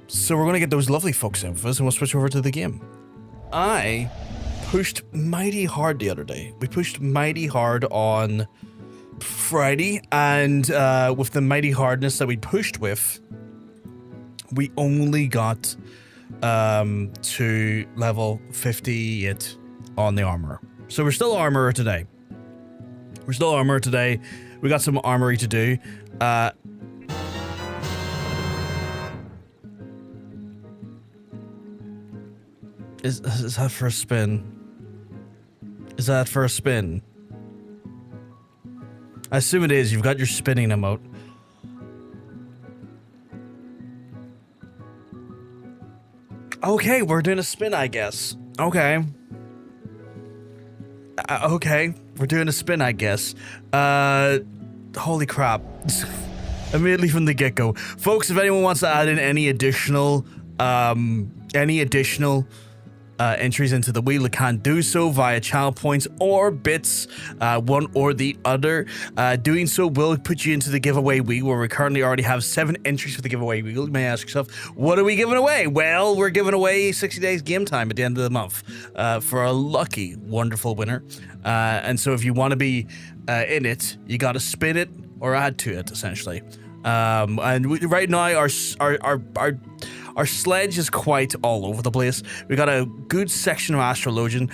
So we're going to get those lovely folks in for us and we'll switch over to the game. I pushed mighty hard the other day. We pushed mighty hard on Friday, and with the mighty hardness that we pushed with, we only got to level 58 on the armor. So we're still armorer today. We got some armory to do. Is that for a spin? Is that for a spin? I assume it is. You've got your spinning emote. Okay, we're doing a spin, I guess. Okay. Okay, we're doing a spin, I guess. Holy crap. Immediately from the get-go. Folks, if anyone wants to add in any additional entries into the wheel, it can do so via channel points or bits, one or the other. Doing so will put you into the giveaway wheel, where we currently already have 7 entries for the giveaway wheel. You may ask yourself, what are we giving away? Well, we're giving away 60 days game time at the end of the month for a lucky, wonderful winner. And so if you want to be in it, you got to spin it or add to it, essentially. Right now, our sledge is quite all over the place. We got a good section of Astrologian.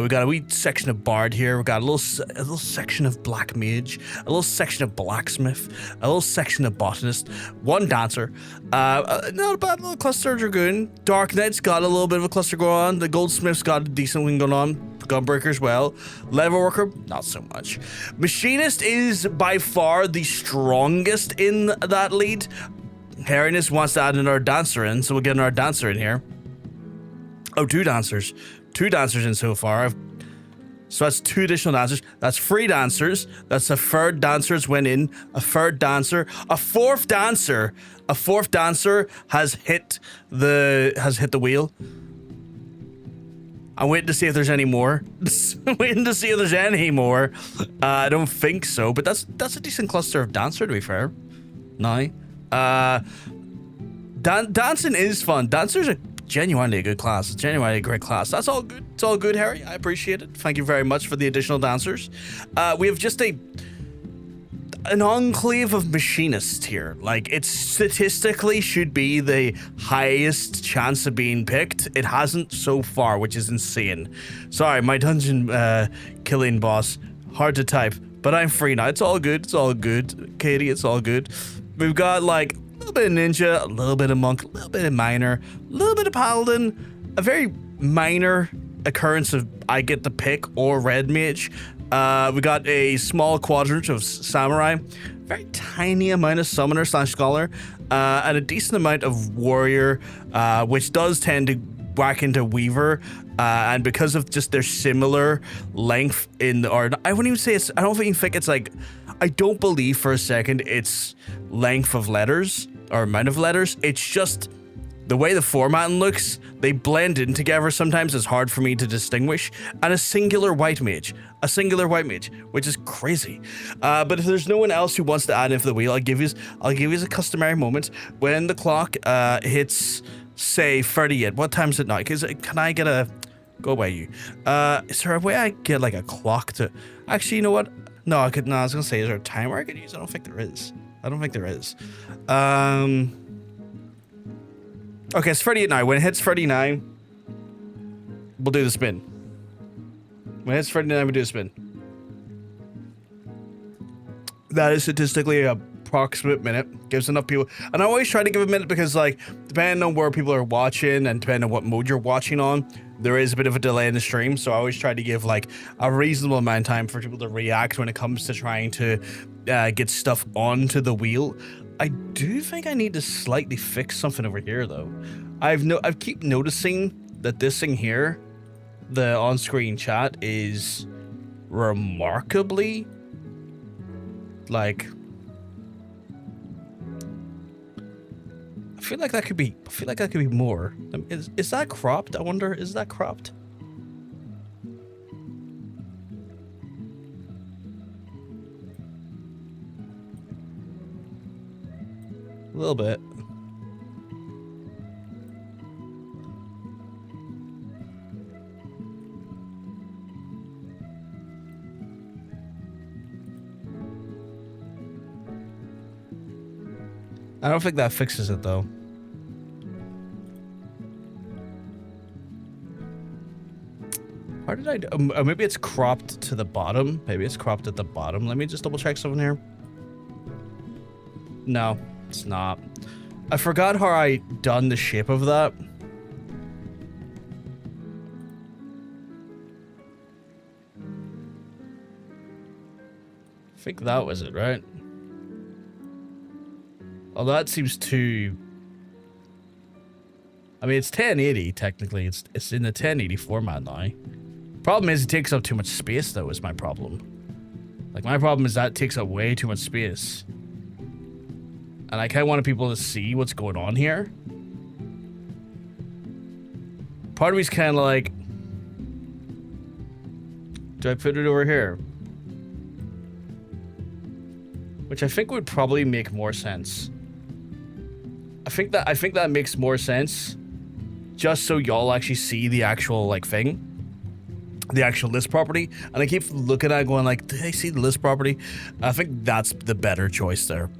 We got a wee section of Bard here. We got a little section of Black Mage, a little section of Blacksmith, a little section of Botanist, 1 Dancer. Not a bad little cluster of Dragoon. Dark Knight's got a little bit of a cluster going on. The Goldsmith's got a decent one going on. Gunbreaker as well. Leatherworker, not so much. Machinist is by far the strongest in that lead. Hairiness wants to add another dancer in, so we'll get another dancer in here. Oh, 2 dancers. 2 dancers in so far. So that's 2 additional dancers. That's 3 dancers. That's a 3rd dancer's went in. A 3rd dancer. A 4th dancer. A 4th dancer has hit the wheel. I'm waiting to see if there's any more. Waiting to see if there's any more. I don't think so, but that's a decent cluster of dancer, to be fair. No. Dancing is fun. Dancer's genuinely a good class. It's genuinely a great class. That's all good. It's all good, Harry. I appreciate it. Thank you very much for the additional dancers. We have just an enclave of machinists here. Like, it statistically should be the highest chance of being picked. It hasn't so far, which is insane. Sorry, my dungeon killing boss. Hard to type, but I'm free now. It's all good. It's all good. Katie, it's all good. We've got like a little bit of ninja, a little bit of monk, a little bit of miner, a little bit of paladin, a very minor occurrence of I get to pick or red mage. We got a small quadrant of samurai, very tiny amount of summoner / scholar, and a decent amount of warrior, which does tend to whack into weaver, and because of just their similar length I wouldn't even say it's, I don't even think it's like, I don't believe for a second it's length of letters or amount of letters. It's just the way the formatting looks, they blend in together. Sometimes it's hard for me to distinguish. And a singular white mage, which is crazy. But if there's no one else who wants to add into the wheel, I'll give you a customary moment when the clock hits, say, 38. What time is it now? Can I get a go away? You? Is there a way I get like a clock to? Actually, you know what? No, I was gonna say, is there a timer I could use? I don't think there is. Okay, it's 38 now. When it hits 39, we'll do the spin. When it hits 39, we'll do the spin. That is statistically a approximate minute. Gives enough people. And I always try to give a minute because, like, depending on where people are watching and depending on what mode you're watching on, there is a bit of a delay in the stream. So I always try to give, like, a reasonable amount of time for people to react when it comes to trying to get stuff onto the wheel. I do think I need to slightly fix something over here, though. I keep noticing that this thing here, the on-screen chat, is remarkably, like, I feel like that could be more. Is that cropped? I wonder, is that cropped? A little bit. I don't think that fixes it though. How did I do? Maybe it's cropped to the bottom. Maybe it's cropped at the bottom. Let me just double check something here. No, it's not. I forgot how I done the shape of that. I think that was it, right? Oh, that seems too... I mean, it's 1080, technically. It's in the 1080 format now. Problem is, it takes up too much space, though, is my problem. Like, my problem is that it takes up way too much space. And I kind of wanted people to see what's going on here. Part of me's kind of like... Do I put it over here? Which I think would probably make more sense. I think that makes more sense. Just so y'all actually see the actual, like, thing. The actual list property. And I keep looking at it going like, did I see the list property? I think that's the better choice there.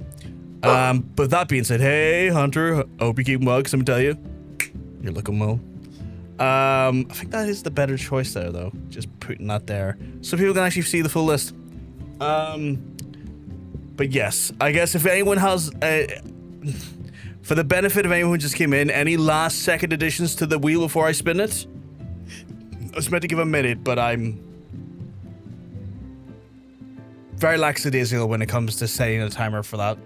But that being said, hey, Hunter, hope you keep well, because I'm gonna tell you, you're looking well. I think that is the better choice there, though. Just putting that there. So people can actually see the full list. But yes, I guess if anyone has... for the benefit of anyone who just came in, any last second additions to the wheel before I spin it? I was meant to give a minute, but I'm very lackadaisical when it comes to setting a timer for that.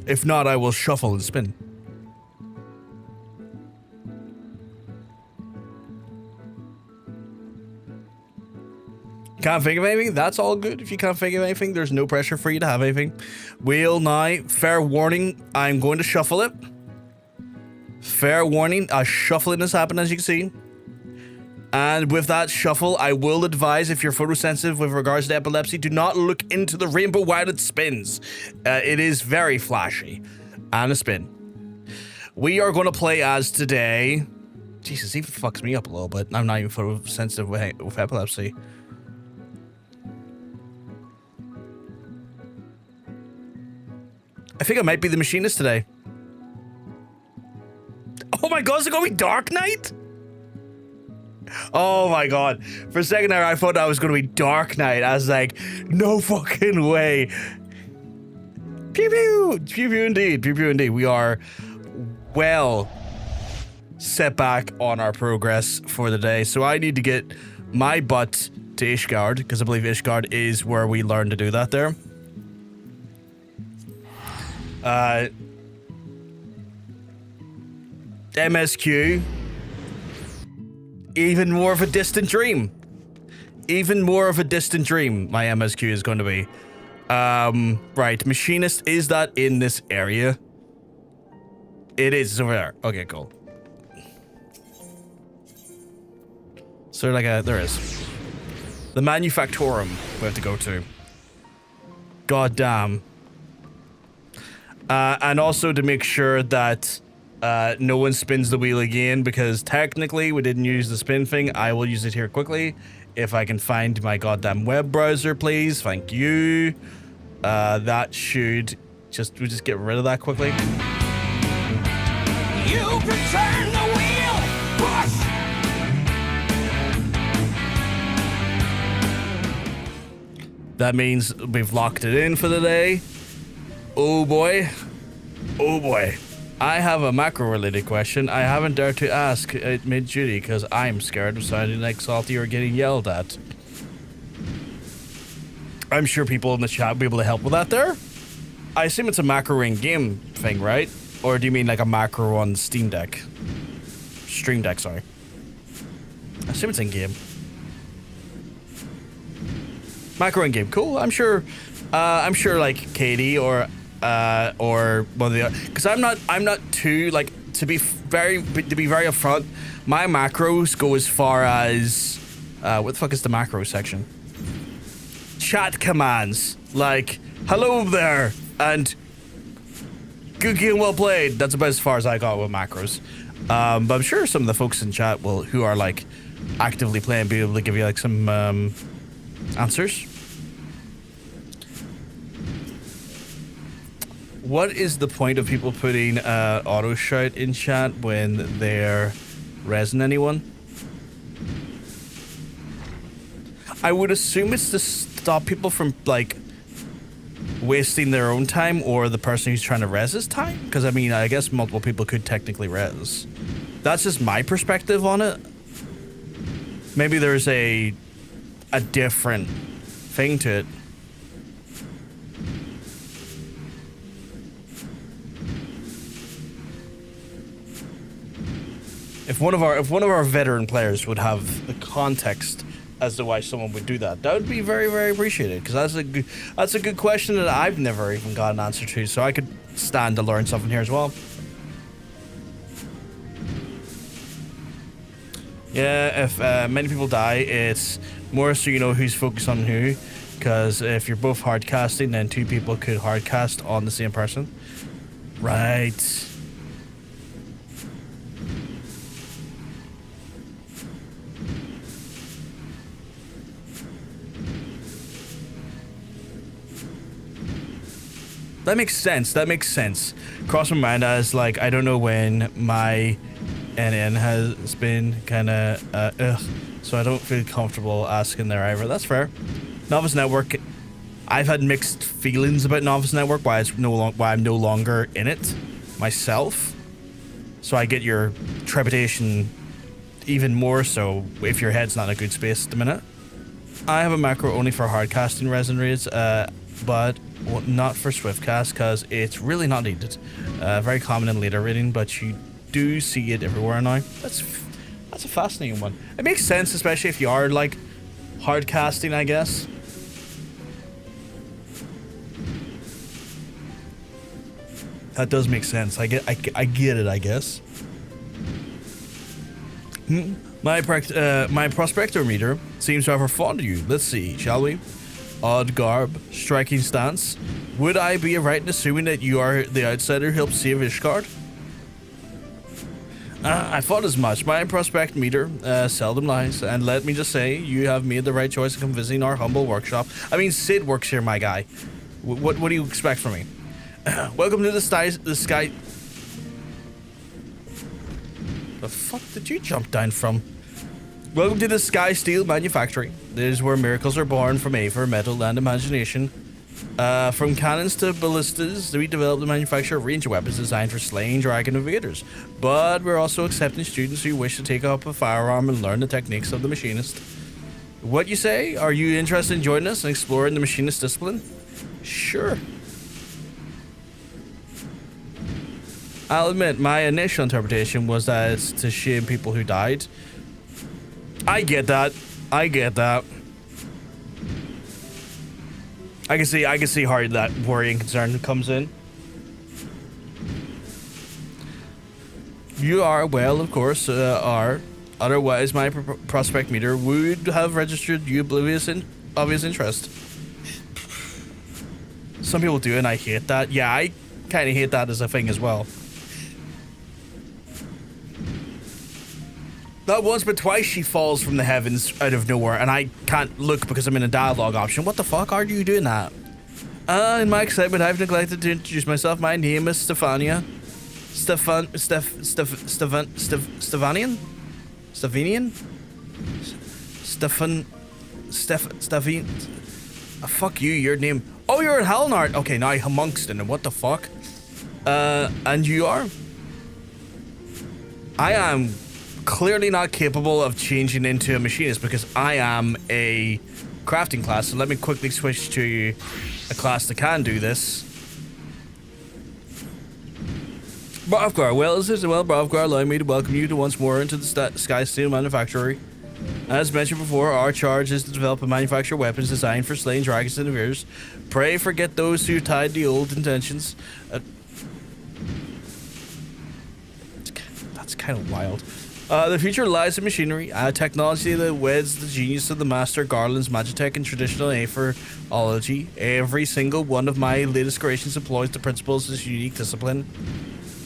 If not, I will shuffle and spin. Can't think of anything? That's all good. If you can't think of anything, there's no pressure for you to have anything. Wheel now. Fair warning, I'm going to shuffle it. Fair warning, a shuffling has happened, as you can see. And with that shuffle, I will advise, if you're photosensitive with regards to epilepsy, do not look into the rainbow while it spins. It is very flashy. And a spin. We are going to play as today... Jesus, even fucks me up a little bit. I'm not even photosensitive with epilepsy. I think I might be the Machinist today. Oh my god, is it gonna be Dark Knight? Oh my god. For a second there, I thought that was gonna be Dark Knight. I was like, no fucking way. Pew pew. Pew pew indeed. Pew pew indeed. We are well set back on our progress for the day. So I need to get my butt to Ishgard, because I believe Ishgard is where we learn to do that there. MSQ. Even more of a distant dream. Even more of a distant dream, my MSQ is going to be. Right, Machinist, is that in this area? It is, it's over there. Okay, cool. So there is. The Manufactorum we have to go to. God damn. And also to make sure that no one spins the wheel again, because technically we didn't use the spin thing. I will use it here quickly. If I can find my goddamn web browser, please. Thank you. That should we'll just get rid of that quickly. You can turn the wheel, push. That means we've locked it in for the day. Oh boy. Oh boy. I have a macro-related question I haven't dared to ask at mid-duty because I'm scared of sounding like salty or getting yelled at. I'm sure people in the chat will be able to help with that there. I assume it's a macro in game thing, right? Or do you mean like a macro on Steam Deck? Stream Deck, sorry. I assume it's in game. Macro in game, cool. I'm sure like Katie or one of the other, because I'm not too like to be very upfront. My macros go as far as what the fuck is the macro section? Chat commands like hello there and good game, well played. That's about as far as I got with macros. But I'm sure some of the folks in chat who are like actively playing be able to give you like some answers. What is the point of people putting auto shout in chat when they're rezzing anyone? I would assume it's to stop people from, like, wasting their own time or the person who's trying to res his time. Because, I mean, I guess multiple people could technically res. That's just my perspective on it. Maybe there's a different thing to it. If one of our veteran players would have the context as to why someone would do that, that would be very, very appreciated, because that's a good question that I've never even got an answer to, so I could stand to learn something here as well. Yeah, if many people die, it's more so you know who's focused on who, because if you're both hard casting, then two people could hard cast on the same person. Right. That makes sense. That makes sense. Cross my mind as, like, I don't know when my NN has been kind of, so I don't feel comfortable asking there either. That's fair. Novice Network, I've had mixed feelings about Novice Network, why I'm no longer in it myself. So I get your trepidation even more so if your head's not in a good space at the minute. I have a macro only for hard casting resin raids, but not for swift cast because it's really not needed. Very common in later raiding, but you do see it everywhere now. That's a fascinating one. It makes sense, especially if you are like hard casting, I guess. That does make sense. I get it, I guess. My prospector meter seems to have responded to you. Let's see, shall we? Odd garb, striking stance. Would I be right in assuming that you are the outsider who helped save Ishgard? I thought as much. My prospect meter seldom lies, and let me just say, you have made the right choice in come visiting our humble workshop. I mean, Sid works here, my guy. What do you expect from me? Welcome to the sky. The fuck did you jump down from? Welcome to the Sky Steel Manufactory. This is where miracles are born from aether, metal, and imagination. From cannons to ballistas, we develop and manufacture a range of weapons designed for slaying dragon invaders. But we're also accepting students who wish to take up a firearm and learn the techniques of the Machinist. What you say? Are you interested in joining us and exploring the Machinist discipline? Sure. I'll admit, my initial interpretation was that it's to shame people who died. I get that. I can see how that worry and concern comes in. You are, well, of course, are. Otherwise, my prospect meter would have registered you obvious interest. Some people do, and I hate that. Yeah, I kind of hate that as a thing as well. Not once but twice she falls from the heavens out of nowhere, and I can't look because I'm in a dialogue option. What the fuck are you doing that? In my excitement, I've neglected to introduce myself. My name is Stefania. Stefanian? Fuck you, your name. Oh, you're in Halnard. Okay, now I'm amongst it. What the fuck? And you are? I am clearly not capable of changing into a machinist because I am a crafting class. So let me quickly switch to a class that can do this. Bravgar, well, Bravgar, allow me to welcome you to once more into the Sky Steel Manufactory. As mentioned before, our charge is to develop and manufacture weapons designed for slaying dragons and invaders. Pray forget those who tied the old intentions. That's kind of wild. The future lies in machinery, technology that weds the genius of the master Garland's Magitech and traditional aetherology. Every single one of my latest creations employs the principles of this unique discipline.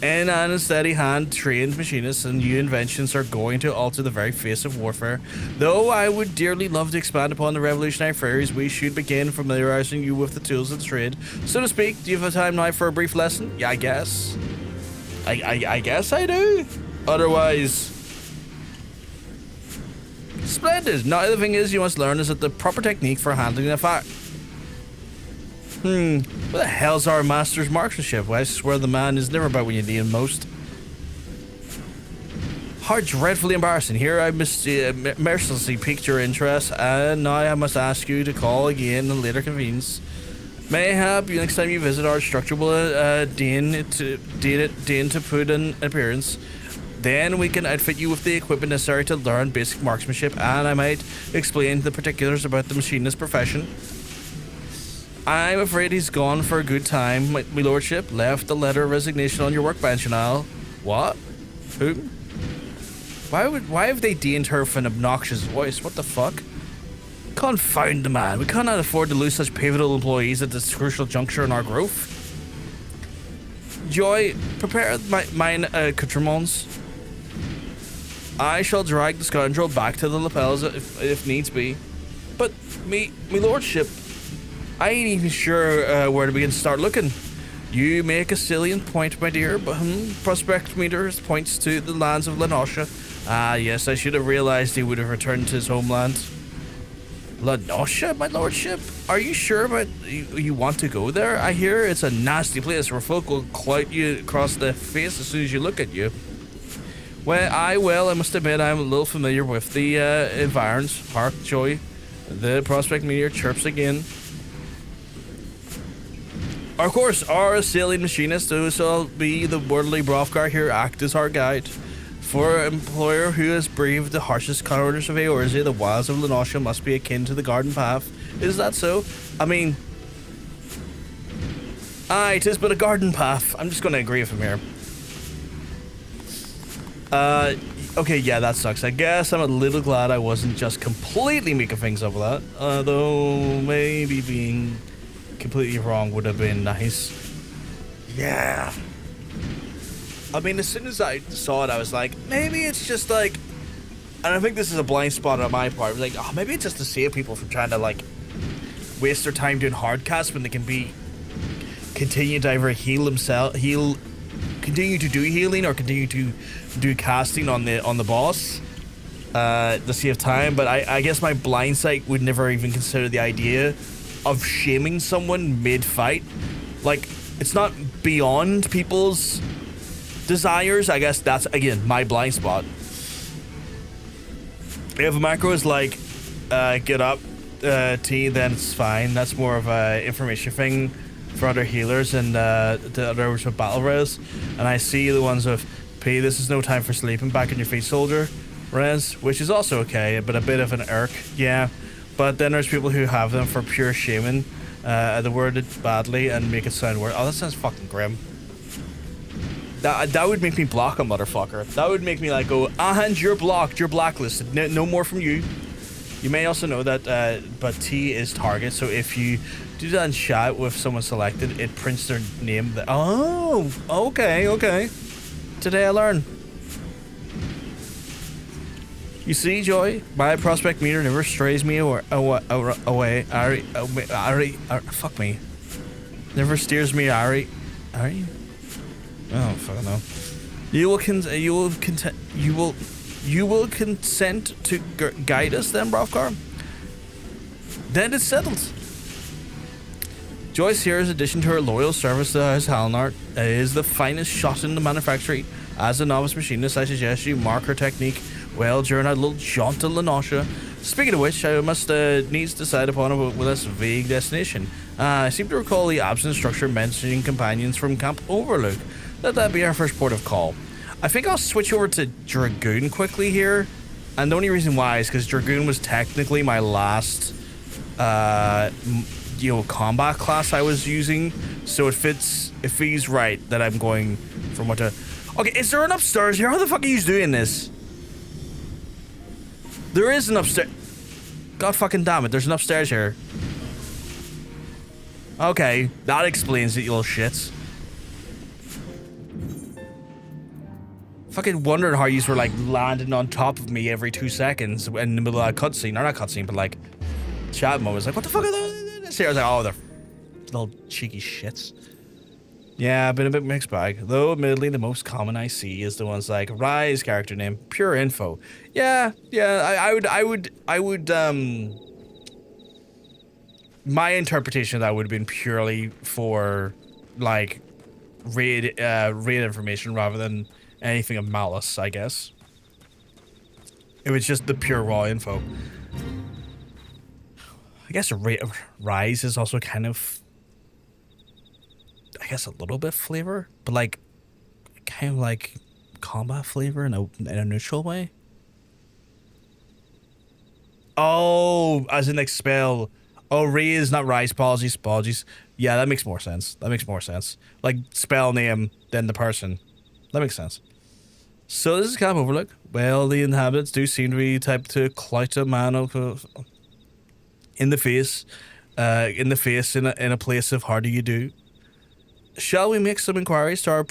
In and steady hand trained machinists and new inventions are going to alter the very face of warfare. Though I would dearly love to expand upon the revolutionary theories, we should begin familiarizing you with the tools of the trade. So to speak, do you have time now for a brief lesson? Yeah, I guess. I guess I do. Otherwise... Splendid. Now the thing is you must learn is that the proper technique for handling a fire. What the hell's our master's marksmanship? Well, I swear the man is never about when you need him most. How dreadfully embarrassing. Here I mercilessly piqued your interest, and now I must ask you to call again in later convenience. Mayhap next time you visit our structural deign to put an appearance. Then we can outfit you with the equipment necessary to learn basic marksmanship, and I might explain the particulars about the machinist profession. I'm afraid he's gone for a good time. My lordship left a letter of resignation on your workbench, and I'll... What? Who? Why have they deigned her with an obnoxious voice? What the fuck? Confound the man. We cannot afford to lose such pivotal employees at this crucial juncture in our growth. Joy, prepare mine accoutrements. I shall drag the scoundrel back to the lapels if needs be. But, me lordship... I ain't even sure where to begin to start looking. You make a salient point, my dear, but prospect meters points to the lands of Lenosha. Ah, yes, I should have realized he would have returned to his homeland. Lenosha, my lordship? Are you sure about you want to go there? I hear it's a nasty place where folk will clout you across the face as soon as you look at you. Well, I must admit I'm a little familiar with the environs. Hark, Joy. The prospect meteor chirps again. Of course, our assailing machinist, who shall be the worldly Brovkar here, act as our guide. For an employer who has braved the harshest corners of Eorzea, the wilds of Lenosha must be akin to the garden path. Is that so? I mean... Aye, it is but a garden path. I'm just going to agree with him here. Okay, yeah, that sucks. I guess I'm a little glad I wasn't just completely making things up with that. Though, maybe being... completely wrong would have been nice. Yeah. I mean, as soon as I saw it, I was like, maybe it's just like, and I think this is a blind spot on my part. I was like, oh, maybe it's just to save people from trying to like waste their time doing hard casts when they can be continue to either continue to do healing or continue to do casting on the boss to save time. But I guess my blind sight would never even consider the idea of shaming someone mid-fight. Like, it's not beyond people's desires. I guess that's, again, my blind spot. If a macro is like, get up, T, then it's fine. That's more of a information thing for other healers and the others with battle res. And I see the ones with P, this is no time for sleeping, back on your feet, soldier res, which is also okay, but a bit of an irk, yeah. But then there's people who have them for pure shaming, the word it badly and make it sound worse. Oh, that sounds fucking grim. That would make me block a motherfucker. That would make me like go, and you're blocked, you're blacklisted, no more from you. You may also know that, but T is target, so if you do that in chat with someone selected, it prints their name. Oh, okay. Today I learned. You see, Joy, my prospect meter never strays me away. Fuck me. Never steers me. Ari. Oh, fuck no. You will consent to guide us then, Brovkar? Then it's settled. Joyce here's addition to her loyal service to House Halnart is the finest shot in the manufactory. As a novice machinist, I suggest you mark her technique well during our little jaunt to Lenosha. Speaking of which, I must needs decide upon a less vague destination. I seem to recall the absent structure mentioning companions from Camp Overlook. Let that be our first port of call. I think I'll switch over to Dragoon quickly here. And the only reason why is because Dragoon was technically my last combat class I was using. So it feels right that I'm going from what to... Okay, is there an upstairs here? How the fuck are you doing this? There is an upstairs. God fucking damn it, there's an upstairs here. Okay, that explains it, you little shits. Fucking wondering how you were like landing on top of me every 2 seconds in the middle of a cutscene. Or not cutscene, but like chat moments. Like, what the fuck are those? I was like, oh, they're little cheeky shits. Yeah, been a bit mixed bag. Though, admittedly, the most common I see is the ones like Rise character name, pure info. Yeah, I would, my interpretation of that would have been purely for like raid information rather than anything of malice, I guess. It was just the pure raw info. I guess Rise is also kind of, I guess, a little bit flavor, but like kind of like combat flavor in a neutral way. Oh, as in like spell. Oh, Raise, not Rise. Apologies. Yeah, that makes more sense. Like spell name than the person. That makes sense. So this is Camp Overlook. Well, the inhabitants do seem to be type to clout a man in the face in a place of how do you do. Shall we make some inquiries to our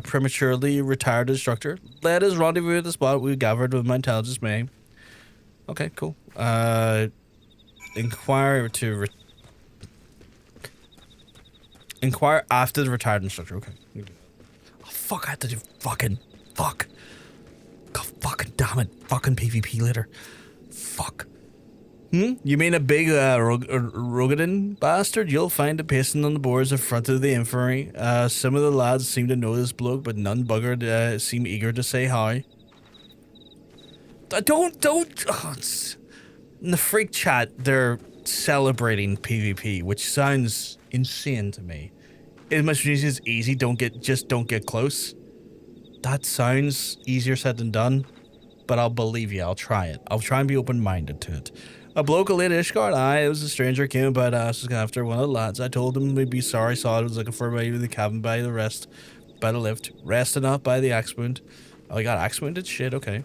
prematurely retired instructor? Let us rendezvous at the spot we gathered with my intelligence may. Okay, cool. Inquire after the retired instructor. Okay. Oh, fuck, I have to do fuck. God, fucking damn it. Fucking PvP later. Fuck. You mean a big Rogadin bastard? You'll find it pasting on the boards in front of the infirmary. Some of the lads seem to know this bloke, but none buggered seem eager to say hi. Don't. Oh, in the freak chat, they're celebrating PvP, which sounds insane to me. As much as it's easy, don't get close. That sounds easier said than done, but I'll believe you. I'll try it. I'll try and be open-minded to it. A bloke a late Ishgard. It was a stranger came about us after one of the lads. I told him we'd be sorry, saw it was looking for me with the cabin by the lift. Resting up by the axe wound. Oh, he got axe wounded? Shit, okay.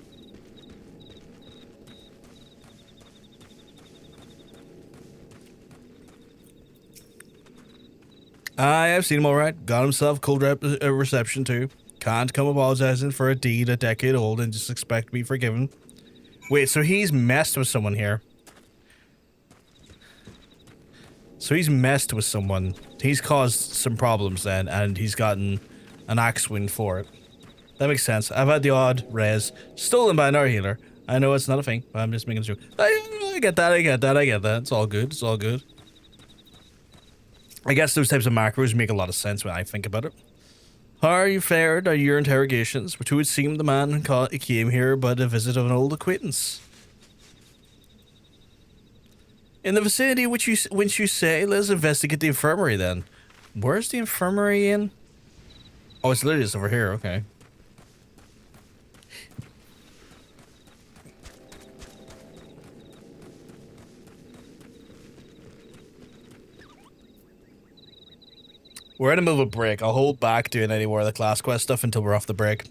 I've seen him alright. Got himself cold reception too. Can't come apologizing for a deed a decade old and just expect to be forgiven. Wait, so he's messed with someone here. So he's messed with someone. He's caused some problems then, and he's gotten an axe wound for it. That makes sense. I've had the odd res stolen by another healer. I know it's not a thing, but I'm just making sure. I get that. It's all good. I guess those types of macros make a lot of sense when I think about it. How are you fared? Are your interrogations? But it would seem the man came here but a visit of an old acquaintance. In the vicinity which you say, let's investigate the infirmary then. Where's the infirmary in? Oh, it's literally just over here, okay. We're in the middle of a break. I'll hold back doing any more of the class quest stuff until we're off the break.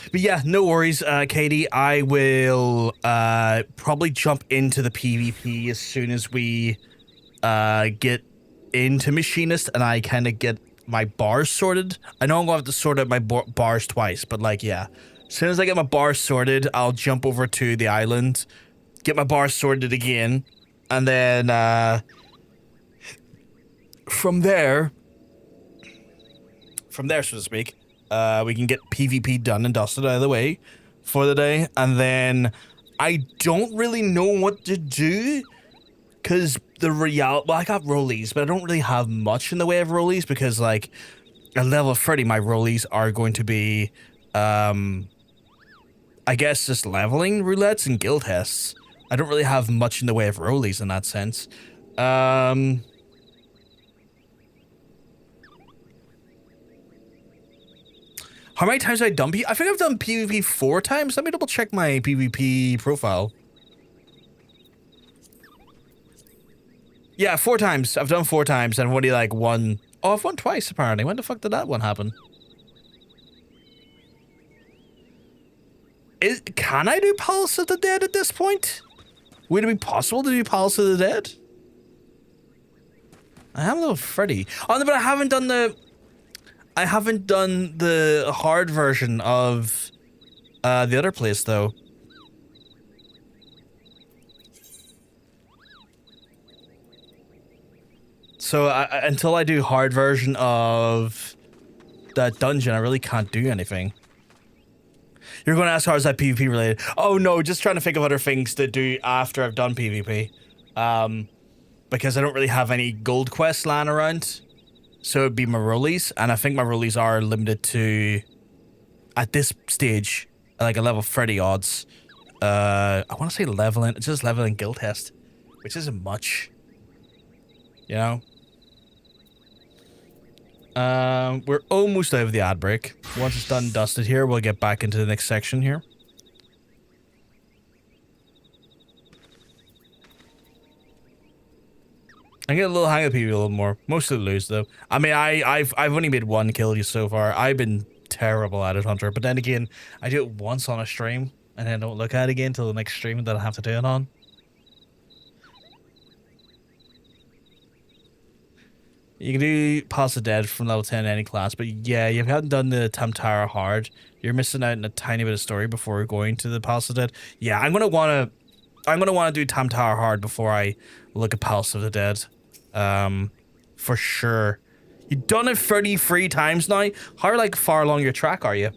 But yeah, no worries, Katie. I will probably jump into the PvP as soon as we get into Machinist and I kind of get my bars sorted. I know I'm going to have to sort out my bars twice, but like, yeah. As soon as I get my bars sorted, I'll jump over to the island, get my bars sorted again, and then from there, so to speak, we can get PvP done and dusted out of the way for the day. And then I don't really know what to do because well, I got rollies, but I don't really have much in the way of rollies because like at level 30, my rollies are going to be, I guess just leveling roulettes and guild tests. I don't really have much in the way of rollies in that sense. How many times have I done I think I've done PvP 4 times. Let me double check my PvP profile. Yeah, 4 times. I've done 4 times and I've only like won. Oh, I've won twice apparently. When the fuck did that one happen? Can I do Palace of the Dead at this point? Would it be possible to do Palace of the Dead? I am level 30. Oh, no, but I haven't done the I haven't done the hard version of the other place though. So until I do hard version of that dungeon, I really can't do anything. You're going to ask how is that PvP related? Oh no, just trying to think of other things to do after I've done PvP. Because I don't really have any gold quests lying around. So it'd be my rollies, and I think my rollies are limited to, at this stage, like a level 30 odds. I want to say leveling, it's just leveling guild test, which isn't much. You know? We're almost out of the ad break. Once it's done and dusted here, we'll get back into the next section here. I get a little hang of PvP a little more. Mostly lose though. I mean, I've only made 1 kill so far. I've been terrible at it, Hunter. But then again, I do it once on a stream, and then don't look at it again until the next stream that I have to do it on. You can do Pass the Dead from level 10 in any class, but yeah, you haven't done the Tamtara hard. You're missing out on a tiny bit of story before going to the Pass the Dead. Yeah, I'm gonna wanna do Tamtara hard before I look at Pulse of the Dead. For sure. You've done it 33 times now. How like far along your track are you?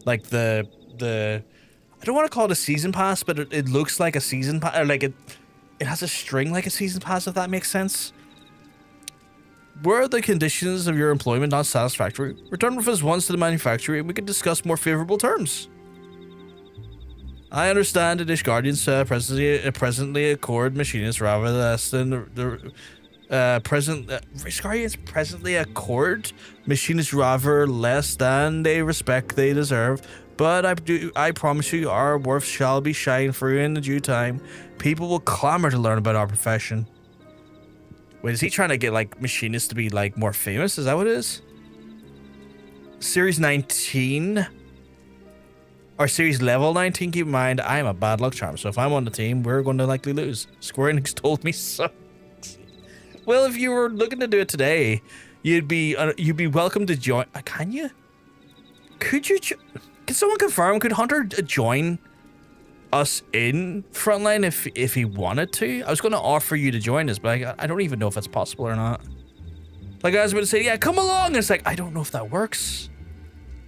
Like the I don't want to call it a season pass, but it looks like a season pass, or like it has a string like a season pass, if that makes sense. Were the conditions of your employment not satisfactory? Return with us once to the manufactory and we can discuss more favorable terms. I understand that Dish Guardians presently accord Machinist rather less than Guardians presently accord Machinist rather less than they respect they deserve. But I promise you our worth shall be shined through in the due time. People will clamor to learn about our profession. Wait, is he trying to get, like, Machinists to be, like, more famous? Is that what it is? Series 19? Or Series Level 19? Keep in mind, I am a bad luck charm, so if I'm on the team, we're going to likely lose. Square Enix told me so. Well, if you were looking to do it today, you'd be welcome to join. Can you? Could you? Can someone confirm? Could Hunter join us in Frontline if he wanted to? I was going to offer you to join us, but I don't even know if that's possible or not. Like, I was about to say, yeah, come along. It's like, I don't know if that works.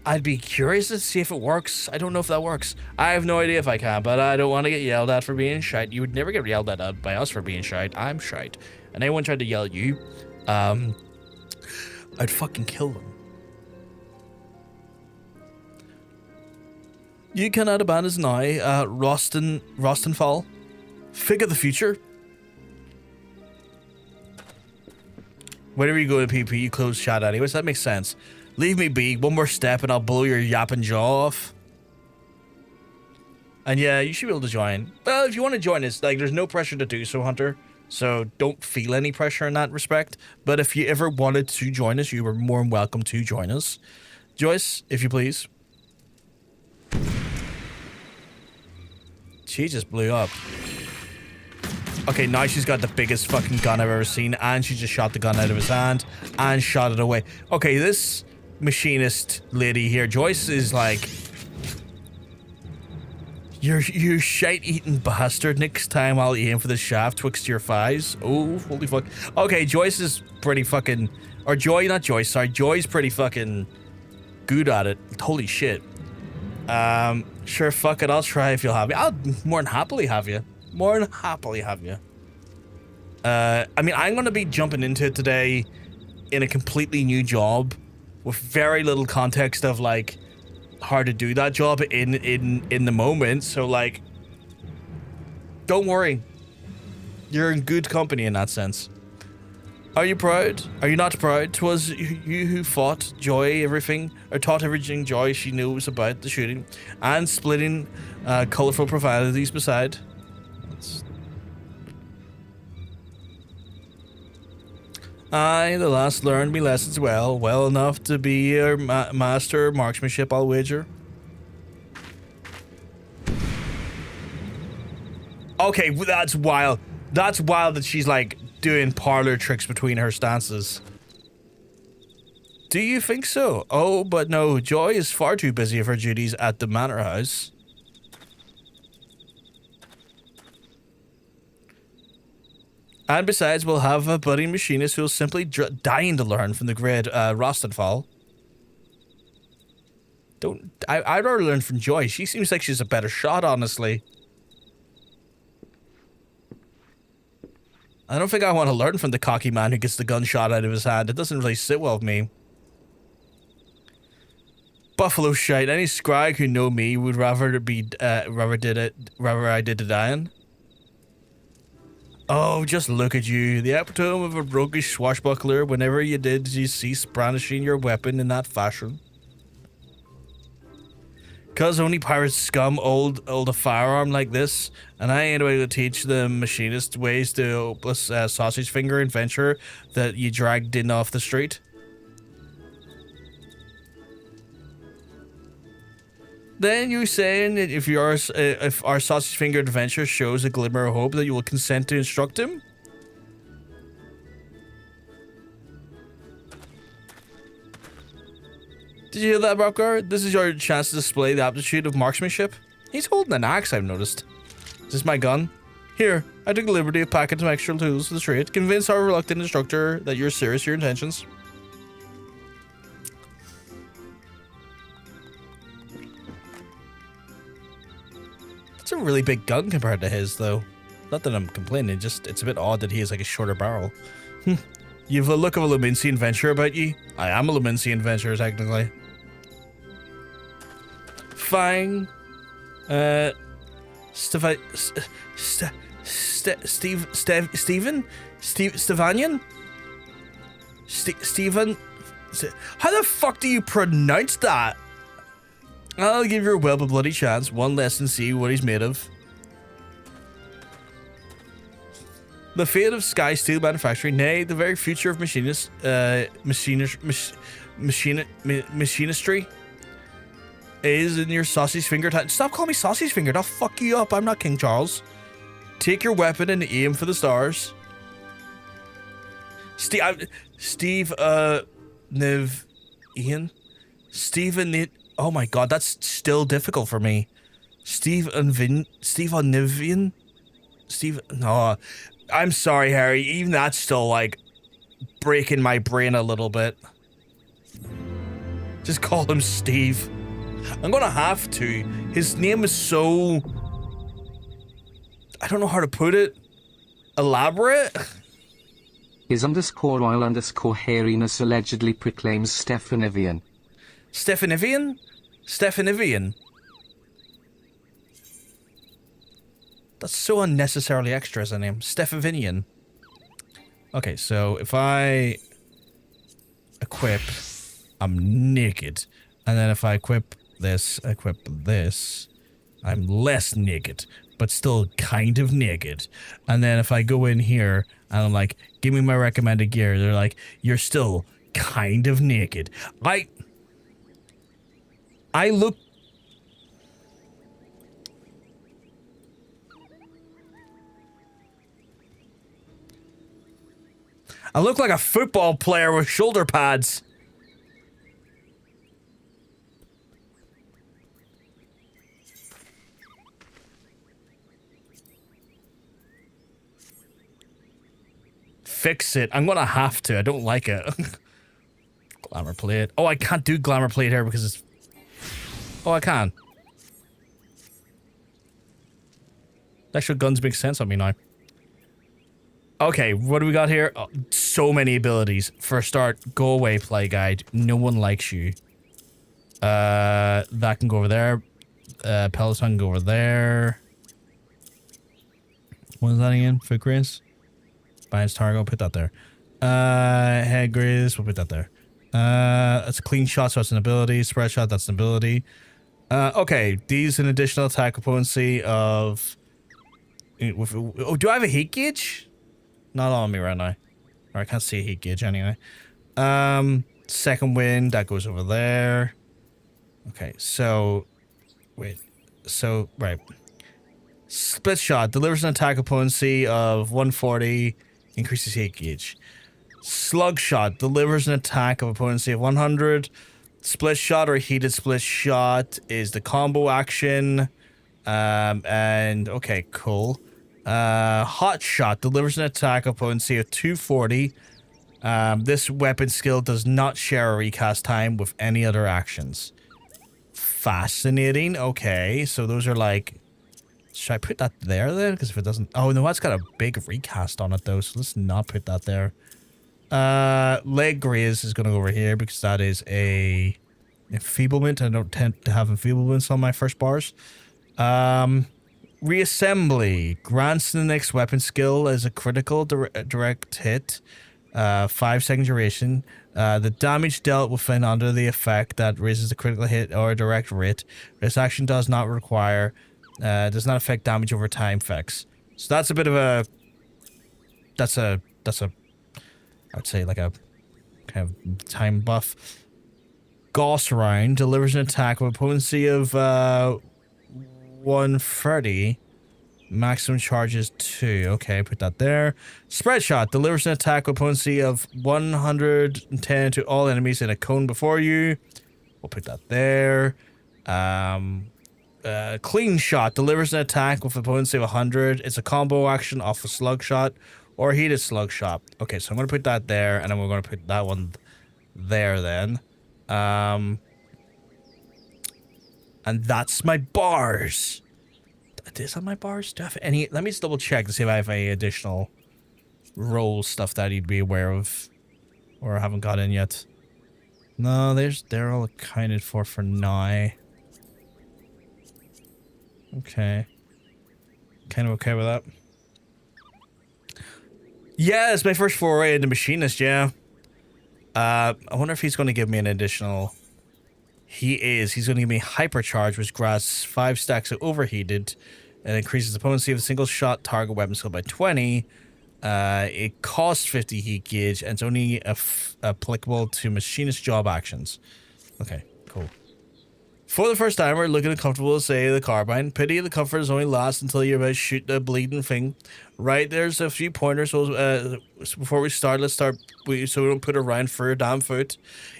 I'd be curious to see if it works. I don't know if that works. I have no idea if I can, but I don't want to get yelled at for being shite. You would never get yelled at by us for being shite. I'm shite. And anyone tried to yell at you, I'd fucking kill them. You cannot abandon us now, Rostenfall. Figure the future. Whenever you go to PP, you close chat anyways. That makes sense. Leave me be. One more step and I'll blow your yapping jaw off. And yeah, you should be able to join. Well, if you want to join us, like, there's no pressure to do so, Hunter. So don't feel any pressure in that respect. But if you ever wanted to join us, you were more than welcome to join us. Joyce, if you please. She just blew up. Okay, now she's got the biggest fucking gun I've ever seen, and she just shot the gun out of his hand and shot it away. Okay, this Machinist lady here, Joyce, is like, you shite-eating bastard. Next time I'll aim for the shaft twixt your thighs. Oh, holy fuck. Okay, Joyce is pretty fucking, or Joy, not Joyce, sorry. Joy's pretty fucking good at it. Holy shit. Sure, fuck it, I'll try if you'll have me. I'll more than happily have you. More than happily have you. I mean, I'm gonna be jumping into it today in a completely new job with very little context of, like, how to do that job in the moment. So, like, don't worry. You're in good company in that sense. Are you proud? Are you not proud? 'Twas you who fought Joy everything, or taught everything Joy she knows about the shooting, and splitting colourful profanities beside. I, the last, learned me lessons well enough to be a master of marksmanship, I'll wager. Okay, that's wild. That's wild that she's, like, doing parlor tricks between her stances. Do you think so? Oh, but no, Joy is far too busy for her duties at the manor house. And besides, we'll have a budding machinist who'll simply dying to learn from the great Rostenfall. I'd rather learn from Joy. She seems like she's a better shot, honestly. I don't think I want to learn from the cocky man who gets the gun shot out of his hand. It doesn't really sit well with me. Buffalo shite. Any scrag who know me would rather I did the dying. Oh, just look at you. The epitome of a roguish swashbuckler. Whenever you did, you cease brandishing your weapon in that fashion. Cause only pirates scum old a firearm like this, and I ain't able to teach the machinist ways to hopeless sausage finger adventure that you dragged in off the street. Then you saying that if our sausage finger adventure shows a glimmer of hope that you will consent to instruct him? Did you hear that, Brockguard? This is your chance to display the aptitude of marksmanship. He's holding an axe, I've noticed. Is this my gun? Here, I took the liberty of packing some extra tools to the trade. Convince our reluctant instructor that you're serious in your intentions. It's a really big gun compared to his, though. Not that I'm complaining, just it's a bit odd that he has like a shorter barrel. You've a look of a Luminsian venture about ye. I am a Luminsian venture, technically. Fine. Stevanyan? Steven? How the fuck do you pronounce that? I'll give your whelp a bloody chance. One less and see what he's made of. The fate of Sky Steel manufacturing, nay, the very future of machinistry is in your sausage finger time. Stop calling me sausage fingered. I'll fuck you up. I'm not King Charles. Take your weapon and aim for the stars. Oh my god, that's still difficult for me. No, I'm sorry, Harry. Even that's still like breaking my brain a little bit. Just call him Steve. I'm gonna have to. His name is so... I don't know how to put it. Elaborate? His underscore oil underscore hairiness allegedly proclaims Stephanivian. Stephanivian? Stephanivian. That's so unnecessarily extra as a name. Stephanivian. Okay, so if I equip, I'm naked. And then if I equip this, I'm less naked, but still kind of naked. And then if I go in here and I'm like, give me my recommended gear, they're like, you're still kind of naked. I look... I look like a football player with shoulder pads. Fix it. I'm gonna have to. I don't like it. Glamour plate. Oh, I can't do glamour plate here because it's... Oh, I can. Actual guns make sense on me now. Okay, what do we got here? Oh, so many abilities. For a start, go away, play guide. No one likes you. That can go over there. Peloton can go over there. What is that again? Foot grace? Bias Targo, put that there. Head grace, we'll put that there. That's a clean shot, so it's an ability. Spread shot, that's an ability. Okay, these an additional attack componency of... Oh, do I have a heat gauge? Not on me right now. Or I can't see a heat gauge anyway. Second wind, that goes over there. Okay, so... Wait. So, right. Split shot delivers an attack componency of 140, increases heat gauge. Slug shot delivers an attack of opponents of 100. Split shot or heated split shot is the combo action. And okay, cool. Hot shot delivers an attack of potency of 240. This weapon skill does not share a recast time with any other actions. Fascinating. Okay, so those are like... Should I put that there then? Because if it doesn't... Oh, no, that's got a big recast on it though, so let's not put that there. Leg graze is going to go over here because that is a enfeeblement. I don't tend to have enfeeblements on my first bars. Reassembly grants the next weapon skill as a critical direct hit. 5-second duration. The damage dealt within under the effect that raises the critical hit or direct hit. This action does not require, does not affect damage over time effects. So that's a bit of a, that's a, I'd say like a kind of time buff. Gauss round delivers an attack with a potency of 130. Maximum charge is 2. Okay, put that there. Spread shot delivers an attack with potency of 110 to all enemies in a cone before you. We'll put that there. Clean shot delivers an attack with a potency of 100. It's a combo action off a slug shot or heated slug shot. Okay, so I'm going to put that there, and then we're going to put that one there then. And that's my bars. Is that my bars? Do I have any? Let me just double check to see if I have any additional role stuff that you'd be aware of or haven't got in yet. No, they're all accounted for now. Okay. Kind of okay with that. Yeah, it's my first foray into Machinist, yeah. I wonder if he's going to give me an additional... He is. He's going to give me Hypercharge, which grants 5 stacks of Overheated and increases the potency of a single shot target weapon skill by 20. It costs 50 heat gauge and it's only applicable to Machinist job actions. Okay, cool. For the first timer, looking uncomfortable to say the carbine. Pity the comfort is only lasts until you're about to shoot the bleeding thing. Right, there's a few pointers. So before we start, let's start so we don't put a round for your damn foot.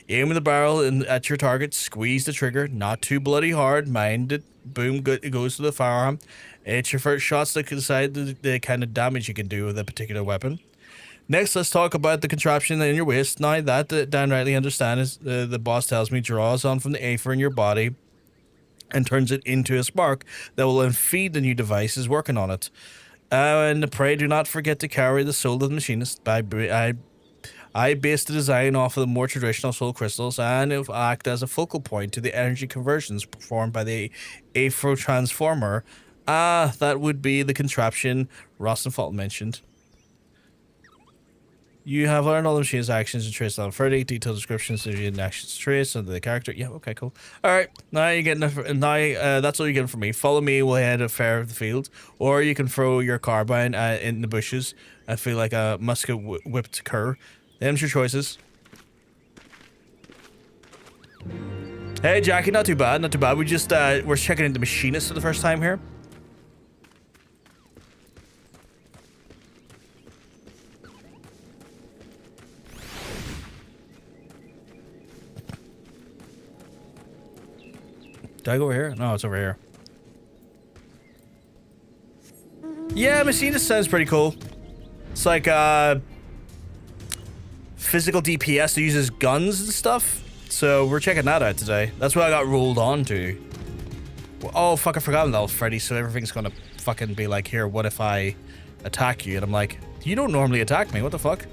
Aim the barrel at your target, squeeze the trigger, not too bloody hard, mind it, boom, it goes to the firearm. It's your first shots that can decide the kind of damage you can do with a particular weapon. Next, let's talk about the contraption in your waist. Now that downrightly understand is the boss tells me draws on from the aether in your body and turns it into a spark that will then feed the new devices working on it. And pray do not forget to carry the soul of the Machinist. I based the design off of the more traditional soul crystals and it will act as a focal point to the energy conversions performed by the Aether Transformer. That would be the contraption Rosenfalt mentioned. You have learned all the Machinist's actions and traits level 30, detailed descriptions of your actions traits under the character. Yeah, okay, cool. Alright, now you're getting that's all you're getting from me. Follow me, we'll head a fair of the field. Or you can throw your carbine in the bushes. I feel like a musket whipped cur. Them's your choices. Hey Jackie, not too bad, not too bad. We just we're checking into Machinist for the first time here. Did I go over here? No, it's over here. Yeah, Machinist sounds pretty cool. It's like physical DPS that uses guns and stuff. So we're checking that out today. That's what I got rolled on to. Oh fuck, I forgot that was Freddy, so everything's gonna fucking be like, here, what if I attack you? And I'm like, you don't normally attack me, what the fuck?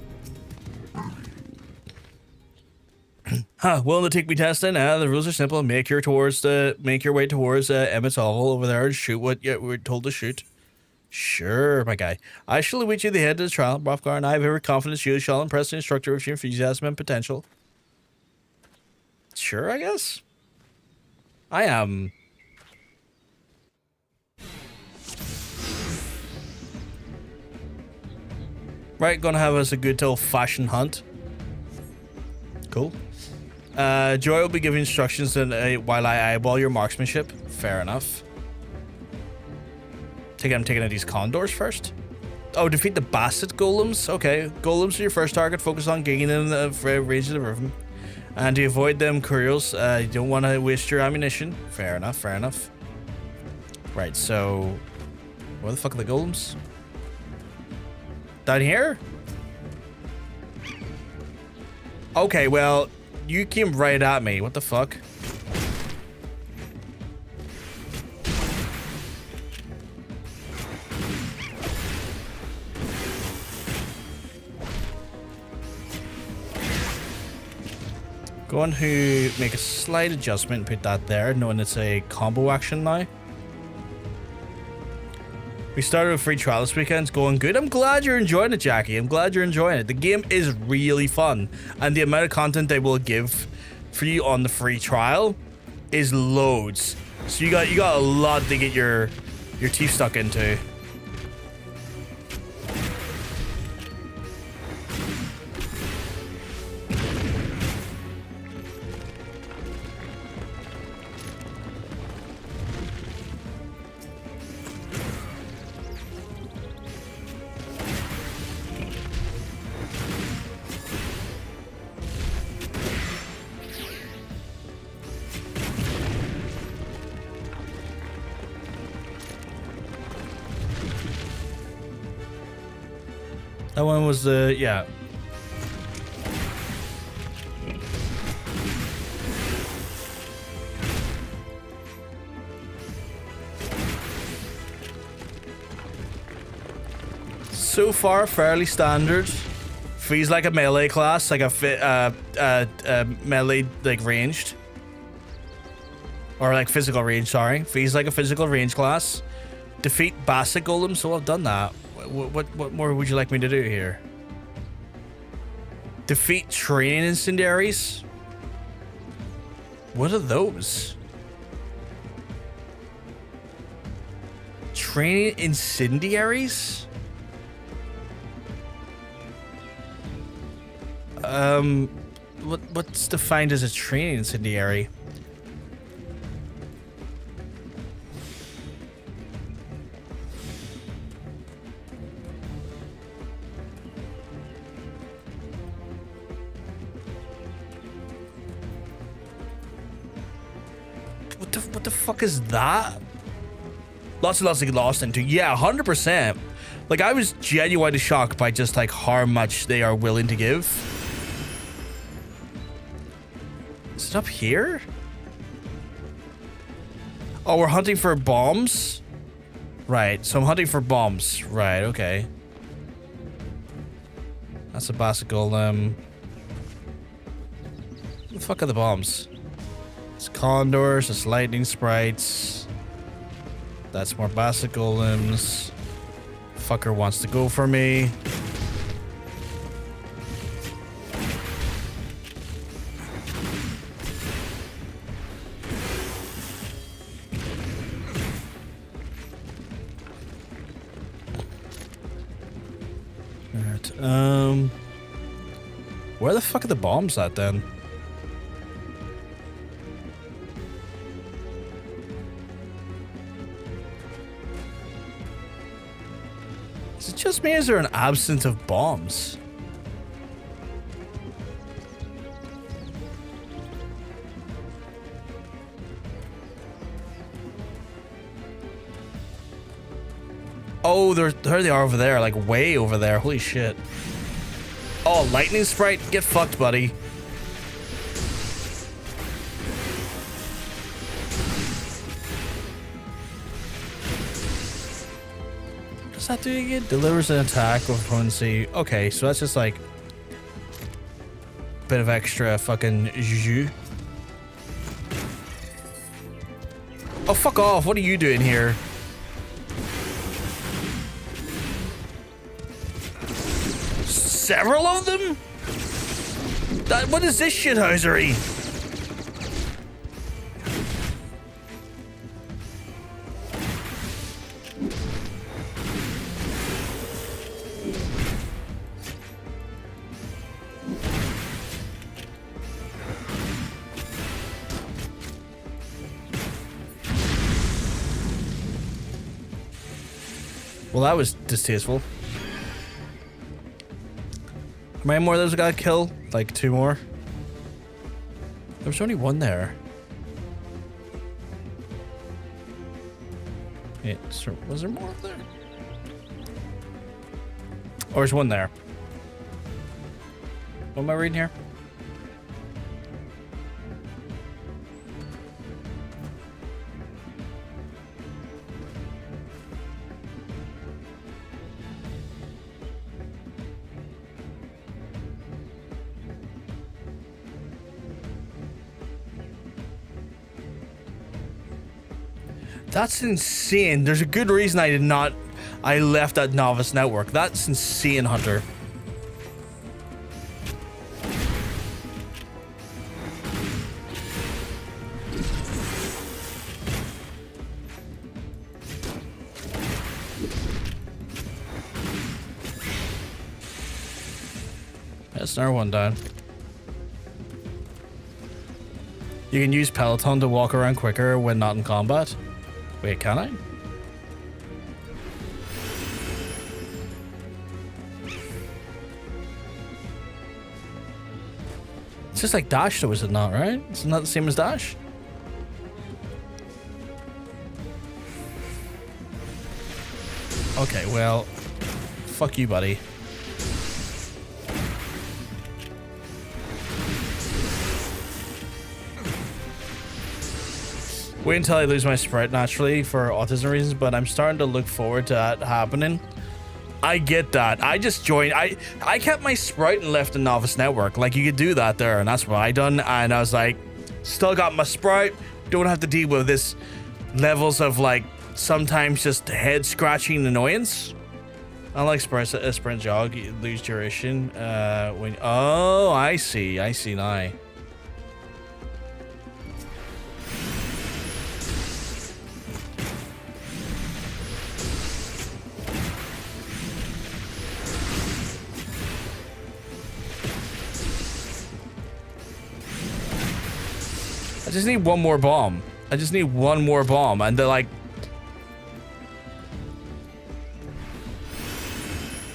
Willing to take me testing? The rules are simple. Make your way towards Emmett's Oval over there and shoot what we're told to shoot. Sure, my guy. I shall await you at the head of the trial, Rothgar, and I have every confidence you shall impress the instructor with your enthusiasm and potential. Sure, I guess. I am. Right, gonna have us a good old-fashioned hunt. Cool. Joy will be giving instructions while I eyeball your marksmanship. Fair enough. I'm taking out these condors first. Oh, defeat the basset golems. Okay, golems are your first target. Focus on gaining the range of the rhythm. And to avoid them couriers, you don't want to waste your ammunition. Fair enough, fair enough. Right, so... Where the fuck are the golems? Down here? Okay, well, you came right at me. What the fuck? Going to make a slight adjustment and put that there, knowing it's a combo action now. We started a free trial this weekend. It's going good. I'm glad you're enjoying it, Jackie. I'm glad you're enjoying it. The game is really fun. And the amount of content they will give for you on the free trial is loads. So you got a lot to get your teeth stuck into. That one was the, yeah. So far, fairly standard. Feels like a melee class, like a melee, like, ranged. Or, like, physical range, sorry. Feels like a physical range class. Defeat Basset Golem, so I've done that. What more would you like me to do here? Defeat Training Incendiaries? What are those? Training Incendiaries? What's defined as a training incendiary? What the fuck is that? Lots and lots to get lost into. Yeah, 100%. Like, I was genuinely shocked by just, like, how much they are willing to give. Is it up here? Oh, we're hunting for bombs? Right, so I'm hunting for bombs. Right, okay. That's a Basset Golem. What the fuck are the bombs? It's condors, it's lightning sprites. That's more Basset Golems. Fucker wants to go for me. Alright, where the fuck are the bombs at then? Is it just me or is there an absence of bombs? Oh, there they are over there, like way over there. Holy shit. Oh, lightning sprite, get fucked, buddy. What does that do again? Delivers an attack with potency. Okay, so that's just like a bit of extra fucking juju. Oh, fuck off. What are you doing here? Several of them? What is this shithousery? Well, that was distasteful. How many more of those I gotta kill? Like 2 more? There was only 1 there. Wait, was there more up there? Or there's 1 there. What am I reading here? That's insane. There's a good reason I left that novice network. That's insane, Hunter. That's another 1 down. You can use Peloton to walk around quicker when not in combat. Wait, can I? It's just like Dash though, is it not, right? It's not the same as Dash? Okay, well, fuck you, buddy. Wait until I lose my sprite naturally for autism reasons, but I'm starting to look forward to that happening. I get that. I just joined. I kept my sprite and left the novice network. Like, you could do that there, and that's what I done. And I was like, still got my sprite. Don't have to deal with this levels of, like, sometimes just head scratching annoyance. I like sprint jog. You lose duration. Oh, I see now. I just need 1 more bomb. I just need 1 more bomb, and they're like,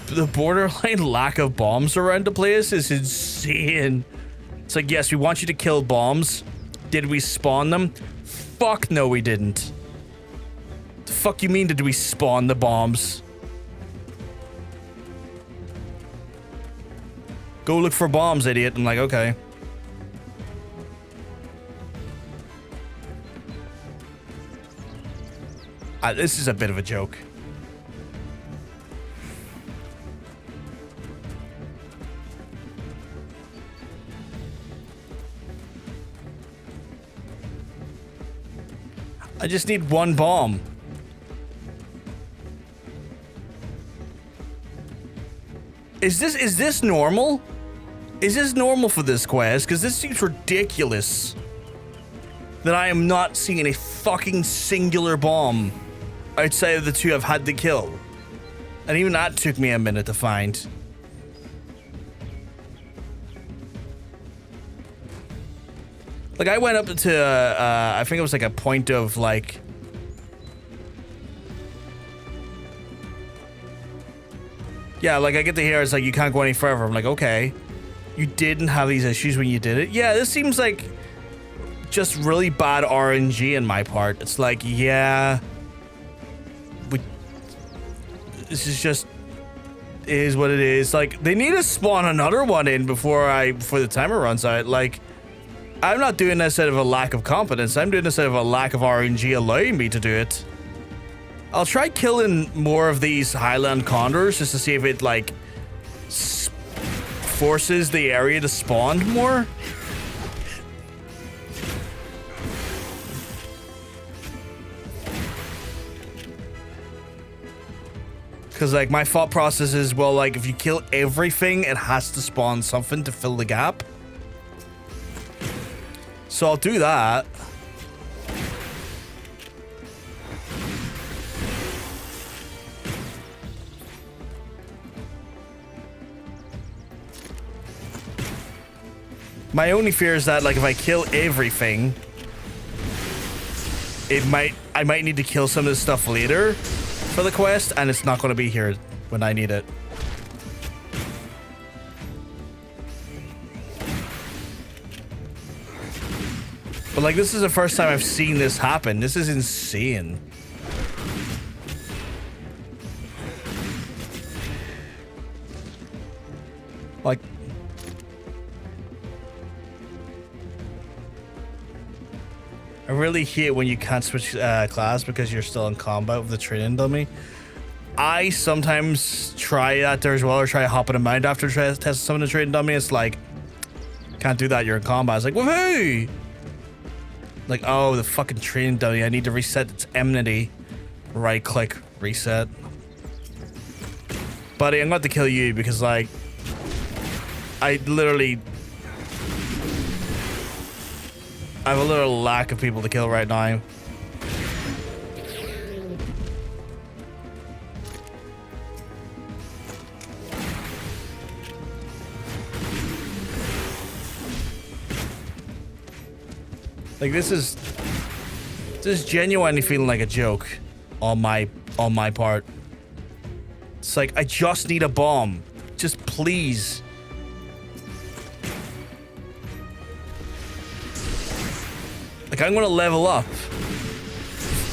the borderline lack of bombs around the place is insane. It's like, yes, we want you to kill bombs. Did we spawn them? Fuck no, we didn't. The fuck you mean did we spawn the bombs? Go look for bombs, idiot. I'm like, okay. This is a bit of a joke. I just need 1 bomb. Is this normal? Is this normal for this quest? Because this seems ridiculous. That I am not seeing a fucking singular bomb outside of the 2 I've had to kill. And even that took me a minute to find. Like, I went up to, I think it was like a point of like... Yeah, like I get to hear it's like, you can't go any further. I'm like, okay. You didn't have these issues when you did it? Yeah, this seems like just really bad RNG in my part. It's like, yeah... This is just is what it is. Like, they need to spawn another one in before the timer runs out. Like, I'm not doing this out of a lack of competence. I'm doing this out of a lack of RNG allowing me to do it. I'll try killing more of these Highland Condors just to see if it, like, forces the area to spawn more. Because, like, my thought process is, well, like, if you kill everything, it has to spawn something to fill the gap. So I'll do that. My only fear is that, like, if I kill everything, I might need to kill some of this stuff later for the quest, and it's not going to be here when I need it. But like, this is the first time I've seen this happen. This is insane. Like, I really hate when you can't switch class because you're still in combat with the training dummy. I sometimes try that there as well, or try hopping a mount after testing some of the training dummy. It's like, can't do that, you're in combat. It's like, woohoo! Like, oh, the fucking training dummy, I need to reset its enmity. Right click, reset. Buddy, I'm going to kill you because, like, I literally... I have a little lack of people to kill right now. Like, this is genuinely feeling like a joke on my part. It's like, I just need a bomb. Just please. Like, I'm gonna level up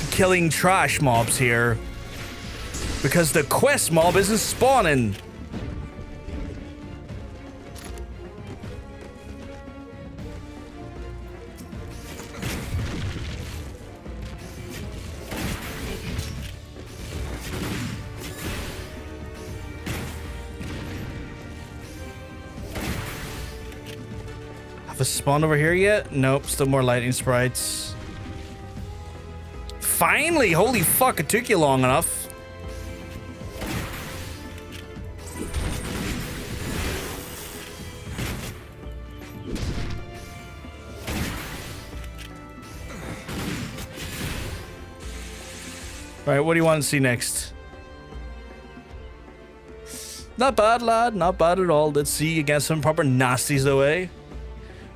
killing trash mobs here because the quest mob isn't spawning. Have a spawn over here yet? Nope, still more lightning sprites. Finally! Holy fuck, it took you long enough. Alright, what do you want to see next? Not bad, lad. Not bad at all. Let's see against some proper nasties away.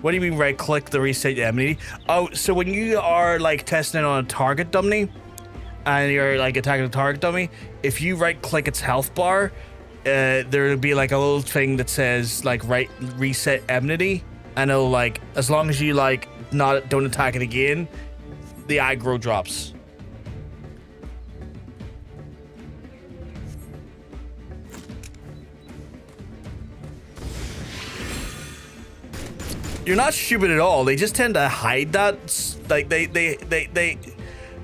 What do you mean right click the reset enmity? Oh, so when you are like testing it on a target dummy and you're like attacking a target dummy, if you right click its health bar, there'll be like a little thing that says like reset enmity, and it'll like, as long as you like don't attack it again, the aggro drops. You're not stupid at all. They just tend to hide that. Like they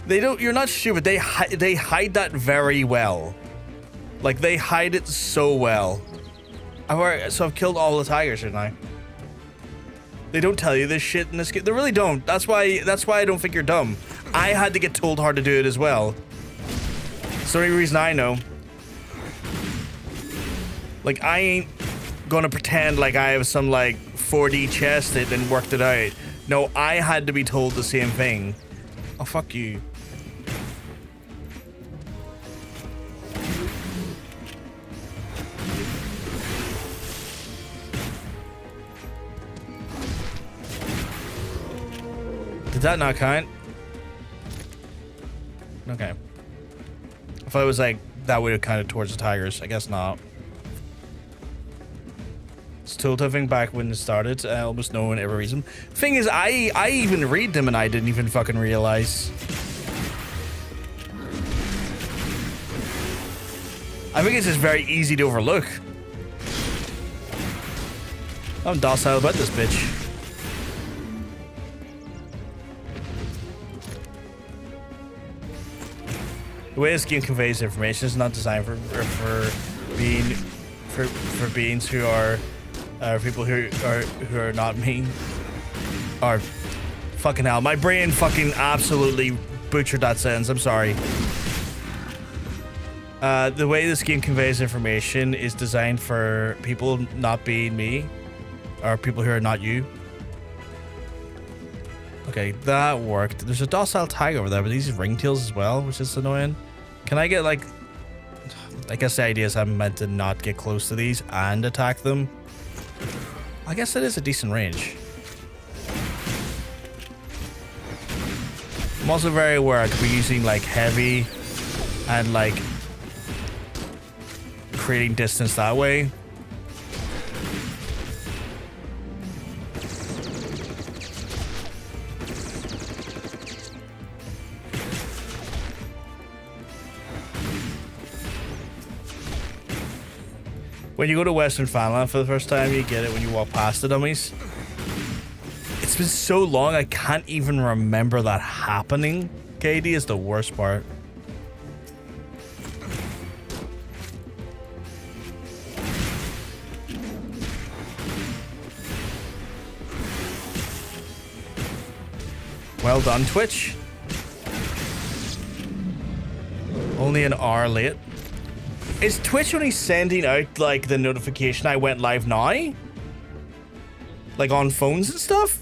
don't. You're not stupid. They hide that very well. Like they hide it so well. I've killed all the tigers here now. They don't tell you this shit in this game. They really don't. That's why I don't think you're dumb. I had to get told how to do it as well. It's the only reason I know. Like I ain't gonna pretend like I have some like 4D chest that then worked it out. No, I had to be told the same thing. Oh, fuck you. Did that not count? Okay. I thought it was like, that would have counted towards the tigers. I guess not. Tool tipping back when it started, almost no one ever reads them. Thing is, I even read them and I didn't even fucking realize. I think it's just very easy to overlook. I'm docile about this bitch. The way this game conveys information is not designed for beings who are people who are not me. Or fucking hell, my brain fucking absolutely butchered that sentence. I'm sorry. The way this game conveys information is designed for people not being me, or people who are not you. Okay, that worked. There's a docile tiger over there, but these are ringtails as well, which is annoying. Can I get like... I guess the idea is I'm meant to not get close to these and attack them. I guess that is a decent range. I'm also very aware I could be using like heavy and like creating distance that way. When you go to Western Finland for the first time, you get it when you walk past the dummies. It's been so long, I can't even remember that happening. KD is the worst part. Well done, Twitch. Only an hour late. Is Twitch only sending out, like, the notification I went live now? Like, on phones and stuff?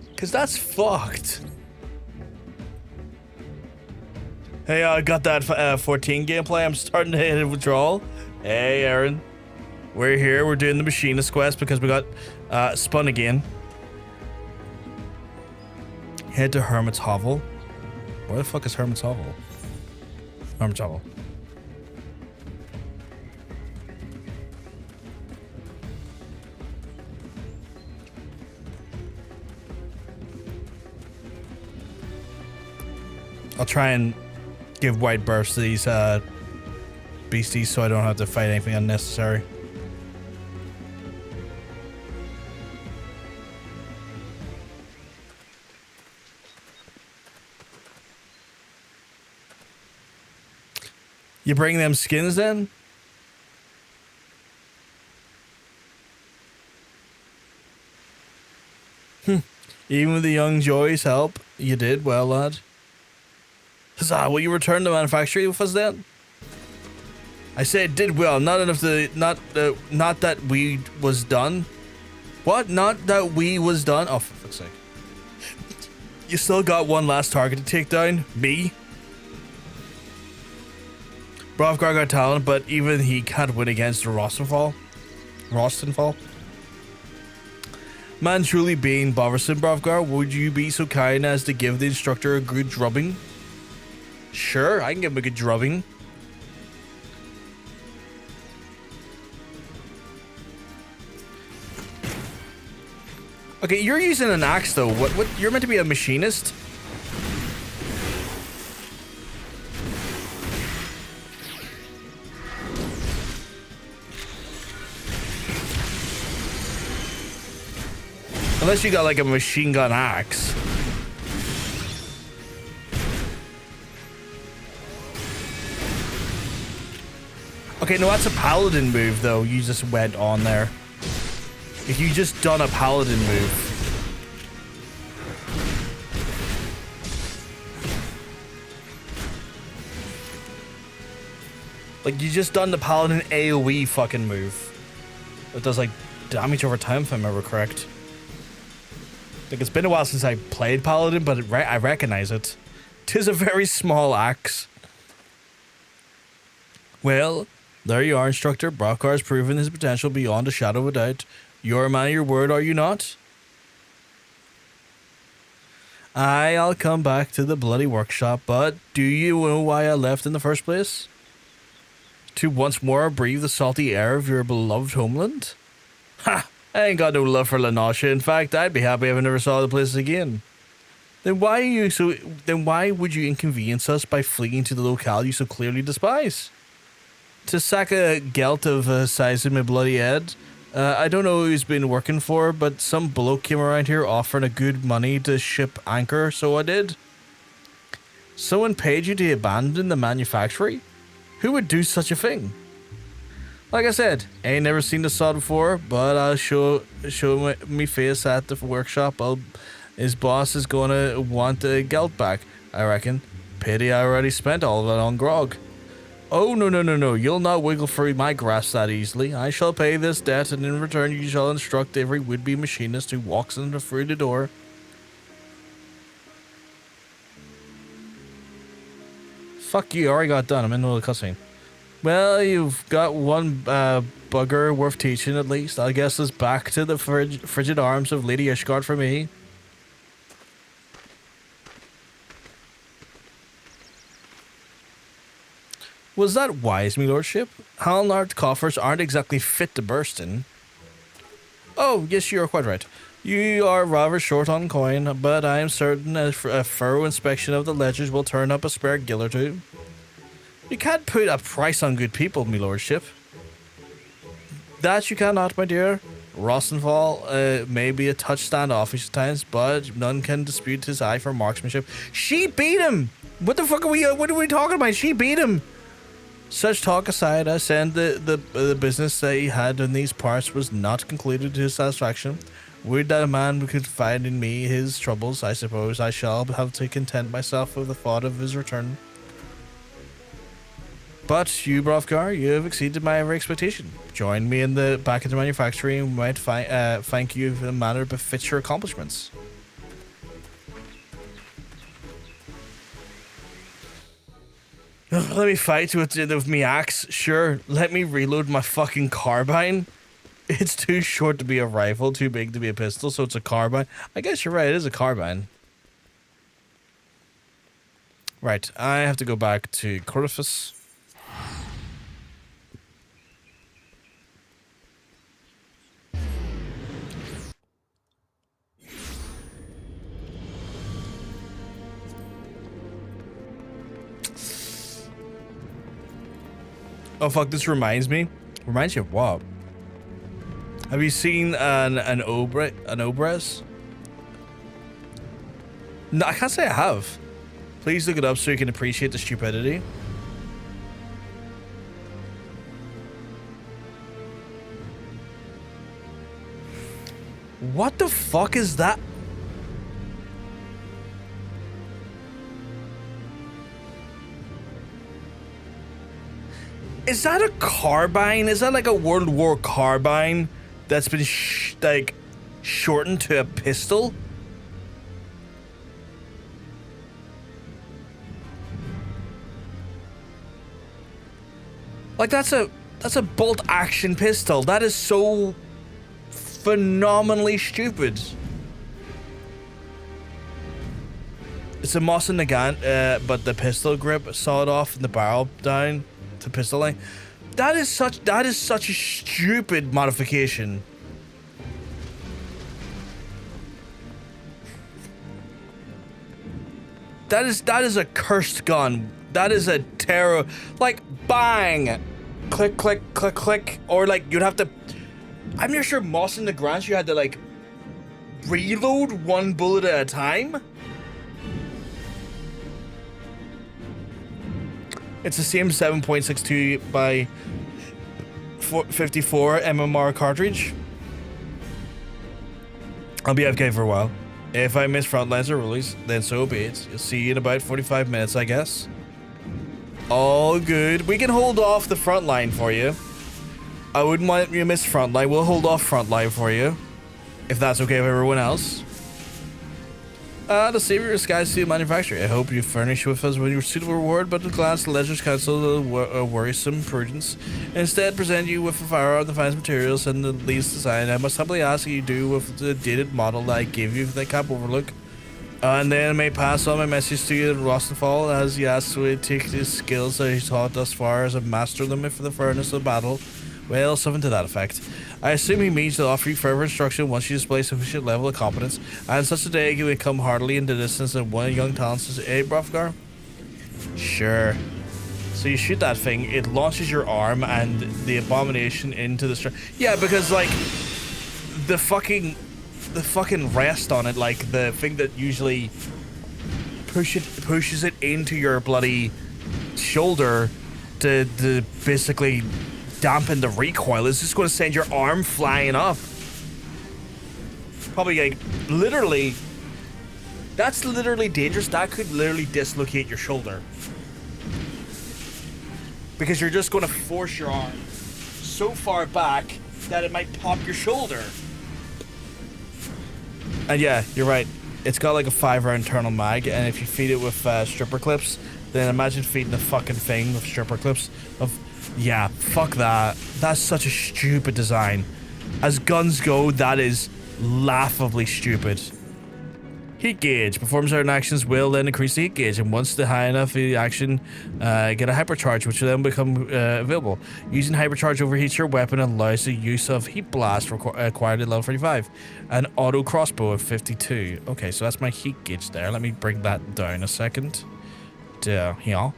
Because that's fucked. Hey, I got that 14 gameplay. I'm starting to hit a withdrawal. Hey, Aaron. We're here. We're doing the Machinist quest because we got spun again. Head to Hermit's Hovel. Where the fuck is Hermit's Hovel? Hermit's Hovel. I'll try and give wide berths to these beasties so I don't have to fight anything unnecessary. You bring them skins then? Even with the young joys help, you did well, lad. Huzzah, will you return to manufactory with us then? I said did well, not enough to, not that we was done. What? Not that we was done? Oh, for fuck's sake. You still got one last target to take down? Me? Brovgar got talent, but even he can't win against the Rostenfall. Man, truly being bothersome, Brovgar, would you be so kind as to give the instructor a good drubbing? Sure, I can give him a good drubbing. Okay, you're using an axe though. What? You're meant to be a machinist? Unless you got like a machine gun axe. Okay, no, that's a paladin move though. You just went on there. If you just done a paladin move. Like you just done the paladin AoE fucking move. It does like damage over time if I remember correct. Like, it's been a while since I played Paladin, but I recognize it. 'Tis a very small axe. Well, there you are, instructor. Brovgar's proven his potential beyond a shadow of a doubt. You're a man of your word, are you not? Aye, I'll come back to the bloody workshop, but do you know why I left in the first place? To once more breathe the salty air of your beloved homeland? Ha! I ain't got no love for La Noscia. In fact, I'd be happy if I never saw the place again. Then why would you inconvenience us by fleeing to the locale you so clearly despise? To sack a gelt of size in my bloody head? I don't know who's been working for, but some bloke came around here offering a good money to ship anchor, so I did. Someone paid you to abandon the manufactory? Who would do such a thing? Like I said, ain't never seen the sod before, but I'll show me face at the workshop. His boss is gonna want the geld back, I reckon. Pity I already spent all of it on grog. Oh, no, you'll not wiggle through my grasp that easily. I shall pay this debt, and in return you shall instruct every would-be machinist who walks through the door. Fuck you, already got done. I'm in the middle of the cutscene. Well, you've got one bugger worth teaching at least. I guess it's back to the frigid arms of Lady Ishgard for me. Was that wise, me lordship? Halnard coffers aren't exactly fit to burst in. Oh, yes, you are quite right. You are rather short on coin, but I am certain a thorough inspection of the ledgers will turn up a spare gill or two. You can't put a price on good people, me lordship. That you cannot, my dear. Rosenthal may be a touch standoffish at times, but none can dispute his eye for marksmanship. She beat him! What the fuck are we talking about? She beat him! Such talk aside, I said the business that he had in these parts was not concluded to his satisfaction. Would that a man could find in me his troubles, I suppose I shall have to content myself with the thought of his return. But you, Brovkar, you have exceeded my every expectation. Join me in the back of the manufactory and we might thank you in a manner befits your accomplishments. Let me fight with me axe. Sure, let me reload my fucking carbine. It's too short to be a rifle, too big to be a pistol, so it's a carbine. I guess you're right, it is a carbine. Right, I have to go back to Cortifus. Oh fuck, this reminds me. Reminds you of what? Have you seen an Obres? No, I can't say I have. Please look it up so you can appreciate the stupidity. What the fuck is that? Is that a carbine? Is that like a World War carbine that's been like shortened to a pistol? Like that's a bolt action pistol. That is so phenomenally stupid. It's a Moss and Nagant, but the pistol grip sawed off and the barrel down to pistol line. That is such a stupid modification. That is a cursed gun. That is a terror. Like bang, click, click, click, click, or like you'd have to. I'm not sure Moss and Nagant you had to like reload one bullet at a time. It's the same 7.62 by 54 MMR cartridge. I'll be AFK for a while. If I miss Frontlines or release, then so be it. You'll see you in about 45 minutes, I guess. All good. We can hold off the Frontline for you. I wouldn't want you to miss Frontline. We'll hold off Frontline for you. If that's okay with everyone else. The savior of Sky Steel Manufacturer. I hope you furnish with us with your suitable reward, but at glance the Ledger's Council worrisome prudence. Instead, present you with a firearm, the finest materials, and the least design. I must humbly ask that you do with the dated model that I gave you that can't overlook. And then I may pass on my message to you, Rosenthal, as he asks to take his skills that he's taught thus far as a master them for the furnace of battle. Well, something to that effect. I assume he means to offer you further instruction once you display sufficient level of competence, and such a day you will come heartily into distance and one young talent says, "Hey, Brofgar?" Sure. So you shoot that thing, it launches your arm and the abomination into the yeah, because like the fucking rest on it, like the thing that usually pushes it into your bloody shoulder to basically dampen the recoil, is just going to send your arm flying up. Probably like literally, that's literally dangerous. That could literally dislocate your shoulder because you're just going to force your arm so far back that it might pop your shoulder. And yeah, you're right, it's got like a 5-round internal mag, and if you feed it with stripper clips, then imagine feeding the fucking thing with stripper clips of. Yeah, fuck that. That's such a stupid design. As guns go, that is laughably stupid. Heat gauge. Perform certain actions will then increase the heat gauge, and once the high enough the action, get a hypercharge, which will then become available. Using hypercharge overheats your weapon and allows the use of heat blast acquired at level 35. An auto crossbow of 52. Okay, so that's my heat gauge there. Let me bring that down a second. Here.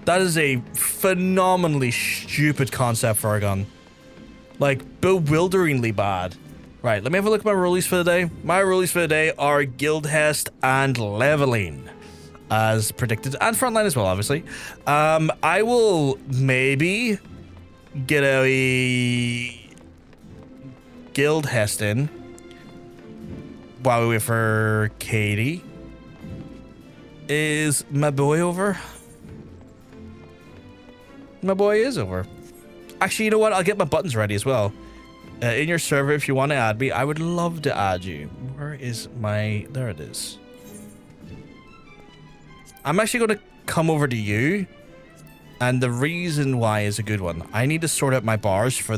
That is a phenomenally stupid concept for a gun. Like, bewilderingly bad. Right, let me have a look at my rules for the day. My rules for the day are Guild Hest and Leveling, as predicted, and Frontline as well, obviously. I will maybe get a Guild Hest in while we wait for Katie. Is my boy over? My boy is over. Actually, you know what? I'll get my buttons ready as well. In your server, if you want to add me, I would love to add you. Where is my... There it is. I'm actually going to come over to you. And the reason why is a good one. I need to sort out my bars for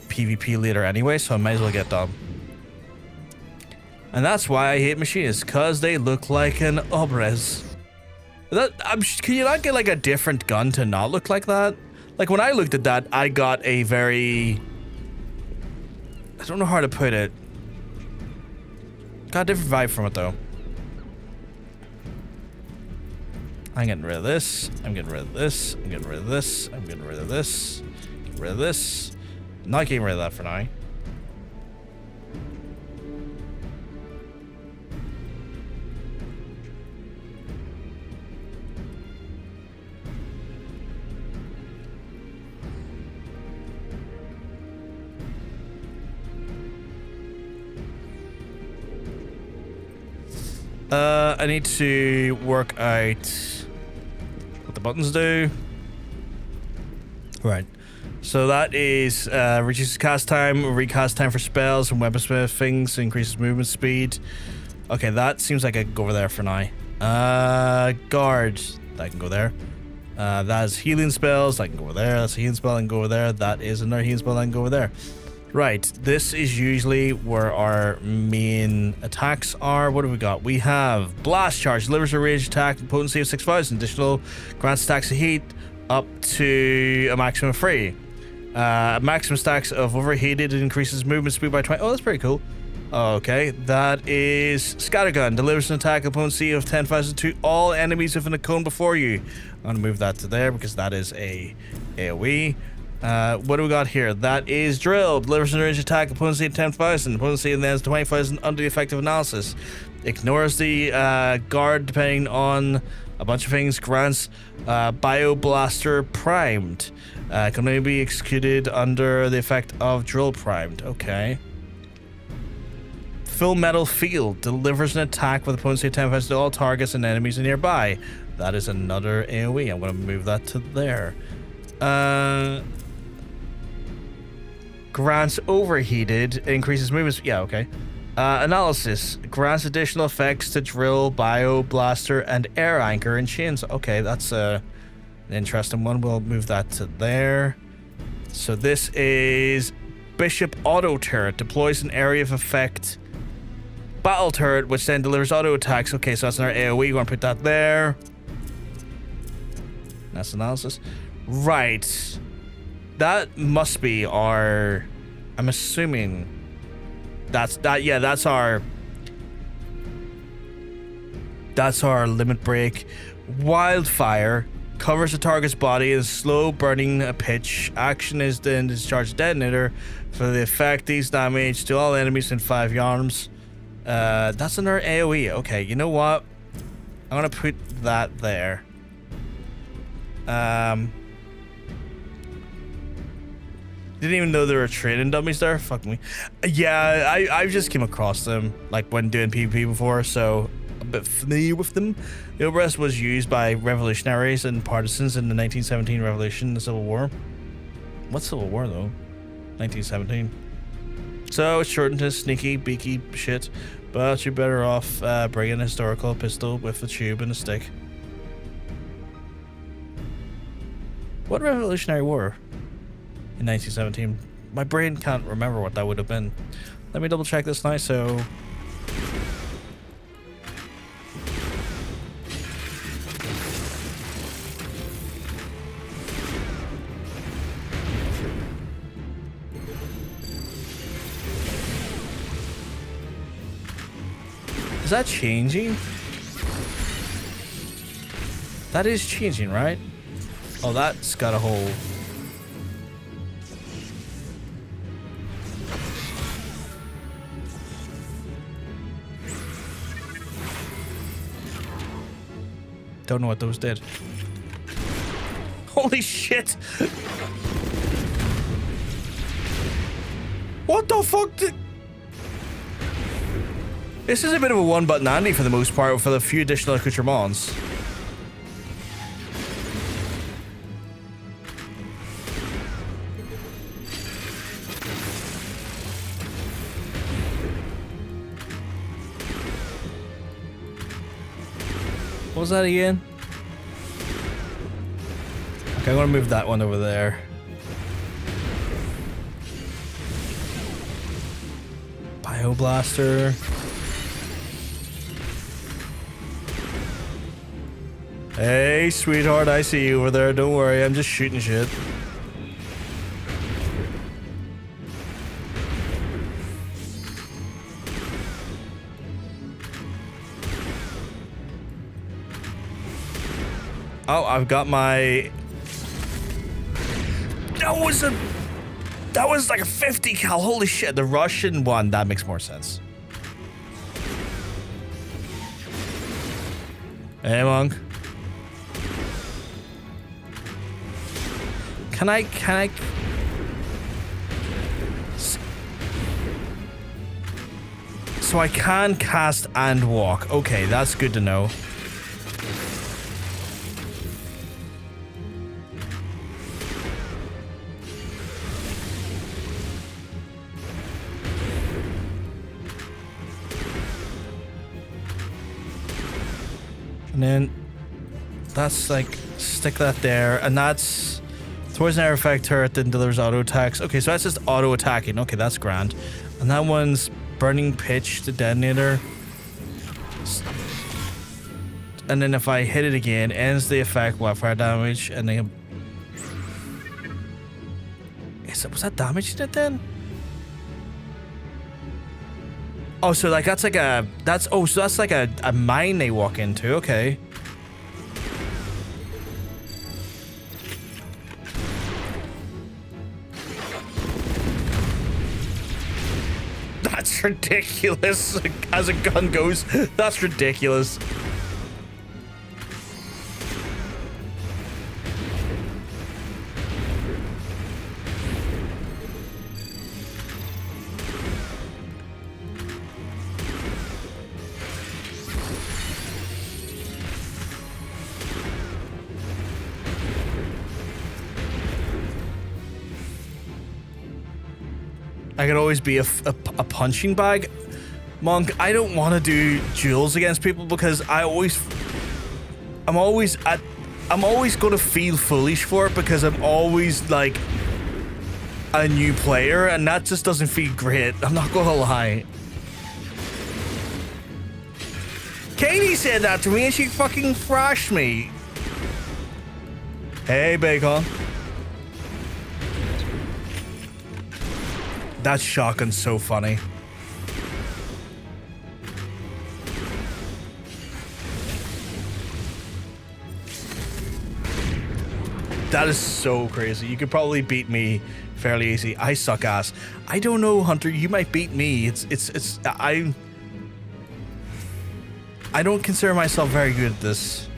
PvP later anyway, so I might as well get done. And that's why I hate Machinists, because they look like an Obres. Can you not get like a different gun to not look like that? Like when I looked at that, I got a very... I don't know how to put it. Got a different vibe from it though. I'm getting rid of this. I'm getting rid of this. I'm getting rid of this. I'm getting rid of this. Get rid of this. Not getting rid of that for now. I need to work out what the buttons do. Right. So that is reduces cast time, recast time for spells and weaponsmith things, increases movement speed. Okay, that seems like I can go over there for now. Guard, that can go there. That is healing spells, that can go over there. That's a healing spell, I can go over there. That is another healing spell, I can go over there. Right, this is usually where our main attacks are. What do we got? We have Blast Charge, delivers a ranged attack and potency of 6,000. Additional grants stacks of heat up to a maximum of 3. Maximum stacks of overheated increases movement speed by 20. Oh, that's pretty cool. Okay, that is Scattergun, delivers an attack and potency of 10,000 to all enemies within a cone before you. I'm going to move that to there because that is a AoE. What do we got here? That is Drill. Delivers an range attack, a potency of 10,000. Potency and then 20,000 under the effective analysis. Ignores the guard depending on a bunch of things. Grants Bioblaster Primed. Can only be executed under the effect of Drill Primed. Okay. Full Metal Field. Delivers an attack with a potency of 10,000 to all targets and enemies nearby. That is another AoE. I'm going to move that to there. Grants Overheated, increases movement. Yeah, okay. Analysis grants additional effects to Drill, Bio, Blaster, and Air Anchor and Chains. Okay, that's an interesting one. We'll move that to there. So this is Bishop Auto Turret, deploys an area of effect battle turret, which then delivers auto attacks. Okay, so that's another AoE. We're gonna put that there. That's analysis. Right. That must be our... I'm assuming that's that. Yeah, that's our limit break. Wildfire covers the target's body in slow burning a pitch. Action is then discharge detonator for the effect deals damage to all enemies in 5 yards. That's another AoE. Okay, you know what? I'm gonna put that there. Didn't even know there were training dummies there. Fuck me. Yeah, I just came across them like when doing PvP before, so a bit familiar with them. The Obres was used by revolutionaries and partisans in the 1917 Revolution, the Civil War. What Civil War though? 1917. So it's shortened to sneaky, beaky shit, but you're better off bringing a historical pistol with a tube and a stick. What Revolutionary War? In 1917. My brain can't remember what that would have been. Let me double check this now. So is that changing? That is changing, right? Oh, that's got a hole. Don't know what those did. Holy shit! What the fuck did... This is a bit of a one-button Andy for the most part, for the few additional accoutrements. What was that again? Okay, I'm gonna move that one over there. Bioblaster. Hey, sweetheart, I see you over there. Don't worry, I'm just shooting shit. Oh, I've got my... That was like a 50 cal. Holy shit, the Russian one, that makes more sense. Hey, Monk. Can I... So I can cast and walk. Okay, that's good to know. And then that's like, stick that there, and that's towards an air effect turret, then delivers auto attacks. Okay, so that's just auto attacking. Okay, that's grand. And that one's burning pitch to detonator. And then if I hit it again, ends the effect while fire damage, and then was that damaging it then? Oh, so like that's like a so that's like a mine they walk into. Okay. That's ridiculous. As a gun goes, that's ridiculous. I could always be a punching bag. Monk, I don't want to do duels against people because I'm always going to feel foolish for it because I'm always like a new player and that just doesn't feel great. I'm not going to lie. Katie said that to me and she fucking thrashed me. Hey, Bacon. That shotgun's so funny. That is so crazy. You could probably beat me fairly easy. I suck ass. I don't know, Hunter. You might beat me. I don't consider myself very good at this.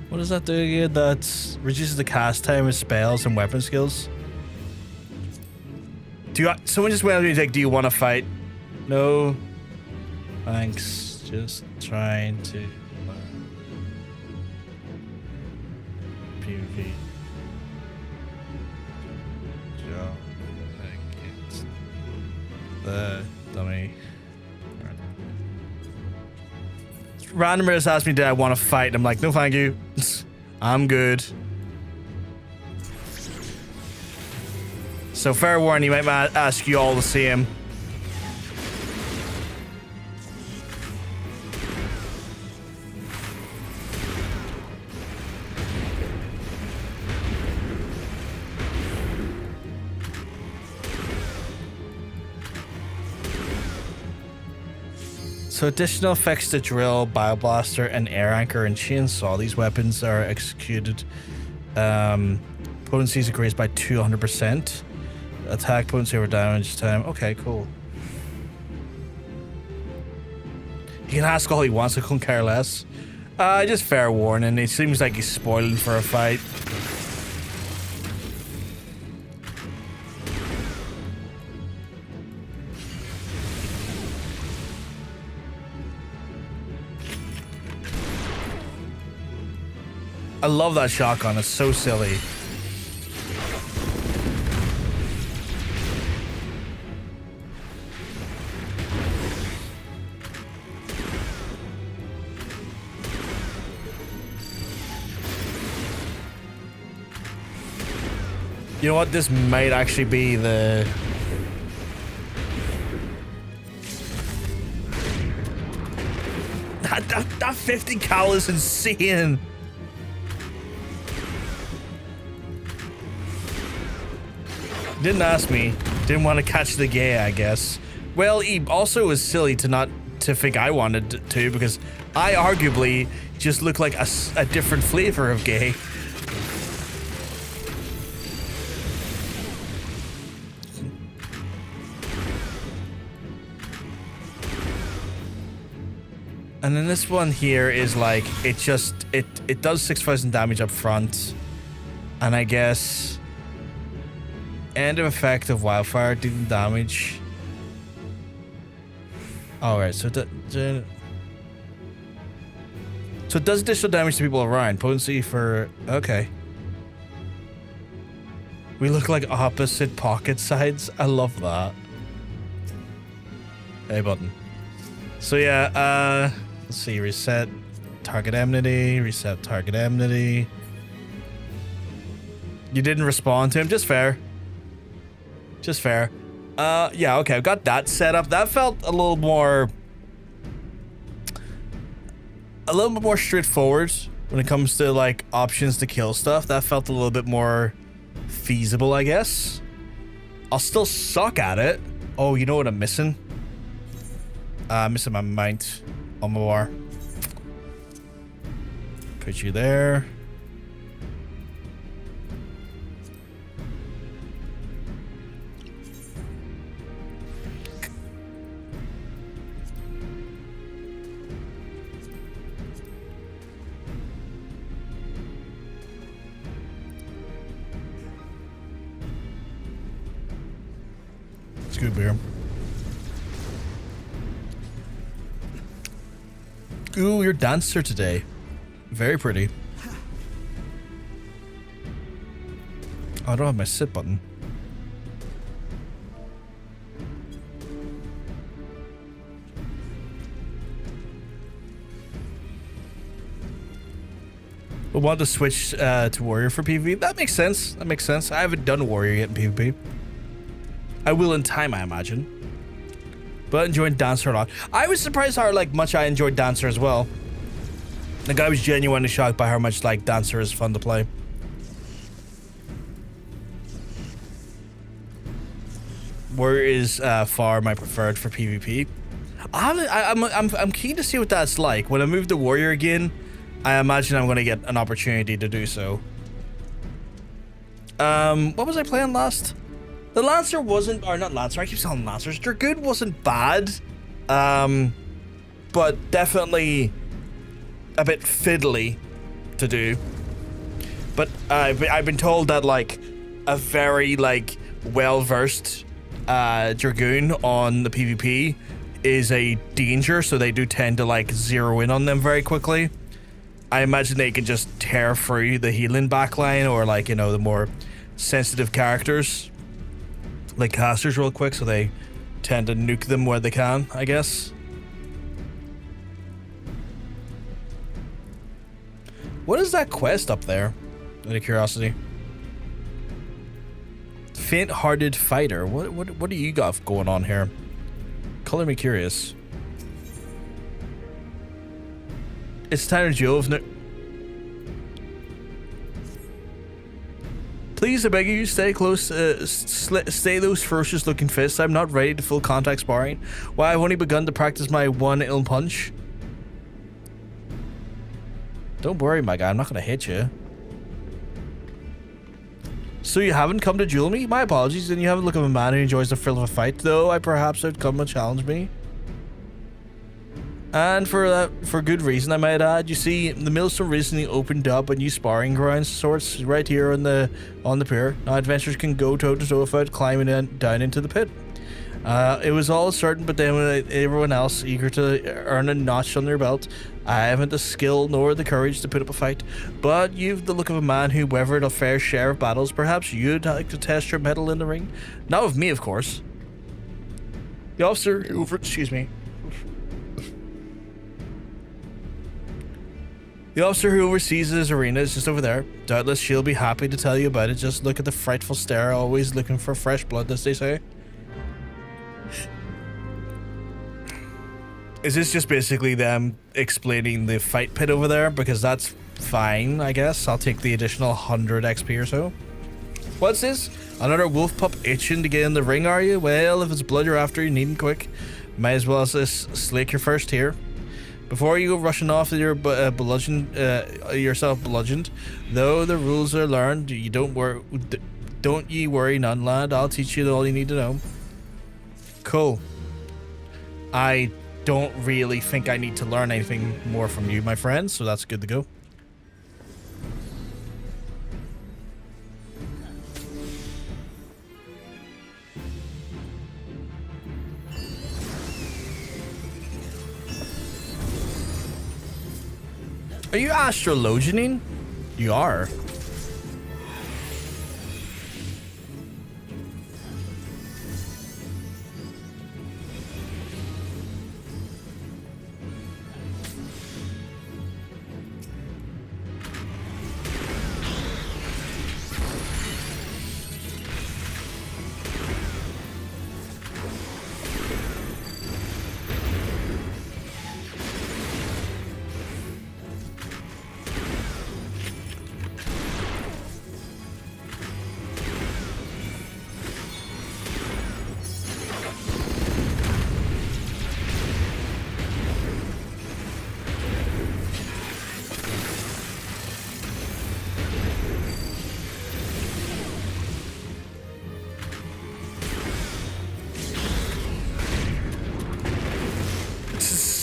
What does that do again? That reduces the cast time of spells and weapon skills. Someone just went up to me like, do you want to fight? No. Thanks. Just trying to learn PvP. Job against the dummy. Randomer has asked me, did I want to fight? I'm like, no thank you. I'm good. So fair warning, he might ask you all the same. So additional effects to drill, bioblaster, and air anchor and chainsaw. These weapons are executed. Potency is increased by 200%. Attack potency over damage time. Okay, cool. He can ask all he wants, I couldn't care less. Just fair warning. It seems like he's spoiling for a fight. I love that shotgun. It's so silly. You know what? This might actually be the... That 50 cal is insane. Didn't ask me. Didn't want to catch the gay, I guess. Well, he also was silly to think I wanted to, because I arguably just look like a different flavor of gay. And then this one here is like, it does 6,000 damage up front. And I guess end of effect of wildfire, dealing damage. Alright, so it does additional damage to people around. Potency for... Okay. We look like opposite pocket sides. I love that. A button. So yeah, let's see. Reset target enmity. Reset target enmity. You didn't respond to him. Just fair. Just fair. Yeah, okay. I've got that set up. That felt a little more... a little bit more straightforward when it comes to, like, options to kill stuff. That felt a little bit more feasible, I guess. I'll still suck at it. Oh, you know what I'm missing? I'm missing my mount on my bar. Put you there. Good beer. Ooh, your dancer today. Very pretty. Oh, I don't have my sit button. We'll want to switch to warrior for PvP. That makes sense. That makes sense. I haven't done warrior yet in PvP. I will in time, I imagine. But enjoying Dancer a lot. I was surprised how much I enjoyed Dancer as well. Like, I was genuinely shocked by how much Dancer is fun to play. Warrior is far my preferred for PvP. I'm keen to see what that's like. When I move to Warrior again, I imagine I'm going to get an opportunity to do so. What was I playing last? The Lancer wasn't, or not Lancer, I keep saying Lancers. Dragoon wasn't bad, but definitely a bit fiddly to do. But I've been told that a very well-versed Dragoon on the PvP is a danger, so they do tend to zero in on them very quickly. I imagine they can just tear through the healing backline or the more sensitive characters. Like casters real quick, so they tend to nuke them where they can, I guess. What is that quest up there? Out of curiosity. Faint-hearted fighter. What do you got going on here? Color me curious. It's Tanner Jove. Please, I beg you, stay close. Stay those ferocious-looking fists. I'm not ready to full contact sparring. Why, I've only begun to practice my one ill punch. Don't worry, my guy. I'm not gonna hit you. So you haven't come to duel me? My apologies. Then you have a look of a man who enjoys the thrill of a fight. Though I perhaps would come and challenge me. And for good reason, I might add. You see, the Millstone recently opened up a new sparring grounds sorts right here on the pier. Now adventurers can go toe to toe without climbing down into the pit. It was all certain, but then when everyone else eager to earn a notch on their belt, I haven't the skill nor the courage to put up a fight. But you've the look of a man who weathered a fair share of battles. Perhaps you'd like to test your mettle in the ring. Not with me, of course. The officer over. Excuse me. The officer who oversees this arena is just over there. Doubtless she'll be happy to tell you about it. Just look at the frightful stare, always looking for fresh blood, as they say. Is this just basically them explaining the fight pit over there? Because that's fine, I guess. I'll take the additional 100 XP or so. What's this? Another wolf pup itching to get in the ring, are you? Well, if it's blood you're after, you needn't quick. Might as well slake your first here. Before you go rushing off with your yourself bludgeoned, though the rules are learned, you don't ye worry none, lad. I'll teach you all you need to know. Cool. I don't really think I need to learn anything more from you, my friend, so that's good to go. Are you astrologianing? You are.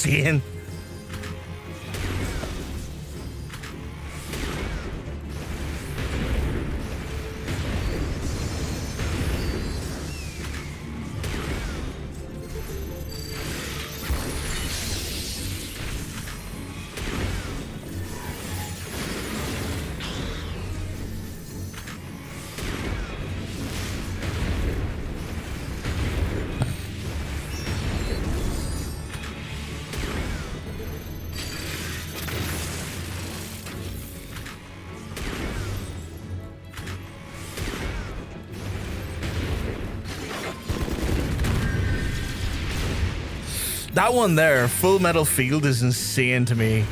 Insane. That one there, Full Metal Field, is insane to me.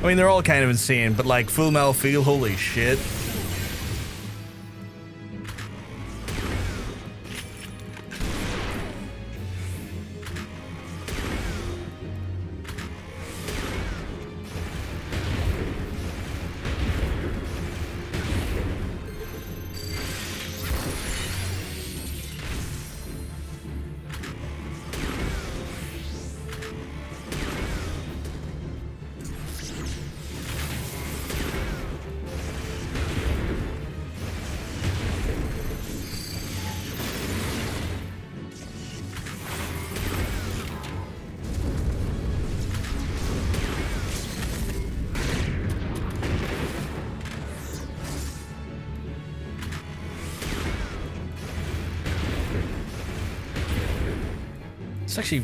I mean, they're all kind of insane, but like Full Metal Field, holy shit. It's actually...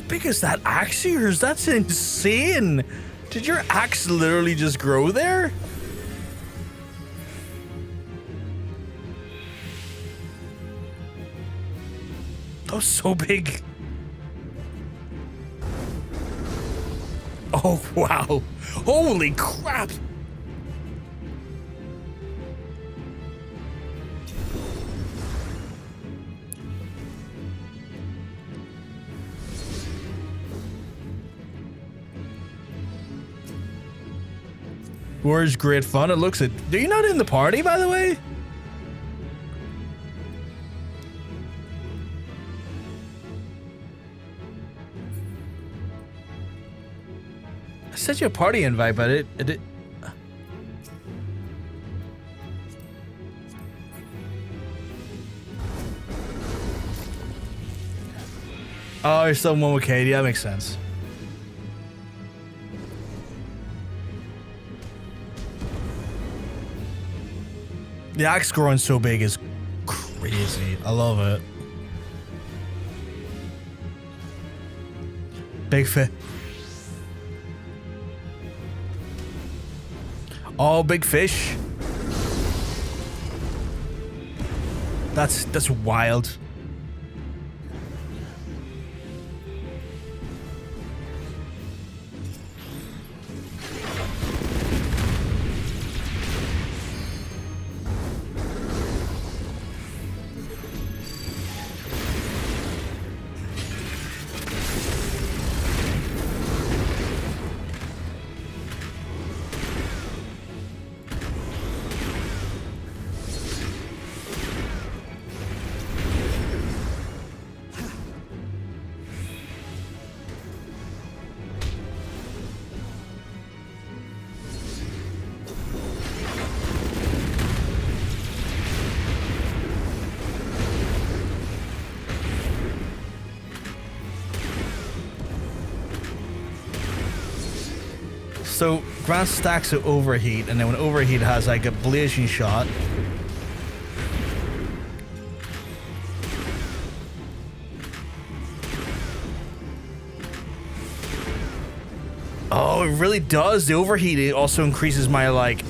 big is that axe of yours? That's insane. Did your axe literally just grow there? That was so big. Oh, wow. Holy crap. War's great fun. It looks it. Are you not in the party, by the way? I sent you a party invite, but it Oh, you're still one with Katie. That makes sense. The axe growing so big is crazy. I love it. Big fish. Oh, big fish. That's wild. So Grant stacks at overheat, and then when overheat has like a blazing shot. Oh, it really does. The overheat, it also increases my like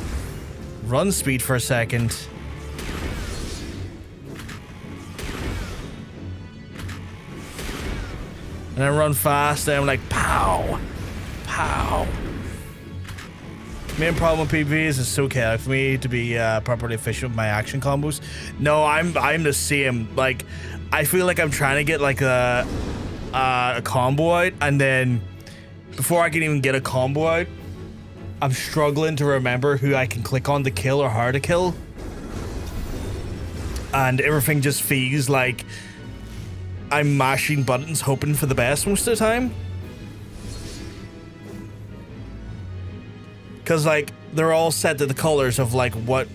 run speed for a second. And I run fast, and I'm like, pow, pow. Main problem with PvP is it's so chaotic for me to be properly efficient with my action combos. No, I'm the same. Like, I feel like I'm trying to get like a combo out, and then before I can even get a combo out, I'm struggling to remember who I can click on to kill or how to kill. And everything just feels like I'm mashing buttons hoping for the best most of the time. Because, like, they're all set to the colors of, like, what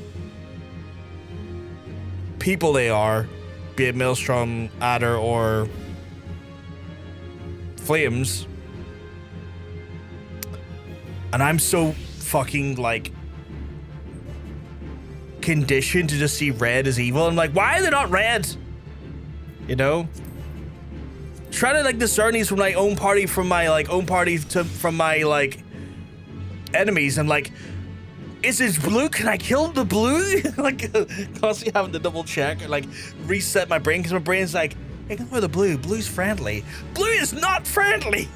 people they are, be it Maelstrom, Adder, or Flames. And I'm so fucking, like, conditioned to just see red as evil. I'm like, why are they not red? You know? Try to, like, discern these from my own party, from my, like, own party from my, like, enemies. I'm like, is this blue? Can I kill the blue? Like, constantly having to double check or like reset my brain, because my brain's like, ignore the blue. Blue's friendly. Blue is not friendly.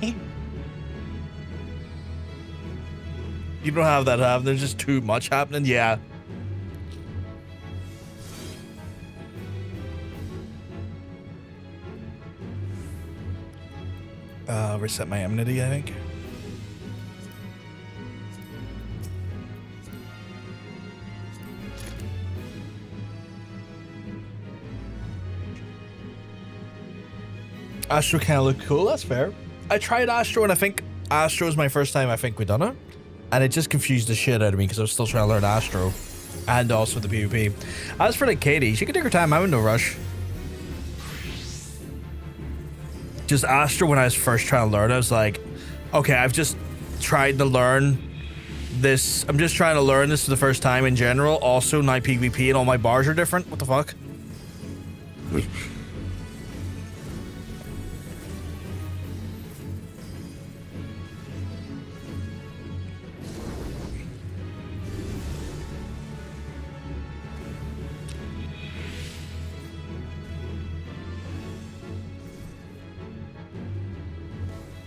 You don't have that happen. There's just too much happening. Yeah. Reset my enmity, I think. Astro kind of looked cool. That's fair. I tried Astro, and I think Astro was my first time I think we done it, and it just confused the shit out of me because I was still trying to learn Astro and also the PvP. As for like Katie, she can take her time. I'm in no rush. Just Astro, when I was first trying to learn, I was like, okay, I've just tried to learn this. I'm just trying to learn this for the first time in general. Also, night PvP and all my bars are different. What the fuck?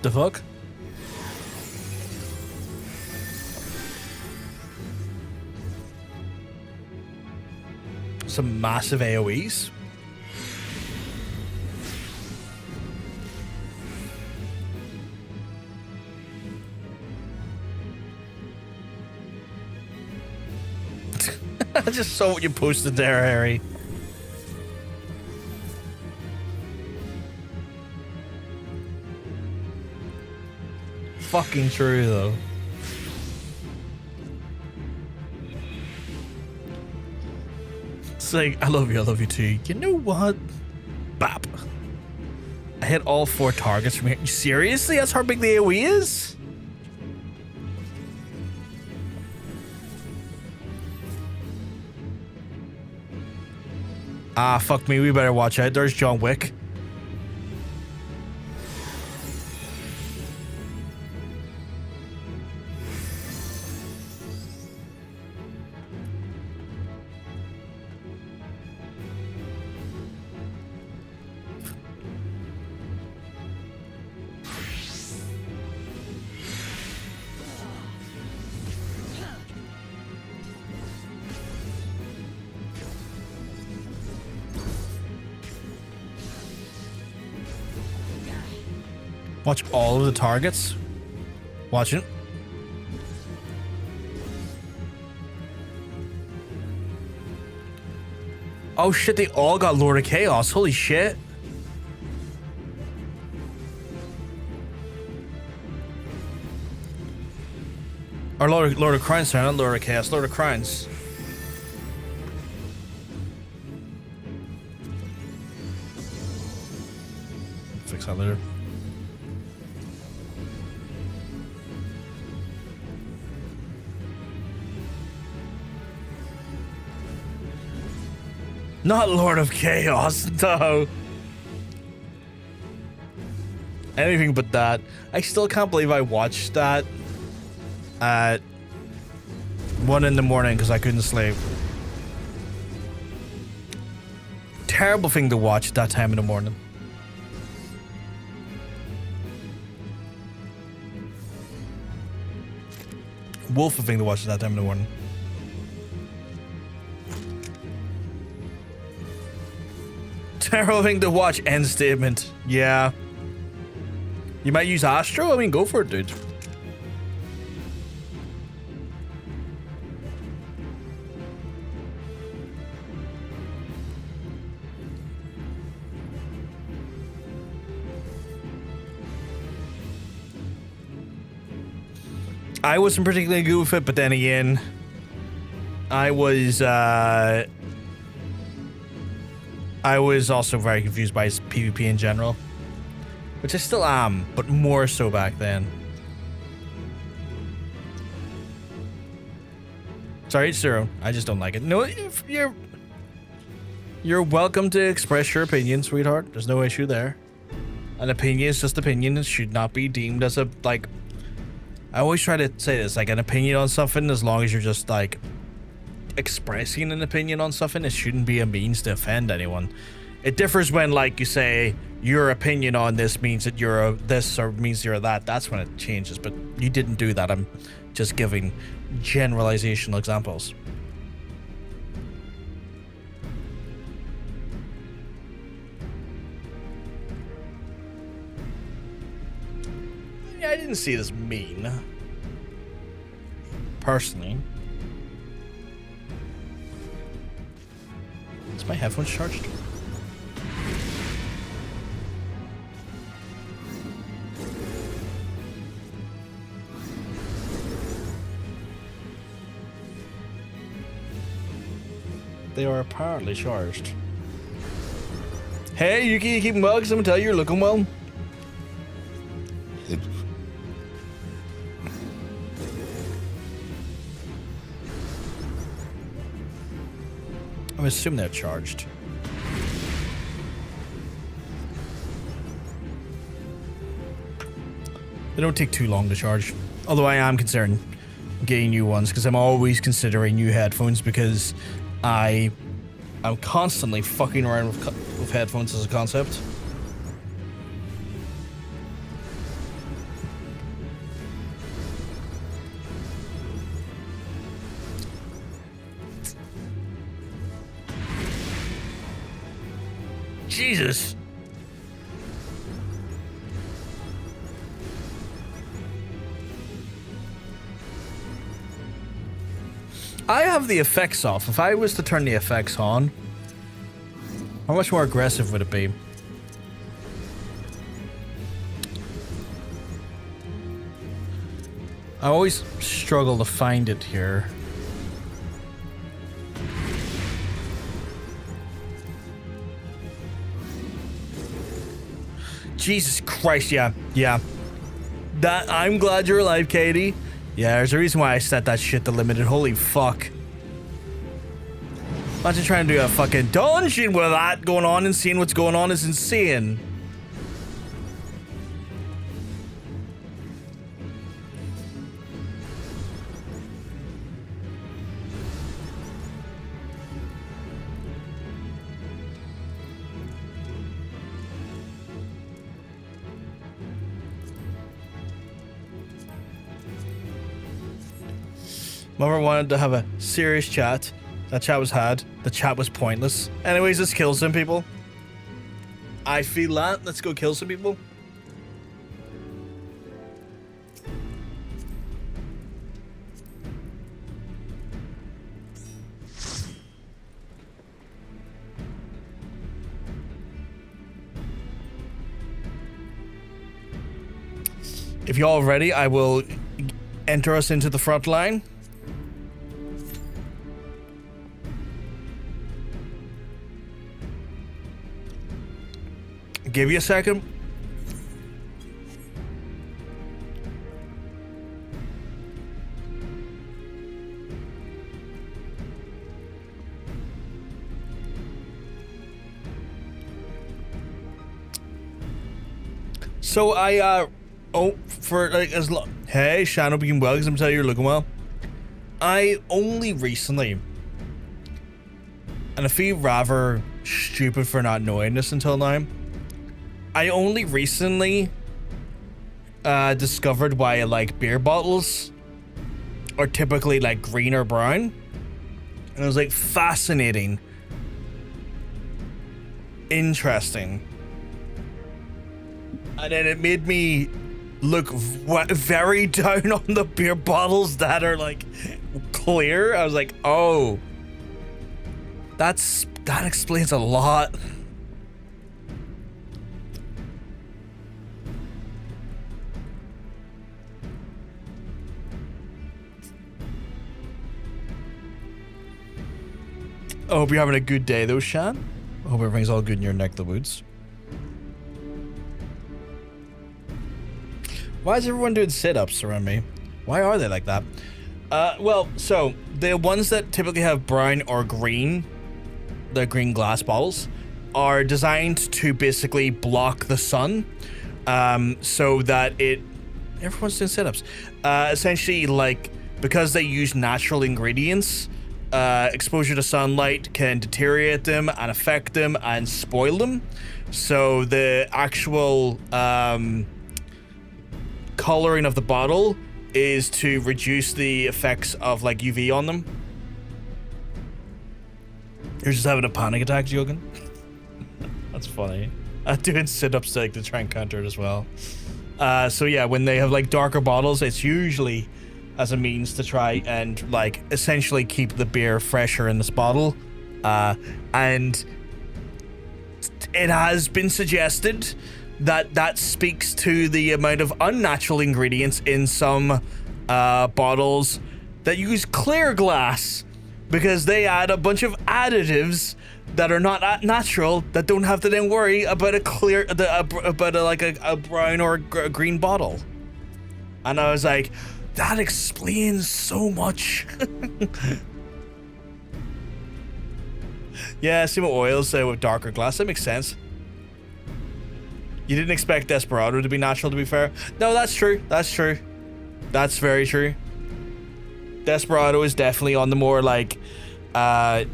The fuck? Some massive AoEs. I just saw what you posted there, Harry. Fucking true, though. It's like, I love you too. You know what? Bap. I hit all 4 targets from here. Seriously? That's how big the AoE is? Ah, fuck me. We better watch out. There's John Wick. Watch all of the targets. Watch it. Oh shit, they all got Lord of Chaos. Holy shit. Or Lord of Crowns, sorry, not Lord of Chaos, Lord of Crowns. Fix that later. Not Lord of Chaos, no. Anything but that. I still can't believe I watched that at 1 in the morning because I couldn't sleep. Terrible thing to watch at that time in the morning. Wolful thing to watch at that time in the morning. Terrible thing to watch. End statement. Yeah. You might use Astro? I mean, go for it, dude. I wasn't particularly good with it, but then again, I was also very confused by his PvP in general. Which I still am, but more so back then. Sorry, it's zero. I just don't like it. No, if you're welcome to express your opinion, sweetheart. There's no issue there. An opinion is just opinion. It should not be deemed as a, like... I always try to say this, like, an opinion on something, as long as you're just, like, expressing an opinion on something, it shouldn't be a means to offend anyone. It differs when, like, you say, your opinion on this means that you're a this or means you're a that. That's when it changes, but you didn't do that. I'm just giving generalizational examples. Yeah, I didn't see it as mean. Personally. Is my headphones charged? They are apparently charged. Hey, Yuki, you keeping well? Because I'm gonna tell you, you're looking well. I'm assuming they're charged. They don't take too long to charge. Although I am concerned getting new ones, because I'm always considering new headphones, because I'm constantly fucking around with headphones as a concept. Jesus. I have the effects off. If I was to turn the effects on, how much more aggressive would it be? I always struggle to find it here. Jesus Christ, yeah. That, I'm glad you're alive, Katie. Yeah, there's a reason why I set that shit to limited. Holy fuck. Imagine trying to do a fucking dungeon with that going on and seeing what's going on is insane. Mother wanted to have a serious chat. That chat was had. The chat was pointless. Anyways, let's kill some people. I feel that. Let's go kill some people. If you're all ready, I will enter us into the front line. Give you a second. So for like as long. Hey, Shannon, being well, because I'm telling you, you're looking well. I only recently, and I feel rather stupid for not knowing this until now. I only recently discovered why like beer bottles are typically like green or brown. And it was like fascinating. Interesting. And then it made me look very down on the beer bottles that are like clear. I was like, oh, that explains a lot. I hope you're having a good day though, Shan. I hope everything's all good in your neck of the woods. Why is everyone doing sit-ups around me? Why are they like that? Well, so the ones that typically have brown or green, the green glass bottles, are designed to basically block the sun, so that everyone's doing sit-ups. Essentially, like, because they use natural ingredients, exposure to sunlight can deteriorate them and affect them and spoil them. So the actual coloring of the bottle is to reduce the effects of like UV on them. You're just having a panic attack, Jogan. That's funny. I'm doing sit-ups like to try and counter it as well. So yeah, when they have like darker bottles, it's usually as a means to try and like essentially keep the beer fresher in this bottle. And it has been suggested that speaks to the amount of unnatural ingredients in some bottles that use clear glass, because they add a bunch of additives that are not natural, that don't have to then worry about a brown or a green bottle. And I was like, that explains so much. Yeah, same with oils with darker glass. That makes sense. You didn't expect Desperado to be natural, to be fair. No, that's true. That's true. That's very true. Desperado is definitely on the more like I'm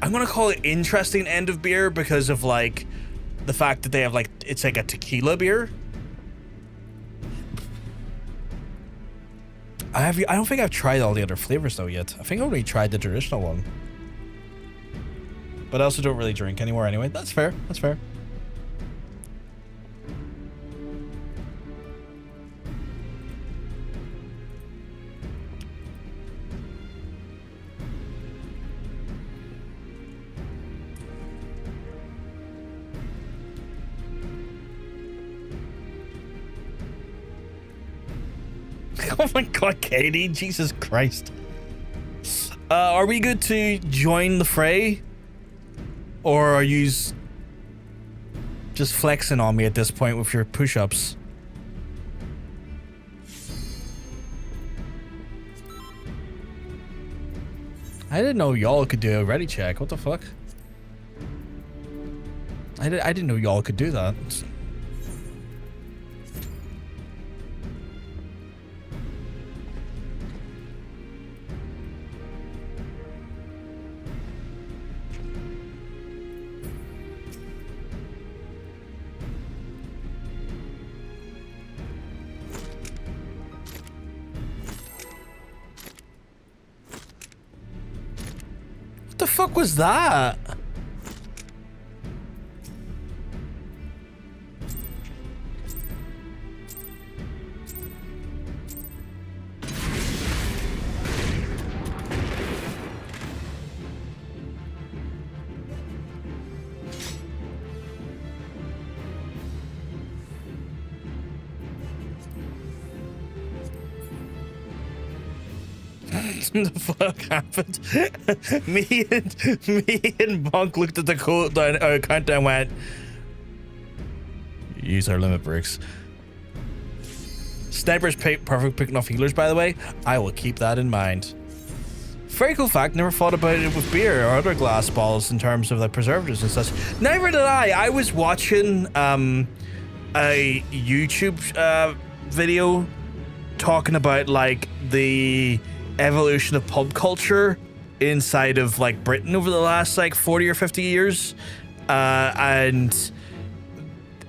gonna call it interesting end of beer, because of like the fact that they have like, it's like a tequila beer. I don't think I've tried all the other flavors though yet. I think I only tried the traditional one. But I also don't really drink anymore anyway. That's fair. That's fair. Oh my god, Katie, Jesus Christ. Are we good to join the fray? Or are you just flexing on me at this point with your push-ups? I didn't know y'all could do a ready check. What the fuck? I didn't know y'all could do that. What the fuck was that? The fuck happened? me and Bonk looked at the countdown and went, use our limit breaks. Sniper's perfect picking off healers, by the way. I will keep that in mind. Very cool fact, never thought about it with beer or other glass balls in terms of like preservatives and such. Neither did I was watching a YouTube video talking about like the evolution of pub culture inside of like Britain over the last like 40 or 50 years, and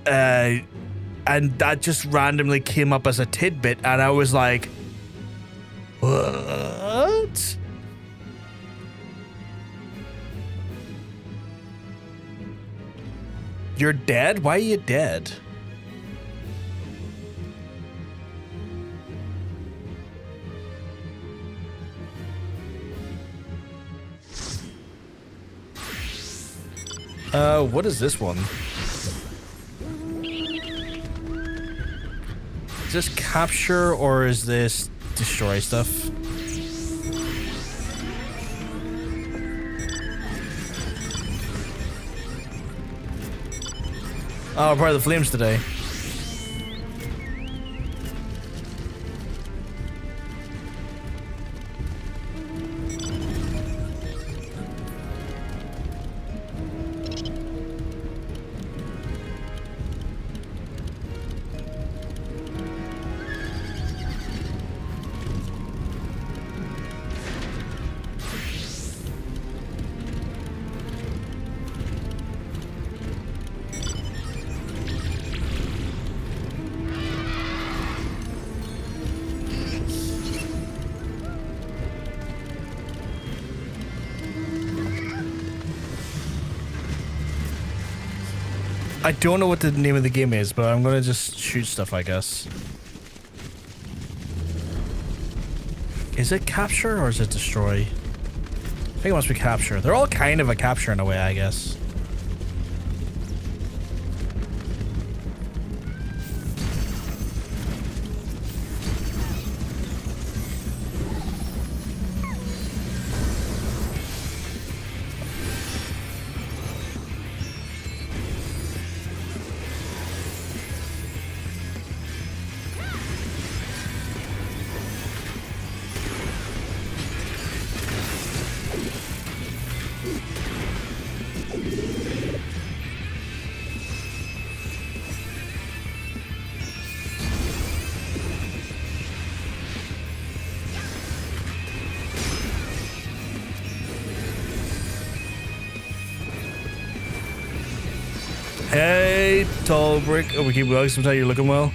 that just randomly came up as a tidbit, and I was like, what? You're dead? Why are you dead? What is this one? Is this capture or is this destroy stuff? Oh, part of the flames today. I don't know what the name of the game is, but I'm gonna just shoot stuff, I guess. Is it capture or is it destroy? I think it must be capture. They're all kind of a capture in a way, I guess. Hey, tall brick. Oh, we keep going. Sometimes you're looking well.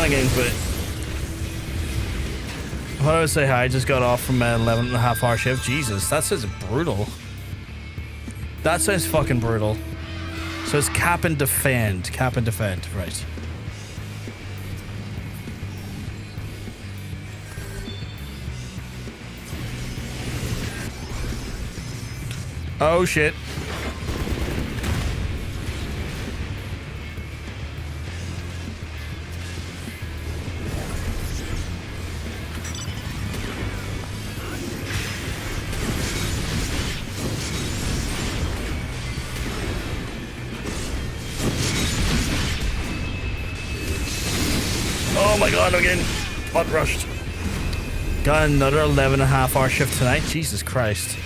fun and games, but what do I say? Hi, I just got off from an 11.5-hour shift. Jesus, that sounds brutal. That sounds fucking brutal. So it's cap and defend. Cap and defend, right. Oh shit. Oh my god, I'm getting butt rushed. Got another 11.5-hour shift tonight. Jesus Christ.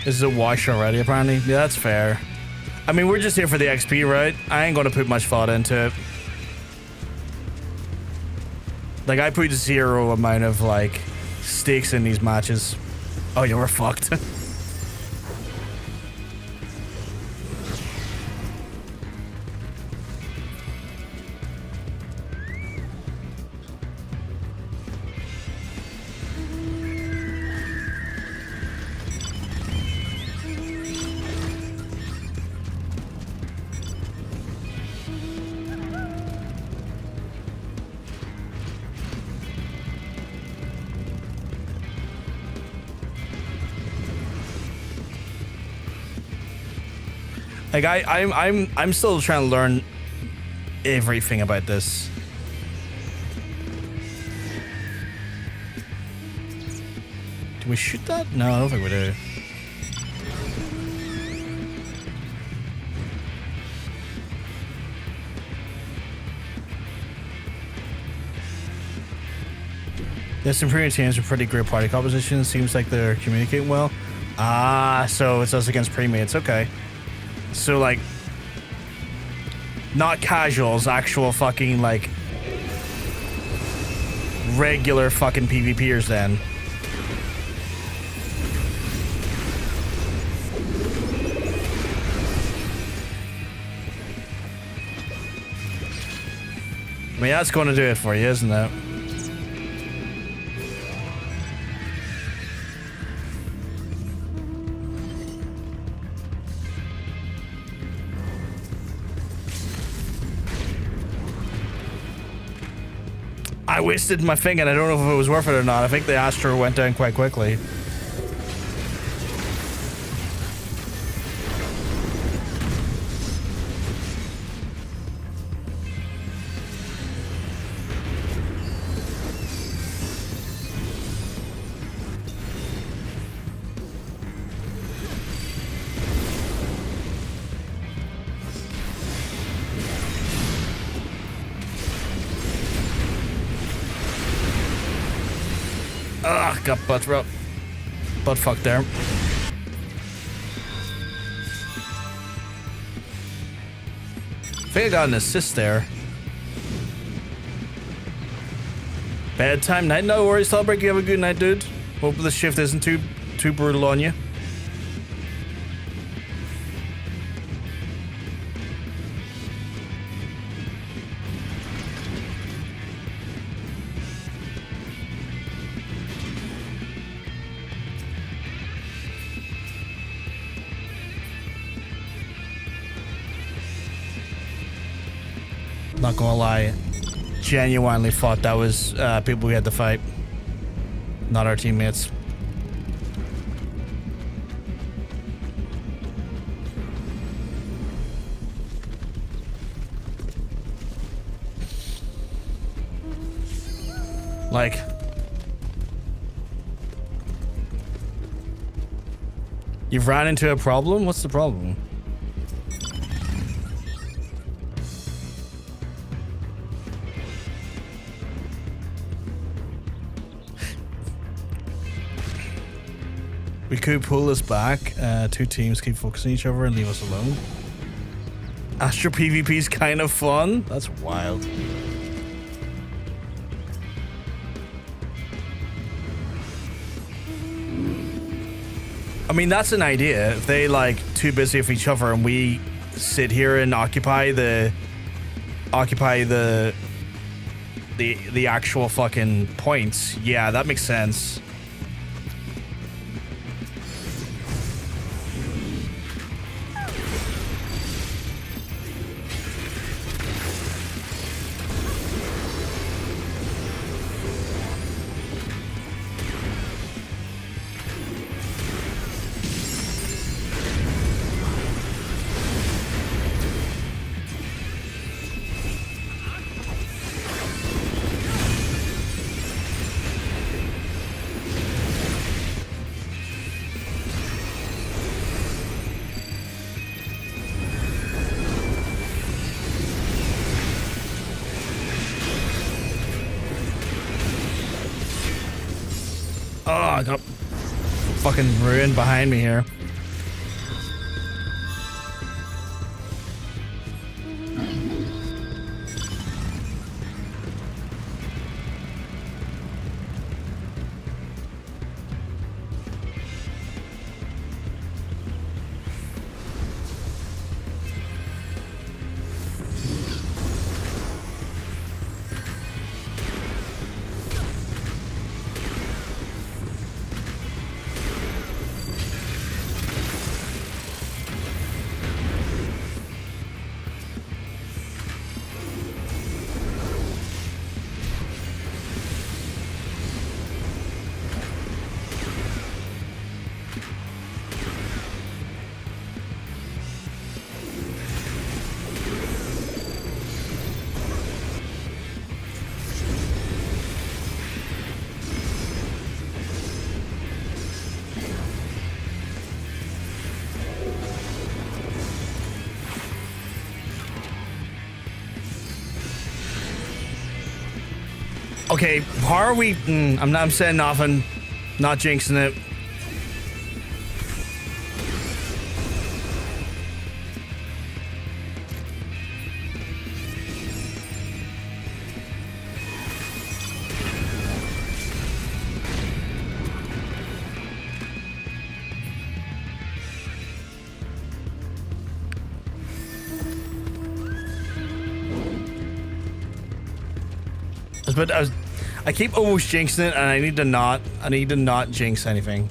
This is a wash already, apparently. Yeah, that's fair. I mean, we're just here for the XP, right? I ain't gonna put much thought into it. Like, I put zero amount of, like, stakes in these matches. Oh, yeah, we're fucked. Like I'm still trying to learn everything about this. Do we shoot that? No, I don't think we do. This improving teams are pretty great party composition. Seems like they're communicating well. Ah, so it's us against pre-mates. Okay. So, like, not casuals, actual fucking, like, regular fucking PvPers then. I mean, that's going to do it for you, isn't it? I wasted my thing and I don't know if it was worth it or not. I think the Astro went down quite quickly. Got butt fucked there. I think I got an assist there. Bad time night. No worries, Stallbreak. You have a good night, dude. Hope the shift isn't too brutal on you. Not gonna lie, genuinely thought that was people we had to fight, not our teammates. Like, you've ran into a problem? What's the problem? We could pull this back. Two teams keep focusing each other and leave us alone. Astro PvP is kind of fun. That's wild. I mean, that's an idea. If they like too busy with each other and we sit here and occupy the actual fucking points. Yeah, that makes sense. Oh, I got fucking ruined behind me here. Okay, how are we? I'm saying nothing, not jinxing it. But I keep almost jinxing it, and I need to not jinx anything.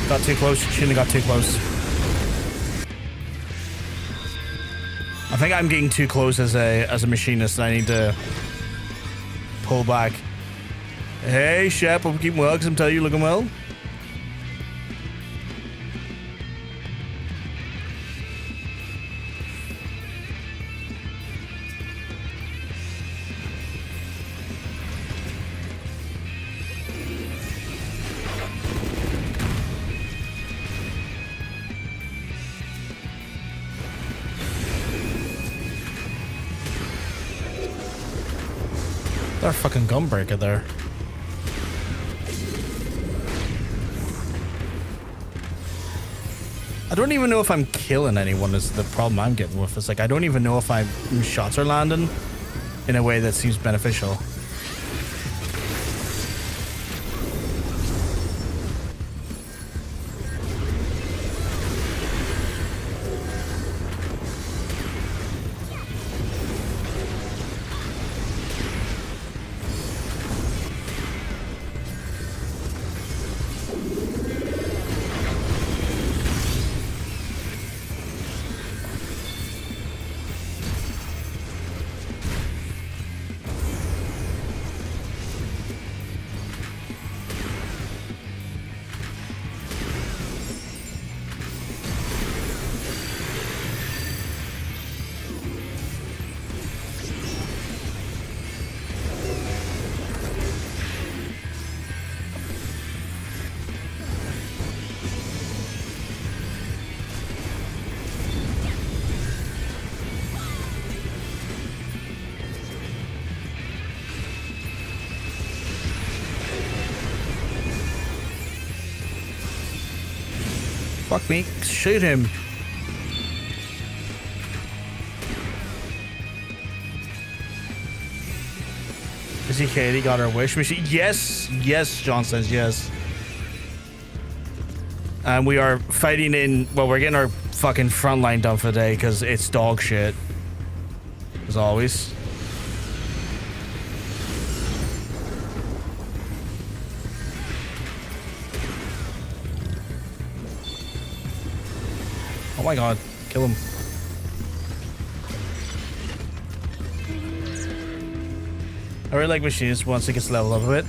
Got too close. Shouldn't have got too close. I think I'm getting too close as a machinist, and I need to pull back. Hey, Shep, hope you're keeping well, because I'm telling you, looking well. That fucking gunbreaker there. I don't even know if I'm killing anyone is the problem I'm getting with. It's like I don't even know if my shots are landing in a way that seems beneficial. Fuck me. Shoot him. Is he Katie got her wish machine? Yes. Yes, John says yes. And we are fighting in... Well, we're getting our fucking frontline done for the day because it's dog shit. As always. Oh my god. Kill him. I really like Machinist once it gets leveled up a bit.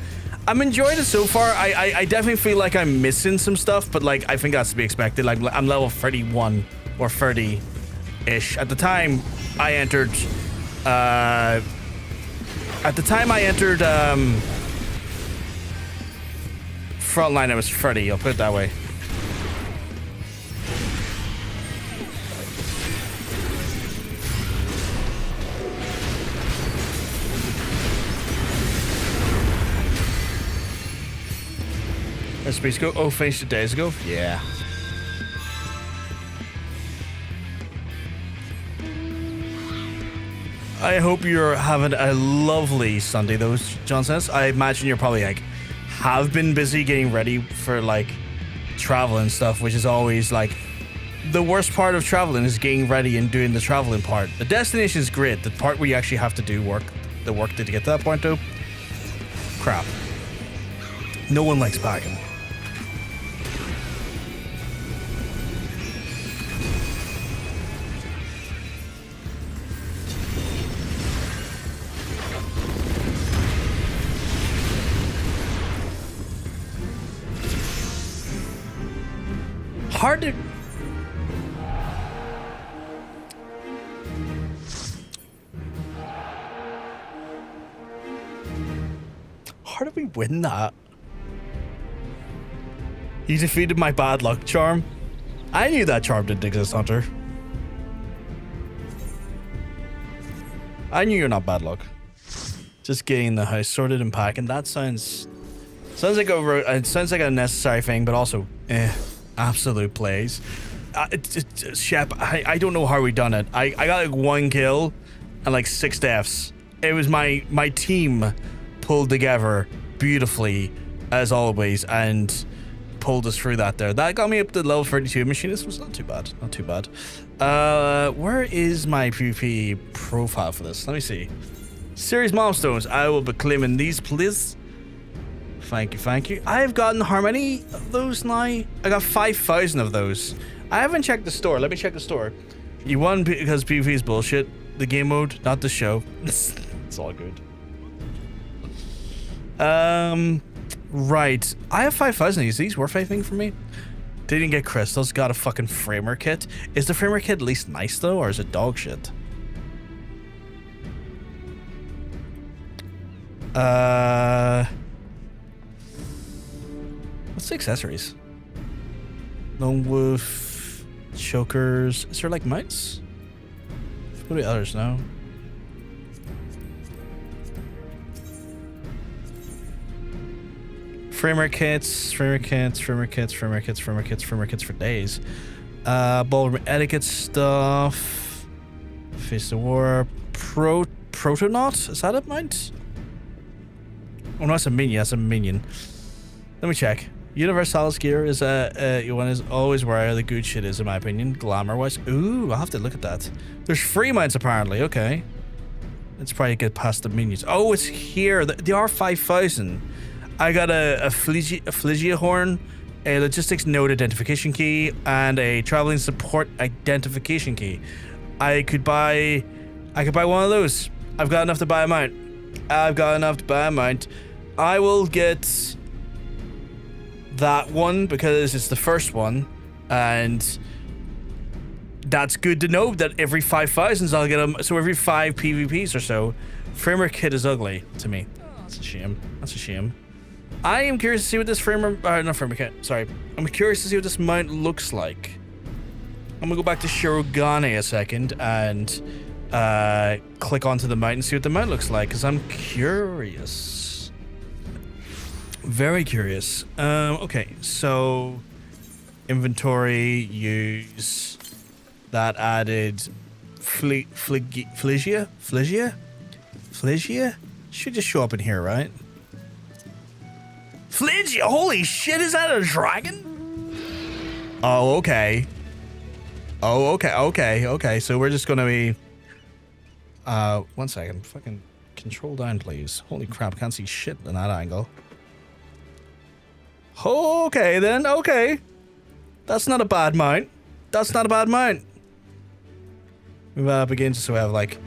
I'm enjoying it so far. I definitely feel like I'm missing some stuff, but like I think that's to be expected. Like I'm level 31 or 30-ish. At the time I entered Frontline, I was 30, I'll put it that way. Space go. Oh, finished it days ago. Yeah. I hope you're having a lovely Sunday, though, John says. I imagine you're probably like have been busy getting ready for like travel and stuff, which is always like the worst part of traveling is getting ready and doing the traveling part. The destination is great. The part where you actually have to do work, the work to get to that point, though. Crap. No one likes packing. Hard to... How did we win that? You defeated my bad luck charm. I knew that charm didn't exist, Hunter. I knew you're not bad luck. Just getting the house sorted and packing. That sounds like it sounds like a necessary thing, but also absolute plays. Shep, I don't know how we done it. I got like 1 kill and like 6 deaths. It was my team pulled together beautifully as always and pulled us through that there. That got me up to level 32. Machinist was not too bad. Not too bad. Where is my PvP profile for this? Let me see. Series milestones. I will be claiming these, please. Thank you, thank you. I've gotten how many of those now? I got 5,000 of those. I haven't checked the store. Let me check the store. You won because PvP is bullshit. The game mode, not the show. It's all good. Right. I have 5,000 of these. Are these worth anything for me? Didn't get crystals. Got a fucking framer kit. Is the framer kit at least nice though, or is it dog shit? What's the accessories? Lone wolf, chokers. Is there like mounts? What do the others know? Framer kits for days. Ballroom etiquette stuff. Face of War. Protonaut? Is that a mount? Oh no, that's a minion. That's a minion. Let me check. Universalis gear is one is always where the good shit is in my opinion. Glamour wise. Ooh, I'll have to look at that. There's free mounts apparently. Okay. Let's probably get past the minions. Oh, it's here. They are 5,000. I got a Phlegia horn, a logistics node identification key, and a traveling support identification key. I could buy one of those. I've got enough to buy a mount. I will get that one because it's the first one, and that's good to know that every 5,000s I'll get them. So every 5 PvPs or so. Framer kit is ugly to me. Oh, that's a shame. That's a shame. I am curious to see what this not framer kit. Sorry. I'm curious to see what this mount looks like. I'm gonna go back to Shirogane a second and click onto the mount and see what the mount looks like because I'm curious. Very curious. Okay, so Inventory, use. That added Phlegia? Should just show up in here, right? Phlegia, holy shit, is that a dragon? Oh, okay. Oh, okay. So we're just gonna be... 1 second. Fucking control down, please. Holy crap, can't see shit in that angle. Okay, then. Okay. That's not a bad mount. That's not a bad mount. Move that up again just so we have, like...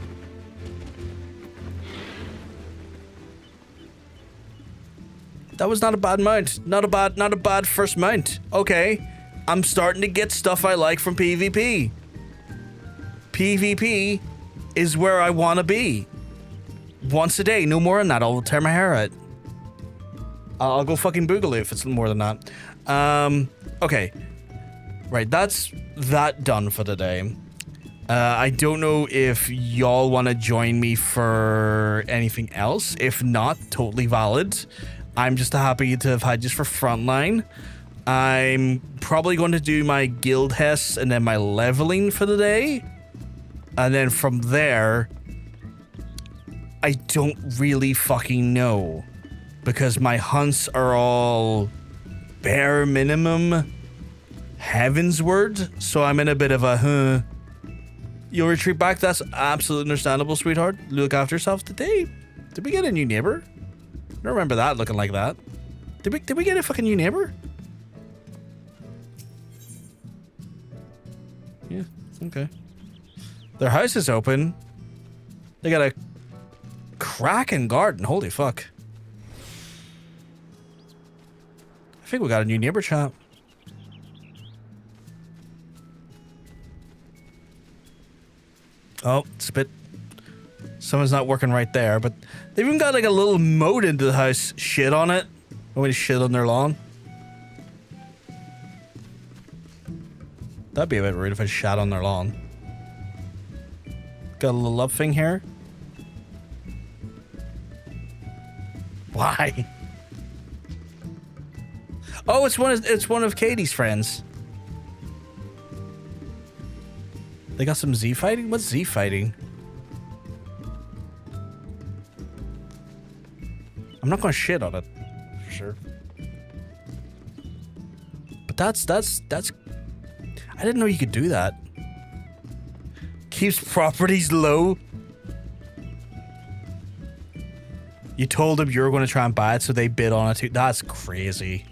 That was not a bad mount. Not a bad first mount. Okay. I'm starting to get stuff I like from PvP. PvP is where I want to be. Once a day, no more than that. I'll tear my hair out. I'll go fucking boogaloo if it's more than that. Okay. Right, that's that done for the day. I don't know if y'all want to join me for anything else. If not, totally valid. I'm just happy to have had just for Frontline. I'm probably going to do my guild hests and then my leveling for the day. And then from there, I don't really fucking know. Because my hunts are all bare minimum Heavensward. So I'm in a bit of a, You'll retreat back? That's absolutely understandable, sweetheart. Look after yourself today. Did we get a new neighbor? I don't remember that looking like that. Did we get a fucking new neighbor? Yeah, okay. Their house is open. They got a cracking garden. Holy fuck. I think we got a new neighbor chat. Oh, spit. Someone's not working right there, but they've even got like a little moat into the house. Shit on it. Nobody shit on their lawn. That'd be a bit rude if I shat on their lawn. Got a little up thing here. Why? Oh, it's one of Katie's friends. They got some Z fighting? What's Z fighting? I'm not gonna shit on it, for sure. But that's I didn't know you could do that. Keeps properties low. You told them you were gonna try and buy it, so they bid on it too. That's crazy.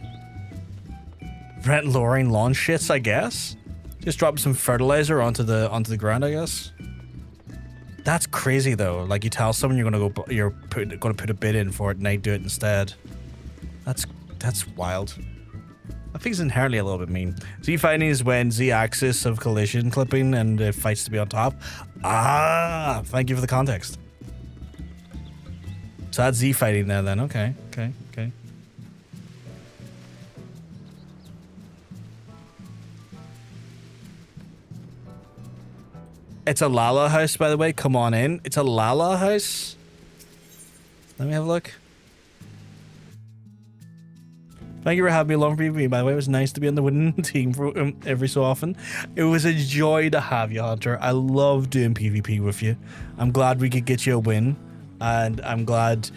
Rent lowering lawn shits, I guess. Just drop some fertilizer onto the ground, I guess. That's crazy though. Like you tell someone you're gonna put a bid in for it, and they do it instead. That's wild. I think it's inherently a little bit mean. Z fighting is when Z axis of collision clipping and it fights to be on top. Ah, thank you for the context. So that's Z fighting there then. Okay. It's a Lala house, by the way. Come on in. It's a Lala house. Let me have a look. Thank you for having me along for PvP, by the way. It was nice to be on the winning team for every so often. It was a joy to have you, Hunter. I love doing PvP with you. I'm glad we could get you a win. And I'm glad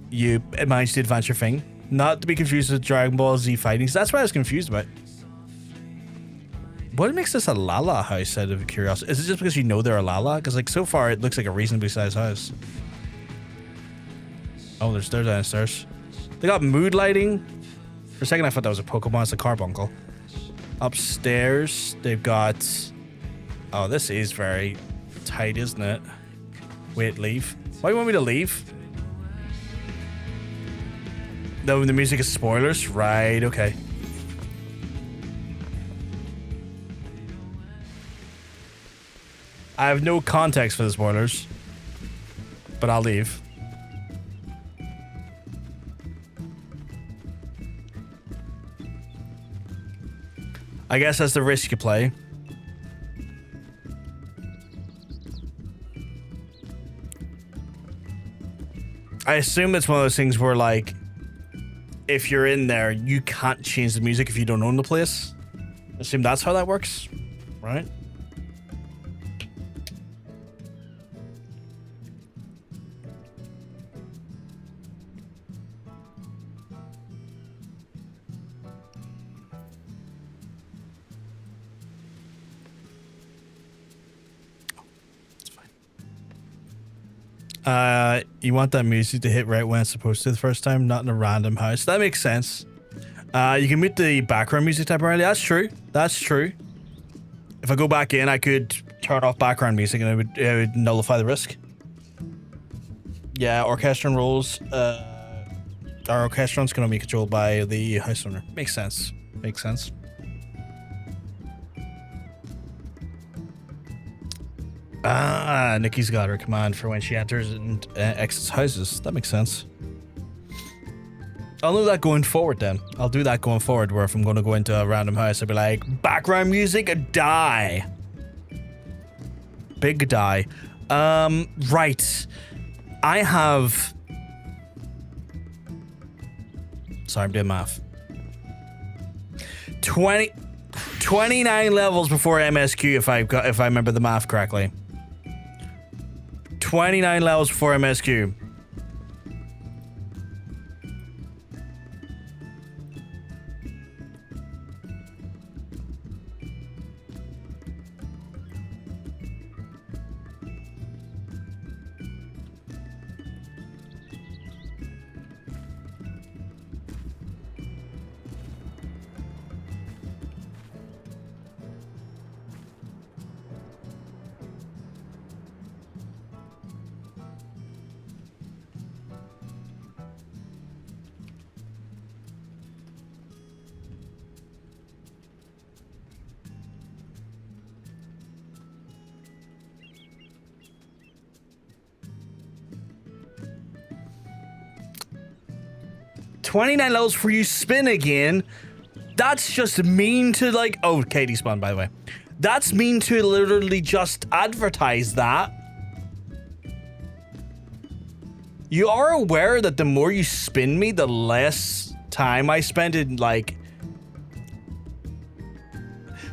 you managed to advance your thing. Not to be confused with Dragon Ball Z fighting. So that's what I was confused about. What makes this a Lala house out of curiosity? Is it just because you know they're a Lala? Because like so far it looks like a reasonably sized house. Oh, there's stairs downstairs. They got mood lighting. For a second I thought that was a Pokemon. It's a carbuncle. Upstairs they've got... Oh, this is very tight, isn't it? Wait, leave. Why do you want me to leave? No, the music is spoilers? Right, okay. I have no context for the spoilers, but I'll leave. I guess that's the risk you play. I assume it's one of those things where, like, if you're in there, you can't change the music if you don't own the place. Assume that's how that works, right? You want that music to hit right when it's supposed to the first time, not in a random house. That makes sense. You can mute the background music temporarily. That's true. That's true. If I go back in, I could turn off background music and it would nullify the risk. Yeah, orchestron roles. Our orchestron's going to be controlled by the house owner. Makes sense. Makes sense. Ah, Nikki's got her command for when she enters and exits houses. That makes sense. I'll do that going forward then. I'll do that going forward, where if I'm going to go into a random house, I'll be like, background music, die. Big die. Right. I have... Sorry, I'm doing math. 29 levels before MSQ, if I remember the math correctly. 29 levels before MSQ. $29 levels for you spin again. That's just mean to like... Oh, Katie spawned, by the way. That's mean to literally just advertise that. You are aware that the more you spin me, the less time I spend in, like...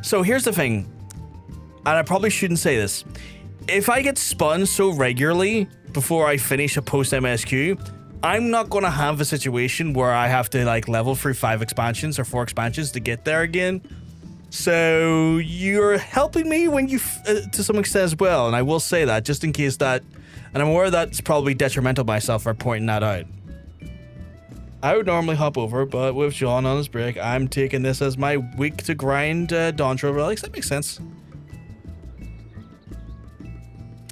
So here's the thing. And I probably shouldn't say this. If I get spun so regularly before I finish a post-MSQ... I'm not going to have a situation where I have to like level through 5 expansions or 4 expansions to get there again. So you're helping me when you, to some extent as well. And I will say that just in case that, and I'm aware that's probably detrimental myself for pointing that out. I would normally hop over, but with John on his break, I'm taking this as my week to grind Dawntrail relics. That makes sense.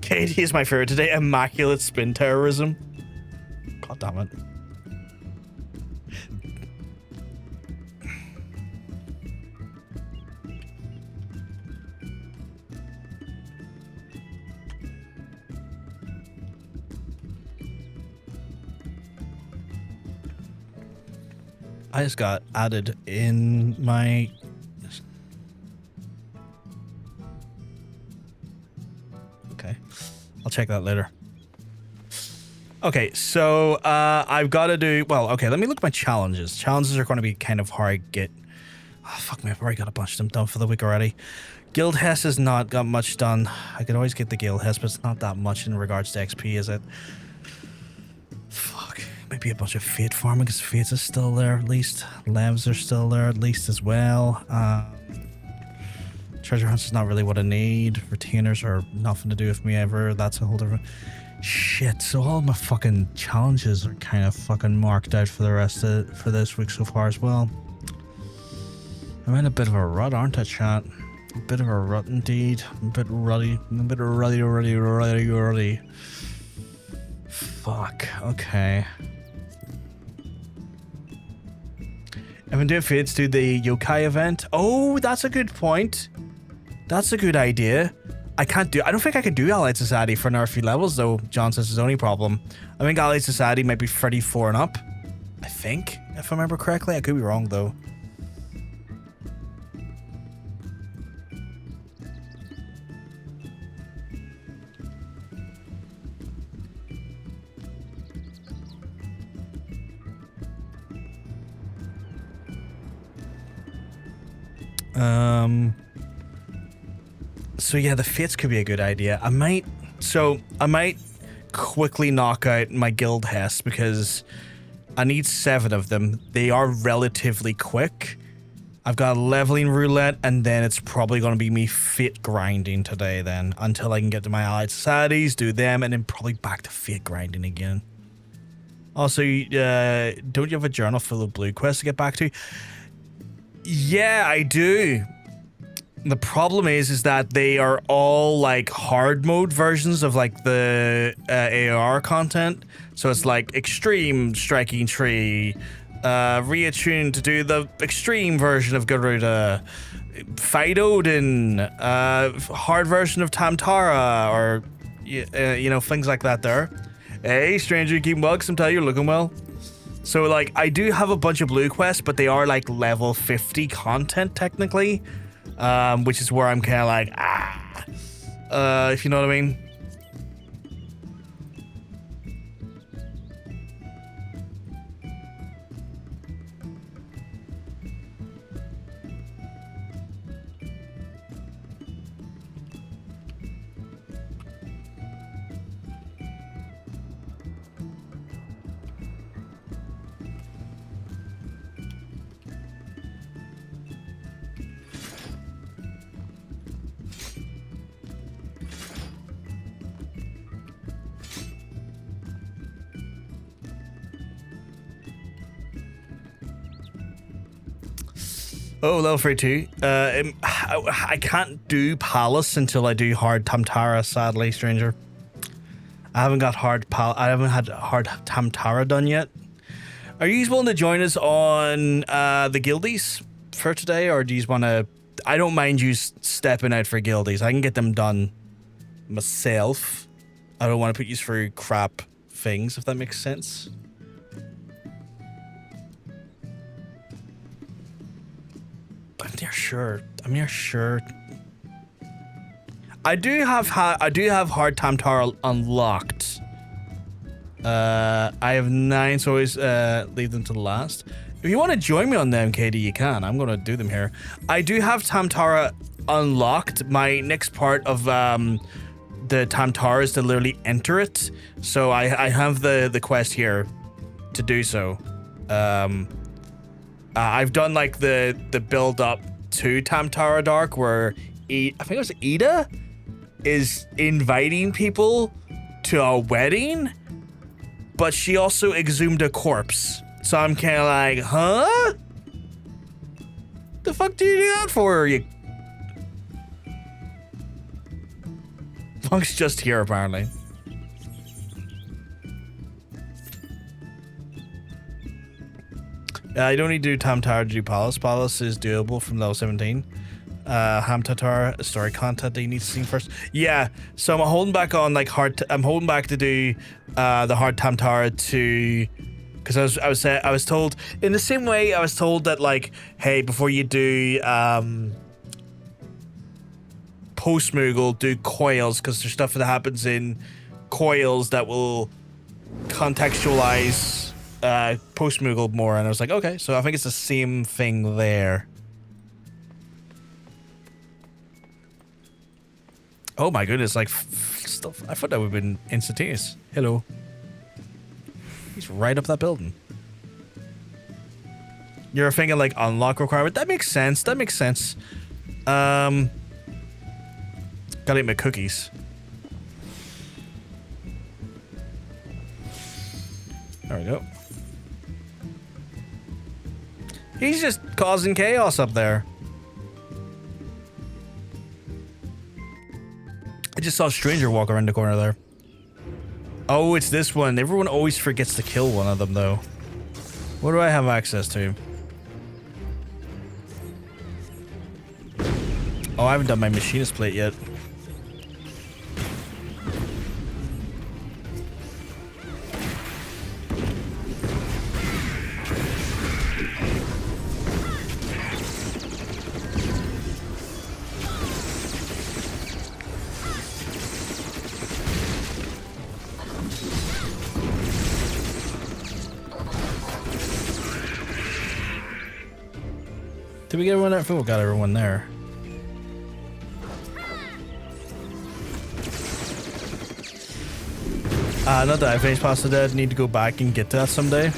Katie is my favorite today. Immaculate spin terrorism. God damn it. I just got added in my... Okay. I'll check that later. Okay, so I've got to do... Well, okay, let me look at my challenges. Challenges are going to be kind of hard to get... Oh, fuck me, I've already got a bunch of them done for the week already. Guild Hess has not got much done. I could always get the Guild Hess, but it's not that much in regards to XP, is it? Fuck. Maybe a bunch of Fate farming, because Fates is still there at least. Levs are still there at least as well. Treasure hunts is not really what I need. Retainers are nothing to do with me ever. That's a whole different... Shit, so all my fucking challenges are kind of fucking marked out for the rest of for this week so far as well. I'm in a bit of a rut, aren't I, chat? A bit of a rut indeed. A bit ruddy. Fuck, okay. I've been doing fates to the yokai event. Oh, that's a good point. That's a good idea. I don't think I can do Allied Society for another few levels, though. John says it's the only problem. I think Allied Society might be 34 and up. I think, if I remember correctly. I could be wrong, though. So yeah, the Fates could be a good idea. I might quickly knock out my guild Hess because I need 7 of them. They are relatively quick. I've got a leveling roulette, and then it's probably going to be me Fate grinding today then, until I can get to my allied societies, do them, and then probably back to Fate grinding again. Also, don't you have a journal full of blue quests to get back to? Yeah, I do. The problem is that they are all like hard mode versions of like the AR content. So it's like extreme striking tree, reattuned to do the extreme version of Garuda, fight Odin, hard version of Tamtara, or you know, things like that there. Hey, stranger, you keeping well? 'Cause I'm telling you, you're looking well. So like, I do have a bunch of blue quests, but they are like level 50 content technically. Which is where I'm kind of like, if you know what I mean. Oh, level 32. I can't do Palace until I do hard Tamtara, sadly, stranger. I haven't had hard Tamtara done yet. Are you willing to join us on the guildies for today, or do you want to? I don't mind you stepping out for guildies. I can get them done myself. I don't want to put you through crap things, if that makes sense. I'm near sure. I do have hard Tamtara unlocked. I have 9, so always leave them to the last. If you want to join me on them, Katie, you can. I'm gonna do them here. I do have Tamtara unlocked. My next part of the Tamtara is to literally enter it. So I have the quest here to do so. I've done like the build up to Tamtara Dark, where I think it was Ida is inviting people to a wedding, but she also exhumed a corpse. So I'm kind of like, huh? The fuck do you do that for? You Funk's just here apparently. You don't need to do Tamtara to do Palace. Palace is doable from level 17. Hamtatara story content that you need to see first. Yeah, so I'm holding back on like I'm holding back to do the hard Tamtara to, because I was told in the same way I was told that like, hey, before you do post Moogle, do coils, because there's stuff that happens in coils that will contextualize post Moogle more, and I was like, okay, so I think it's the same thing there. Oh my goodness, like stuff. I thought that would have been instantaneous. Hello. He's right up that building. You're thinking like unlock requirement. That makes sense. That makes sense. Gotta eat my cookies. There we go. He's just causing chaos up there. I just saw a stranger walk around the corner there. Oh, it's this one. Everyone always forgets to kill one of them, though. What do I have access to? Oh, I haven't done my machinist plate yet. Did we get everyone there? I think we got everyone there. Not that I finished Past the Dead. Need to go back and get to that someday.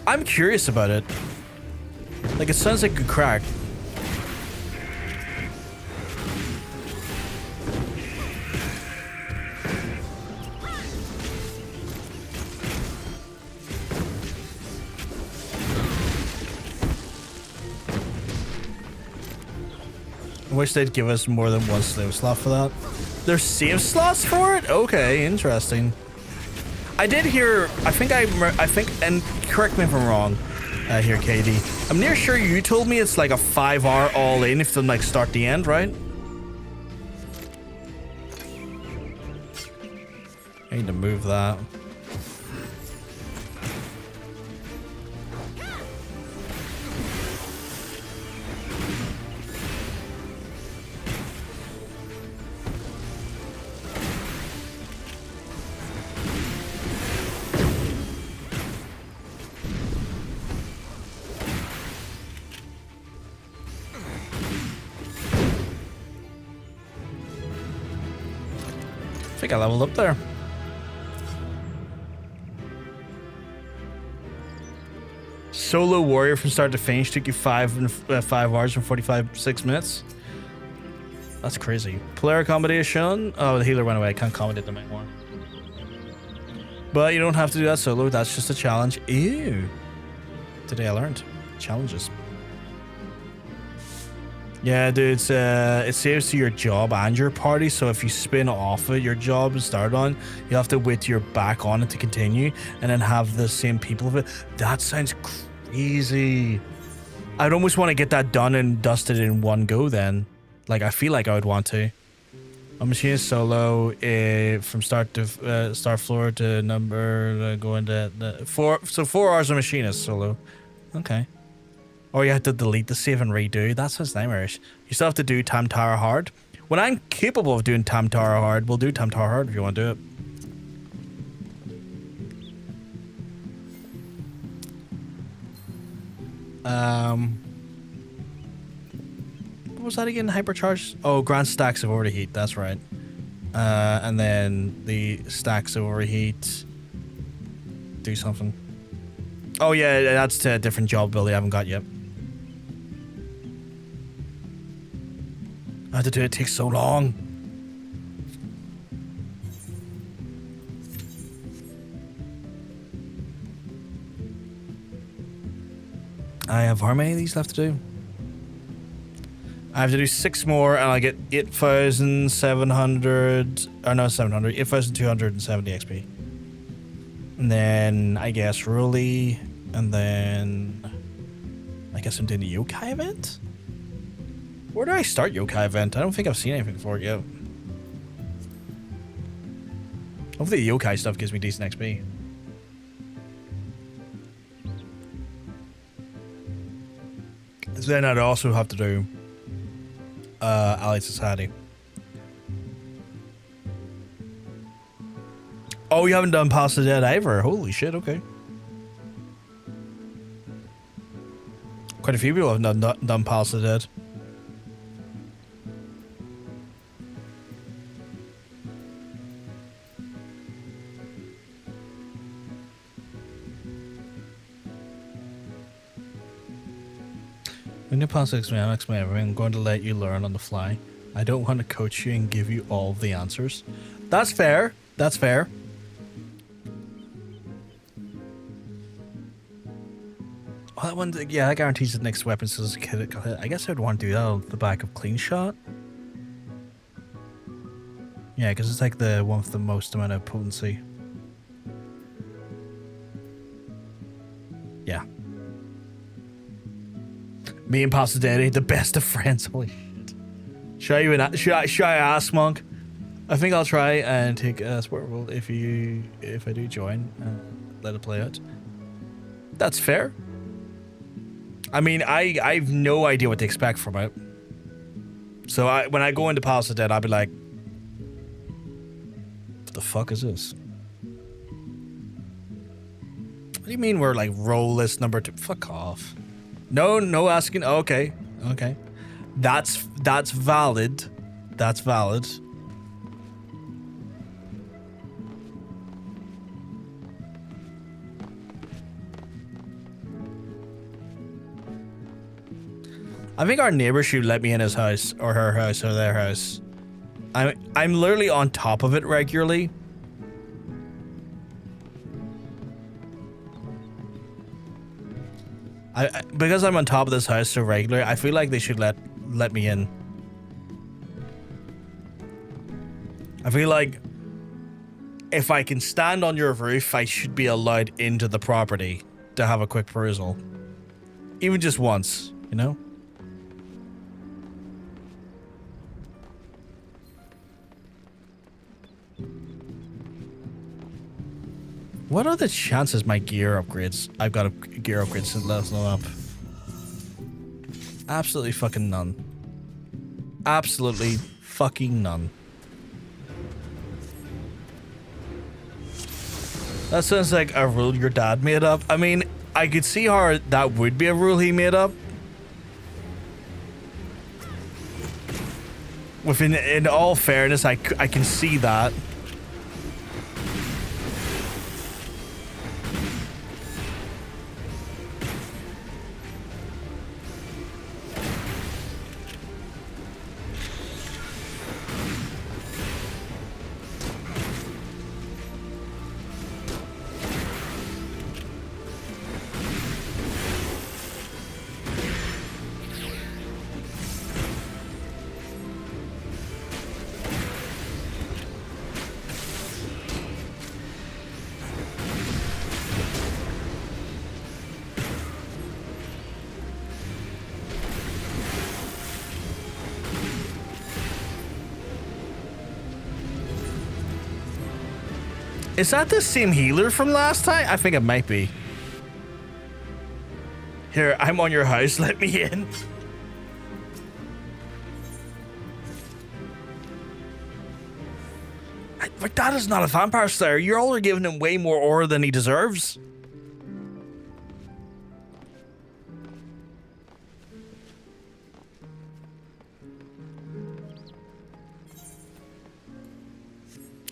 I'm curious about it. Like, it sounds like a crack. I wish they'd give us more than one save slot for that. There's save slots for it? Okay, interesting. I did hear, I think, and correct me if I'm wrong, here, KD. I'm near sure you told me it's like a 5-hour all in if they like start the end, right? I need to move that. I think I leveled up there. Solo warrior from start to finish took you 5 hours and 6 minutes. That's crazy. Player accommodation. Oh, the healer went away. I can't accommodate them anymore. But you don't have to do that solo. That's just a challenge. Ew. Today I learned challenges. Yeah, dude, it saves to your job and your party, so if you spin off of your job and start on, you have to wait till you're back on it to continue, and then have the same people of it. That sounds crazy. I'd almost want to get that done and dusted in one go then. Like, I feel like I would want to. A Machinist solo, from start to start floor to number, going to 4 hours of Machinist solo. Okay. Or you have to delete the save and redo. That sounds nightmarish. You still have to do Tam Tower Hard. When I'm capable of doing Tam Tower Hard, we'll do Tam Tower Hard if you want to do it. What was that again? Hypercharge? Oh, grant stacks of overheat. That's right. And then the stacks of overheat do something. Oh yeah, that's to a different job ability I haven't got yet. I have to do it. It takes so long. I have how many of these left to do? I have to do 6 more and I get 8,700, or no, 700, 8,270 XP. And then I guess Ruli, and then I guess I'm doing the yokai event? Where do I start yokai event? I don't think I've seen anything for it yet. Hopefully the yokai stuff gives me decent XP. Then I'd also have to do Allied Society. Oh, you haven't done Past the Dead either? Holy shit, okay. Quite a few people have done Past the Dead. When you pass I'm going to let you learn on the fly. I don't want to coach you and give you all of the answers. That's fair. That's fair. Well, that one, yeah, that guarantees the next weapon says I guess I'd want to do that on the back of Clean Shot. Yeah, because it's like the one with the most amount of potency. Yeah. Me and Pasta Daddy, the best of friends. Holy shit. Should I ask Monk? I think I'll try and take a sport role if I do join and let it play out. That's fair. I mean, I've no idea what to expect from it. So when I go into Pasta Dead, I'll be like, what the fuck is this? What do you mean we're like role list number 2? Fuck off. No asking. Okay. That's valid. That's valid. I think our neighbor should let me in his house or her house or their house. I'm literally on top of it regularly. Because I'm on top of this house so regularly, I feel like they should let me in. I feel like if I can stand on your roof, I should be allowed into the property to have a quick perusal. Even just once, you know? What are the chances my gear upgrades? I've got a gear upgrade since last up. Absolutely fucking none. Absolutely fucking none. That sounds like a rule your dad made up. I mean, I could see how that would be a rule he made up. In all fairness, I can see that. Is that the same healer from last time? I think it might be. Here, I'm on your house. Let me in. But that is not a vampire slayer. You're all giving him way more aura than he deserves.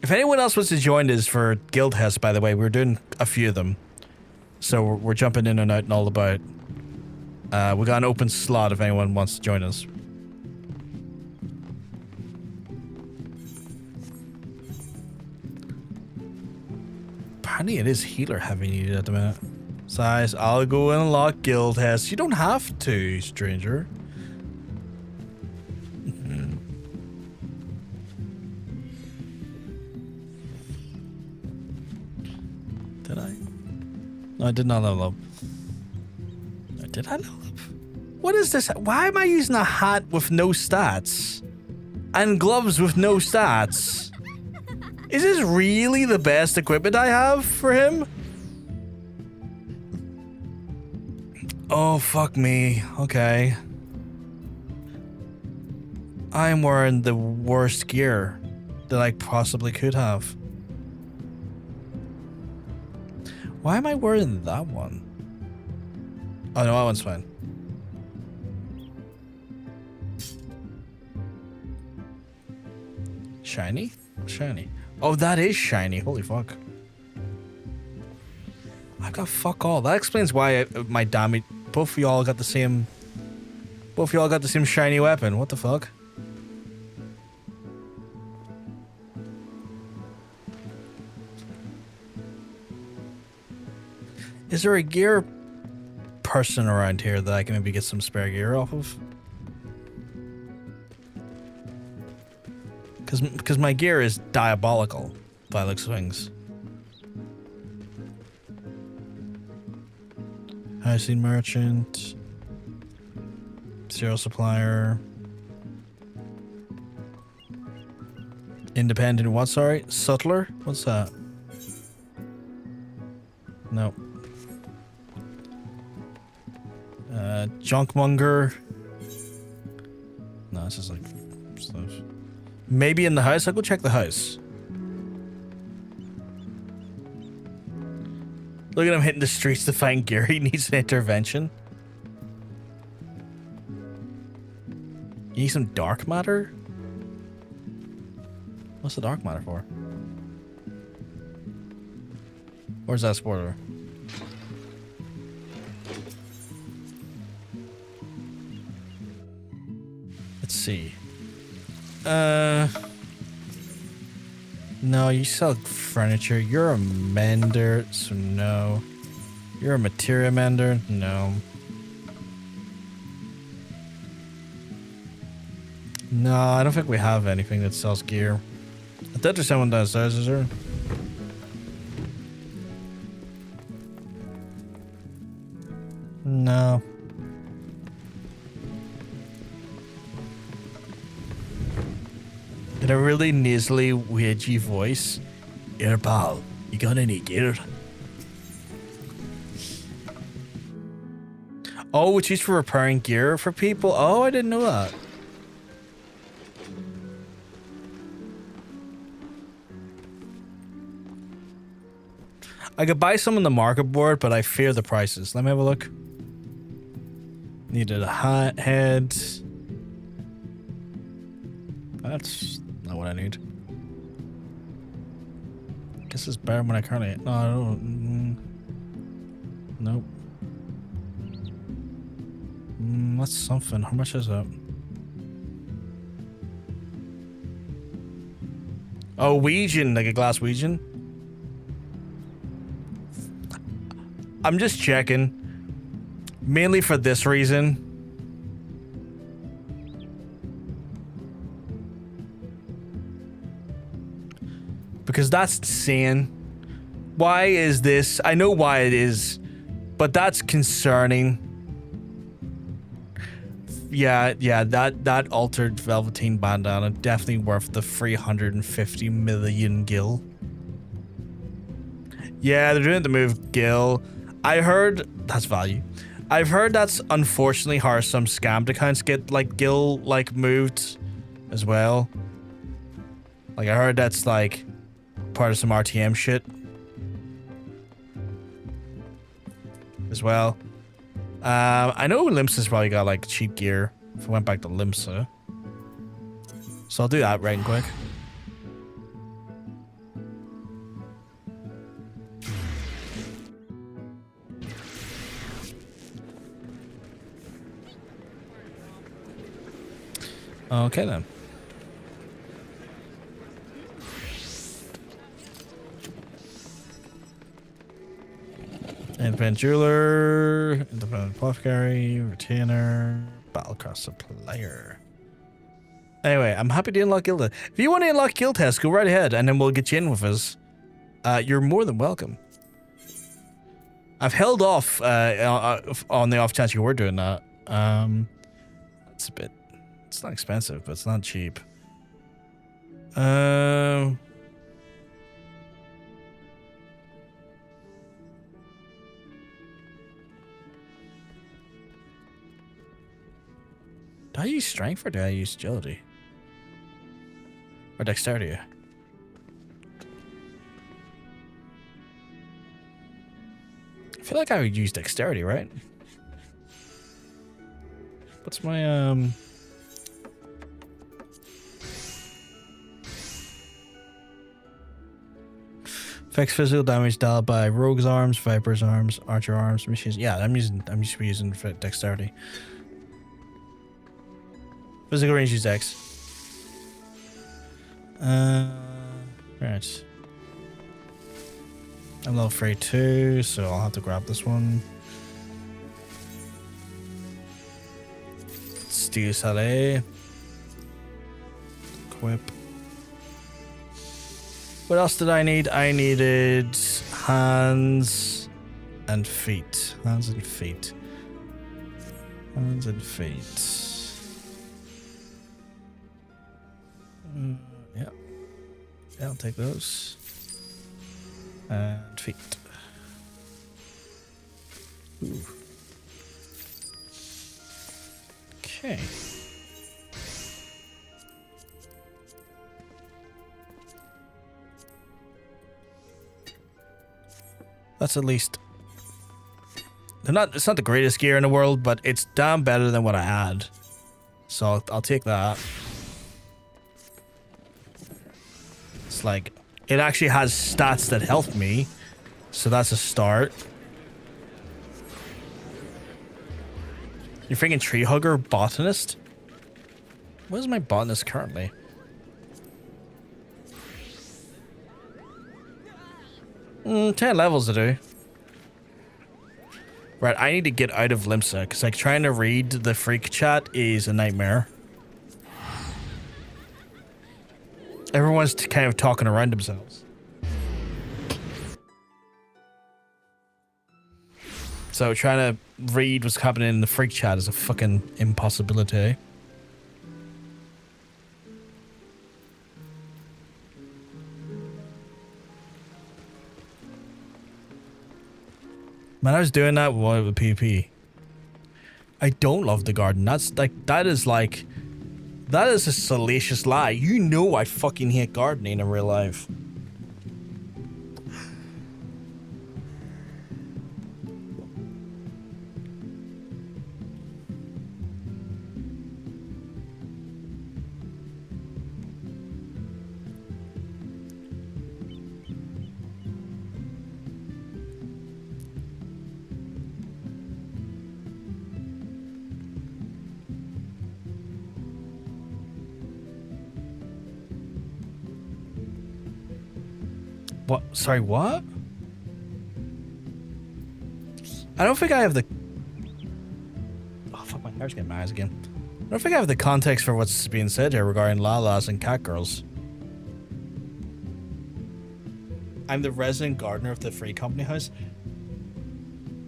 If anyone else wants to join us for Guild House, by the way, we're doing a few of them. So we're jumping in and out and all about. We got an open slot if anyone wants to join us. Apparently it is healer heavy needed at the minute. Size, I'll go and unlock Guild House. You don't have to, stranger. Did I? No, I did not level up. Did I level up? What is this? Why am I using a hat with no stats? And gloves with no stats? Is this really the best equipment I have for him? Oh, fuck me. Okay. I'm wearing the worst gear that I possibly could have. Why am I wearing that one? Oh no, that one's fine. Shiny? Shiny. Oh, that is shiny. Holy fuck. I got fuck all. That explains why my damage... Both of y'all got the same... Both of y'all got the same shiny weapon. What the fuck? Is there a gear person around here that I can maybe get some spare gear off of? Because my gear is diabolical by the looks of things. Housing merchant. Serial supplier. Independent what, sorry? Sutler? What's that? No. Junkmonger. No, this is like stuff. Maybe in the house? I'll go check the house. Look at him hitting the streets to find gear. He needs an intervention. You need some dark matter? What's the dark matter for? Where's that spoiler? Let's see. No, you sell furniture. You're a mender, so no. You're a materia mender? No. No, I don't think we have anything that sells gear. I thought there's someone downstairs, is there? No. In a really nasally, wedgy voice. Here, pal, you got any gear? Oh, it's used for repairing gear for people? Oh, I didn't know that. I could buy some on the market board, but I fear the prices. Let me have a look. Needed a hat, head. That's not what I need. Guess it's better when I currently. No, I don't. Nope. That's something. How much is that? Oh, Ouija, like a glass Ouija. I'm just checking. Mainly for this reason. Because that's insane. Why is this? I know why it is, but that's concerning. Yeah, that altered velveteen bandana definitely worth the 350 million gil. Yeah, they're doing the move gil. I heard that's value. I've heard that's unfortunately how some scammed accounts get like gil like moved as well. Like I heard that's like part of some RTM shit as well. I know Limsa's probably got like cheap gear if I went back to Limsa. So I'll do that right and quick. Okay then. Independent jeweler, independent apothecary, retainer, battlecross supplier. Anyway, I'm happy to unlock guild test. If you want to unlock guild test, go right ahead and then we'll get you in with us. You're more than welcome. I've held off on the off chance you were doing that. It's a bit. It's not expensive, but it's not cheap. Do I use strength or do I use agility? Or dexterity? I feel like I would use dexterity, right? What's my affects physical damage dealt by rogue's arms, viper's arms, archer arms, machines. Yeah, I'm used to using dexterity. Physical range use Dex. Right. I'm level 3 too, so I'll have to grab this one. Steel Salé. Equip. What else did I need? I needed hands and feet. Hands and feet. Hands and feet. Yeah. Yeah, I'll take those. And feet. Ooh. Okay. That's at least. It's not the greatest gear in the world, but it's damn better than what I had. So I'll take that. It's like, it actually has stats that help me. So that's a start. You're freaking tree hugger botanist? What is my botanist currently? Mm, 10 levels to do. Right, I need to get out of Limsa, because like trying to read the freak chat is a nightmare. Everyone's kind of talking around themselves. So trying to read what's happening in the freak chat is a fucking impossibility. Man, I was doing that with PvP. I don't love the garden. That's like, that is a salacious lie. You know I fucking hate gardening in real life. What? Sorry, what? I don't think I have the... Oh, fuck, my hair's getting mad again. I don't think I have the context for what's being said here regarding Lalas and cat girls. I'm the resident gardener of the free company house.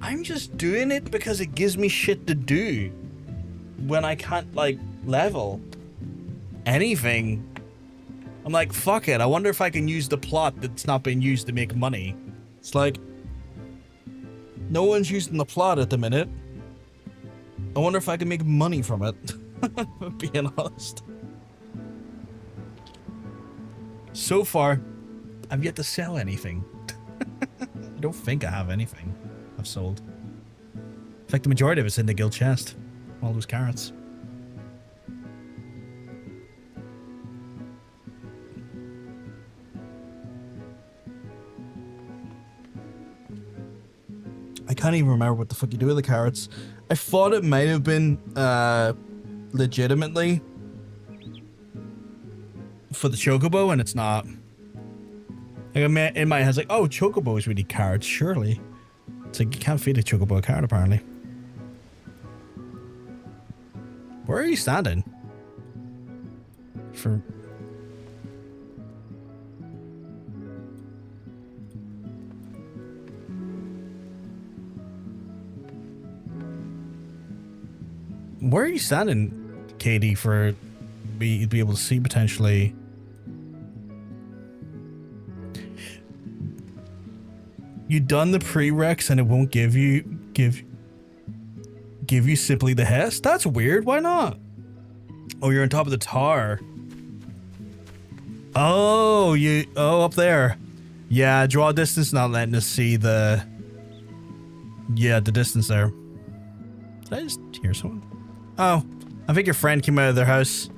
I'm just doing it because it gives me shit to do when I can't, like, level anything. I'm like, fuck it. I wonder if I can use the plot that's not being used to make money. It's like, no one's using the plot at the minute. I wonder if I can make money from it. Being honest. So far, I've yet to sell anything. I don't think I have anything I've sold. In fact, the majority of it's in the guild chest. All those carrots. I can't even remember what the fuck you do with the carrots. I thought it might have been legitimately for the chocobo, and it's not. Like, in my head, it's like, oh, chocobos would eat carrots, surely. It's like, you can't feed a chocobo a carrot, apparently. Where are you standing? For... Where are you standing, Katie, for me to be able to see potentially? You done the prereqs and it won't give you simply the Hest? That's weird. Why not? Oh, you're on top of the tower. Oh, up there. Yeah, draw distance not letting us see the distance there. Did I just hear someone? Oh, I think your friend came out of their house.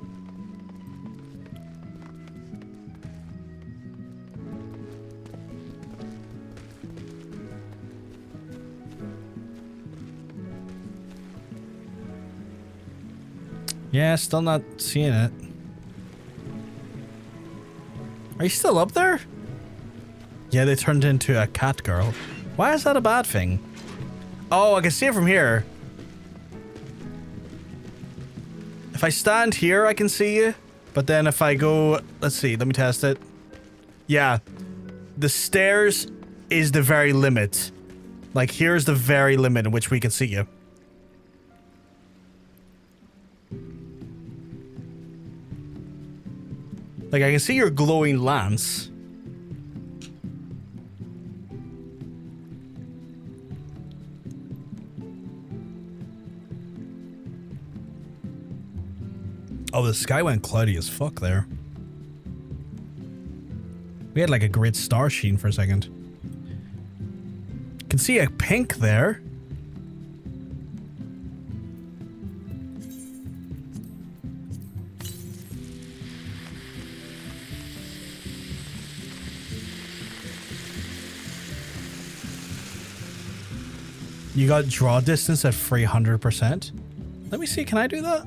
Yeah, still not seeing it. Are you still up there? Yeah, they turned into a cat girl. Why is that a bad thing? Oh, I can see it from here. If I stand here, I can see you. But then if I go... Let's see, let me test it. Yeah. The stairs is the very limit. Like, here's the very limit in which we can see you. Like, I can see your glowing lance. Oh, the sky went cloudy as fuck there. We had like a great star sheen for a second. Can see a pink there. You got draw distance at 300%. Let me see, can I do that?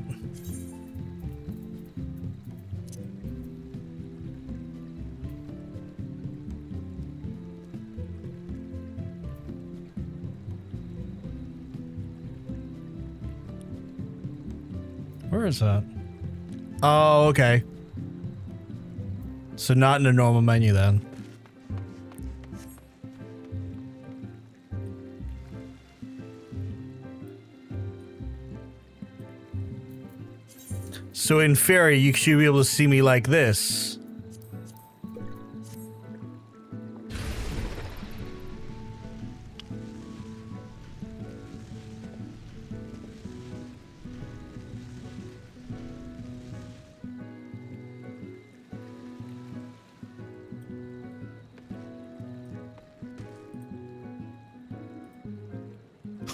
Where is that? Oh, okay. So not in the normal menu then. So in theory, you should be able to see me like this.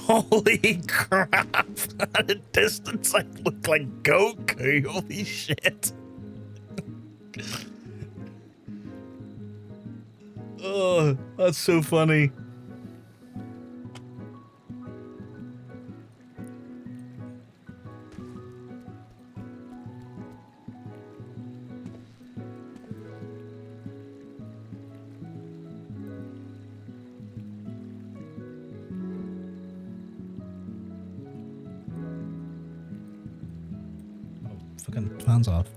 Holy crap! At a distance, I look like Goku. Holy shit! Oh, that's so funny. Fucking fans off.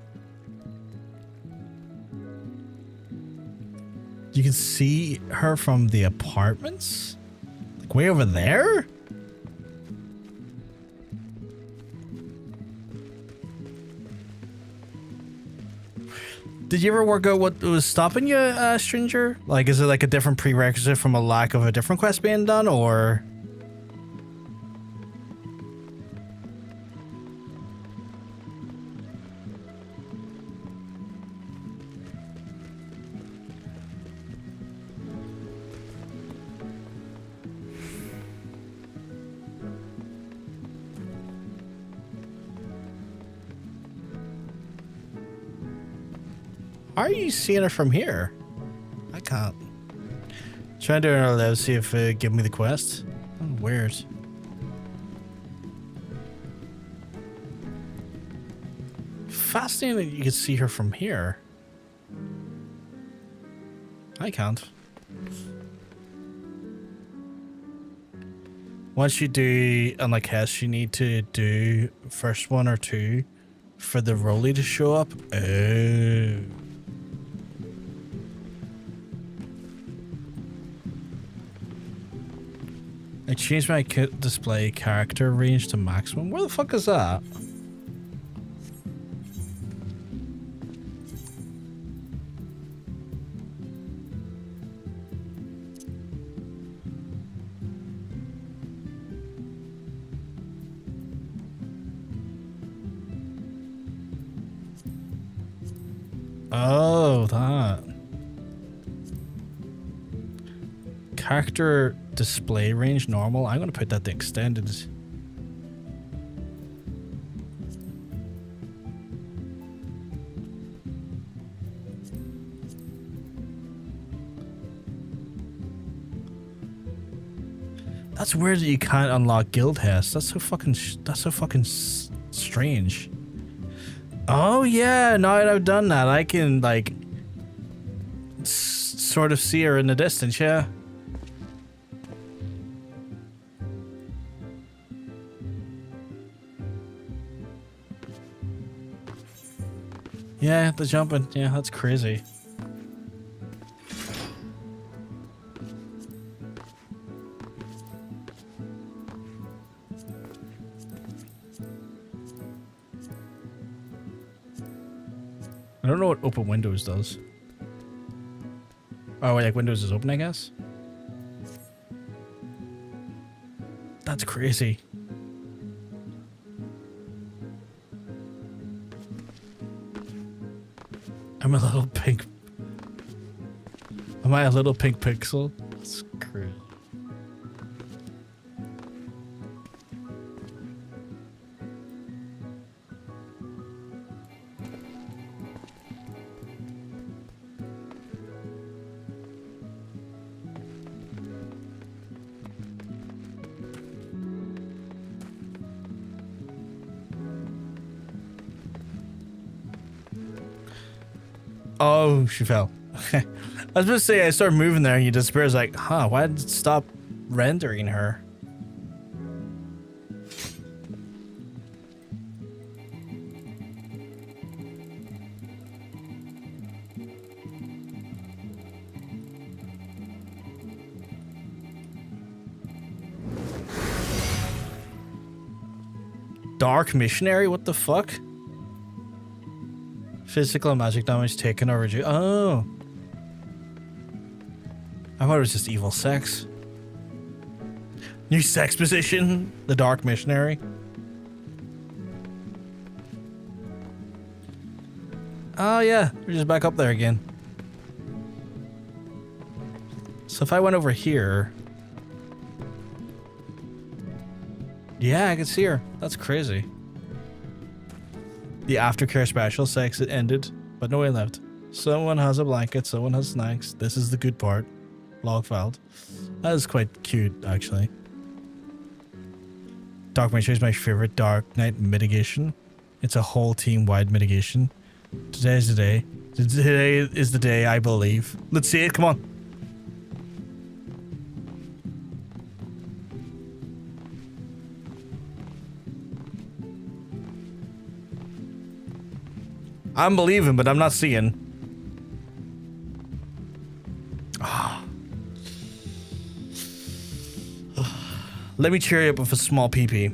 You can see her from the apartments? Like way over there? Did you ever work out what was stopping you, stranger? Like, is it like a different prerequisite from a lack of a different quest being done, or? How are you seeing it from here? I can't. Try to do another level, see if it give me the quest. Oh, weird. Fascinating that you can see her from here. I can't. Once you do unlike Hess, you need to do first 1 or 2 for the rollie to show up. Oh. I changed my display character range to maximum. Where the fuck is that? Oh, that. Character display range normal. I'm going to put that to extended. That's weird that you can't unlock guild Hess. That's so fucking strange. Oh yeah, now that I've done that, I can like sort of see her in the distance, yeah. Yeah, the jumping. Yeah, that's crazy. I don't know what open Windows does. Oh, like Windows is open, I guess? That's crazy. I'm a little pink. Am I a little pink pixel? That's crazy. Oh, she fell. Okay. I was supposed to say I started moving there and you disappeared. I was like, huh, why did it stop rendering her? Dark Missionary? What the fuck? Physical and magic damage taken or reduced. Oh. I thought it was just evil sex. New sex position? The Dark Missionary? Oh yeah, we're just back up there again. So if I went over here... Yeah, I can see her. That's crazy. The aftercare special sex it ended, but no one left. Someone has a blanket, someone has snacks. This is the good part. Log filed. That is quite cute, actually. Dark Missionary is my favorite Dark Knight mitigation. It's a whole team-wide mitigation. Today's the day. Today is the day, I believe. Let's see it, come on. I'm believing, but I'm not seeing. Let me cheer you up with a small PP.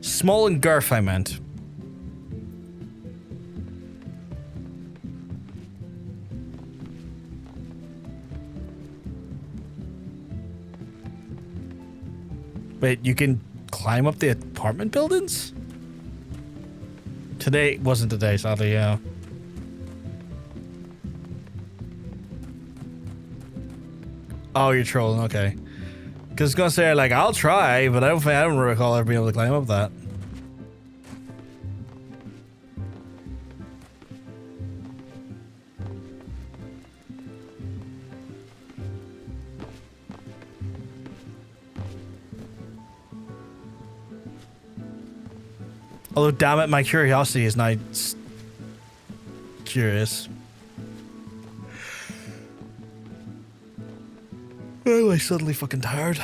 Small and girth, I meant. Wait, you can climb up the apartment buildings? Today wasn't the day, sadly, yeah. Oh, you're trolling, okay. Because I was gonna say, like, I'll try, but I don't recall ever being able to climb up that. Although, damn it, my curiosity is now curious. Why am I suddenly fucking tired?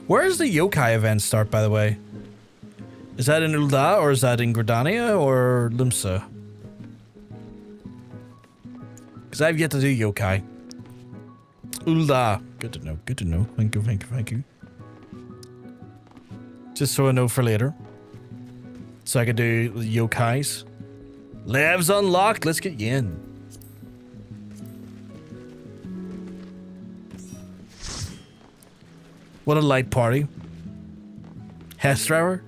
Where does the yokai event start, by the way? Is that in Ul'dah, or is that in Gridania, or Limsa? Because I've yet to do yokai. Ul'dah. Good to know, good to know. Thank you, thank you, thank you. Just so I know for later. So I can do the yokais. Labs unlocked, let's get you in. What a light party. Hestrouer.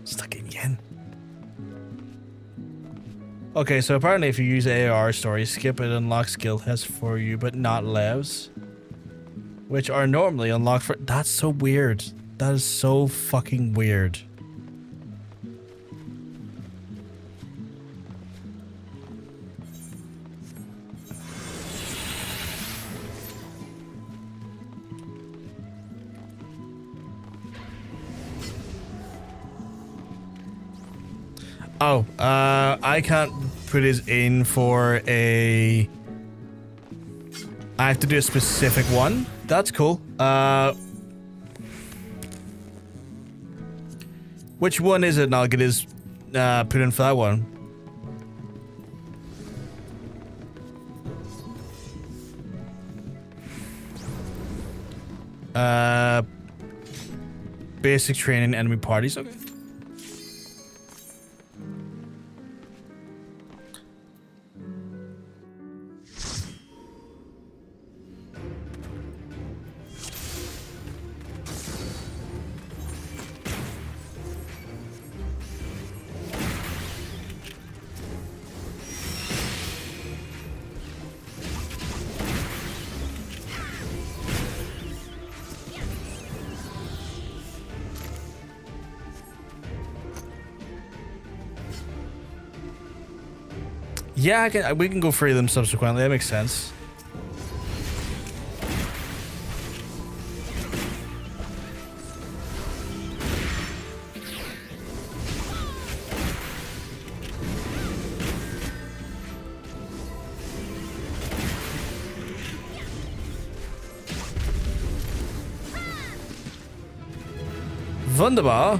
Stuck in yen. Okay, so apparently if you use AR story, skip it unlocks skill tests for you, but not levs. Which are normally unlocked for... That's so weird. That is so fucking weird. Oh, I can't put it in for a... I have to do a specific one. That's cool. Which one is it? And I'll get his put in for that one. Basic training enemy parties. Okay. Yeah, we can go free them subsequently. That makes sense. Wunderbar.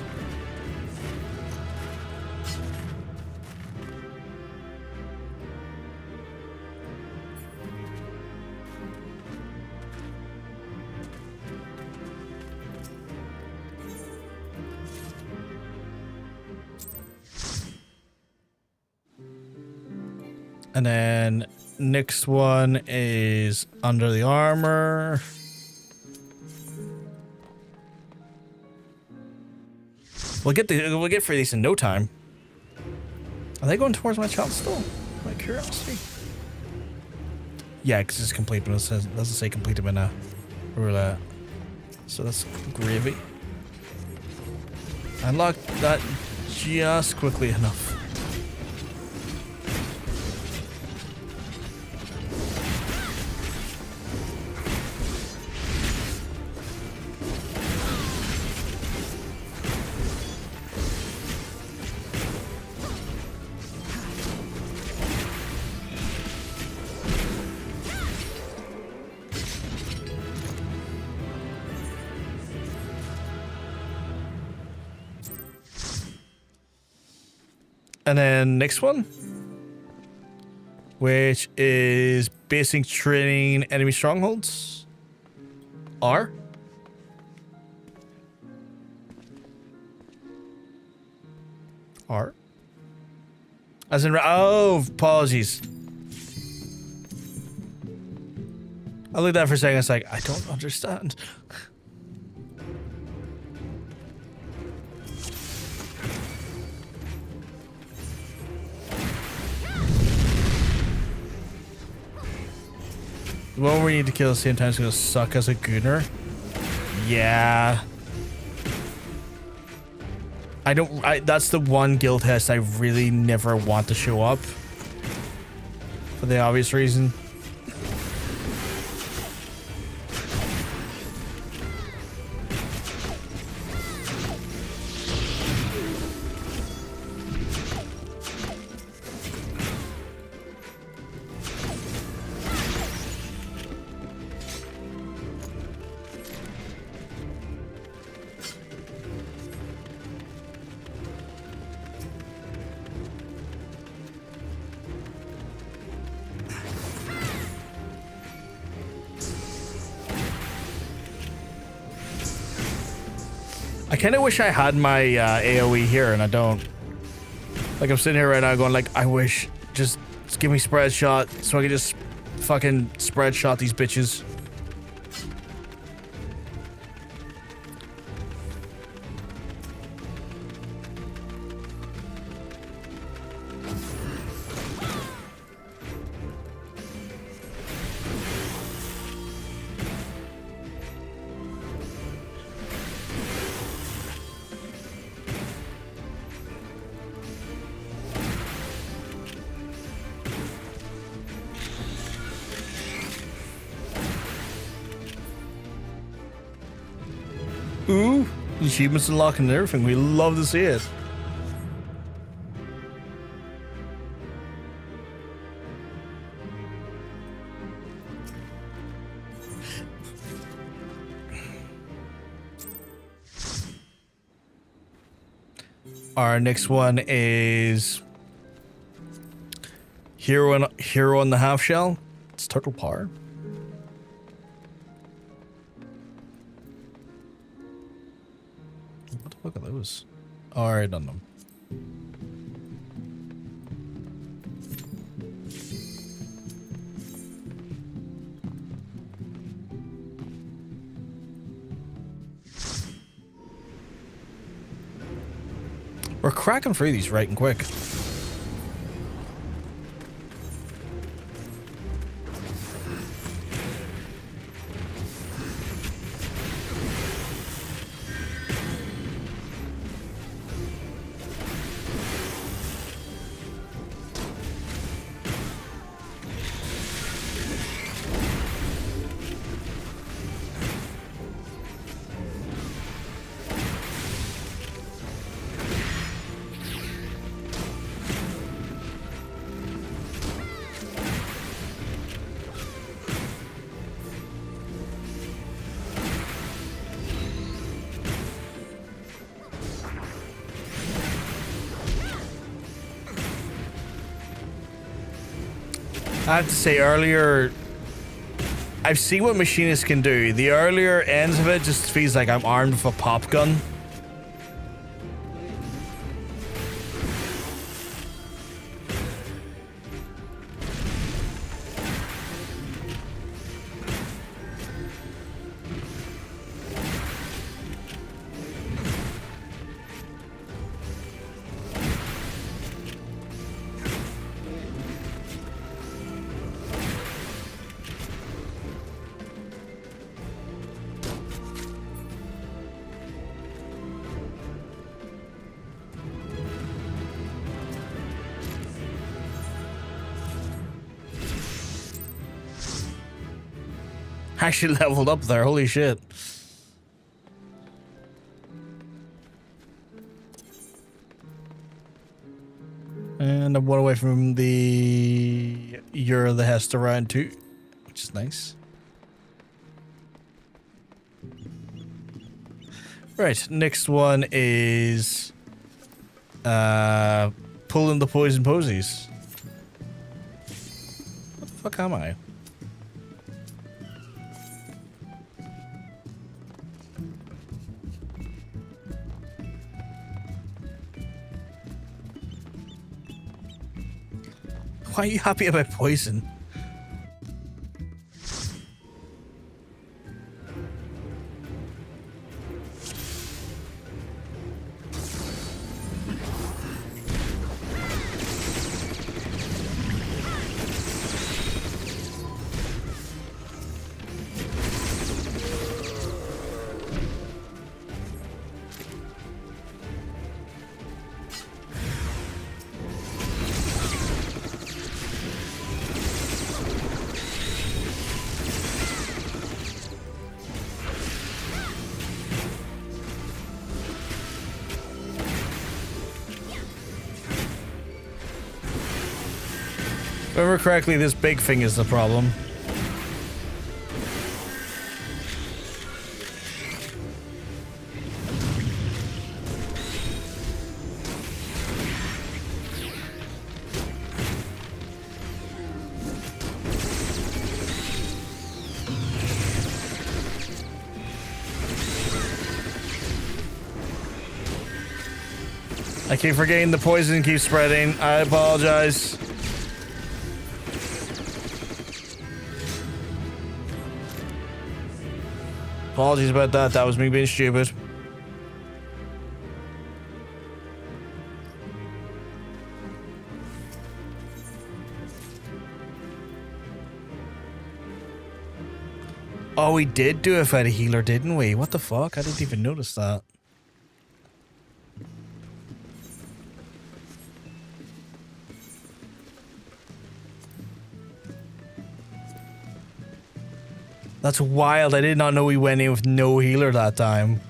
And then next one is under the armor. We'll get for these in no time. Are they going towards my child still? My curiosity. Yeah, because it's complete, but it doesn't say completed in a roulette. So that's gravy. I unlocked that just quickly enough. And then next one, which is basic training enemy strongholds. R. As in, oh, apologies. I looked at that for a second. It's like, I don't understand. The one we need to kill at the same time is going to suck as a gooner. Yeah. That's the one guild test I really never want to show up. For the obvious reason. I kind of wish I had my AoE here, and I don't. Like, I'm sitting here right now going, like, I wish, just give me spread shot so I can just fucking spread shot these bitches. Ooh, achievements unlocking and everything. We love to see it. Our next one is Hero on the Half Shell. It's Turtle Power. What the fuck are those? Oh, I already done them. We're cracking through these right and quick. I have to say earlier, I've seen what Machinist can do. The earlier ends of it just feels like I'm armed with a pop gun. Actually leveled up there, holy shit. And I'm one away from the Year of the Hester round 2, which is nice. Right, next one is pulling the poison posies. What the fuck am I? Why are you happy about poison? If I remember correctly, this big thing is the problem. I keep forgetting the poison keeps spreading. I apologize. Apologies about that. That was me being stupid. Oh, we did do it without a healer, didn't we? What the fuck? I didn't even notice that. That's wild. I did not know we went in with no healer that time.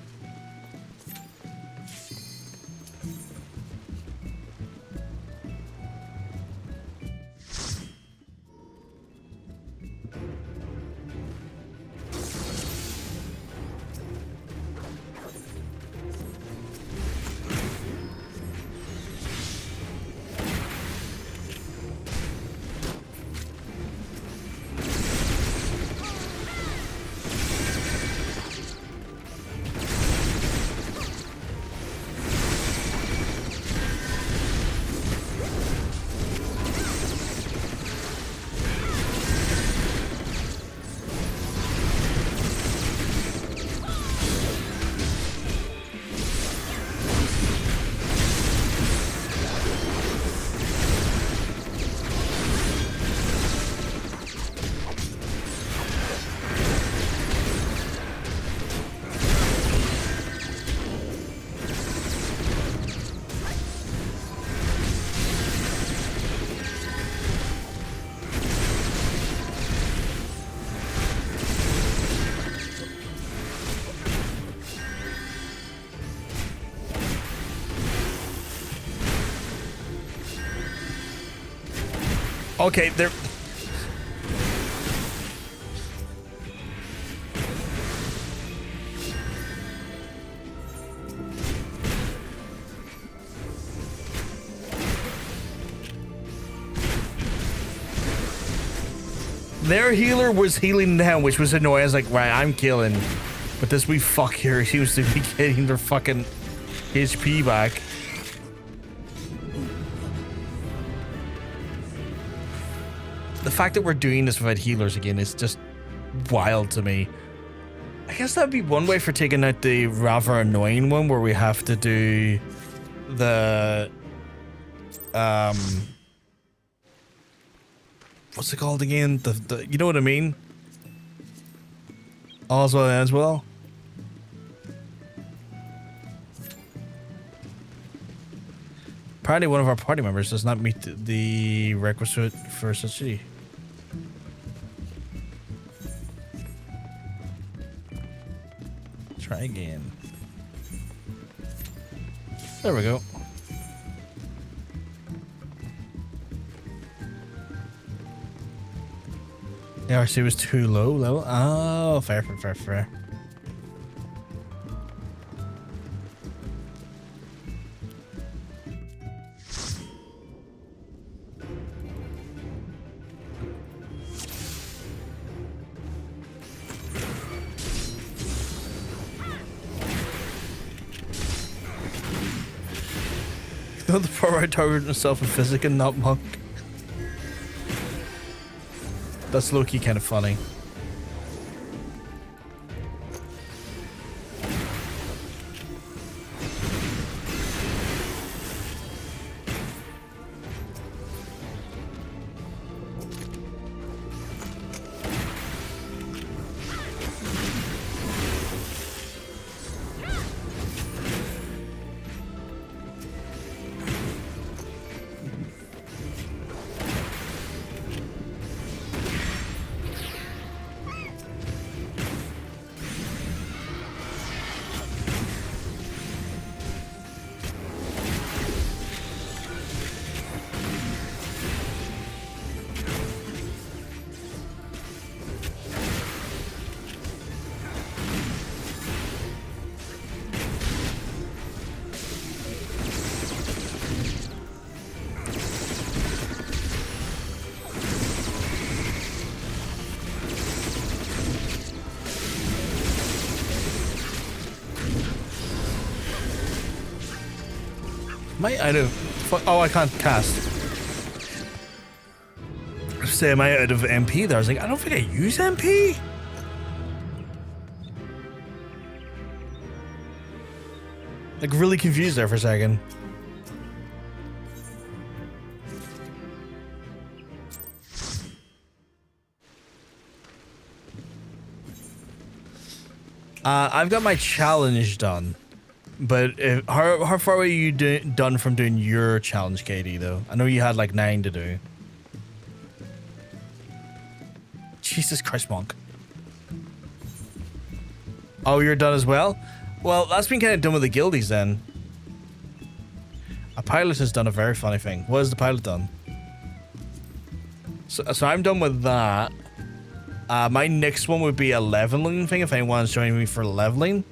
Okay, there. Their healer was healing them, which was annoying. I was like, right, I'm killing. But this wee fuck here seems to be getting their fucking HP back. The fact that we're doing this without healers again is just wild to me. I guess that'd be one way for taking out the rather annoying one where we have to do the what's it called again? The you know what I mean? All's well as well. Apparently one of our party members does not meet the requisite for such a... Try again. There we go. The RC was too low level. Oh, fair. The part where I targeted myself in physic and not monk. That's low-key kind of funny. I do. Oh, I can't cast. Say, am I out of MP there? I was like, I don't think I use MP. Like, really confused there for a second. I've got my challenge done. But how far were you done from doing your challenge, Katie, though? I know you had like 9 to do. Jesus Christ, Monk. Oh, you're done as well? Well, that's been kind of done with the guildies then. A pilot has done a very funny thing. What has the pilot done? So I'm done with that. My next one would be a leveling thing if anyone's joining me for leveling.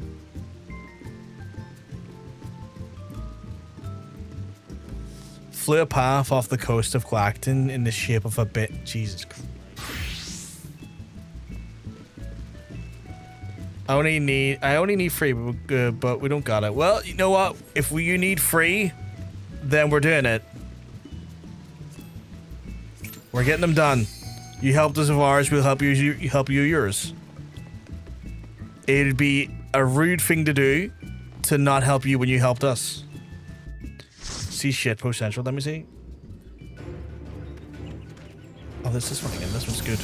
Flew a path off the coast of Clacton in the shape of a bit. Jesus Christ. I only need free, but we don't got it. Well, you know what? If you need free, then we're doing it. We're getting them done. You helped us with ours, we'll help you yours. It'd be a rude thing to do to not help you when you helped us. See shit, Post Central, let me see. Oh, this one again. This one's good.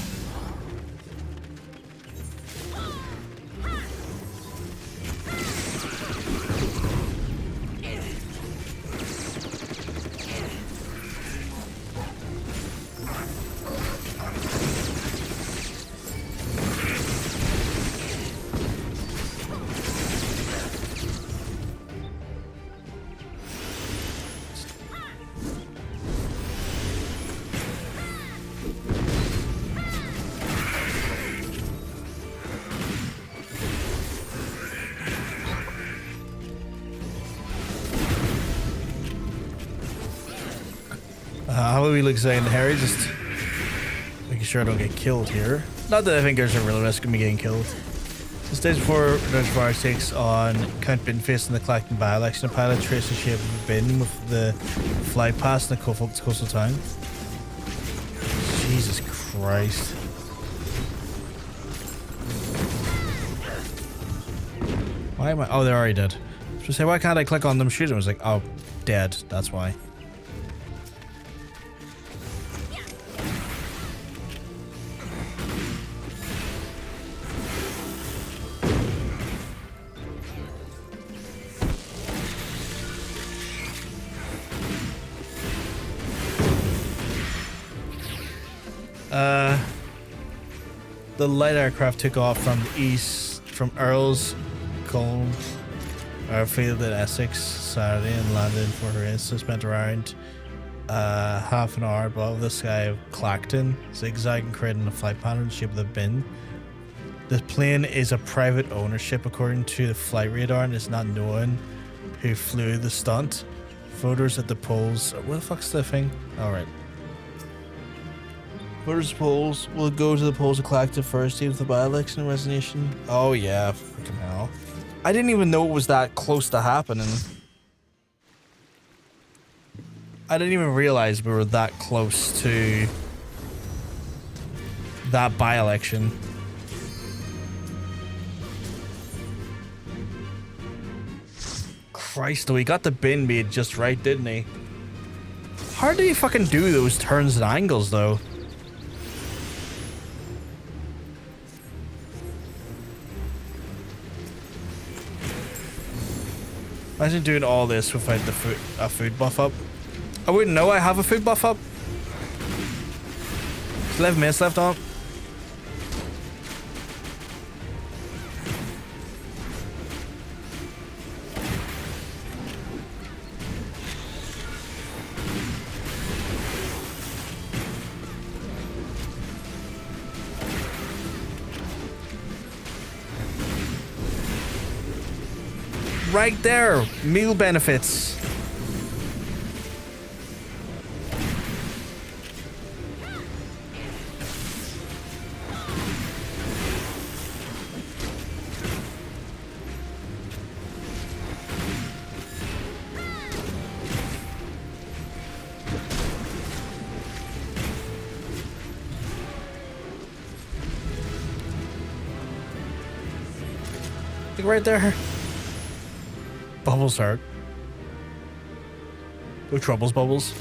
How do we look saying, Harry? Just making sure I don't get killed here. Not that I think there's a real risk of me getting killed. The stage before Reservoir takes on Count Bin facing the collecting by-election. The pilot traces the shape of the bin with the flight past in the coastal town. Jesus Christ. Why am I? Oh, they're already dead. So say, why can't I click on them, shoot them? I was like, oh, dead. That's why. The light aircraft took off from the east, from Earl's Colne airfield in Essex Saturday and landed in Fort Horace. Spent around half an hour above the sky of Clacton, zigzagging, creating a flight pattern in the shape of the bin. The plane is a private ownership according to the flight radar, and it's not known who flew the stunt. Voters at the polls. What the fuck's the thing? Alright. Voters polls will go to the polls to collect the first day of the by-election resignation. Oh yeah, fucking hell. I didn't even know it was that close to happening. I didn't even realize we were that close to that by-election. Christ, he got the bin made just right, didn't he? How did he fucking do those turns and angles though? Imagine doing all this without the a food buff up. I wouldn't know I have a food buff up. There's 11 minutes left on. Right there, meal benefits. Like right there. Bubbles hurt. No troubles, Bubbles.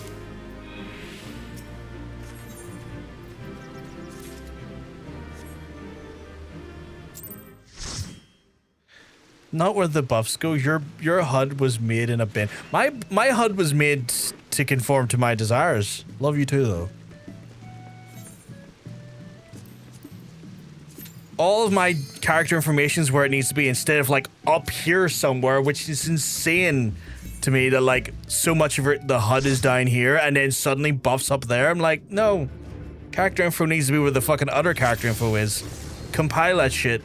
Not where the buffs go. Your HUD was made in a bin. My HUD was made to conform to my desires. Love you too, though. All of my character information is where it needs to be instead of like up here somewhere, which is insane to me that like so much of it, the HUD is down here and then suddenly buffs up there. I'm like, no, character info needs to be where the fucking other character info is. Compile that shit.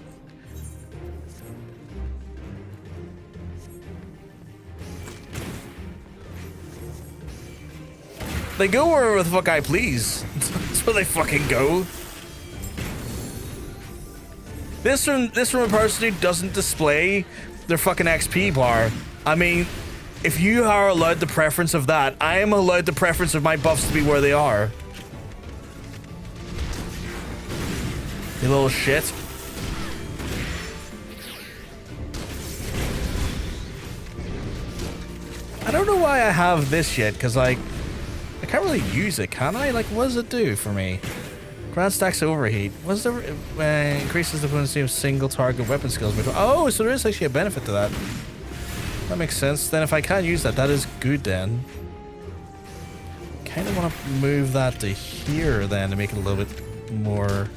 They go wherever the fuck I please. That's where they fucking go. This from a person who doesn't display their fucking XP bar. I mean, if you are allowed the preference of that, I am allowed the preference of my buffs to be where they are. You little shit. I don't know why I have this yet, because like, I can't really use it, can I? Like, what does it do for me? Ground stacks overheat. What's the increases the potency of single target weapon skills? Oh, so there is actually a benefit to that. That makes sense. Then if I can't use that, that is good then. Kind of want to move that to here then to make it a little bit more.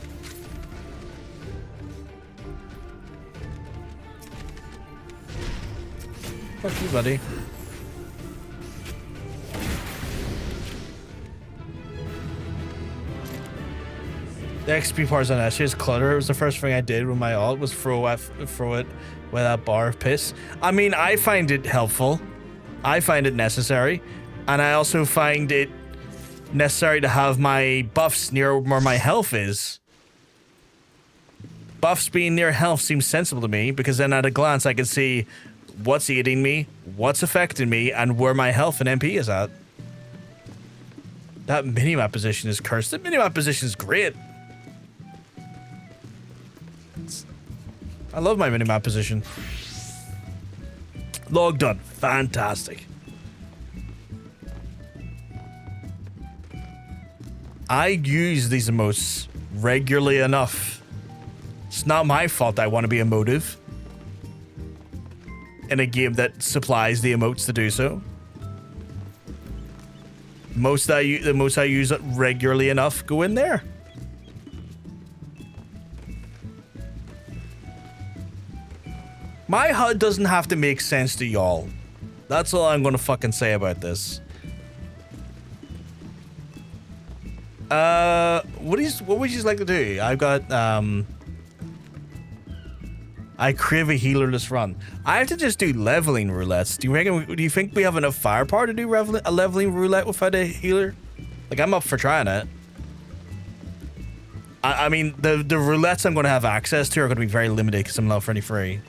Fuck you, buddy. The XP parts on that shit is clutter. It was the first thing I did with my alt was throw it with that bar of piss. I mean, I find it helpful. I find it necessary. And I also find it necessary to have my buffs near where my health is. Buffs being near health seems sensible to me, because then at a glance I can see what's eating me, what's affecting me, and where my health and MP is at. That minimap position is cursed. The minimap position is great. I love my minimap position. Log done. Fantastic. I use these emotes regularly enough. It's not my fault I want to be emotive in a game that supplies the emotes to do so. The most I use it regularly enough go in there. My HUD doesn't have to make sense to y'all. That's all I'm gonna fucking say about this. What would you like to do? I've got I crave a healerless run. I have to just do leveling roulettes. Do you think we have enough firepower to do a leveling roulette without a healer? Like, I'm up for trying it. I mean, the roulettes I'm gonna have access to are gonna be very limited because I'm level 33.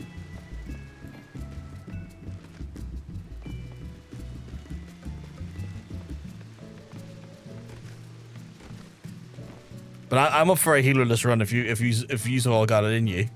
But I'm up for a healerless run if you all got it in you.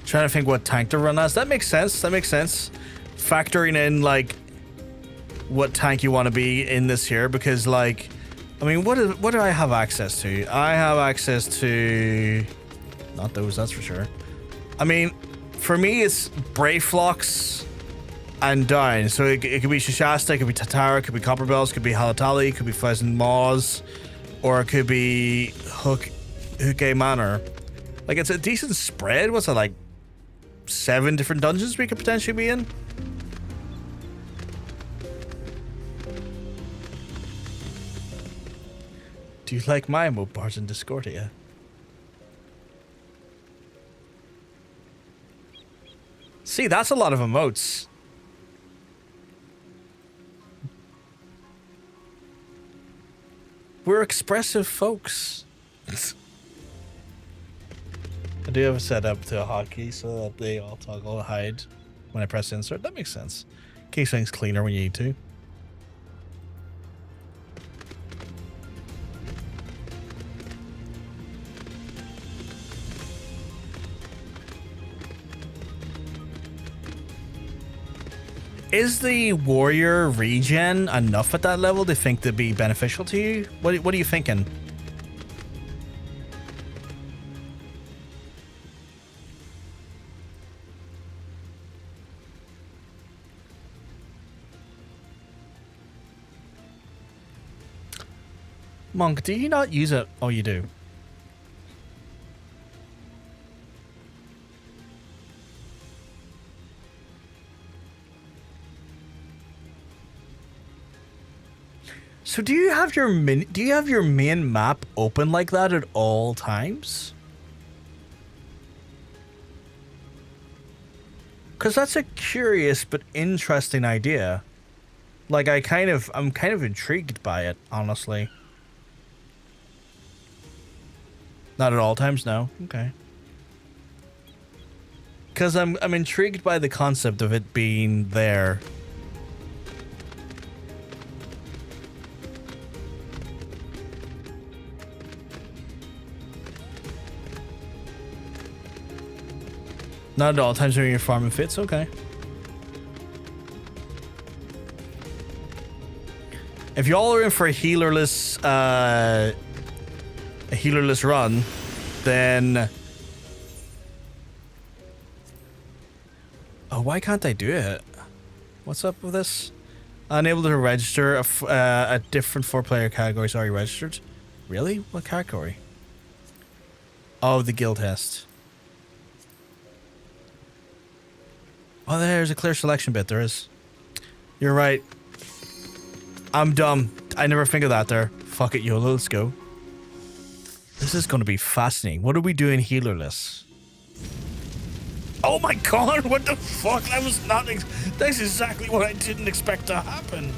Trying to think what tank to run as. That makes sense. That makes sense. Factoring in, like, what tank you want to be in this here, because, like, I mean, what do I have access to? I have access to... Not those, that's for sure. I mean, for me, it's Brayflocks and down. So it could be Shashasta, it could be Tatara, it could be Copperbells, it could be Halatali, it could be Pleasant Maws, or it could be Hooke Manor. Like, it's a decent spread. What's it, like, 7 different dungeons we could potentially be in? Do you like my emote bars in Discordia? See, that's a lot of emotes. We're expressive folks. I do have it set up to a hotkey so that they all toggle hide when I press insert. That makes sense. In case things cleaner when you need to. Is the warrior regen enough at that level to think to be beneficial to you? What are you thinking? Monk, do you not use it? Oh, you do. So do you have your main map open like that at all times? Cause that's a curious but interesting idea. Like I'm kind of intrigued by it, honestly. Not at all times, no. Okay. Cause I'm intrigued by the concept of it being there. Not at all times when you're farming fits, okay. If y'all are in for a healerless a healerless run, then... Oh, why can't I do it? What's up with this? Unable to register a different 4-player category. Sorry, registered. Really? What category? Oh, the guild test. Oh, there's a clear selection bit. There is. You're right. I'm dumb. I never think of that there. Fuck it, YOLO. Let's go. This is going to be fascinating. What are we doing healerless? Oh my god, what the fuck? That was not... That's exactly what I didn't expect to happen.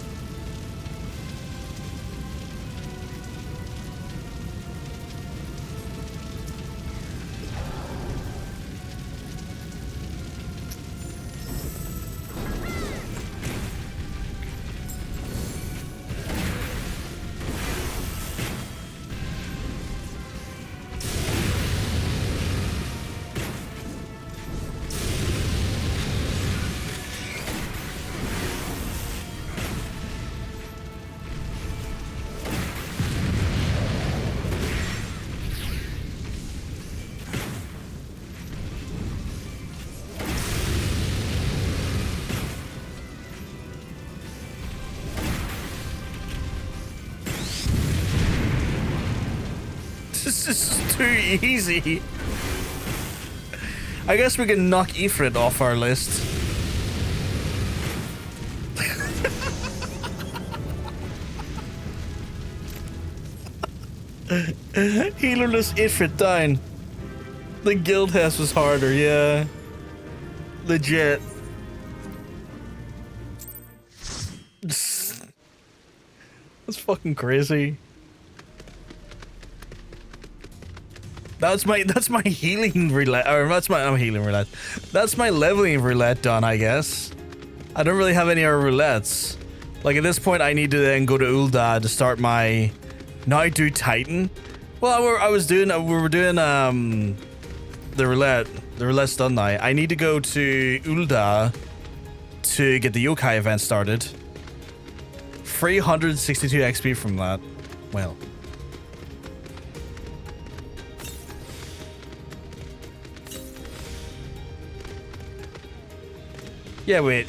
This is too easy. I guess we can knock Ifrit off our list. Healerless Ifrit down. The guild test was harder, yeah. Legit. That's fucking crazy. That's my healing roulette, or that's my healing roulette. That's my leveling roulette done, I guess. I don't really have any other roulettes. Like at this point, I need to then go to Ul'dah to start my. Now do Titan. Well, we were doing the roulette. The roulette's done now. I need to go to Ul'dah to get the yokai event started. 362 XP from that. Well. Yeah, wait,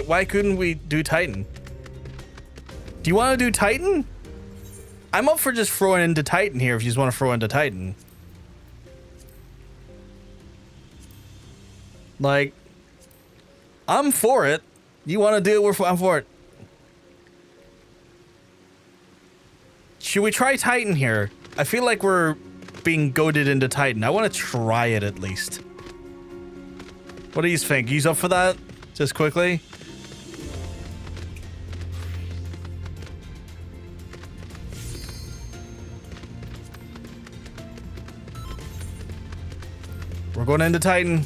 why couldn't we do Titan? Do you want to do Titan? I'm up for just throwing into Titan here if you just want to throw into Titan. Like, I'm for it. You want to do it, I'm for it. Should we try Titan here? I feel like we're being goaded into Titan. I want to try it at least. What do you think? You up for that? Just quickly? We're going into Titan.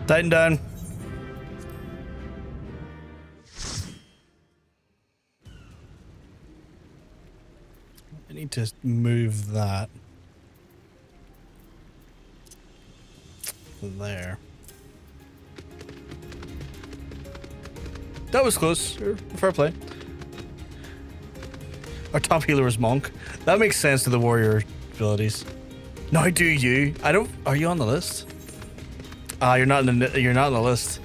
Tighten down. I need to move that. There. That was close. Fair play. Our top healer is Monk. That makes sense to the warrior abilities. Now do you? I don't. Are you on the list? Ah, you're not in the. You're not on the list.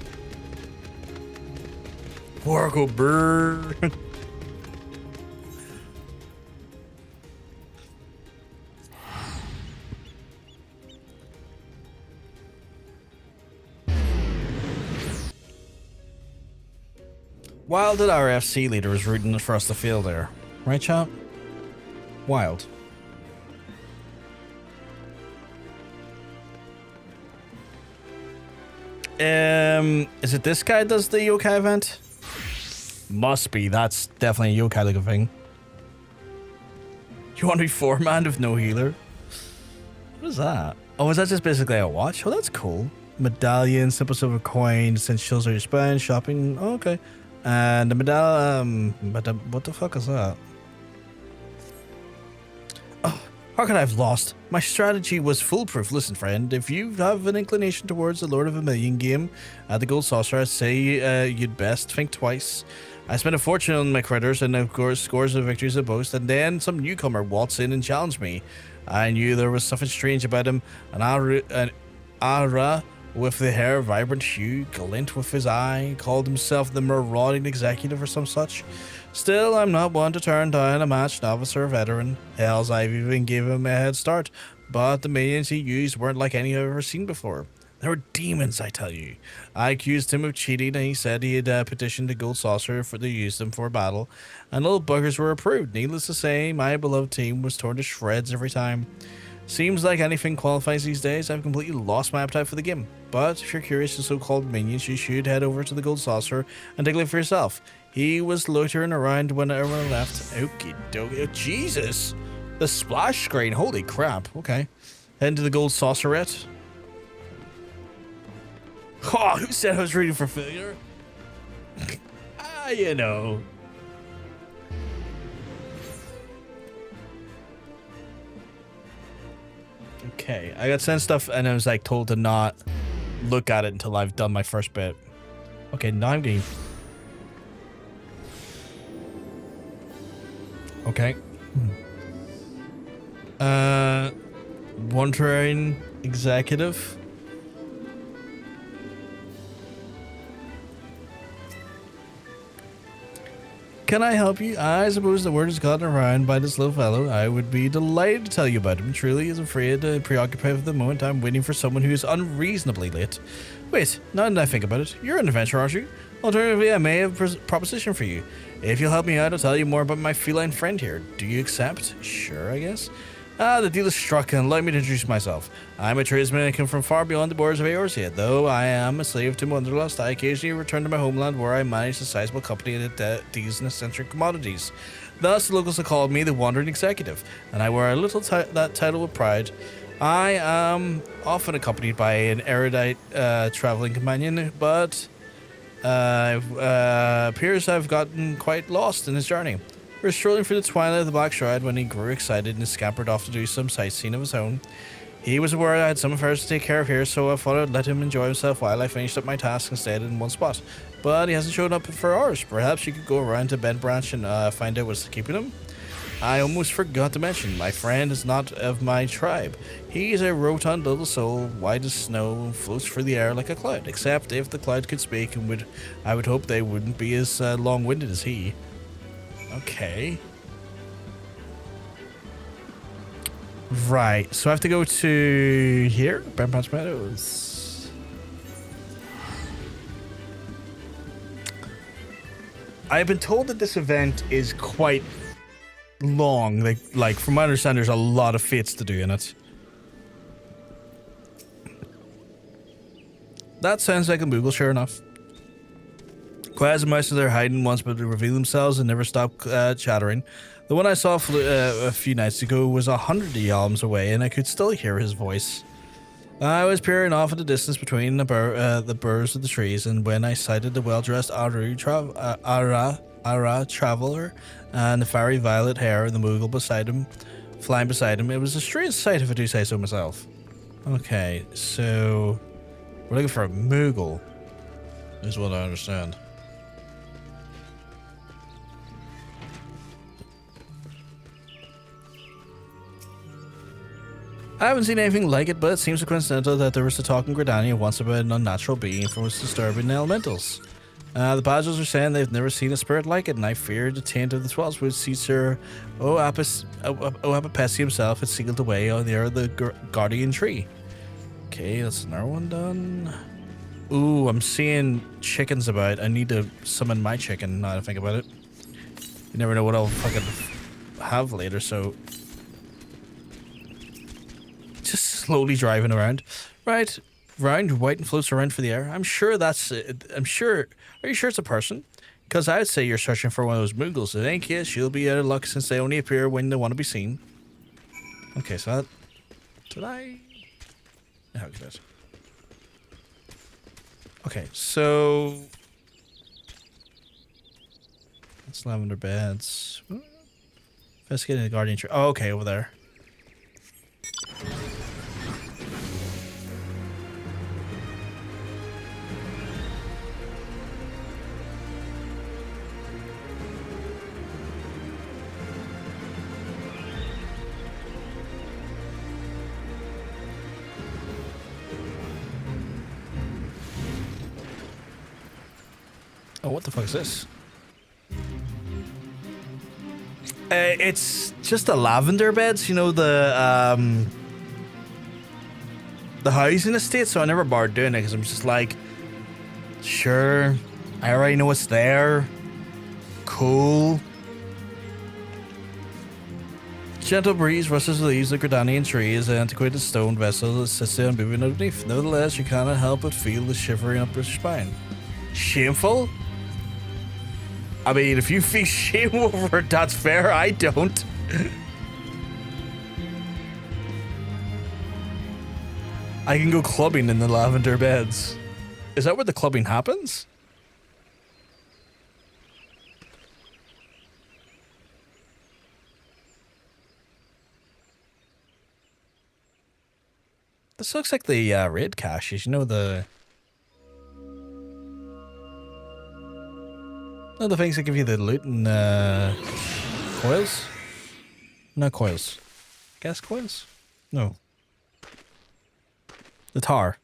Wargo brr. Wild that our FC leader was rooting for us to fail there. Right, chat? Wild. Is it this guy does the yokai event? Must be. That's definitely a yokai looking thing. You want to be 4-man with no healer? What is that? Oh, is that just basically a watch? Oh, that's cool. Medallion, simple silver coin, essentials are your spine, shopping. Oh, okay. And the medallion, what the fuck is that? Oh, how could I have lost? My strategy was foolproof. Listen, friend, if you have an inclination towards the Lord of a Million game at the Gold Saucer, I'd say you'd best think twice. I spent a fortune on my critters and of course scores of victories to boast, and then some newcomer waltzed in and challenged me. I knew there was something strange about him, an aura with the hair vibrant hue, glint with his eye, called himself the marauding executive or some such. Still, I'm not one to turn down a match, novice or veteran. Hells, I've even gave him a head start, but the minions he used weren't like any I've ever seen before. They were demons, I tell you. I accused him of cheating, and he said he had petitioned the Gold Saucer to use them for battle, and little buggers were approved. Needless to say, my beloved team was torn to shreds every time. Seems like anything qualifies these days. I've completely lost my appetite for the game. But if you're curious to so-called minions, you should head over to the Gold Saucer and take a look for yourself. He was loitering around when everyone left. Okie dokie. Oh, Jesus! The splash screen. Holy crap. Okay. Head to the Gold Saucerette. Oh, who said I was rooting for failure? You know. Okay, I got sent stuff and I was like told to not look at it until I've done my first bit. Okay, now I'm getting... Okay. Wandering executive. Can I help you? I suppose the word has gotten around by this little fellow. I would be delighted to tell you about him. Truly is afraid to preoccupied with the moment. I'm waiting for someone who is unreasonably late. Wait, now that I think about it, you're an adventurer, aren't you? Alternatively, I may have a proposition for you. If you'll help me out, I'll tell you more about my feline friend here. Do you accept? Sure, I guess. The deal is struck, and allow me to introduce myself. I'm a tradesman and come from far beyond the borders of Eorzea. Though I am a slave to Wanderlust, I occasionally return to my homeland where I manage a sizable company that deals in eccentric commodities. Thus, the locals have called me the Wandering Executive, and I wear a little that title with pride. I am often accompanied by an erudite traveling companion, but appears I've gotten quite lost in his journey. We were strolling through the twilight of the Black Shroud when he grew excited and scampered off to do some sightseeing of his own. He was aware I had some affairs to take care of here, so I thought I'd let him enjoy himself while I finished up my task and stayed in one spot. But he hasn't shown up for hours. Perhaps you could go around to Bent Branch and find out what's keeping him. I almost forgot to mention, my friend is not of my tribe. He's a rotund little soul, white as snow, and floats through the air like a cloud. Except if the cloud could speak, and I would hope they wouldn't be as long-winded as he. Okay. Right, so I have to go to here, Bent Branch Meadows. I've been told that this event is quite long. Like from my understanding, there's a lot of fates to do in it. That sounds like a Moogle, sure enough. Quiet as a mouse as they're hiding once, but they reveal themselves and never stop chattering. The one I saw a few nights ago was 100 yalms away, and I could still hear his voice. I was peering off at the distance between the burrs of the trees, and when I sighted the well-dressed Ara traveler and the fiery violet hair and the Moogle beside him, flying beside him, it was a strange sight if I do say so myself. Okay, so we're looking for a Moogle, is what I understand. I haven't seen anything like it, but it seems coincidental that there was a talking Gridania once about an unnatural being from its disturbing elementals. The Badgers are saying they've never seen a spirit like it, and I fear the taint of the 12s would see Sir Apapesi himself had sealed away on the air of the Guardian Tree. Okay, that's another one done. Ooh, I'm seeing chickens about. I need to summon my chicken now that I think about it. You never know what I'll fucking have later, so... just slowly driving around. Right, round, white and floats around for the air. I'm sure that's... I'm sure... Are you sure it's a person? Because I'd say you're searching for one of those Moogles. In any case, you'll be out of luck since they only appear when they want to be seen. Okay, so that... Did I... How could that? Okay, so... That's lavender beds. Investigating the Guardian Tree. Oh, okay, over there. Oh, what the fuck is this? It's just the lavender beds, you know, the housing estate, so I never bothered doing it because I'm just like, sure, I already know it's there. Cool. Gentle breeze rustles the leaves of the Gridanian tree as an antiquated stone vessel that sits there moving underneath. Nevertheless, you cannot help but feel the shivering up your spine. Shameful? I mean, if you feel shame over it, that's fair. I don't. I can go clubbing in the lavender beds. Is that where the clubbing happens? This looks like the raid caches. You know the things that give you the loot and coils? No coils. Gas coils? No. The tar.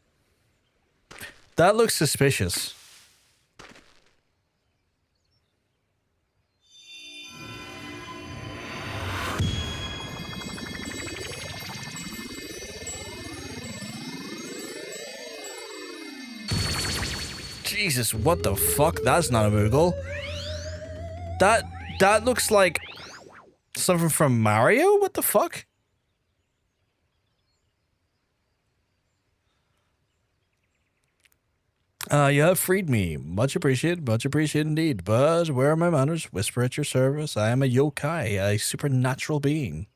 That looks suspicious. Jesus, what the fuck? That's not a Moogle. That looks like something from Mario? What the fuck? You have freed me. Much appreciated indeed. But where are my manners? Whisper at your service. I am a yokai, a supernatural being.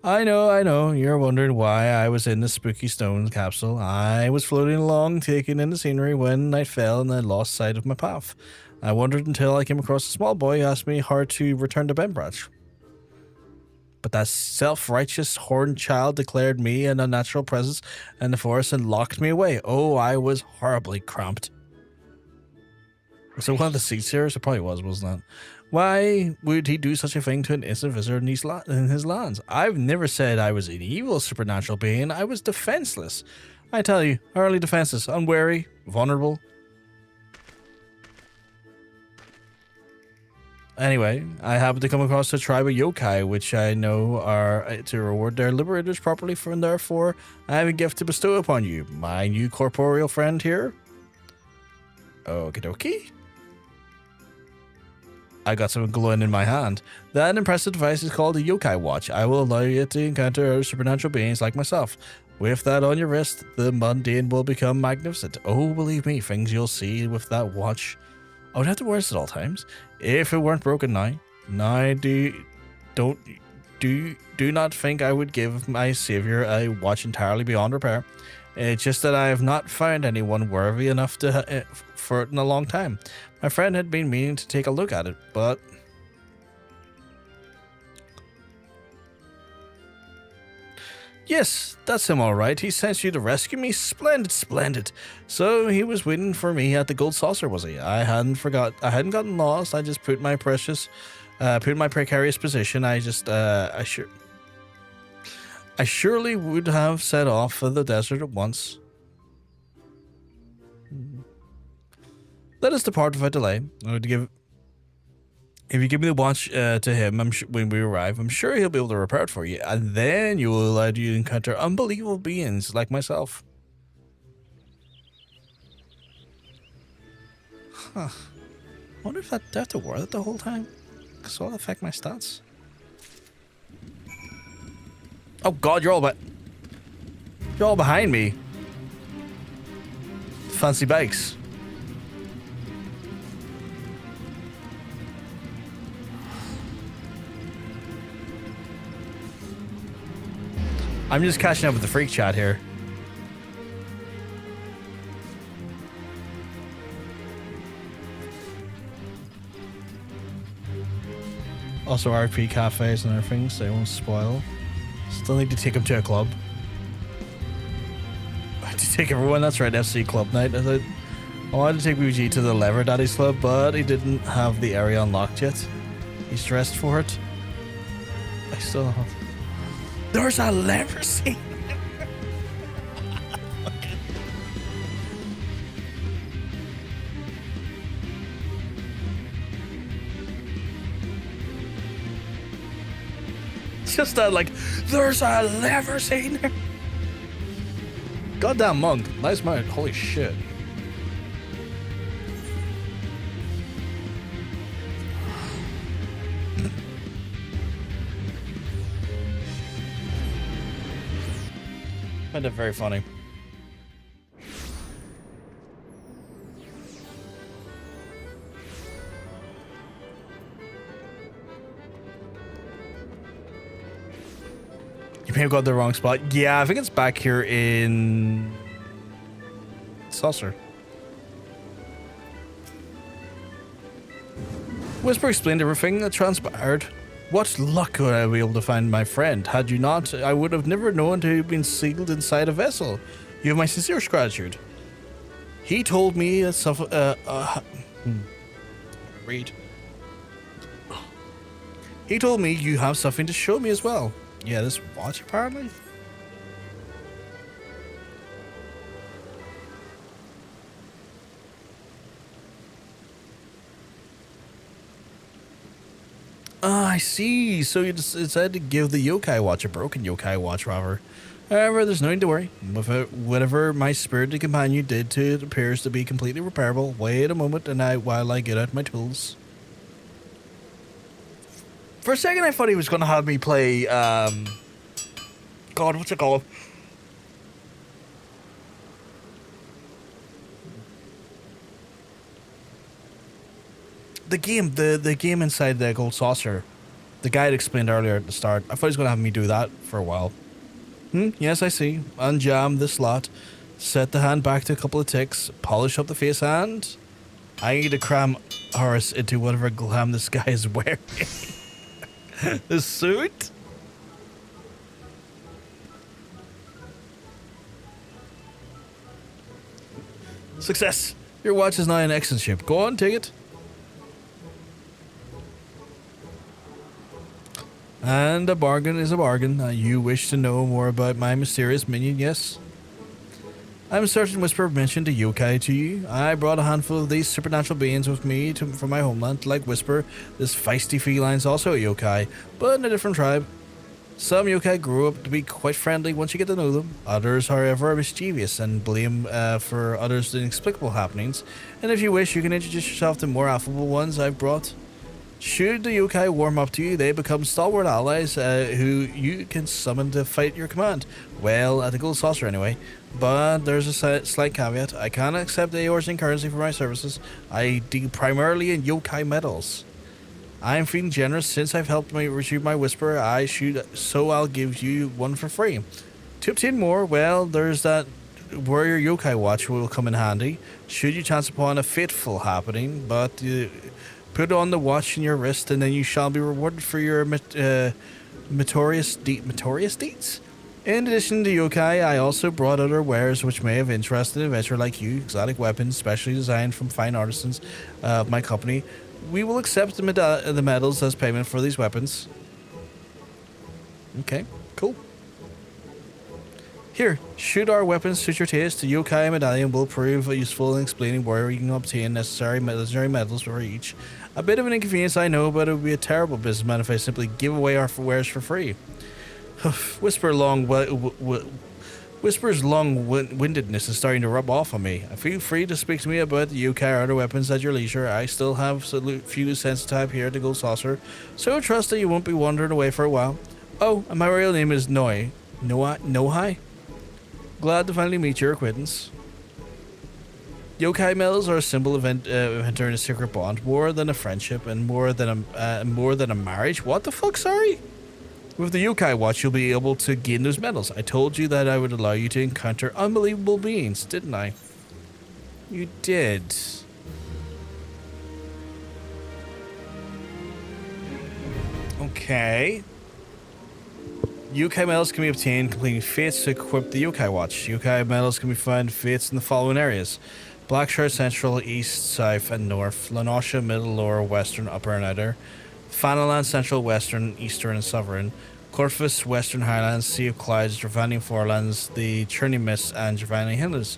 I know. You're wondering why I was in the spooky stone capsule. I was floating along, taking in the scenery when I fell and I lost sight of my path. I wondered until I came across a small boy who asked me how to return to Benbratch. But that self-righteous horned child declared me an unnatural presence in the forest and locked me away. Oh, I was horribly cramped. Was it one of the Seaseers? It probably was, wasn't it? Why would he do such a thing to an innocent visitor in his lands? I've never said I was an evil supernatural being. I was defenseless. I tell you, utterly defenseless, unwary, vulnerable. Anyway, I happened to come across a tribe of yokai, which I know are to reward their liberators properly, and therefore I have a gift to bestow upon you, my new corporeal friend here. Okie dokie. I got something glowing in my hand. That impressive device is called a yokai watch. I will allow you to encounter other supernatural beings like myself. With that on your wrist, the mundane will become magnificent. Oh, believe me, things you'll see with that watch. I would have to wear this at all times. If it weren't broken now. Don't do not think I would give my savior a watch entirely beyond repair. It's just that I have not found anyone worthy enough to for it in a long time. My friend had been meaning to take a look at it, but yes, that's him all right. He sent you to rescue me. Splendid, splendid. So he was waiting for me at the Gold Saucer, was he? I hadn't gotten lost. I just put my precarious position. I surely would have set off for the desert at once. Let us depart without delay. If you give me the watch to him, when we arrive, I'm sure he'll be able to repair it for you, and then you will allow you to encounter unbelievable beings like myself. Huh. I wonder if I have to wear that the whole time, because it'll affect my stats. Oh God, you're all behind me. Fancy bikes. I'm just catching up with the freak chat here. Also RP cafes and other things, they won't spoil. Still need to take him to a club. I had to take everyone, that's right, FC Club Night. I wanted to take BG to the Lever Daddy's Club, but he didn't have the area unlocked yet. He's dressed for it. I still have... There's a lever scene! Just that, like, there's a lever scene. Goddamn monk, nice mount, holy shit. Find it very funny. You may have got the wrong spot. Yeah, I think it's back here in Saucer. Whisper explained everything that transpired. What luck would I be able to find my friend? Had you not, I would have never known to have been sealed inside a vessel. You have my sincerest gratitude. He told me read. He told me you have something to show me as well. Yeah, this watch apparently. Ah, I see. So you decided to give the yokai watch a broken yokai watch, rather. However, there's nothing to worry. With whatever my spirited companion did to it appears to be completely repairable. Wait a moment, while I get out my tools. For a second, I thought he was going to have me play, God, what's it called? The game inside the Gold Saucer. The guy had explained earlier at the start. I thought he was going to have me do that for a while. Yes, I see. Unjam the slot. Set the hand back to a couple of ticks. Polish up the face and... I need to cram Horace into whatever glam this guy is wearing. The suit? Success! Your watch is now in excellent shape. Go on, take it. And a bargain is a bargain. You wish to know more about my mysterious minion, yes? I'm certain Whisper mentioned a yokai to you. I brought a handful of these supernatural beings with me from my homeland. Like Whisper, this feisty feline's also a yokai, but in a different tribe. Some yokai grow up to be quite friendly once you get to know them. Others, however, are mischievous and blame for others' inexplicable happenings. And if you wish, you can introduce yourself to more affable ones I've brought. Should the yokai warm up to you, they become stalwart allies who you can summon to fight your command. Well, at the Gold Saucer anyway. But there's a slight caveat. I cannot accept Aors in currency for my services. I deal primarily in yokai metals. I am feeling generous since I've helped me retrieve my whisper. So I'll give you one for free. To obtain more, well, there's that warrior yokai watch will come in handy should you chance upon a fateful happening, but put on the watch in your wrist and then you shall be rewarded for your meritorious deeds. In addition to yokai, I also brought other wares which may have interested an adventurer like you. Exotic weapons, specially designed from fine artisans of my company. We will accept the medals as payment for these weapons. Okay, cool. Here, shoot our weapons suit your taste. The yokai medallion will prove useful in explaining where you can obtain necessary legendary medals for each. A bit of an inconvenience, I know, but it would be a terrible businessman if I simply give away our wares for free. Whisper's long-windedness is starting to rub off on me. Feel free to speak to me about the yokai or other weapons at your leisure. I still have a few cents to type here at the Gold Saucer, so I trust that you won't be wandering away for a while. Oh, and my real name is Noi. Nohai? Glad to finally meet your acquaintance. Yokai medals are a symbol of entering a secret bond, more than a friendship and more than a marriage. What the fuck, sorry? With the yokai watch, you'll be able to gain those medals. I told you that I would allow you to encounter unbelievable beings, didn't I? You did. Okay. Yokai medals can be obtained completing fates to equip the yokai watch. Yokai medals can be found fates in the following areas: Blackshire, Central, East, South, and North. Lanosha, Middle, Lower, Western, Upper, and Outer. Fanaland, Central, Western, Eastern, and Sovereign. Corfus, Western Highlands, Sea of Clouds, Dravanian Forelands, the Churning Mists, and Dravanian Highlands.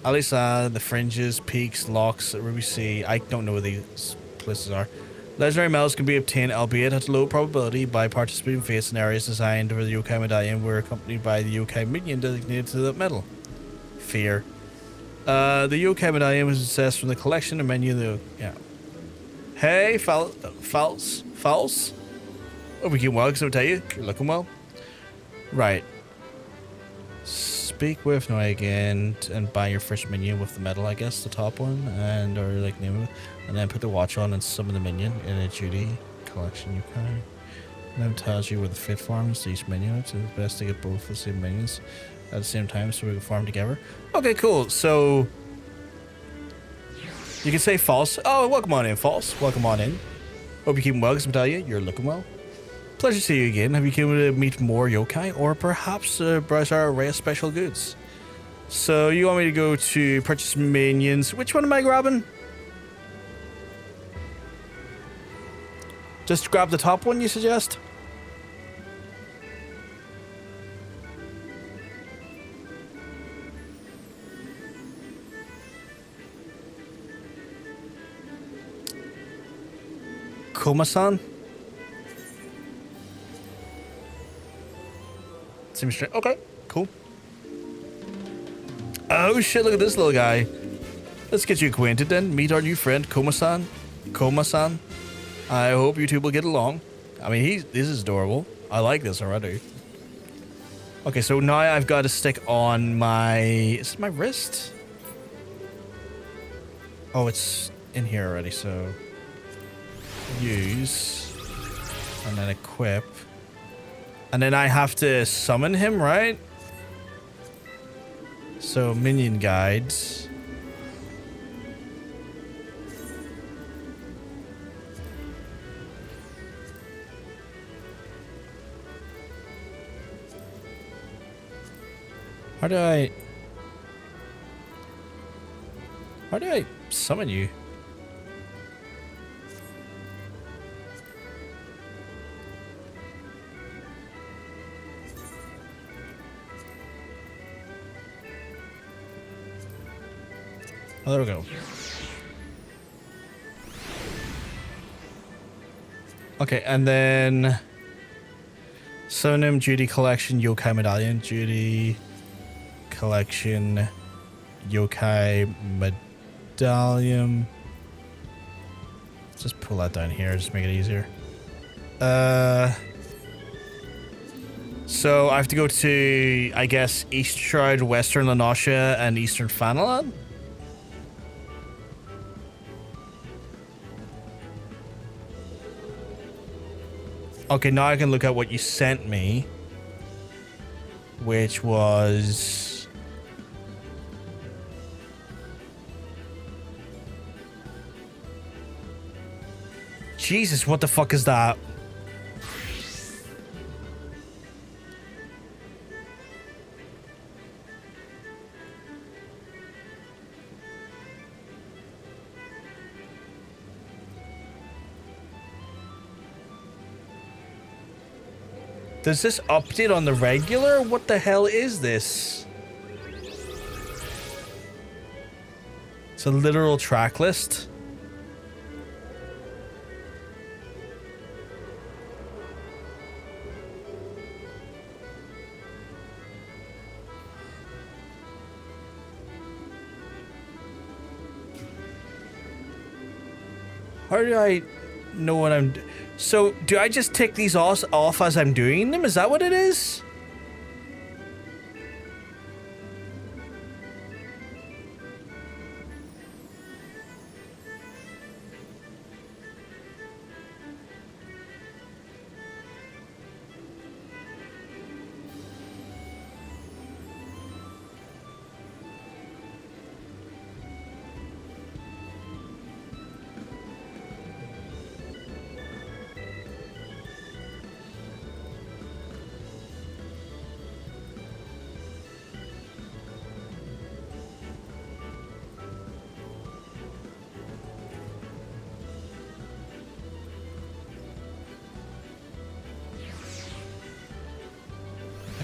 Alisa, the Fringes, Peaks, Locks, Ruby Sea. I don't know where these places are. Legendary medals can be obtained, albeit at low probability, by participating fates in areas designed for the yokai medallion were accompanied by the yokai minion designated to that medal. Fear. The yokai medallion was accessed from the collection and menu. Hey, Fowls? Oh, we keep well, because I'll tell you, you're looking well. Right. Speak with Noi again and buy your first minion with the medal, I guess, the top one, or like name it, and then put the watch on and summon the minion in a duty collection yokai. And then tells you where the fit farms to each minion. It's best to get both the same minions at the same time so we can farm together. Okay, cool. So you can say false. Oh, welcome on in, false. Welcome on in. Hope you're keeping well, because I tell you, you're looking well. Pleasure to see you again. Have you come to meet more yokai, or perhaps browse our array of special goods? So you want me to go to purchase minions? Which one am I grabbing? Just grab the top one, you suggest? Komasan? Seems straight. Okay, cool. Oh shit, look at this little guy. Let's get you acquainted then. Meet our new friend, Komasan. Komasan. I hope you two will get along. I mean, this is adorable. I like this already. Okay, so now I've got to stick on my... Is it my wrist? Oh, it's in here already, so... Use. And then equip. And then I have to summon him, right? So, minion guides. How do I summon you? Oh, there we go. Okay, and then summon him, duty collection, yokai medallion, duty collection, yokai medallion. Let's just pull that down here, just make it easier. So I have to go to, I guess, East Shroud, Western Lanosha, and Eastern Fanalan? Okay, now I can look at what you sent me. Which was... Jesus, what the fuck is that? Does this update on the regular? What the hell is this? It's a literal track list. How do I know what I'm doing? So, do I just take these off as I'm doing them? Is that what it is?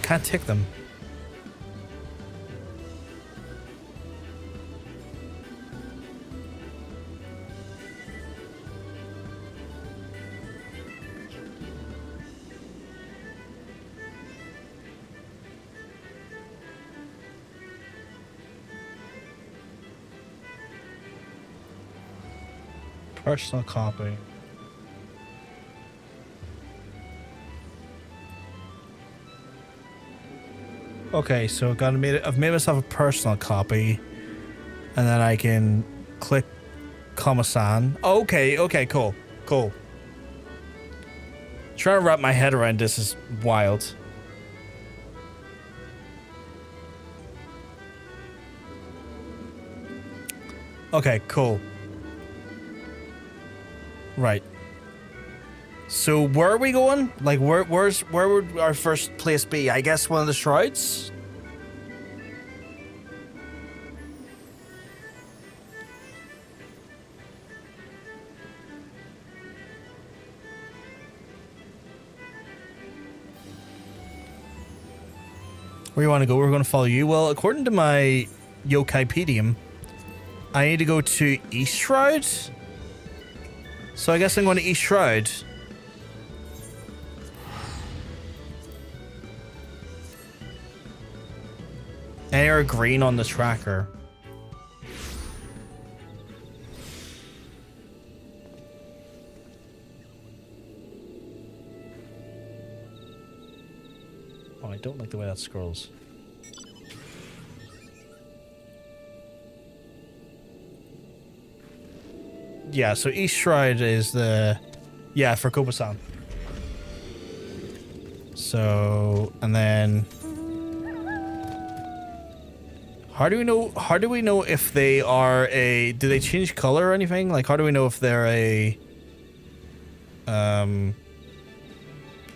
Can't tick them. Personal copy. Okay, so I've made myself a personal copy, and then I can click Komasan. Okay, cool. Trying to wrap my head around this is wild. Okay, cool. Right. So where are we going? Like where would our first place be? I guess one of the shrouds? Where you want to go? We're going to follow you. Well, according to my Yokaipedia, I need to go to East Shroud. So I guess I'm going to East Shroud. Air green on the tracker. Oh, I don't like the way that scrolls. Yeah, so East Shroud is the... Yeah, for Komasan. So, and then... How do we know if they are a... Do they change color or anything? Like, how do we know if they're a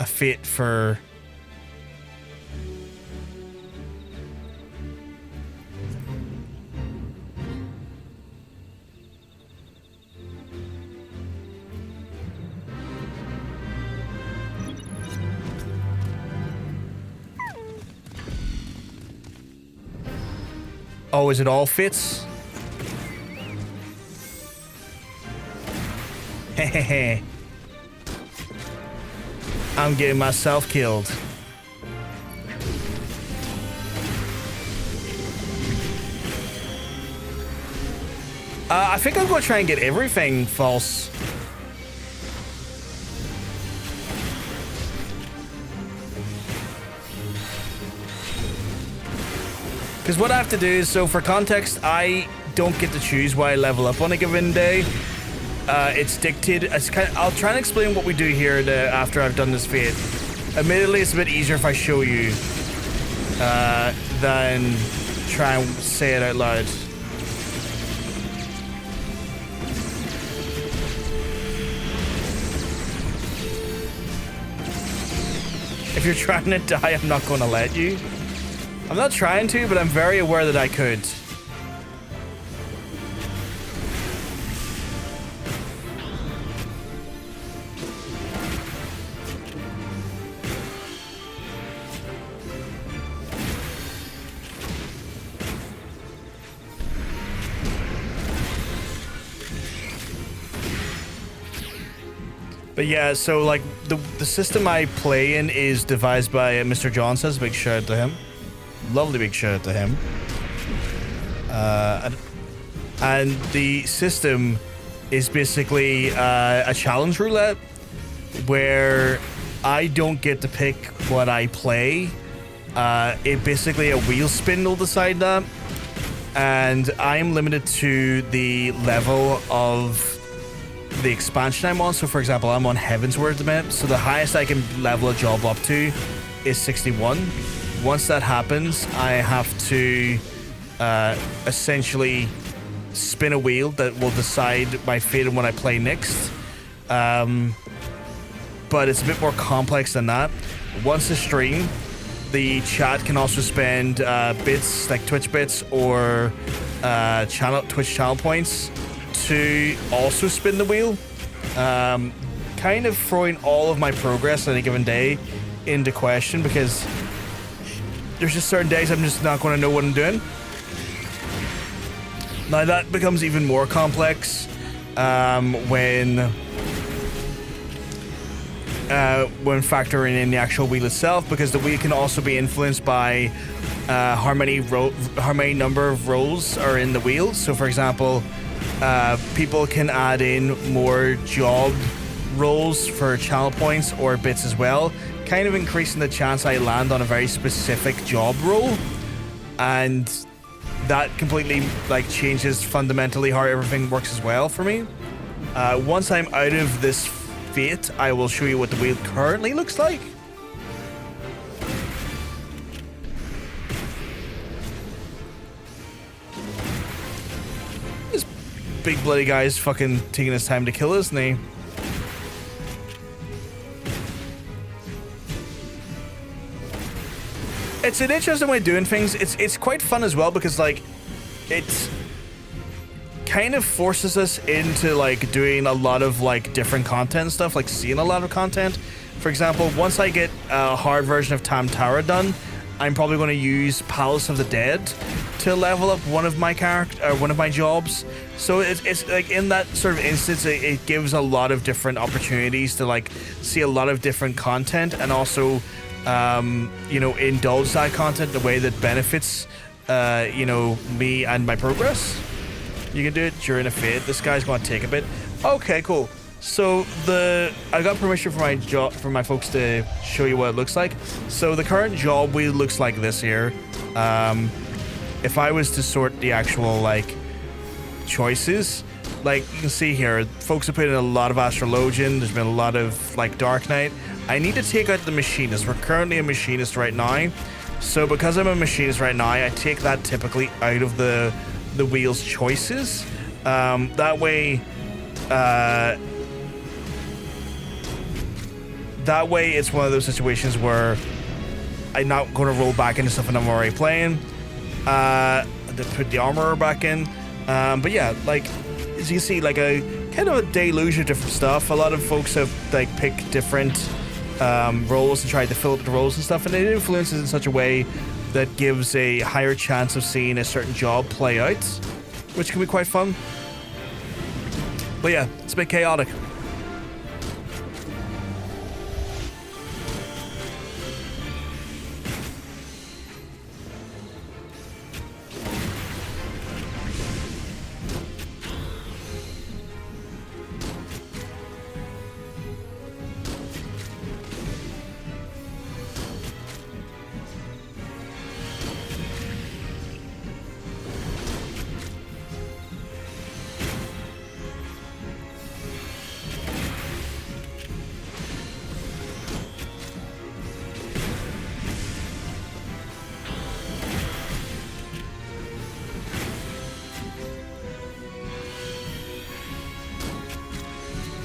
fit for... Oh, is it all fits? Hehehe. I'm getting myself killed. I think I'm going to try and get everything false. Because what I have to do is, so for context, I don't get to choose why I level up on a given day. it's dictated. I'll try and explain what we do here after I've done this feat. Admittedly, it's a bit easier if I show you than try and say it out loud. If you're trying to die, I'm not going to let you. I'm not trying to, but I'm very aware that I could. But yeah, so like the system I play in is devised by Mr. John says. Big shout out to him. Lovely big shout out to him. And the system is basically a challenge roulette where I don't get to pick what I play. It basically a wheel spin will decide that. And I'm limited to the level of the expansion I'm on. So for example, I'm on Heavensward at the minute, so the highest I can level a job up to is 61. Once that happens, I have to essentially spin a wheel that will decide my fate and what I play next. But it's a bit more complex than that. Once a stream, the chat can also spend bits like Twitch bits or Twitch channel points to also spin the wheel, kind of throwing all of my progress on any given day into question, because there's just certain days I'm just not going to know what I'm doing. Now that becomes even more complex when factoring in the actual wheel itself, because the wheel can also be influenced by how many number of rolls are in the wheel. So for example, people can add in more job rolls for channel points or bits as well, kind of increasing the chance I land on a very specific job roll, and that completely like changes fundamentally how everything works as well for me. Once I'm out of this fate, I will show you what the wheel currently looks like. Big bloody guy is fucking taking his time to kill, isn't he? It's an interesting way of doing things. It's quite fun as well, because like it kind of forces us into like doing a lot of like different content stuff, like seeing a lot of content. For example, once I get a hard version of Tamtara done, I'm probably going to use Palace of the Dead to level up one of my jobs. So it's like in that sort of instance, it gives a lot of different opportunities to like see a lot of different content, and also indulge that content in a way that benefits me and my progress. You can do it during a fade. This guy's going to take a bit. Okay, cool. So I got permission for my folks to show you what it looks like. So the current job wheel looks like this here. If I was to sort the actual like choices, like you can see here, folks have put in a lot of Astrologian. There's been a lot of like Dark Knight. I need to take out the Machinist. We're currently a Machinist right now. So because I'm a Machinist right now, I take that typically out of the wheel's choices. That way it's one of those situations where I'm not going to roll back into stuff that I'm already playing. To put the armor back in. But yeah, like as you can see, like a kind of a deluge of different stuff. A lot of folks have like picked different roles and tried to fill up the roles and stuff, and it influences in such a way that gives a higher chance of seeing a certain job play out, which can be quite fun. But yeah, it's a bit chaotic.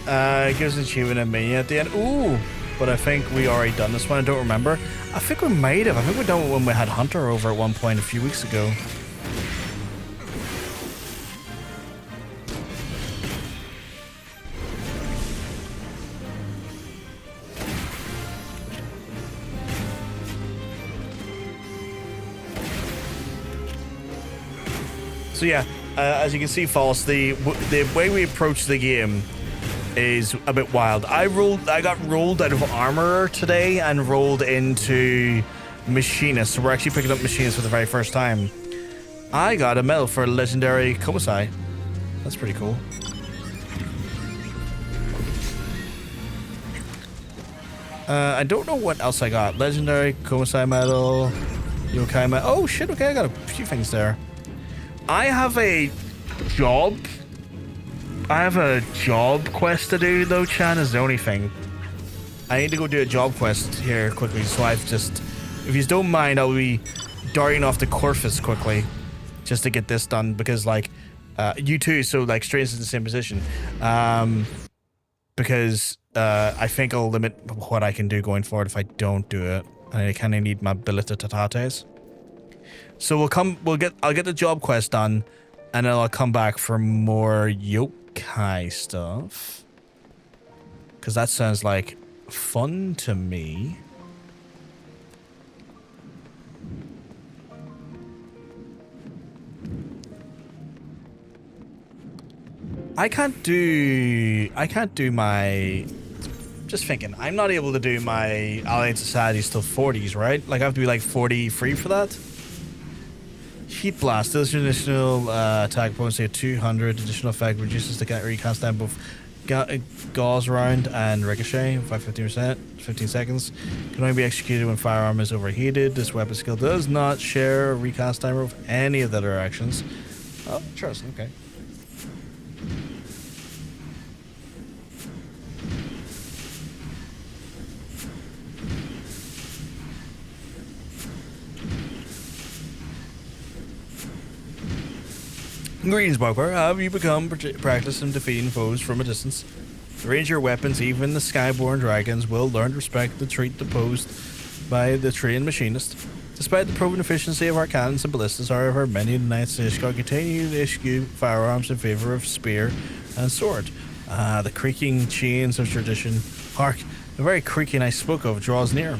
It gives an achievement and menu at the end. Ooh, but I think we already done this one. I don't remember. I think we might have. I think we done it when we had Hunter over at one point a few weeks ago. So yeah, as you can see, False, the way we approach the game is a bit wild. I got rolled out of Armorer today and rolled into Machinist. So we're actually picking up Machinist for the very first time. I got a medal for legendary Komasan. That's pretty cool. I don't know what else I got. Legendary Komasan medal, Yokai medal. Oh shit! Okay, I got a few things there. I have a job quest to do though, Chan, is the only thing. I need to go do a job quest here quickly, so I've just, if you don't mind, I'll be darting off to Corfus quickly just to get this done, because like you too, so like straight into the same position, because I think I'll limit what I can do going forward if I don't do it, and I kind of need my abilitatates. So I'll get the job quest done, and then I'll come back for more yokai stuff, because that sounds like fun to me. I can't do my, just thinking, I'm not able to do my Allied Societies till 40s, right? Like I have to be like 43 for that. Heat Blast, this additional attack potency at 200, additional effect reduces the recast time both gauze round and ricochet by 15%, 15 seconds. Can only be executed when firearm is overheated. This weapon skill does not share a recast timer with any of the other actions. Oh, interesting, okay. Greetings, Bugbear. Have you become practiced in defeating foes from a distance? Range your weapons, even the Skyborn dragons will learn to respect the treat posed by the trained Machinist. Despite the proven efficiency of our cannons and ballistas, however, many of the Knights of Ishgard continue to eschew firearms in favor of spear and sword. The creaking chains of tradition. Hark, the very creaking I spoke of draws near.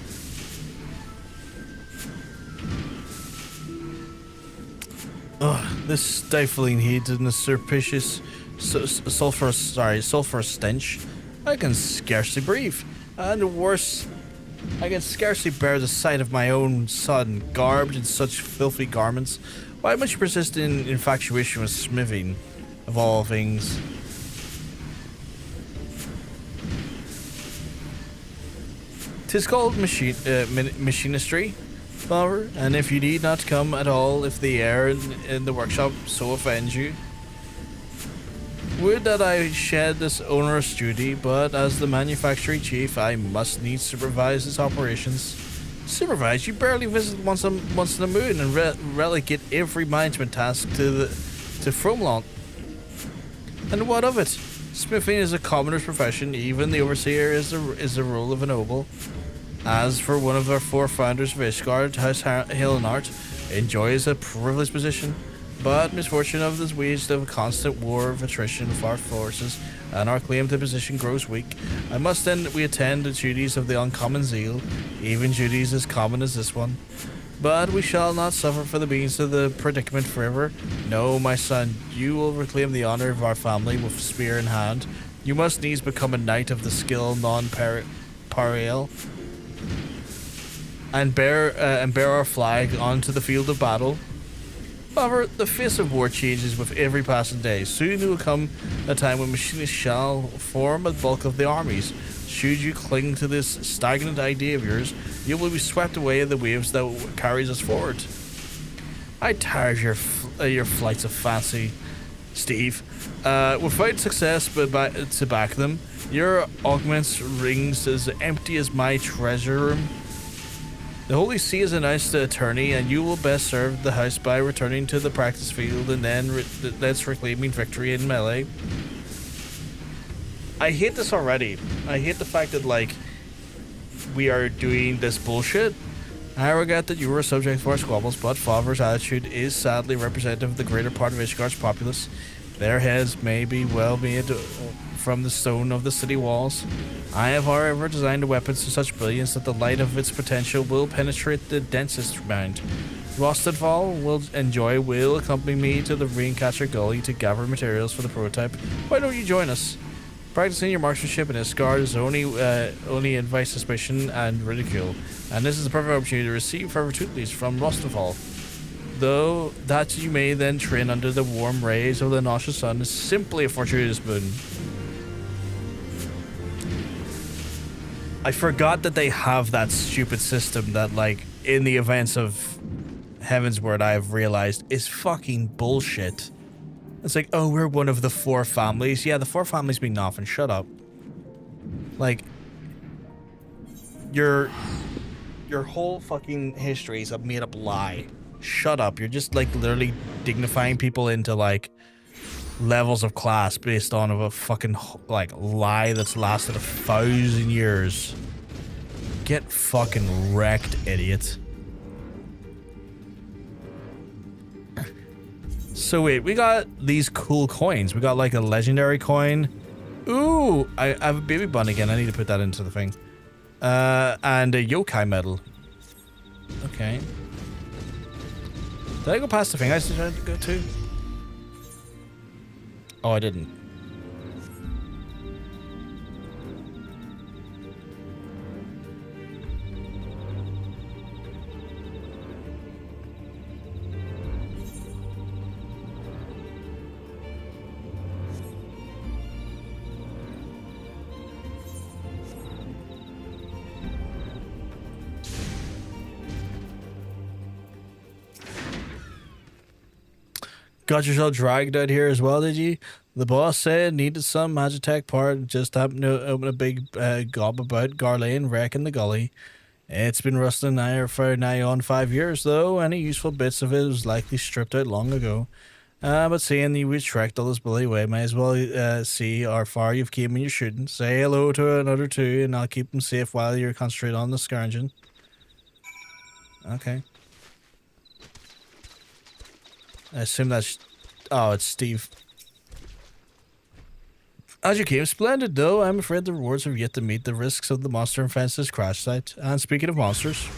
Ugh, this stifling heat and the surreptitious sulfur stench. I can scarcely breathe. And worse, I can scarcely bear the sight of my own son garbed in such filthy garments. Why must you persist in infatuation with smithing, of all things? Tis called machinistry, however, and if you need not come at all, if the air in the workshop so offends you. Would that I shed this onerous duty, but as the manufacturing chief, I must needs supervise its operations. Supervise? You barely visit once in a moon and relegate every management task to Fromlant. And what of it? Smithing is a commoner's profession. Even the overseer is the role of a noble. As for one of our four founders of Ishgard, House Hilenart enjoys a privileged position, but misfortune of this waged a constant war of attrition of our forces, and our claim to position grows weak. I must then we attend the duties of the uncommon zeal, even duties as common as this one. But we shall not suffer for the means of the predicament forever. No, my son, you will reclaim the honor of our family with spear in hand. You must needs become a knight of the skill non-parial, and bear our flag onto the field of battle. However, the face of war changes with every passing day. Soon will come a time when machinists shall form a bulk of the armies. Should you cling to this stagnant idea of yours, you will be swept away in the waves that carries us forward. I tire of your flights of fancy, Steve. Without success to back them, your augments rings as empty as my treasure room. The Holy See has announced the attorney, and you will best serve the house by returning to the practice field and then let's reclaiming victory in melee. I hate this already. I hate the fact that, like, we are doing this bullshit. I regret that you were subject to our squabbles, but Favr's attitude is sadly representative of the greater part of Ishgard's populace. Their heads may be well made from the stone of the city walls. I have, however, designed the weapons to such brilliance that the light of its potential will penetrate the densest mind. Rostedval will accompany me to the Raincatcher Gully to gather materials for the prototype. Why don't you join us? Practicing your marksmanship in Ishgard is only invite suspicion and ridicule, and this is the perfect opportunity to receive further tutelage from Rostedval. Though that you may then train under the warm rays of the nauseous sun is simply a fortuitous boon. I forgot that they have that stupid system that, like, in the events of Heavensward, I've realized is fucking bullshit. It's like, oh, we're one of the 4 families. Yeah, the 4 families mean nothing. Shut up. Like, your whole fucking history is a made-up lie. Shut up. You're just, like, literally dignifying people into, like, levels of class based on a fucking, like, lie that's lasted 1,000 years. Get fucking wrecked, idiot. So wait, we got these cool coins. We got, like, a legendary coin. Ooh, I have a baby bun again. I need to put that into the thing. And a yokai medal. Okay. Did I go past the thing I was trying to go to? Oh, I didn't. Got yourself dragged out here as well, did you? The boss said needed some Magitech part, just happened to open a big gob about Garlane wrecking the gully. It's been rusting now for nigh on 5 years, though. Any useful bits of it was likely stripped out long ago. But seeing you trekked all this bloody way, may as well see how far you've came when you're shooting. Say hello to another 2, and I'll keep them safe while you're concentrating on the scourging. Okay. I assume that's... Oh, it's Steve. As you came, splendid, though. I'm afraid the rewards have yet to meet the risks of the Monster and Fences crash site. And speaking of monsters...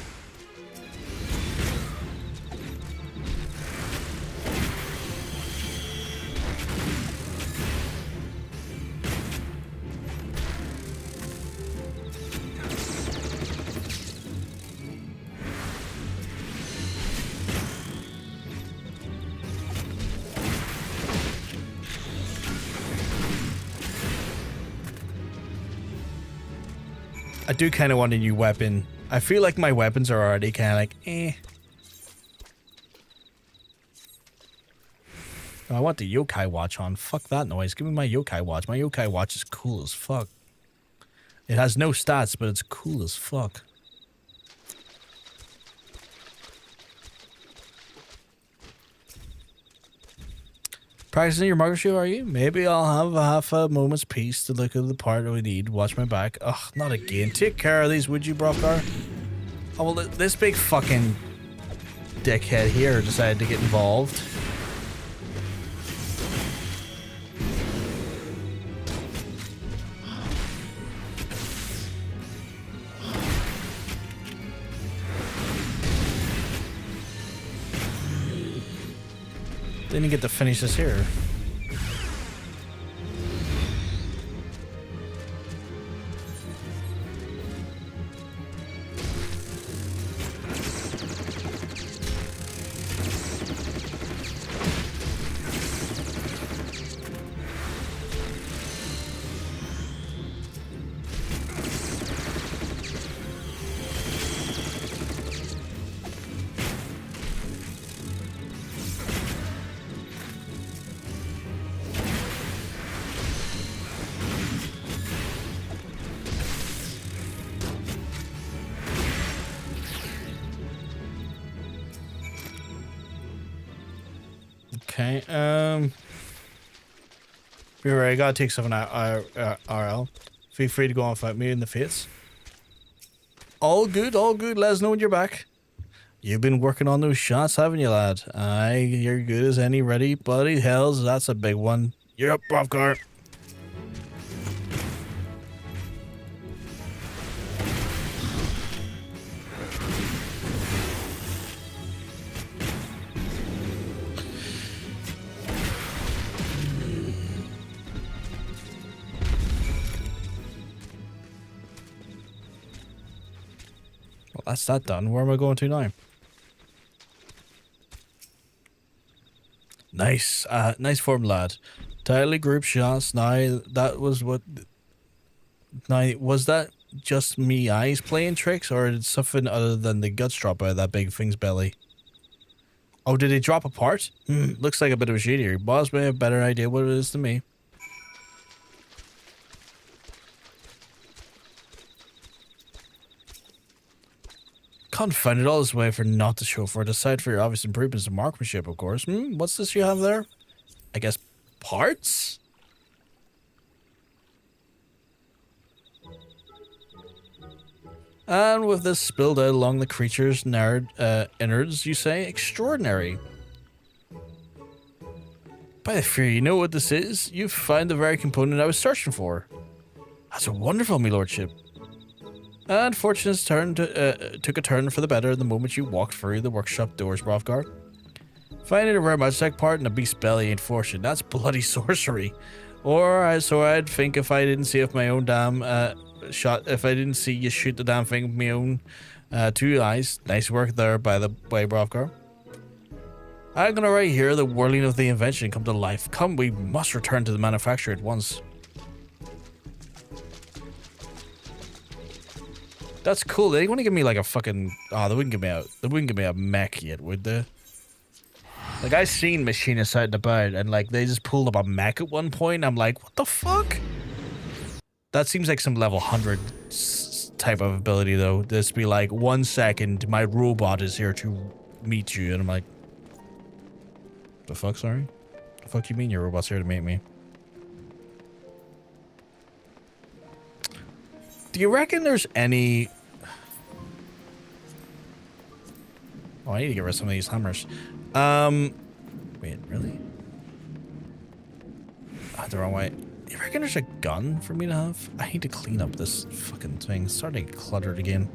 I do kind of want a new weapon. I feel like my weapons are already kind of like, eh. Oh, I want the yokai watch on. Fuck that noise. Give me my yokai watch. My yokai watch is cool as fuck. It has no stats, but it's cool as fuck. Practicing your marksmanship, are you? Maybe I'll have half a moment's peace to look at the part we need. Watch my back. Ugh, not again. Take care of these, would you, Brockar? Oh, well, this big fucking dickhead here decided to get involved. Didn't get to finish this here. Okay, You're right, I gotta take something out, RL. Feel free to go on and fight me in the face. All good, let us know when you're back. You've been working on those shots, haven't you, lad? Aye, you're good as any, ready, buddy. Hells, that's a big one. You're up, Brovkar. Well, that's that done. Where am I going to now? Nice, nice form, lad. Tightly group shots. Now, that was what... Now, was that just me eyes playing tricks, or did something other than the guts drop out of that big thing's belly? Oh, did it drop apart? Looks like a bit of a shade here. Boss may have a better idea what it is than me. Confounded all this way for not to show for it, aside for your obvious improvements in marksmanship, of course. What's this you have there? I guess parts? And with this spilled out along the creature's innards, you say? Extraordinary. By the fear, you know what this is? You've found the very component I was searching for. That's wonderful, me lordship. And fortune's took a turn for the better the moment you walked through the workshop doors, Brovkar. Finding a rare magic part in a beast's belly ain't fortune. That's bloody sorcery. Or so I'd think if I didn't see if my own damn if I didn't see you shoot the damn thing with my own 2 eyes. Nice work there, by the way, Brovkar. I'm gonna write here the whirling of the invention come to life. Come, we must return to the manufacturer at once. That's cool. They want to give me like a fucking... Oh, they wouldn't give me a mech yet, would they? Like, I seen Machinist out and about, and like, they just pulled up a mech at one point. I'm like, what the fuck? That seems like some level 100 type of ability, though. This be like, 1 second, my robot is here to meet you. And I'm like... The fuck, sorry? The fuck you mean your robot's here to meet me? Do you reckon there's any... Oh, I need to get rid of some of these hammers. Wait, really? Oh, the wrong way. Do you reckon there's a gun for me to have? I need to clean up this fucking thing. It's starting to get cluttered again.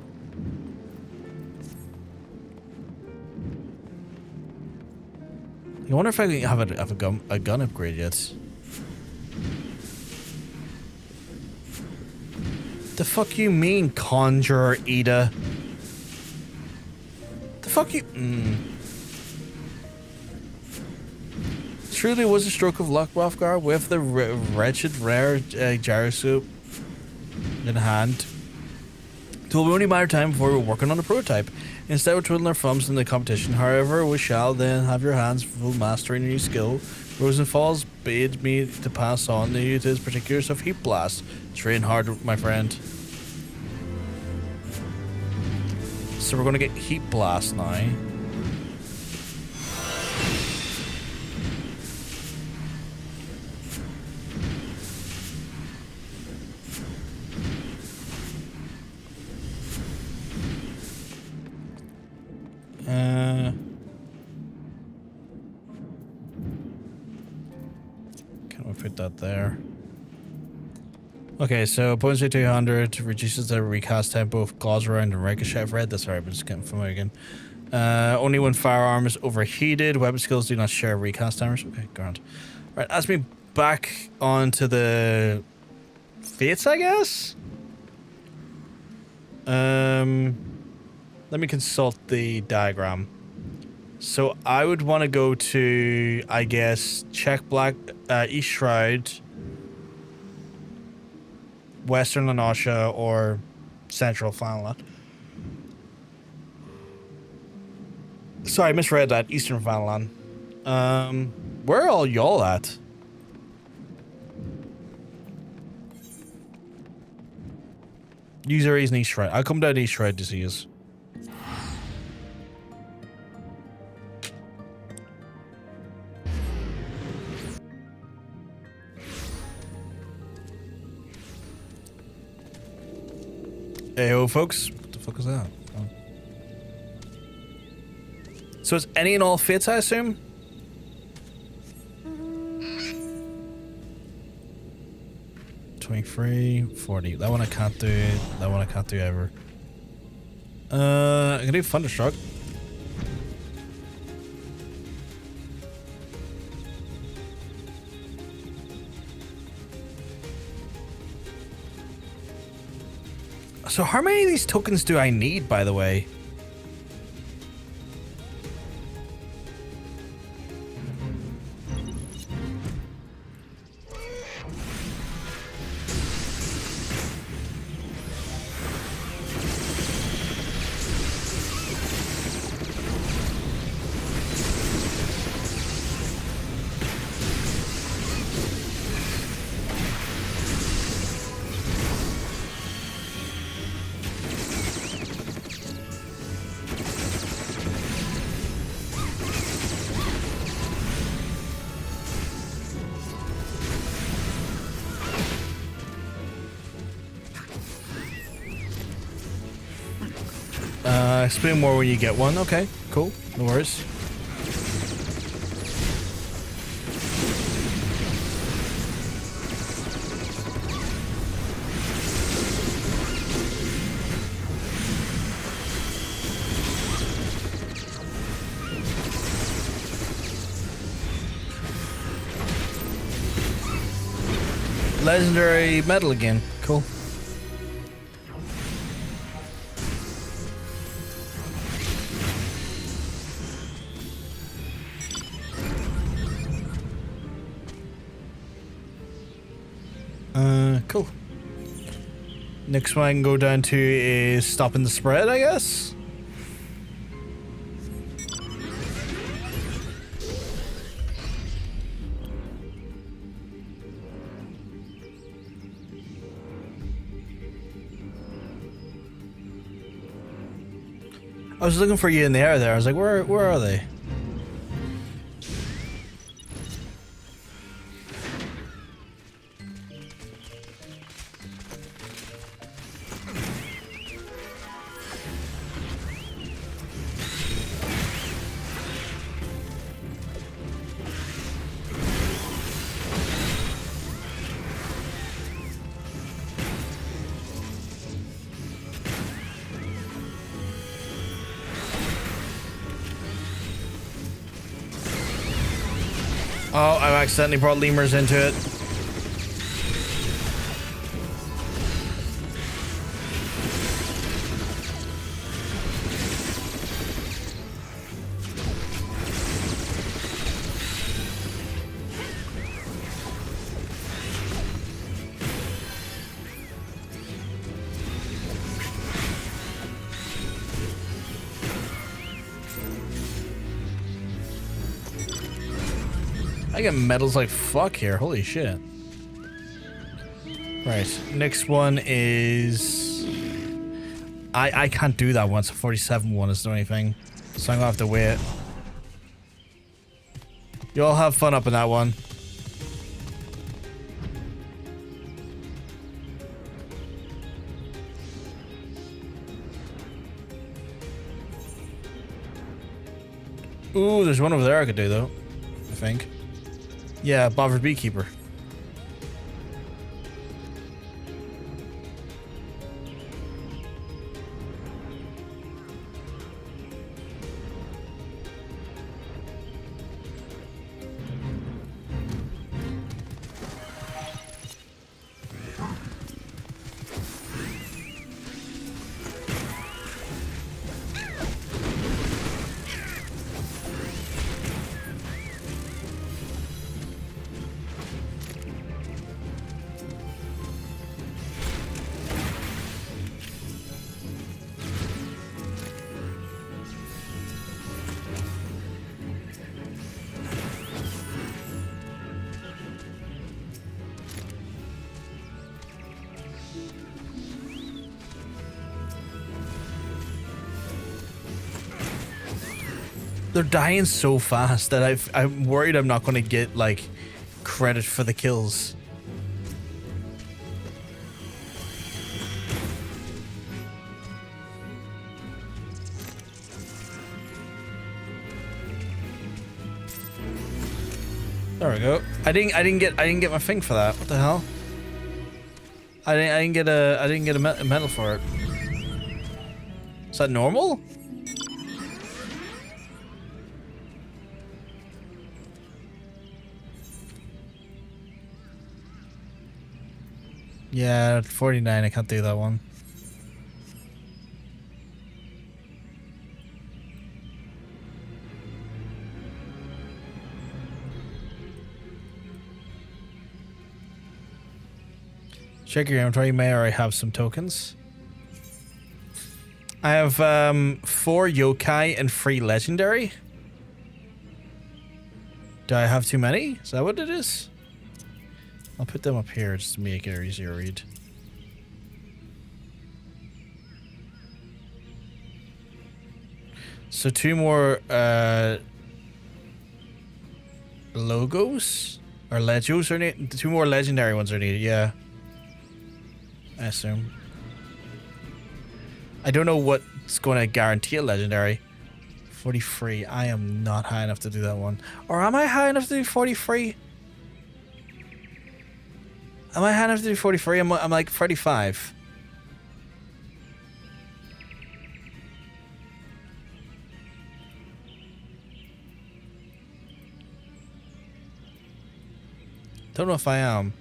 I wonder if I have a gun upgrade yet. The fuck you mean, Conjurer Ida? The fuck you... Truly was a stroke of luck, Brovkar, with the wretched rare gyroscope in hand. It will be only a matter of time before we're working on a prototype. Instead of twiddling our thumbs in the competition, however, we shall then have your hands full mastering a new skill. Rosenfalls bade me to pass on to you his particulars of Heat Blast. Train hard, my friend. So we're gonna get Heat Blast now. Can we put that there? Okay, so opponents 200 reduces the recast tempo of claws around and ricochet. I've read this already, but just getting familiar again. Only when firearm is overheated. Weapon skills do not share recast timers. Okay, grand. Right, that's me back onto the fates, I guess. Let me consult the diagram. So I would want to go to, I guess, check Black East Shroud, Western Lanasha, or Central Flanland. Sorry, I misread that. Eastern Flanland. Where are all y'all at? User is East Shroud. I'll come down to East Shroud to see us. Ayo, folks. What the fuck is that? Oh. So it's any and all fits, I assume? $23, $40. That one I can't do. That one I can't do ever. I can do Thunderstruck. So how many of these tokens do I need, by the way? Explain more when you get one. Okay, cool. No worries. Legendary medal again. Cool. Cool. Next one I can go down to is stopping the spread, I guess. I was looking for you in the air there. I was like, where are they? Oh, I accidentally brought lemurs into it. I get medals like fuck here. Holy shit. Right. Next one is... I can't do that one. It's a 47 one. Is there anything? So I'm gonna have to wait. You all have fun up in that one. Ooh, there's one over there I could do though. I think. Yeah, bothered beekeeper. They're dying so fast that I'm worried I'm not going to get, like, credit for the kills. There we go. I didn't get my thing for that. What the hell? I didn't get a medal for it. Is that normal? Yeah, 49, I can't do that one. Check your inventory, you may already have some tokens. I have 4 yokai and 3 legendary. Do I have too many? Is that what it is? I'll put them up here just to make it easier to read. So 2 more logos or legos are needed. 2 more legendary ones are needed. Yeah, I assume. I don't know what's going to guarantee a legendary. 43. I am not high enough to do that one. Or am I high enough to do 43? Am I high enough to do 43? I'm like 35. Don't know if I am.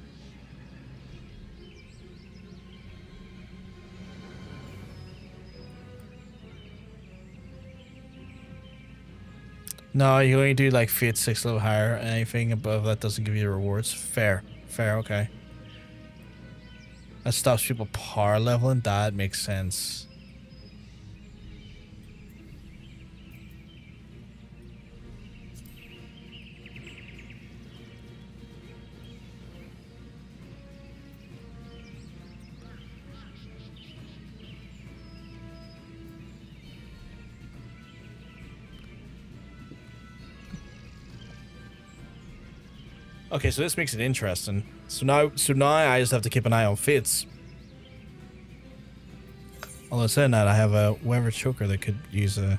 No, you only do like Fate 6 level higher. Anything above that doesn't give you the rewards. Fair. Fair, okay. That stops people power leveling. That makes sense. Okay, so this makes it interesting. So now I just have to keep an eye on Fates. Although saying that, I have a Weaver Choker that could use a...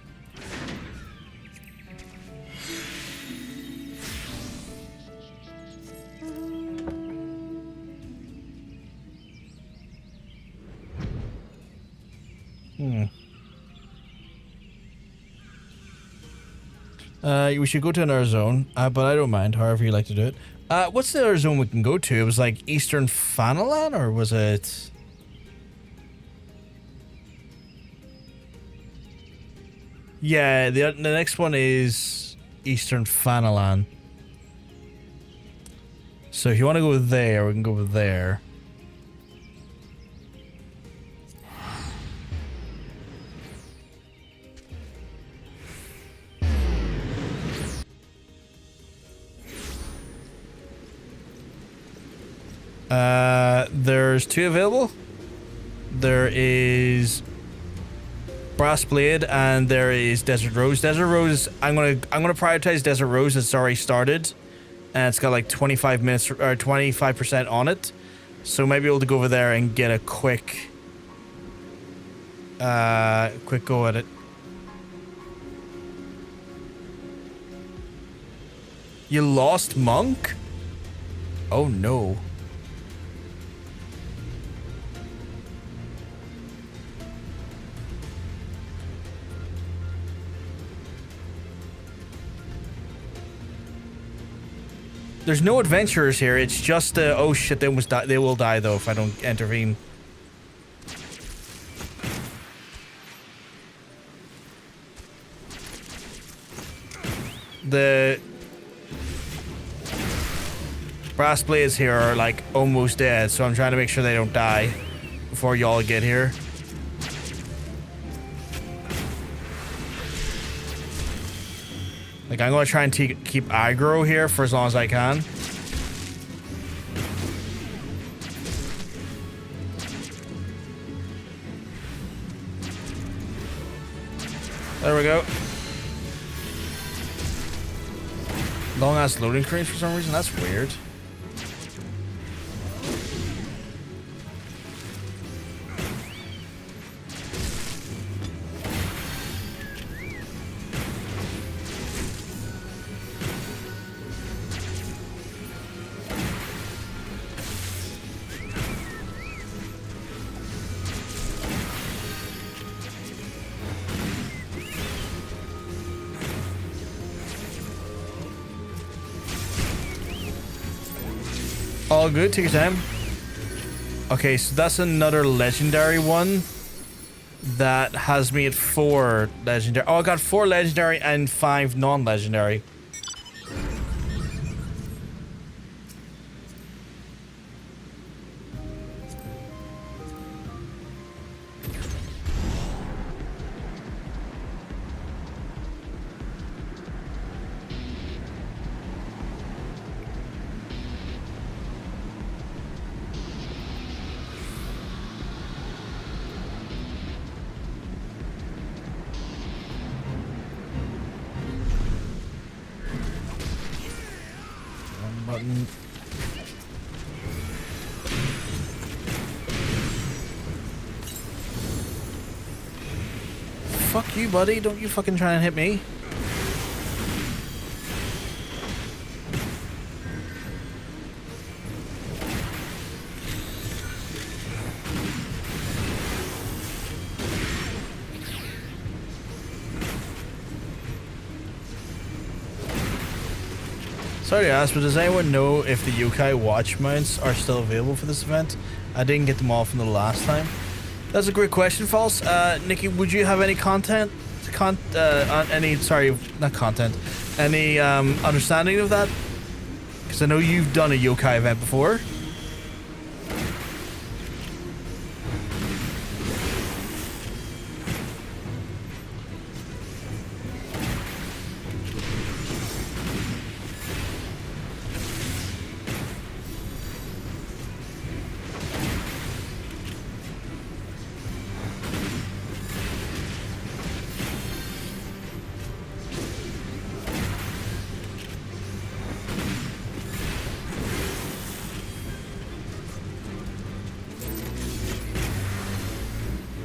We should go to another zone, but I don't mind, however you like to do it. What's the other zone we can go to? It was like Eastern Fanalan, or was it... Yeah, the next one is Eastern Fanalan. So if you want to go there, we can go there. There's 2 available. There is Brass Blade and there is Desert Rose. Desert Rose, I'm gonna prioritize Desert Rose. It's already started, and it's got like 25 minutes or 25% on it. So maybe able to go over there and get a quick go at it. You lost Monk? Oh no. There's no adventurers here. It's just oh shit, they almost die. They will die though if I don't intervene. The Brass Blades here are like almost dead, so I'm trying to make sure they don't die before y'all get here. Like, I'm gonna try and keep aggro here for as long as I can. There we go. Long ass loading screens for some reason. That's weird. All good, take your time. Okay, so that's another legendary one that has me at 4 legendary. Oh, I got 4 legendary and 5 non-legendary. Button. Fuck you, buddy. Don't you fucking try and hit me. Sorry to ask, but does anyone know if the yokai watch mounts are still available for this event? I didn't get them all from the last time. That's a great question, False. Nikki, would you have any content? Any understanding of that? Because I know you've done a yokai event before.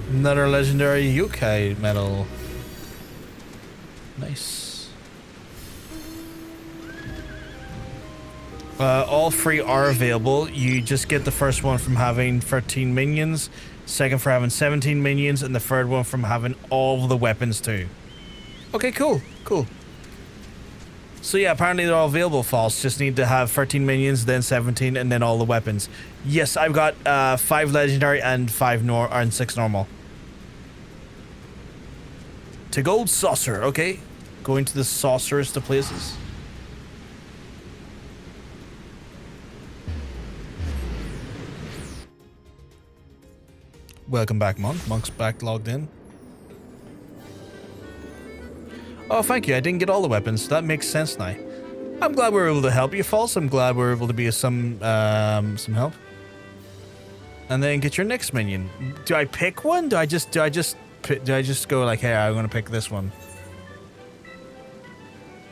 Another legendary yokai medal. Nice. All 3 are available. You just get the first one from having 13 minions, second for having 17 minions, and the third one from having all the weapons too. Okay, cool. Cool. So yeah, apparently they're all available, False. Just need to have 13 minions, then 17, and then all the weapons. Yes, I've got 5 legendary and 6 normal. To gold saucer, okay. Going to the saucers to places. Welcome back, Monk. Monk's back logged in. Oh, thank you. I didn't get all the weapons, so that makes sense now. I'm glad we were able to help you, False. I'm glad we were able to be of some help. And then get your next minion. Do I pick one? Do I just go like, hey, I'm gonna pick this one?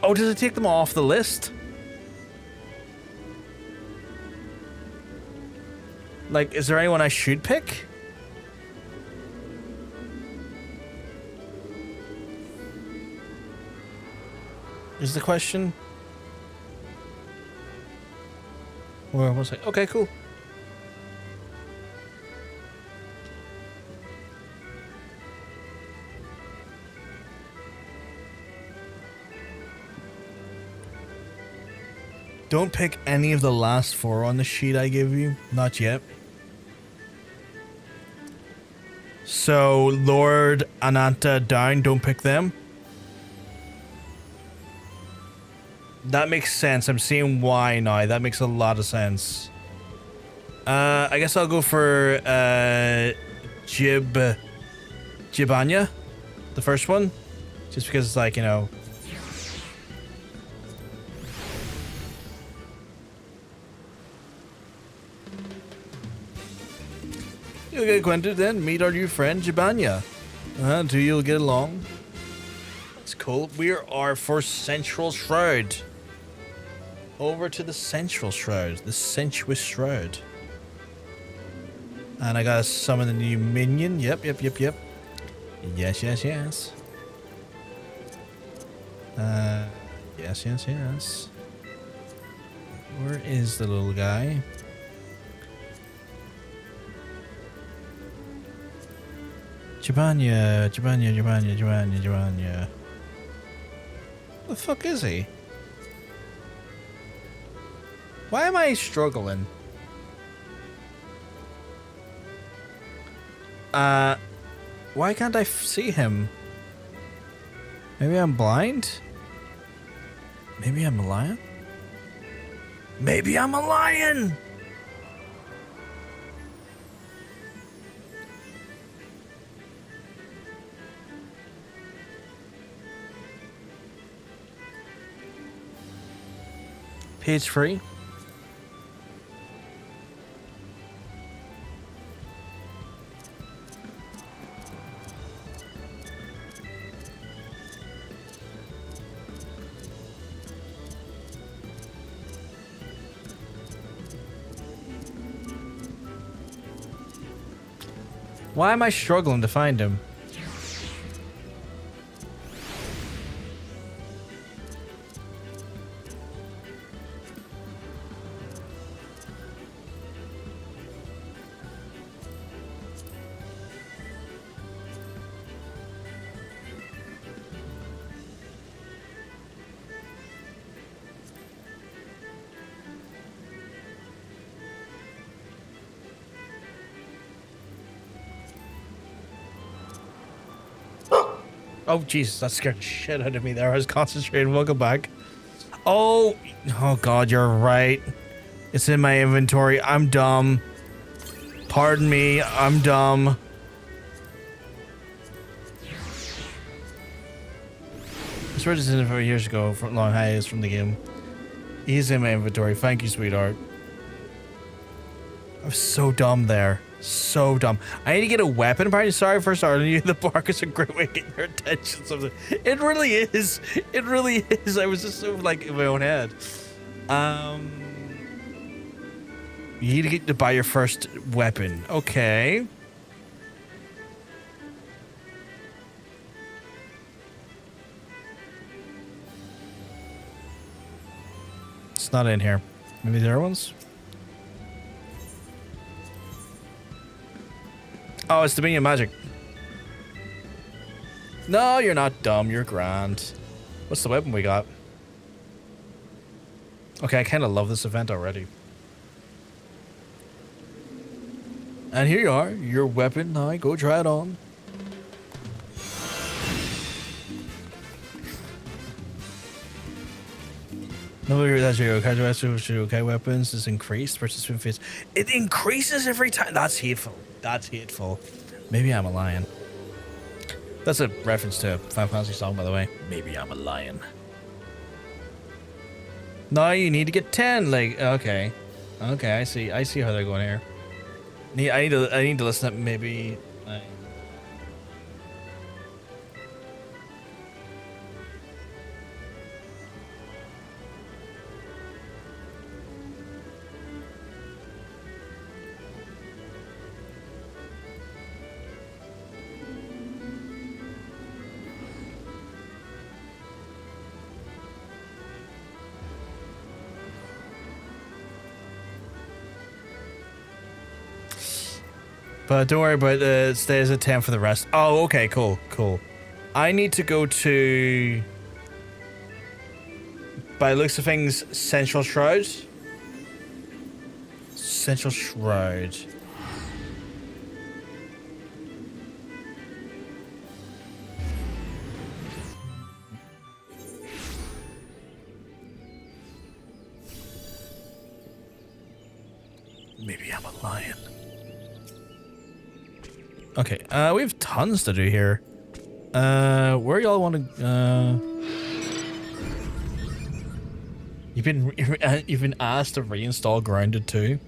Oh, does it take them off the list? Like, is there anyone I should pick? Is the question? Where was I? Okay, cool. Don't pick any of the last 4 on the sheet I gave you. Not yet. So, Lord Ananta down, don't pick them. That makes sense. I'm seeing why now. That makes a lot of sense. I guess I'll go for Jibanyan, the first one. Just because it's like, you know... You'll get acquainted then. Meet our new friend, Jibanyan. Two you'll get along. That's cool. We are for Central Shroud. Over to the Central Shroud. The Sensuous Shroud. And I gotta summon the new minion. Yep. Yes. Yes. Where is the little guy? Jibanyan. Where the fuck is he? Why am I struggling? Why can't I see him? Maybe I'm blind? Maybe I'm a lion? Maybe I'm a lion! Page 3. Why am I struggling to find him? Oh, Jesus, that scared the shit out of me there. I was concentrating. Welcome back. Oh God, you're right. It's in my inventory. I'm dumb. Pardon me, I'm dumb. I swear this is 4 years ago from long hiatus from the game. He's in my inventory. Thank you, sweetheart. I was so dumb there. So dumb. I need to get a weapon party. Sorry for starting you. The bark is a great way to get your attention. Something. It really is. It really is. I was just so like in my own head. You need to get to buy your first weapon. Okay. It's not in here. Maybe there are ones. Oh, it's Dominion Magic. No, you're not dumb. You're grand. What's the weapon we got? Okay, I kind of love this event already. And here you are. Your weapon. Now go try it on. No, that's your okay weapons is increased versus swim phase. It increases every time. That's hateful. That's hateful. Maybe I'm a lion. That's a reference to a Final Fantasy song, by the way. Maybe I'm a lion. No, you need to get 10. Like, okay, okay, I see how they're going here. I need to listen up. Maybe. But don't worry about it. Stays at 10 for the rest. Oh, okay, cool, cool. I need to go to, by the looks of things, Central Shroud. Central Shroud. Maybe I'm a lion. Okay, we have tons to do here. Where y'all want to? You've been asked to reinstall Grounded 2.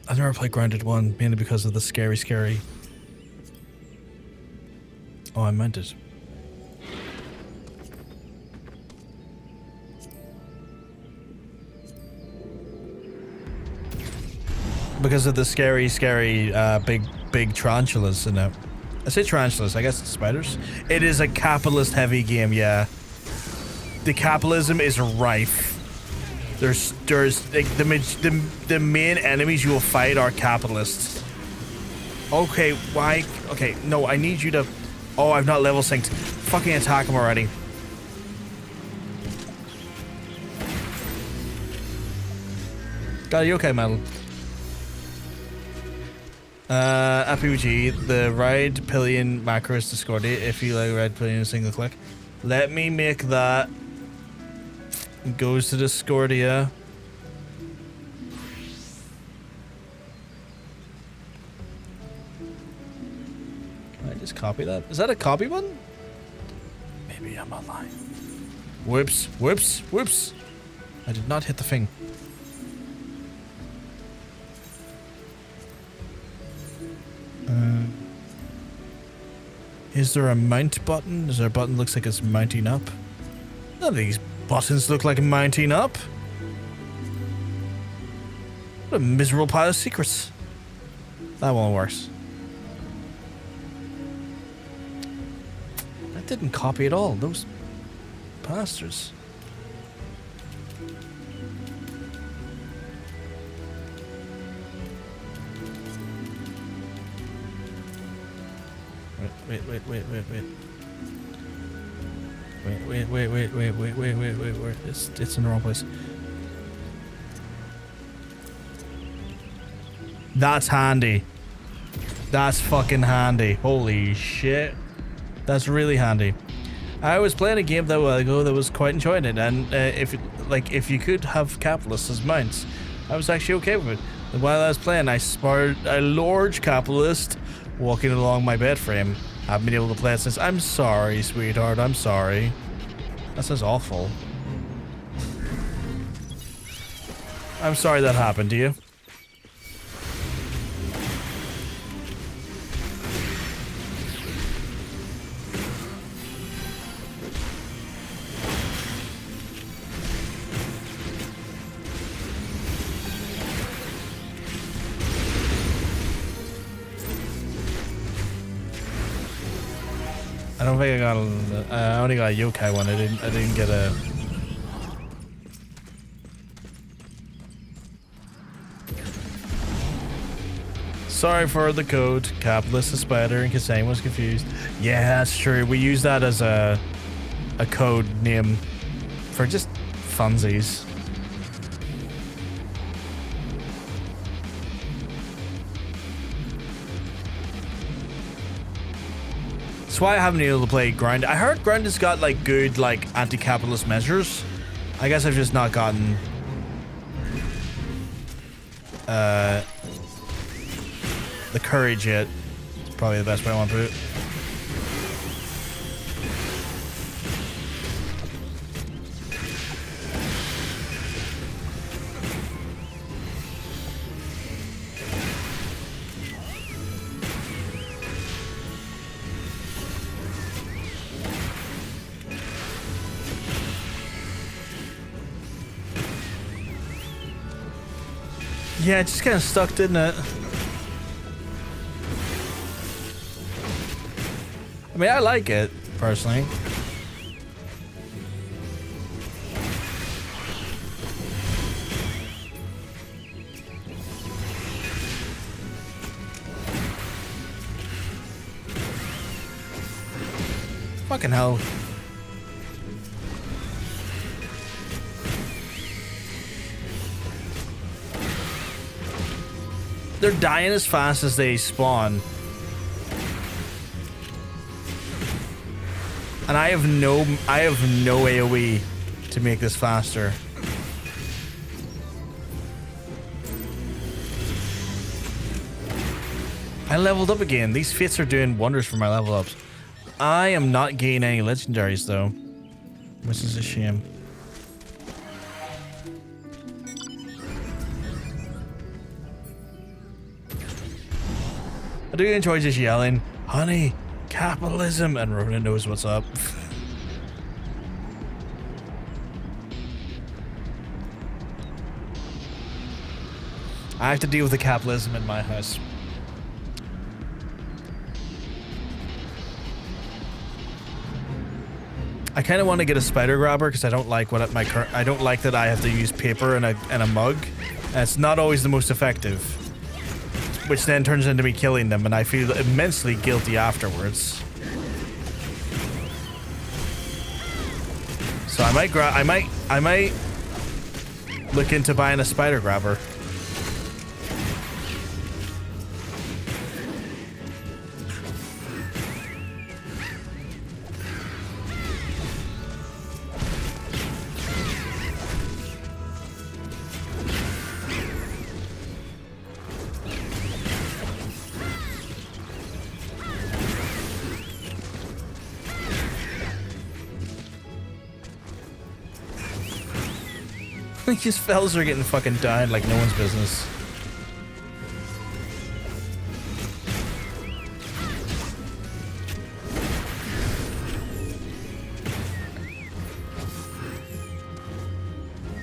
I've never played Grounded 1 mainly because of the scary. Oh, I meant it. Because of the scary, big tarantulas in it. I say tarantulas, I guess it's spiders. It is a capitalist heavy game, yeah. The capitalism is rife. There's like the main enemies you will fight are capitalists. Okay, why? Okay, no, I need you to. Oh, I've not level synced. Fucking attack him already. God, are you okay, Madeline? FFXIV, the ride pillion macro is Discordia if you like ride pillion in a single click. Let me make that. It goes to Discordia. Can I just copy that? Is that a copy button? Maybe I'm online. Whoops, whoops, whoops. I did not hit the thing. Is there a mount button? Is there a button that looks like it's mounting up? None of these buttons look like mounting up. What a miserable pile of secrets. That one works. That didn't copy at all. Those bastards. Wait. It's in the wrong place. That's handy. That's fucking handy. Holy shit. That's really handy. I was playing a game that while ago that was quite enjoying it, and if you could have capitalists as mounts, I was actually okay with it. And while I was playing, I spotted a large capitalist walking along my bed frame. I haven't been able to play it since. I'm sorry, sweetheart. I'm sorry. That sounds awful. I'm sorry that happened to you. I don't think I got I only got a yokai one. I didn't get a. Sorry for the code. Capitalist is spider and Komasan was confused. Yeah, that's true. We use that as a code name for just funsies. That's why I haven't been able to play Ground. I heard Ground has got like good like anti-capitalist measures. I guess I've just not gotten the courage yet. It's probably the best way I want to put it. Yeah, it just kind of stuck, didn't it? I mean, I like it, personally. Fucking hell. They're dying as fast as they spawn. And I have no AoE to make this faster. I leveled up again. These fits are doing wonders for my level ups. I am not gaining any legendaries though, which is a shame. I do enjoy just yelling, honey, capitalism, and Ronan knows what's up. I have to deal with the capitalism in my house. I kind of want to get a spider grabber because I don't like I don't like that I have to use paper and a mug. And it's not always the most effective. Which then turns into me killing them, and I feel immensely guilty afterwards. So I might look into buying a spider grabber. These fellas are getting fucking down like no one's business.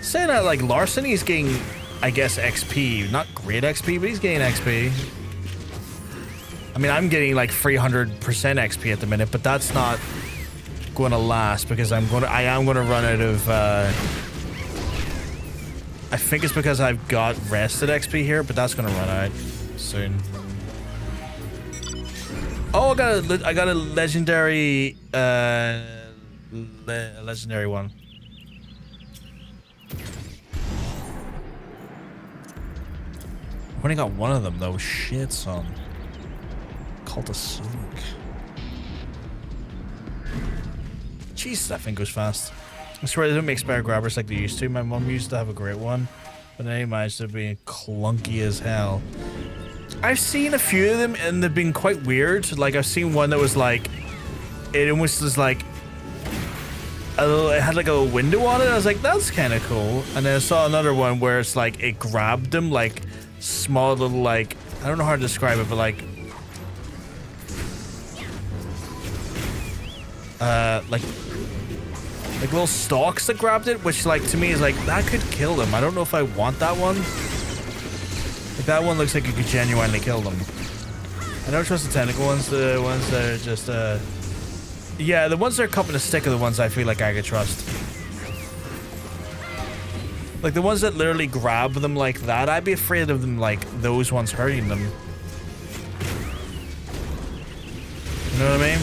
Saying that, like, Larson, he's getting, I guess, XP. Not great XP, but he's getting XP. I mean, I'm getting like 300% XP at the minute, but that's not going to last because I am going to run out of, I think it's because I've got rested XP here, but that's going to run out soon. Oh, I got a legendary, legendary one. I've only got one of them though. Shit, son. Cult of Silk. Jesus, that thing goes fast. I swear they don't make spare grabbers like they used to. My mom used to have a great one, but they managed to be clunky as hell. I've seen a few of them and they've been quite weird. Like I've seen one that was like, it almost was like a little, it had like a little window on it. I was like, that's kind of cool. And then I saw another one where it's like it grabbed them like small little like, I don't know how to describe it, but like little stalks that grabbed it, which like to me is like that could kill them. I don't know if I want that one. Like that one looks like you could genuinely kill them. I don't trust the tentacle ones. The ones that are just yeah, the ones that are cupping a stick are the ones I feel like I could trust. Like the ones that literally grab them like that, I'd be afraid of them like those ones hurting them. You know what I mean?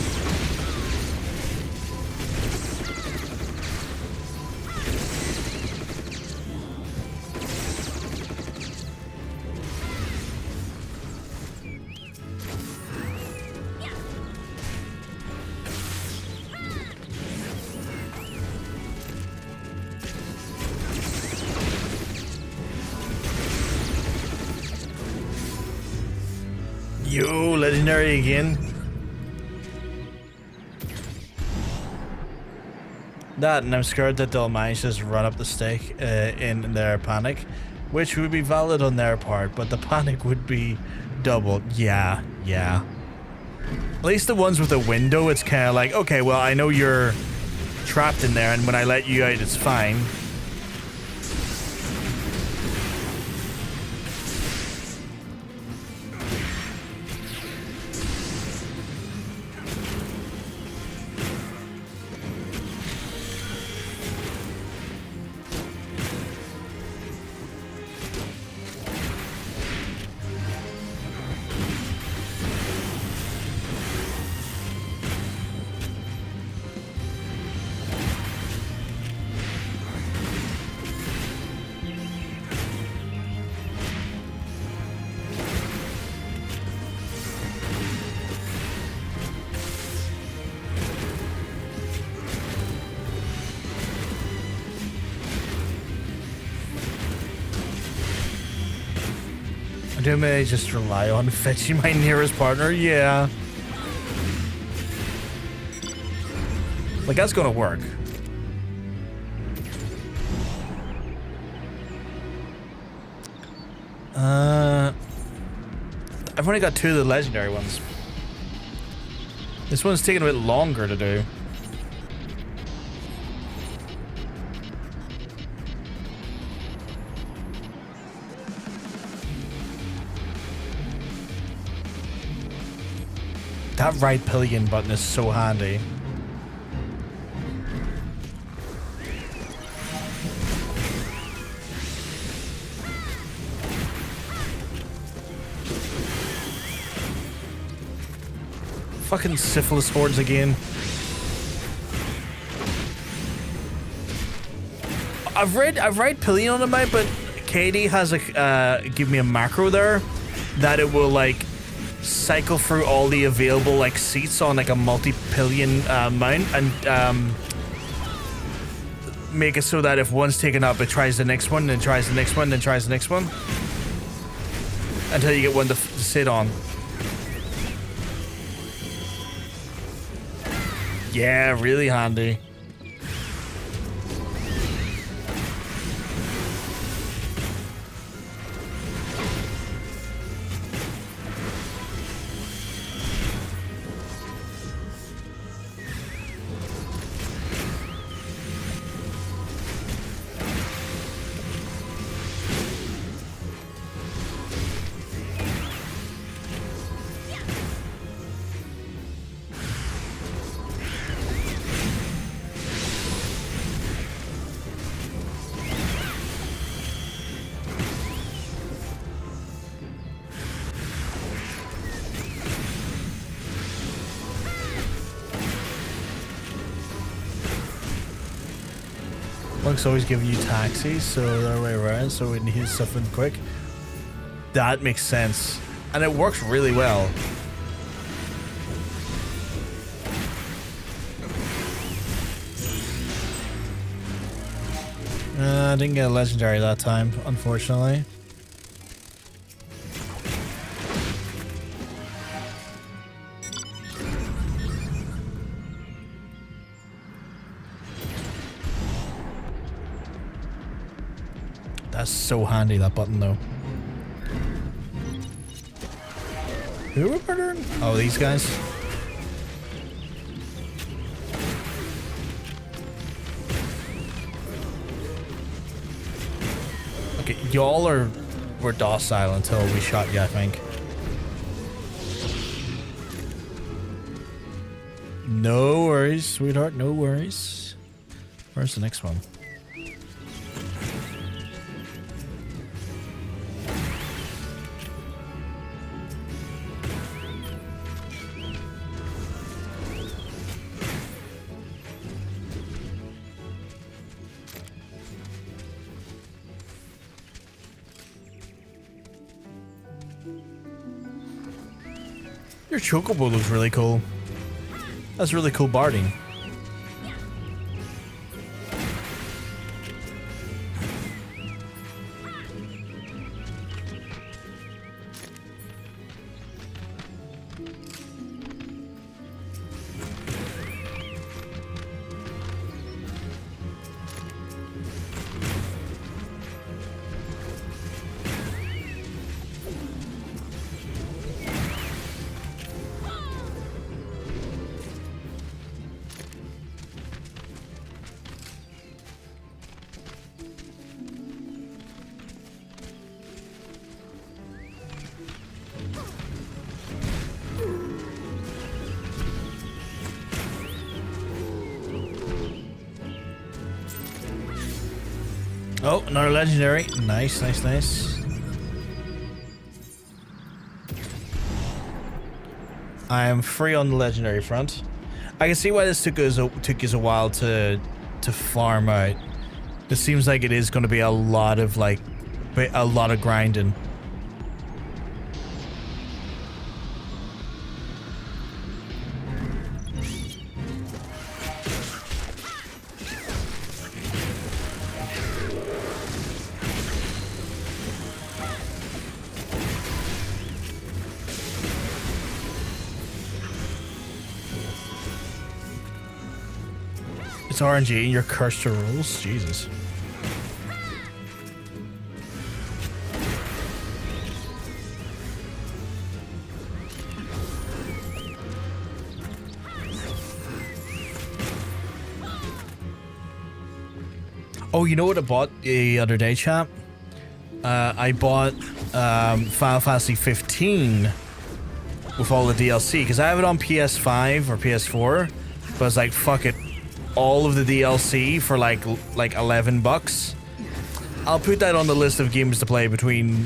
Yo, legendary again. That, and I'm scared that they'll manage to just run up the stake in their panic, which would be valid on their part, but the panic would be doubled. Yeah. At least the ones with the window, it's kind of like, okay, well, I know you're trapped in there, and when I let you out, it's fine. Do I just rely on fetching my nearest partner? Yeah. Like, that's gonna work. I've only got 2 of the legendary ones. This one's taking a bit longer to do. That right pillion button is so handy. Fucking syphilis hordes again. I've read pillion on the map, but Katie has a give me a macro there that it will like cycle through all the available like seats on like a multi-pillion mount and make it so that if one's taken up, it tries the next one, then tries the next one, then tries the next one until you get one to sit on. Yeah, really handy. Punk's always giving you taxis, so the other way around, so when he's something quick. That makes sense. And it works really well. I didn't get a legendary that time, unfortunately. That's so handy, that button, though. Who are we murdering? Oh, these guys. Okay, y'all were docile until we shot you, I think. No worries, sweetheart, no worries. Where's the next one? Your chocobo looks really cool. That's really cool barding. Oh, another legendary. Nice, nice, nice. I am free on the legendary front. I can see why this took us a while to farm out. This seems like it is going to be a lot of grinding. It's RNG and you're cursed to rules? Jesus. Oh, you know what I bought the other day, chap? I bought Final Fantasy 15 with all the DLC because I have it on PS5 or PS4, but I was like, fuck it. All of the DLC for like $11. I'll put that on the list of games to play between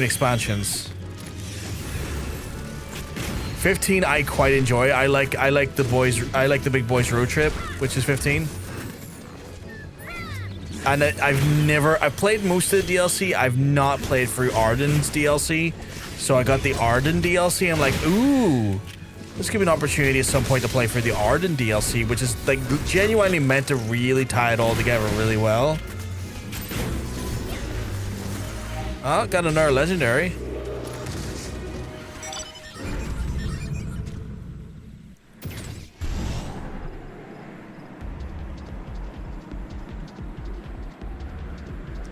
expansions. 15 I quite enjoy. I like the big boys road trip, which is 15. And I've played most of the DLC. I've not played through Arden's DLC. So I got the Arden DLC. I'm like, ooh, this could be an opportunity at some point to play through the Arden DLC, which is like genuinely meant to really tie it all together really well. Oh, got another legendary.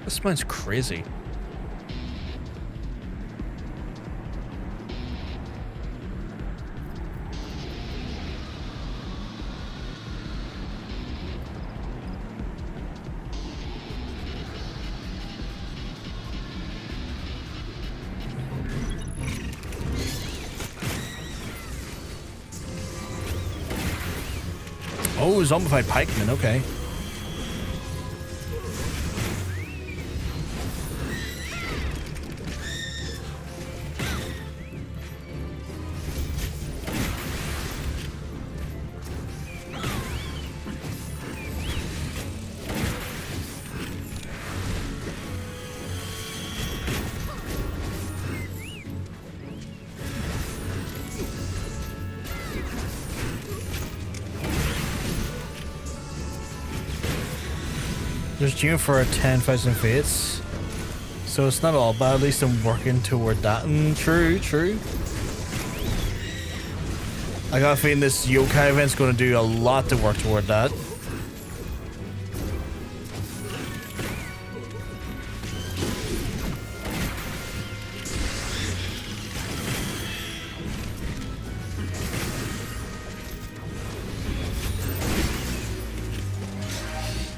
This mine's crazy. Oh, zombified pikeman, okay. There's due for a 10,000 fates. So it's not all bad. At least I'm working toward that. And true. I got a feeling this yokai event's going to do a lot to work toward that.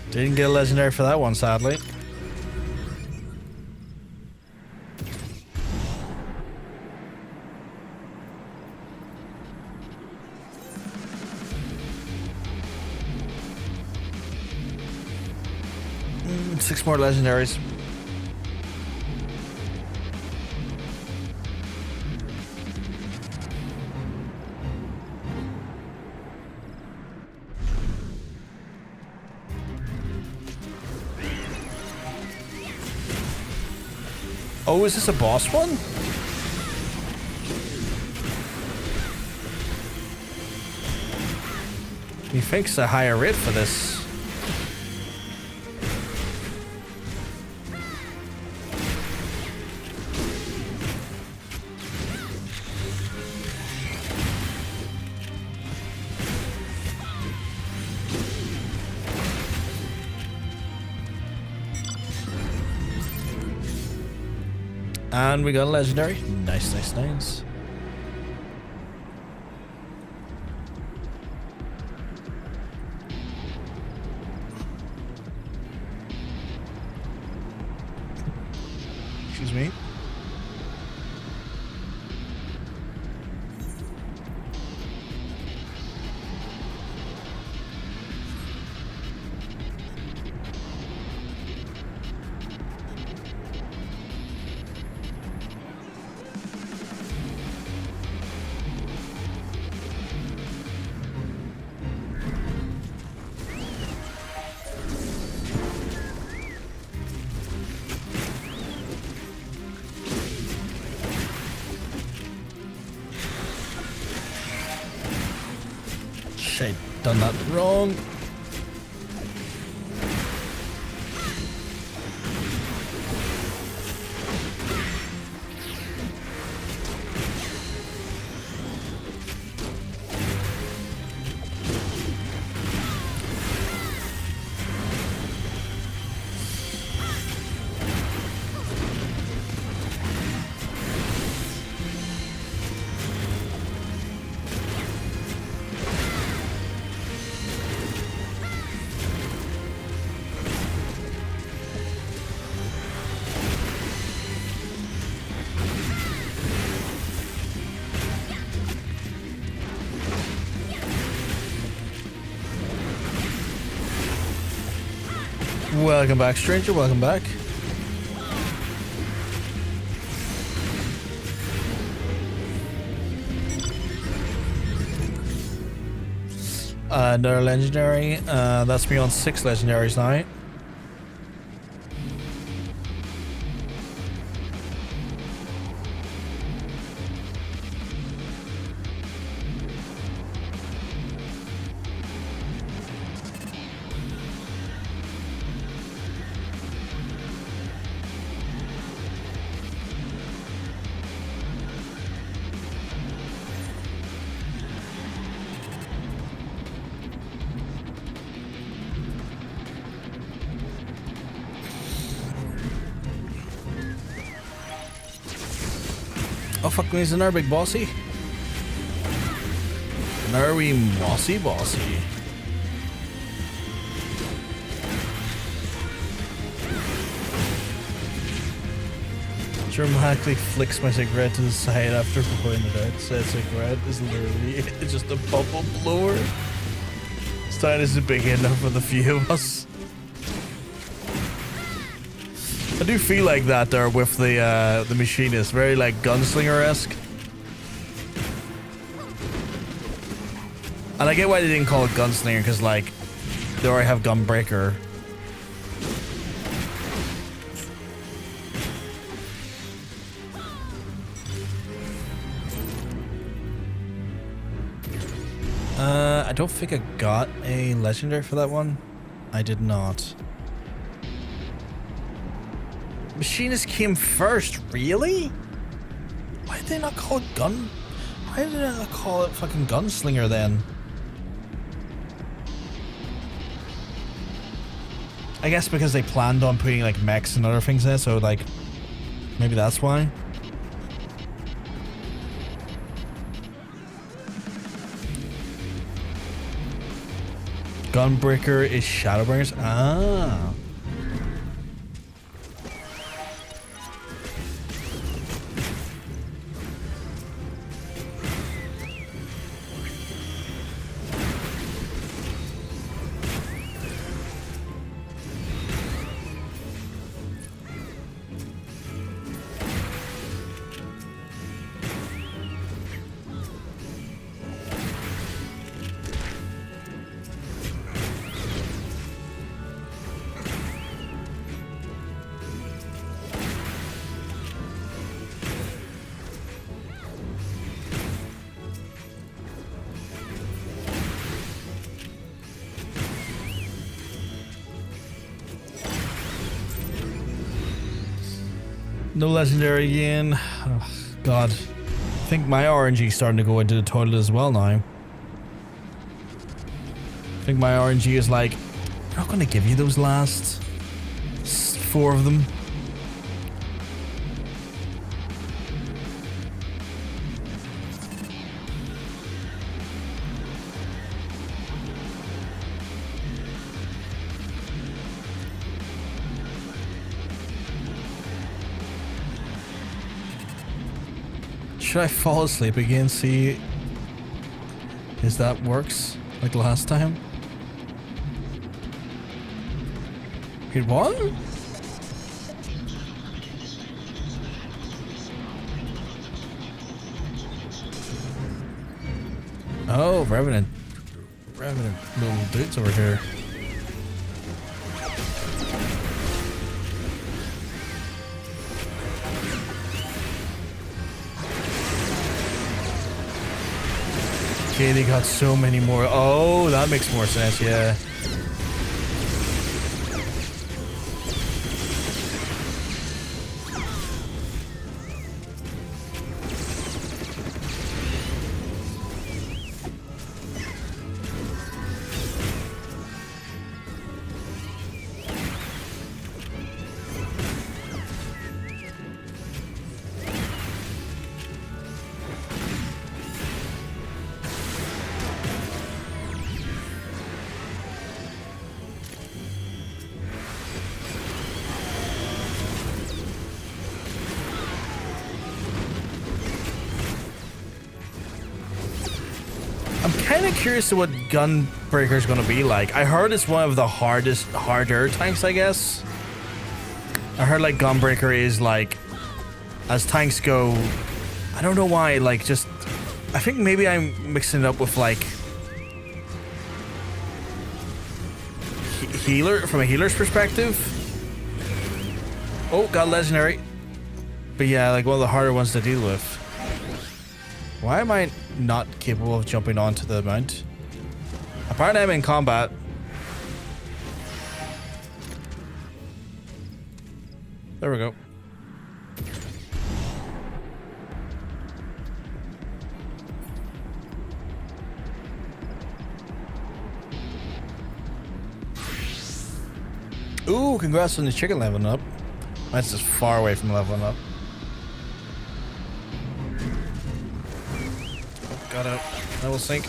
Didn't get a legendary for that one, sadly. Six more legendaries. Oh, is this a boss one? He thinks a higher rate for this. And we got a legendary. Nice. Excuse me. Shit, done that wrong. Welcome back, stranger. Welcome back. Another legendary. That's me on 6 legendaries now. Oh fuck me, he's another big bossy. Another wee mossy bossy. Dramatically flicks my cigarette to the side after blowing it out. Said cigarette is literally just a bubble blower. Stein is big enough for the few of us. I do feel like that there with the Machinist, very like gunslinger-esque. And I get why they didn't call it gunslinger, because like they already have gunbreaker. I don't think I got a legendary for that one. I did not. Machinist came first, really? Why did they not call it gun? Why did they not call it fucking gunslinger then? I guess because they planned on putting like mechs and other things there, so like maybe that's why. Gunbreaker is Shadowbringers. Ah. No legendary again. Oh, God. I think my RNG is starting to go into the toilet as well now. I think my RNG is like, I'm not going to give you those last 4 of them. Should I fall asleep again, see if that works like last time? Wait, what? Oh, Revenant little dudes over here. Okay, they got so many more. Oh, that makes more sense, yeah. I'm kind of curious to what Gunbreaker is going to be like. I heard it's one of the harder tanks, I guess. I heard like Gunbreaker is like, as tanks go, I don't know why, like just, I think maybe I'm mixing it up with like healer, from a healer's perspective. Oh, got legendary. But yeah, like one of the harder ones to deal with. Why am I not capable of jumping onto the mount? Apparently I'm in combat. There we go. Ooh, congrats on the chicken leveling up. That's just far away from leveling up. Got out. That will sink.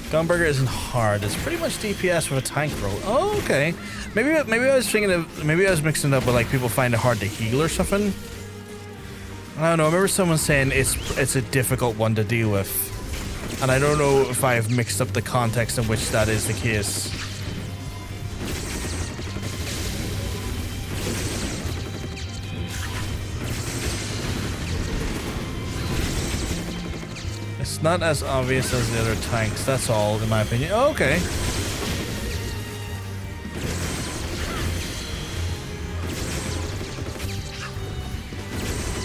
Gunbreaker isn't hard. It's pretty much DPS with a tank roll. Oh, okay. Maybe I was thinking of, maybe I was mixing it up with like people find it hard to heal or something. I don't know. I remember someone saying it's a difficult one to deal with, and I don't know if I've mixed up the context in which that is the case. It's not as obvious as the other tanks, that's all, in my opinion. Oh, okay.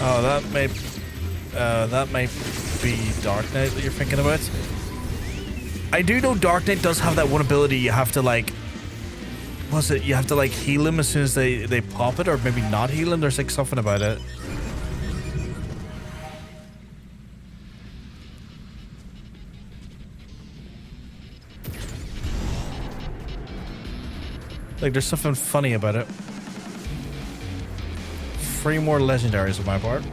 Oh, that may be Dark Knight that you're thinking about. I do know Dark Knight does have that one ability. You have to like, what's it? You have to like heal them as soon as they pop it, or maybe not heal them. There's like something about it. Like there's something funny about it. 3 more legendaries on my part.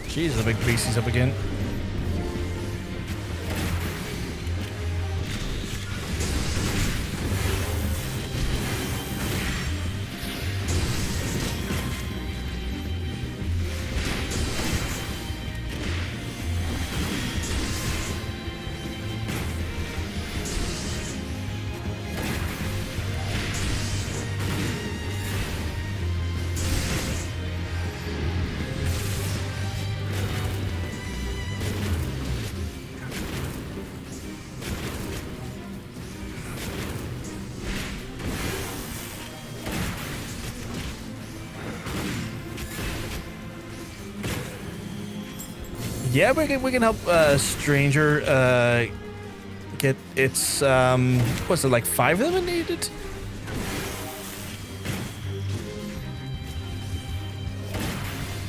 Jeez, the big beastie's up again. Yeah, we can help Stranger get its what's it, like 5 of them needed?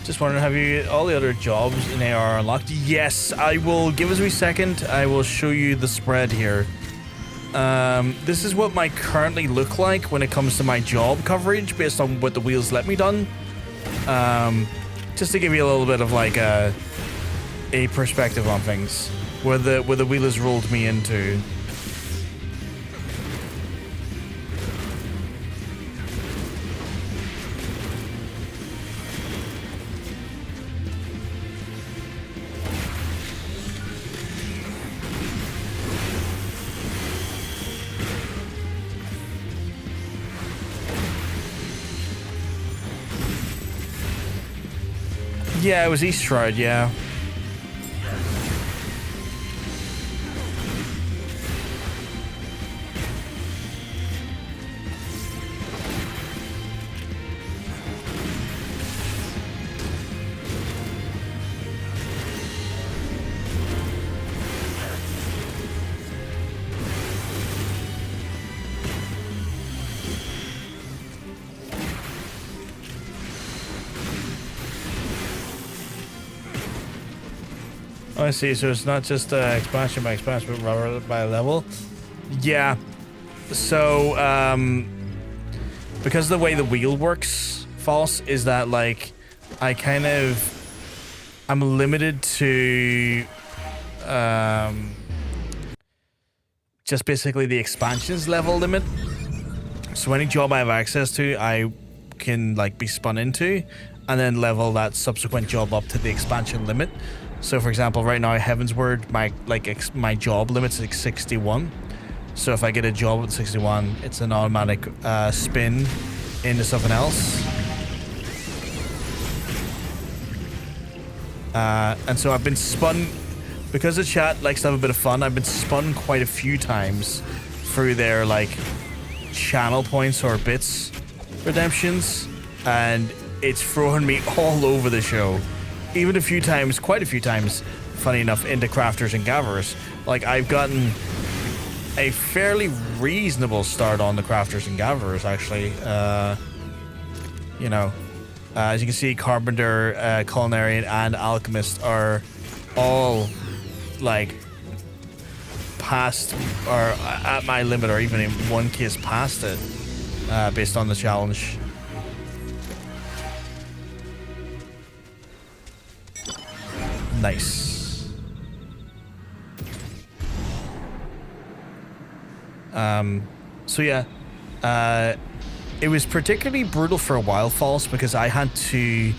Just wondering, have you all the other jobs in AR unlocked? Yes, I will. Give us a wee second. I will show you the spread here. This is what my currently look like when it comes to my job coverage based on what the wheels let me done. Just to give you a little bit of like a perspective on things, where the wheel has rolled me into. Yeah, it was East Stride, yeah. I see, so it's not just expansion by expansion, but rather by level. Yeah. So, because the way the wheel works, False, is that like I'm limited to just basically the expansions level limit. So any job I have access to, I can like be spun into, and then level that subsequent job up to the expansion limit. So for example, right now Heavensward, my job limit's like 61. So if I get a job at 61, it's an automatic spin into something else. And so I've been spun, because the chat likes to have a bit of fun, I've been spun quite a few times through their like channel points or bits redemptions, and it's throwing me all over the show. Even quite a few times, funny enough, into crafters and gatherers. Like, I've gotten a fairly reasonable start on the crafters and gatherers, actually. You know, as you can see, Carpenter, Culinarian, and Alchemist are all, like, past, or at my limit, or even in one case past it, based on the challenge. Nice. So yeah, it was particularly brutal for a while, False, because I had to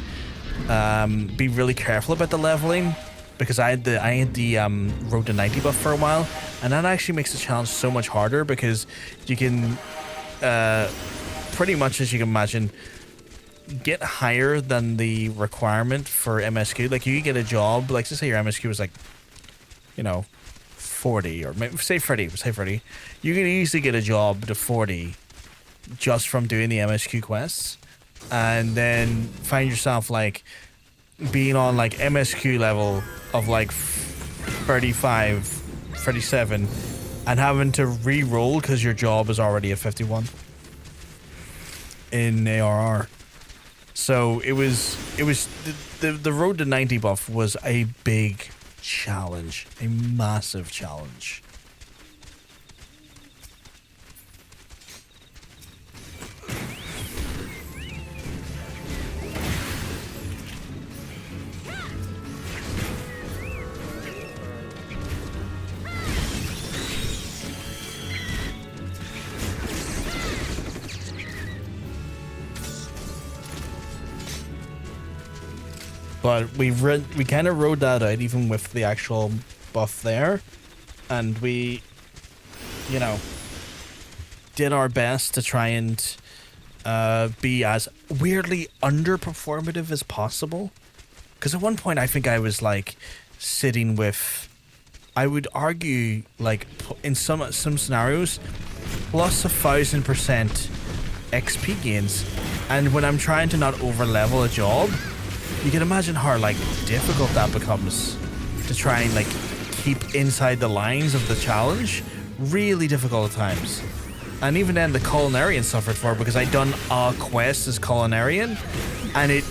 be really careful about the leveling, because I had the Road to 90 buff for a while, and that actually makes the challenge so much harder, because you can pretty much, as you can imagine, get higher than the requirement for MSQ. Like, you get a job, like, let's say your MSQ was like, you know, 40, or maybe say 30, you can easily get a job to 40 just from doing the MSQ quests. and then find yourself like being on like MSQ level of like 35, 37, and having to re-roll because your job is already a 51 in ARR. So it was the road to 90 buff was a big challenge, a massive challenge. But we kind of rode that out even with the actual buff there, and we, you know, did our best to try and be as weirdly underperformative as possible. Because at one point I think I was like sitting with, I would argue like in some scenarios, plus 1,000% XP gains, and when I'm trying to not over level a job. You can imagine how like difficult that becomes to try and like keep inside the lines of the challenge. Really difficult at times. And even then the culinarian suffered for it because I'd done a quest as culinarian and it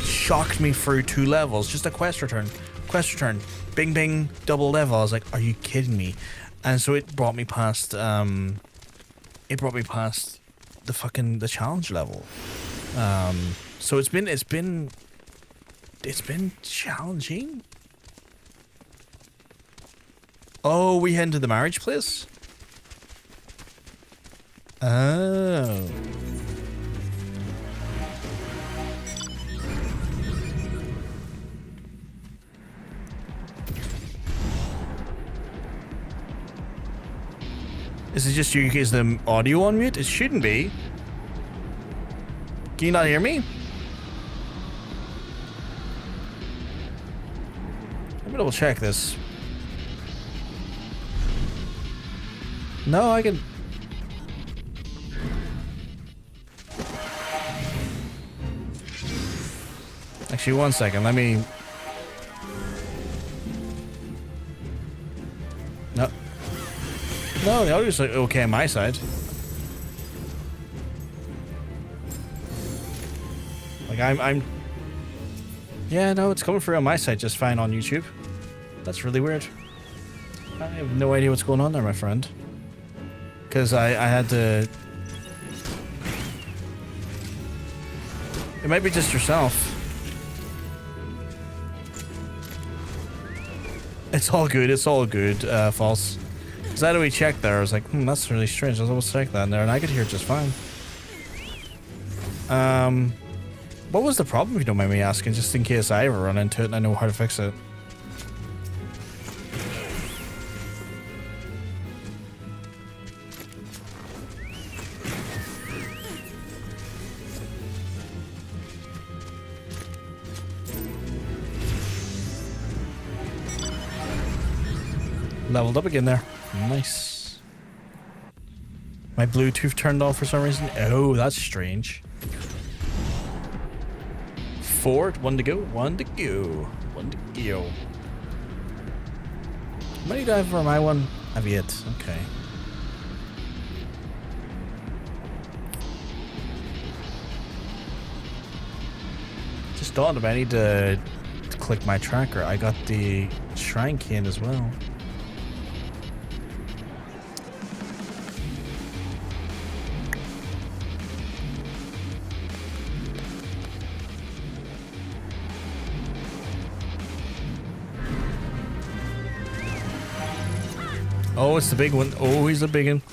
shocked me through 2 levels. Just a quest return. Bing bing, double level. I was like, are you kidding me? And so it brought me past the challenge level. So it's been challenging. Oh, we head to the marriage place? Oh. Is it just you? Is the audio on mute? It shouldn't be. Can you not hear me? Let me double check this. No, I can. Actually, 1 second. Let me. No. No, the audio's okay on my side. Like I'm. Yeah, no, it's coming through on my side just fine on YouTube. That's really weird. I have no idea what's going on there, my friend. Because I had to... It might be just yourself. It's all good, False. Because I had to check there, I was like, that's really strange, I'll double check that in there, and I could hear it just fine. What was the problem, if you don't mind me asking, just in case I ever run into it and I know how to fix it? Leveled up again there. Nice. My Bluetooth turned off for some reason. Oh, that's strange. 4, 1 to go. How many do I have for my one? I have 8. Okay. Just dawned on me, I need to click my tracker. I got the shrine cane as well. Oh, it's the big one. Oh, he's a big one.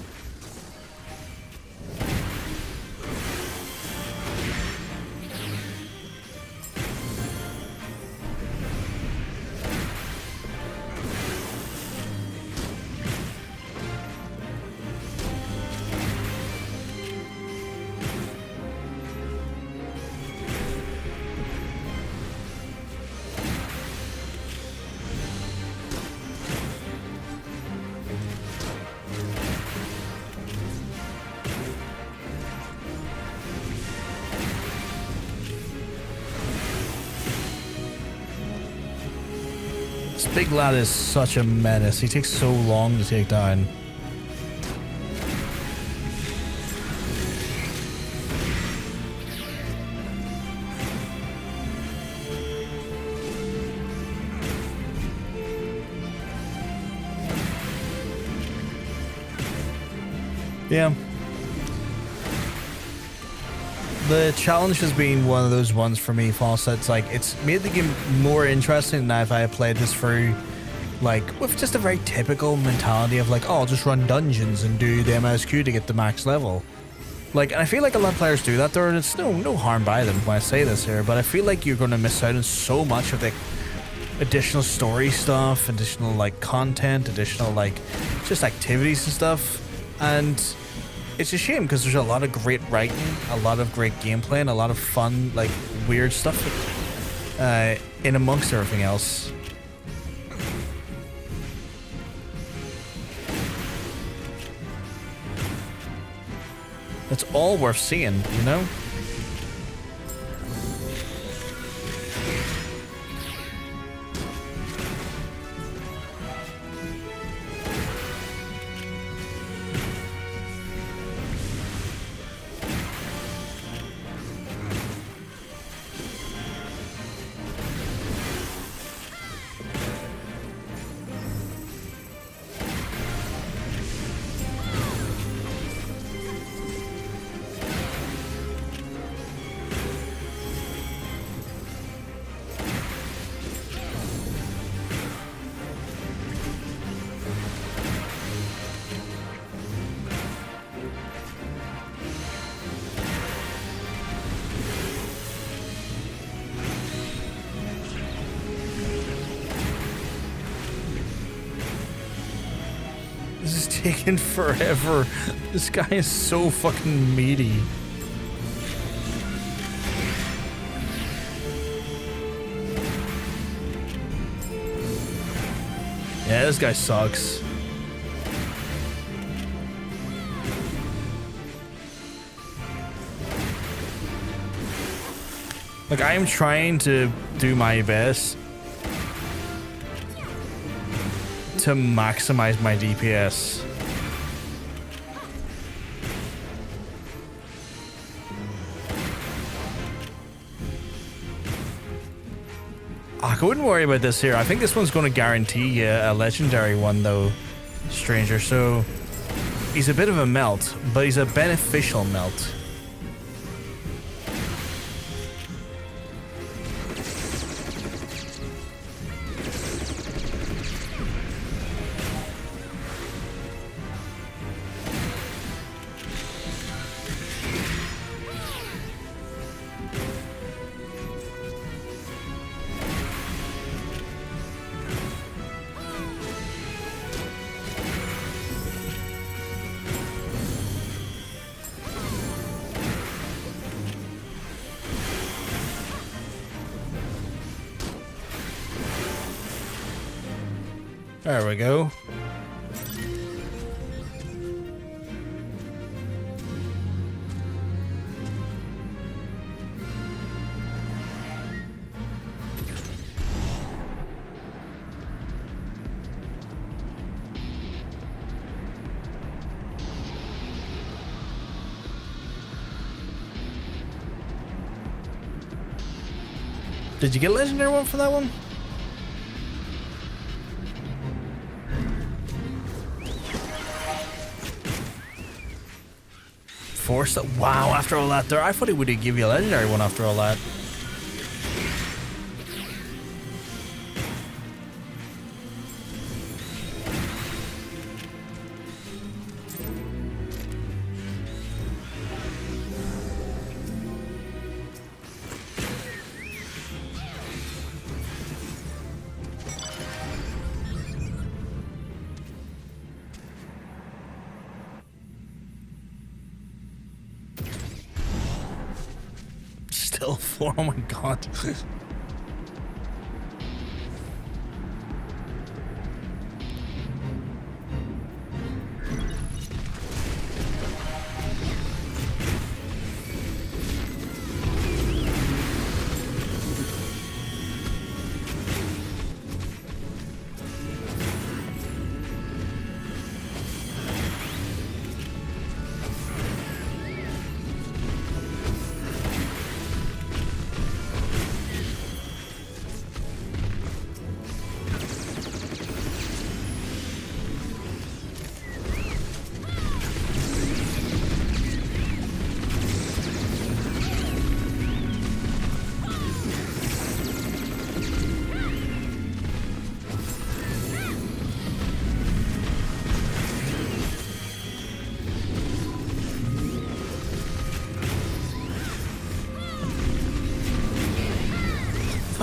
Big lad is such a menace. He takes so long to take down. Yeah. The challenge has been one of those ones for me, Fawcett. It's like, it's made the game more interesting than if I had played this through, like, with just a very typical mentality of like, oh, I'll just run dungeons and do the MSQ to get the max level. Like, and I feel like a lot of players do that there, and it's no harm by them when I say this here, but I feel like you're going to miss out on so much of the additional story stuff, additional, like, content, additional, like, just activities and stuff, and it's a shame because there's a lot of great writing, a lot of great gameplay, and a lot of fun, like, weird stuff in amongst everything else. It's all worth seeing, you know? This is taking forever. This guy is so fucking meaty. Yeah, this guy sucks. Like, I am trying to do my best to maximize my DPS. I wouldn't worry about this here. I think this one's going to guarantee you a legendary one, though, Stranger. So he's a bit of a melt, but he's a beneficial melt. There we go. Did you get a legendary one for that one? Force that. Wow, after all that there, I thought he would give you a legendary one after all that. Still 4, oh my god.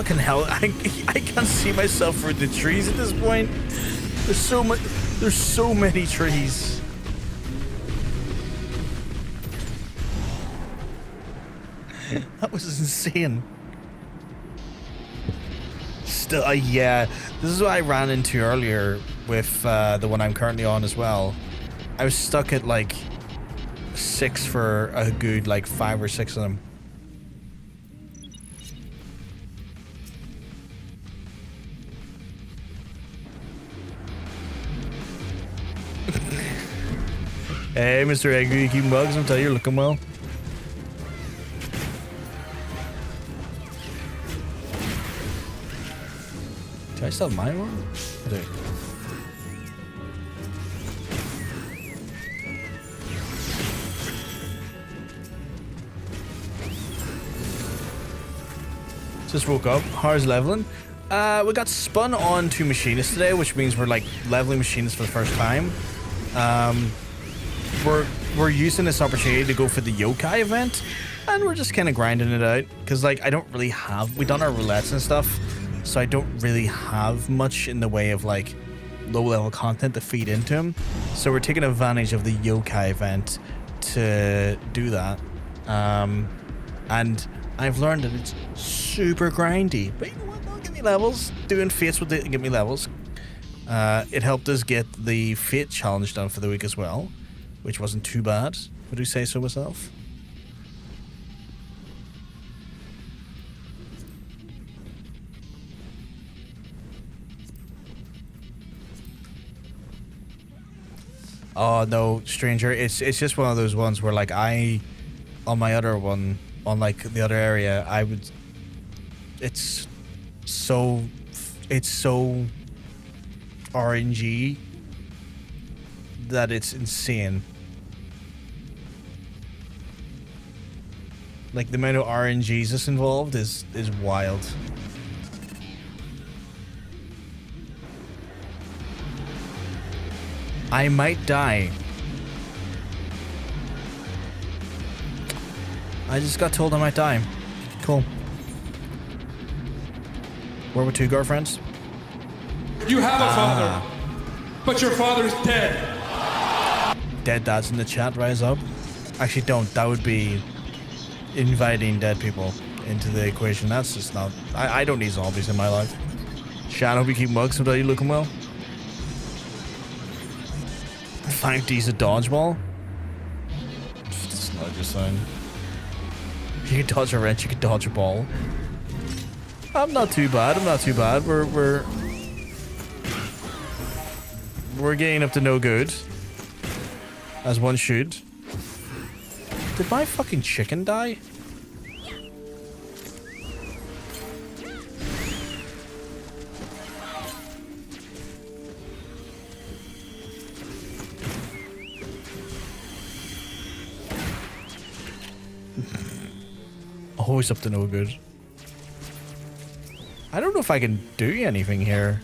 Fucking hell, I can't see myself through the trees at this point. There's so many trees. That was insane. Still, yeah, this is what I ran into earlier with the one I'm currently on as well. I was stuck at like 6 for a good like 5 or 6 of them. Hey, Mr. Angry, you keep bugs. I'm telling you, you're looking well. Do I still have mine on? I do. Just woke up. How's leveling? We got spun on to Machinist today, which means we're like leveling Machinist for the first time. We're using this opportunity to go for the yokai event, and we're just kind of grinding it out because like I don't really have. We done our roulettes and stuff, so I don't really have much in the way of like low level content to feed into them. So we're taking advantage of the yokai event to do that, and I've learned that it's super grindy, but you know what? They'll give me levels. Doing fates will give me levels. It helped us get the fate challenge done for the week as well, which wasn't too bad. Would you say so myself? Oh no, stranger! It's just one of those ones where like on my other one, on like the other area, I would. It's so RNG that it's insane. Like the amount of RNGs that's involved is wild. I might die. I just got told I might die. Cool. Where were 2 girlfriends? You have a father, but your father's dead. Dead dads in the chat, rise up. Actually, don't. That would be inviting dead people into the equation. That's just not. I don't need zombies in my life. Shan, hope you keep mugs until you looking well. 5D's a dodgeball. It's not just saying. You can dodge a wrench, you can dodge a ball. I'm not too bad. I'm not too bad. We're getting up to no good, as one should. Did my fucking chicken die? Always up to no good. I don't know if I can do anything here.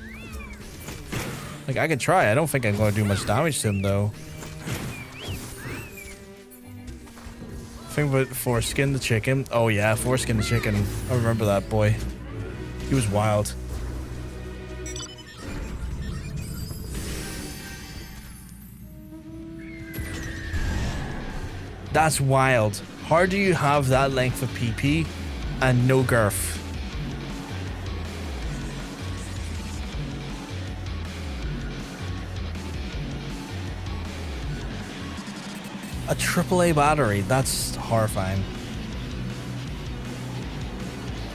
Like, I can try. I don't think I'm going to do much damage to him, though. Think about Foreskin the chicken. Oh, yeah, Foreskin the chicken. I remember that boy. He was wild. That's wild. How do you have that length of PP and no girth? A AAA battery, that's horrifying.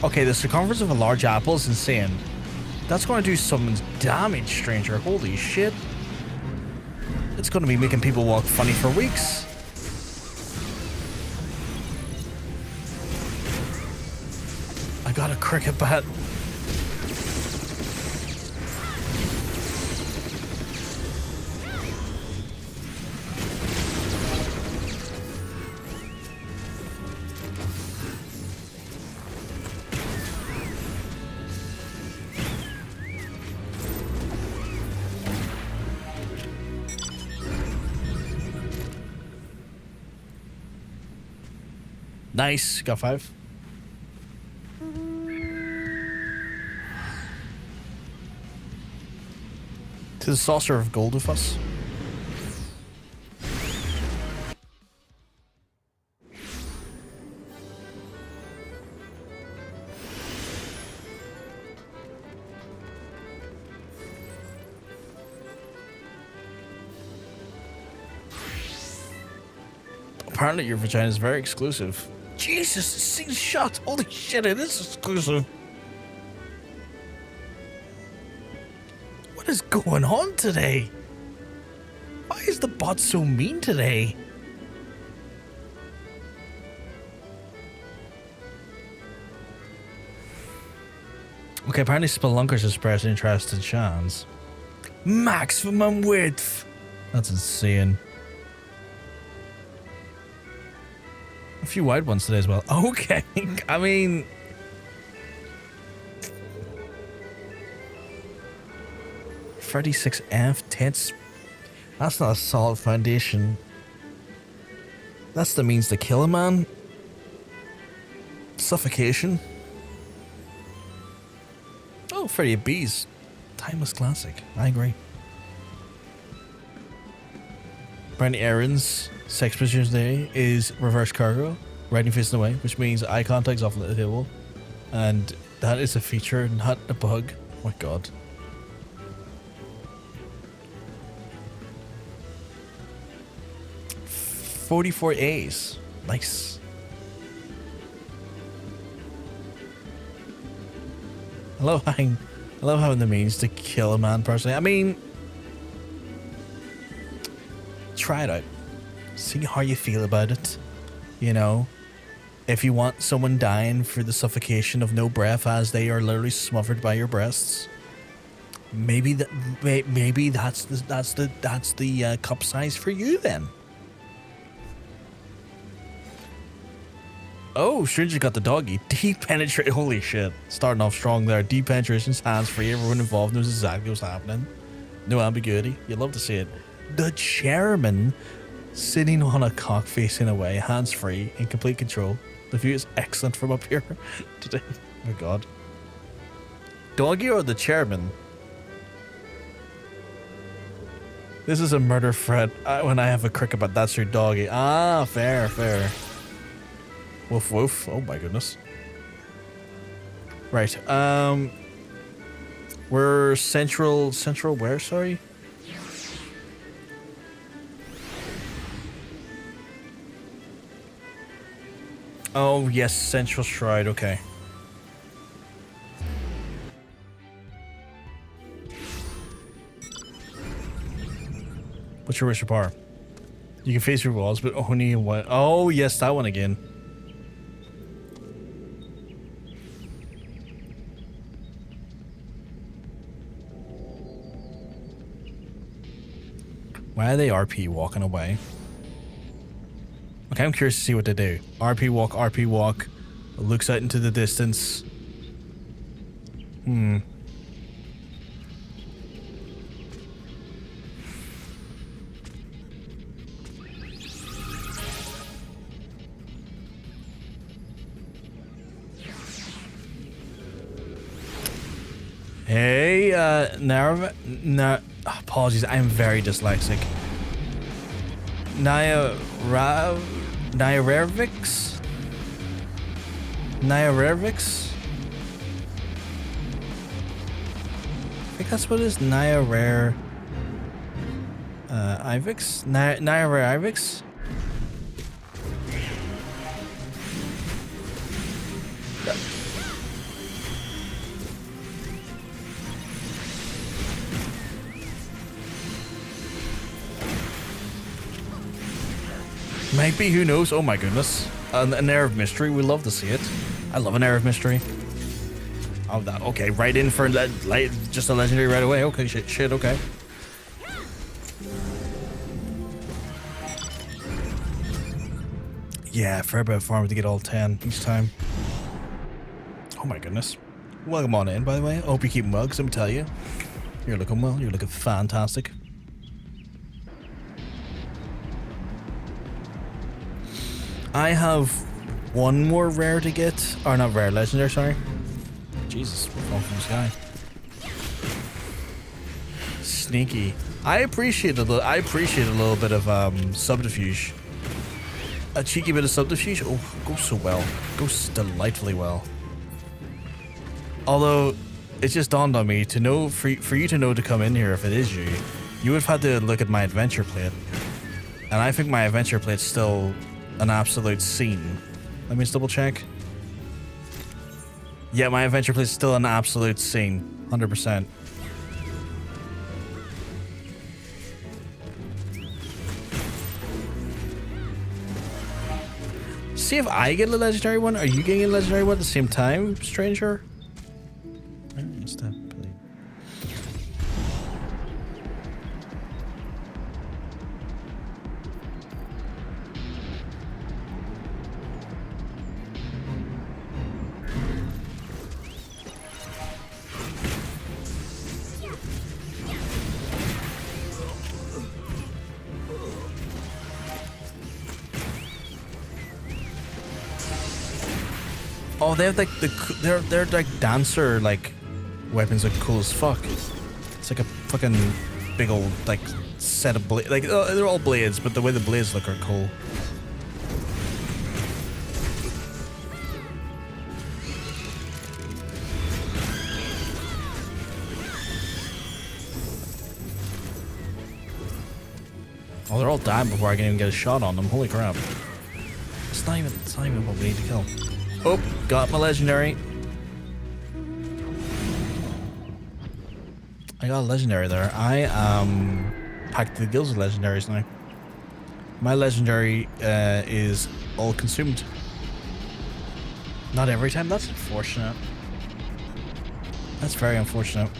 Okay, the circumference of a large apple is insane. That's going to do some damage, stranger. Holy shit. It's going to be making people walk funny for weeks. I got a cricket bat. Nice, got 5. To the saucer of gold with us. Apparently your vagina is very exclusive. Jesus, this thing's shut. Holy shit, it is exclusive. What is going on today? Why is the bot so mean today? Okay, apparently Spelunkers expressed interest in Shans. Maximum width. That's insane. A few wide ones today as well. Okay, I mean... $36F tits. That's not a solid foundation. That's the means to kill a man. Suffocation. Oh, 38 Bs. Timeless classic. I agree. Brandy Aaron's sex position today is reverse cargo, riding facing away, which means eye contact's off the table. And that is a feature, not a bug. Oh my god. $44 Nice. I love having the means to kill a man personally. I mean, try it out. See how you feel about it. You know, if you want someone dying for the suffocation of no breath as they are literally smothered by your breasts, maybe that's the cup size for you then. Oh, Stranger got the doggy. Deep penetration. Holy shit. Starting off strong there. Deep penetration's hands free. Everyone involved knows exactly what's happening. No ambiguity. You'd love to see it. The chairman sitting on a cock facing away, hands free, in complete control. The view is excellent from up here today. Oh my god. Doggy or the chairman? This is a murder threat when I have a crick about that's your doggy. Ah, fair, fair. Woof woof. Oh my goodness. Right. We're central where, sorry? Oh yes, Central Stride, okay. What's your wish of power? You can face your walls, but only in one. Oh yes, that one again. Why are they RP walking away? Okay, I'm curious to see what they do. RP walk, looks out into the distance. Hey, apologies, I'm very dyslexic. Nyarevix? I think that's what it is. Ivix? Ivix? Might be, who knows? Oh my goodness. An air of mystery, we love to see it. I love an air of mystery. Oh, that, okay, right in for just a legendary right away. Okay, shit, okay. Yeah, fair bit of farming to get all 10 each time. Oh my goodness. Welcome on in, by the way. I hope you're keeping well, because I'm tell you, you're looking well, you're looking fantastic. I have one more rare to get, or not rare, legendary, sorry. Jesus, we're falling from the sky. sneaky. I appreciate a little bit of subterfuge. A cheeky bit of subterfuge. Oh, goes so well. Goes delightfully well. Although, it just dawned on me to know for you to know to come in here if it is you, you would have had to look at my adventure plate, and I think my adventure plate's still an absolute scene. Let me just double check. Yeah, my adventure plate's still an absolute scene, 100%. See if I get a legendary one. Are you getting a legendary one at the same time, stranger? What's that? Oh, they have like they're like dancer like weapons are cool as fuck. It's like a fucking big old like set of blades. Like they're all blades, but the way the blades look are cool. Oh, they're all dying before I can even get a shot on them. Holy crap! It's not even what we need to kill. Oh, got my legendary. I got a legendary there. I packed the gills with legendaries now. My legendary is all consumed. Not every time. That's unfortunate. That's very unfortunate.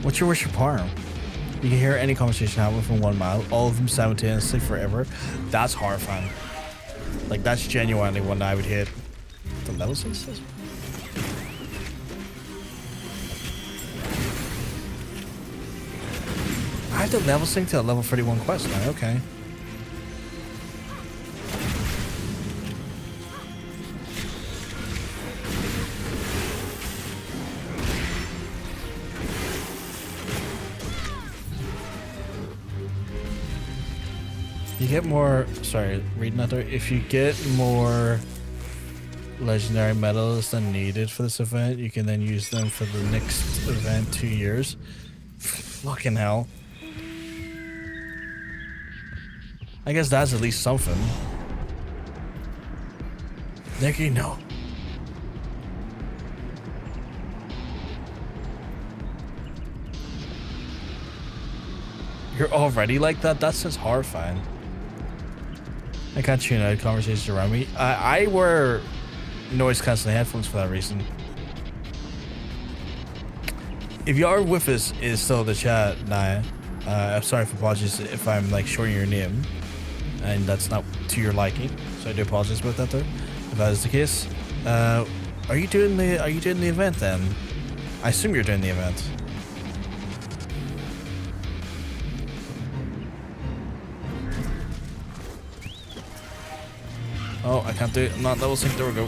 What's your wish for power? You can hear any conversation happening from 1 mile, all of them simultaneously forever. That's horrifying. Like, that's genuinely one I would hit. The level 6 says? I have to level sync to a level 31 quest now, okay. You get more, sorry, reading that there. If you get more legendary medals than needed for this event, you can then use them for the next event 2 years. Fucking hell. I guess that's at least something. Nicky, no. You're already like that? That's just horrifying. I can't tune out conversations around me. I wear noise cancelling headphones for that reason. If you are with us, is still in the chat, Naya. I'm sorry for apologies if I'm like shorting your name, and that's not to your liking. So I do apologize about that, though. If that is the case, are you doing the event then? I assume you're doing the event. Oh, I can't do it. I'm not level sync. There we go.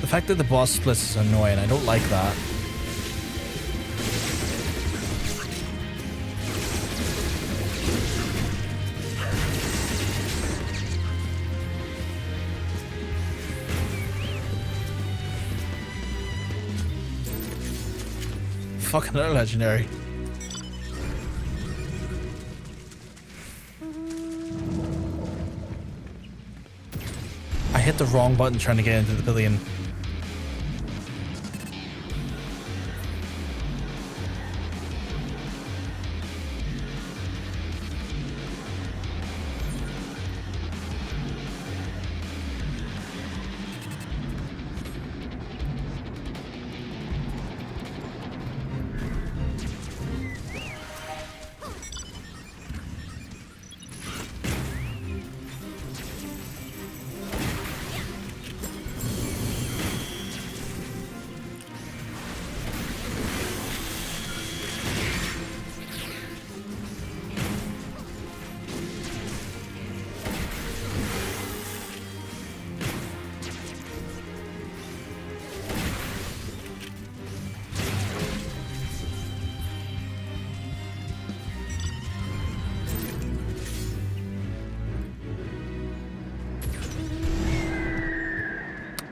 The fact that the boss splits is annoying. I don't like that. Fucking another legendary. hit the wrong button trying to get into the pavilion.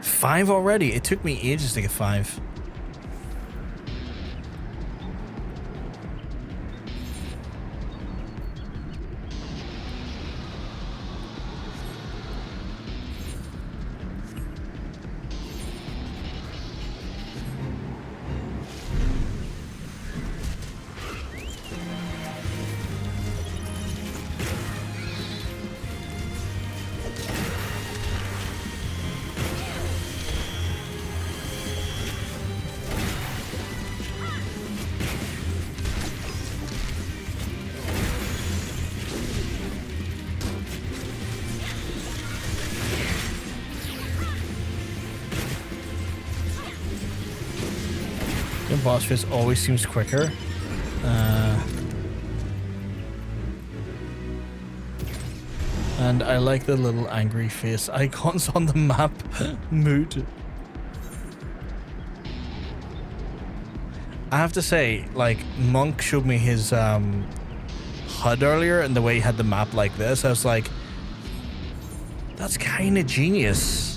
Five already? It took me ages to get 5. The boss face always seems quicker. And I like the little angry face icons on the map. Mood. I have to say, like, Monk showed me his HUD earlier, and the way he had the map like this, I was like, that's kind of genius.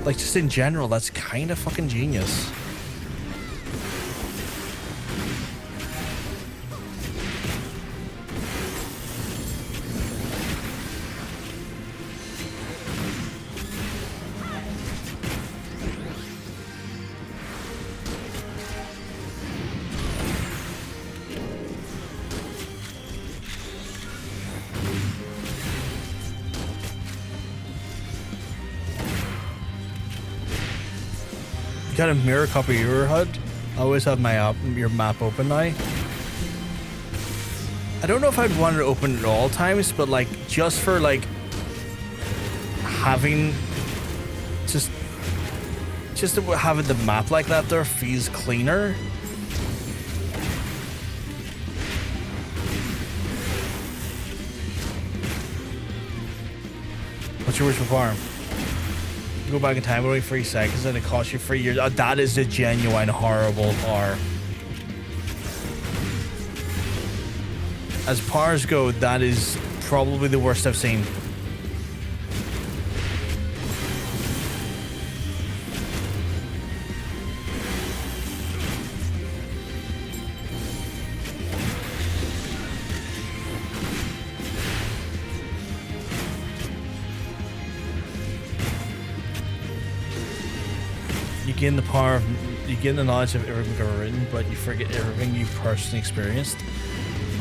Like, just in general, that's kind of fucking genius. Got a mirror copy of your HUD. I always have my your map open now. I don't know if I'd want it open at all times, but like just for like having just having the map like that there feels cleaner. What's your wish for farm? Go back in time, only 3 seconds, and it costs you 3 years. That is the genuine horrible par. As pars go, that is probably the worst I've seen. You gain the power of, you gain the knowledge of everything you've ever written, but you forget everything you personally experienced.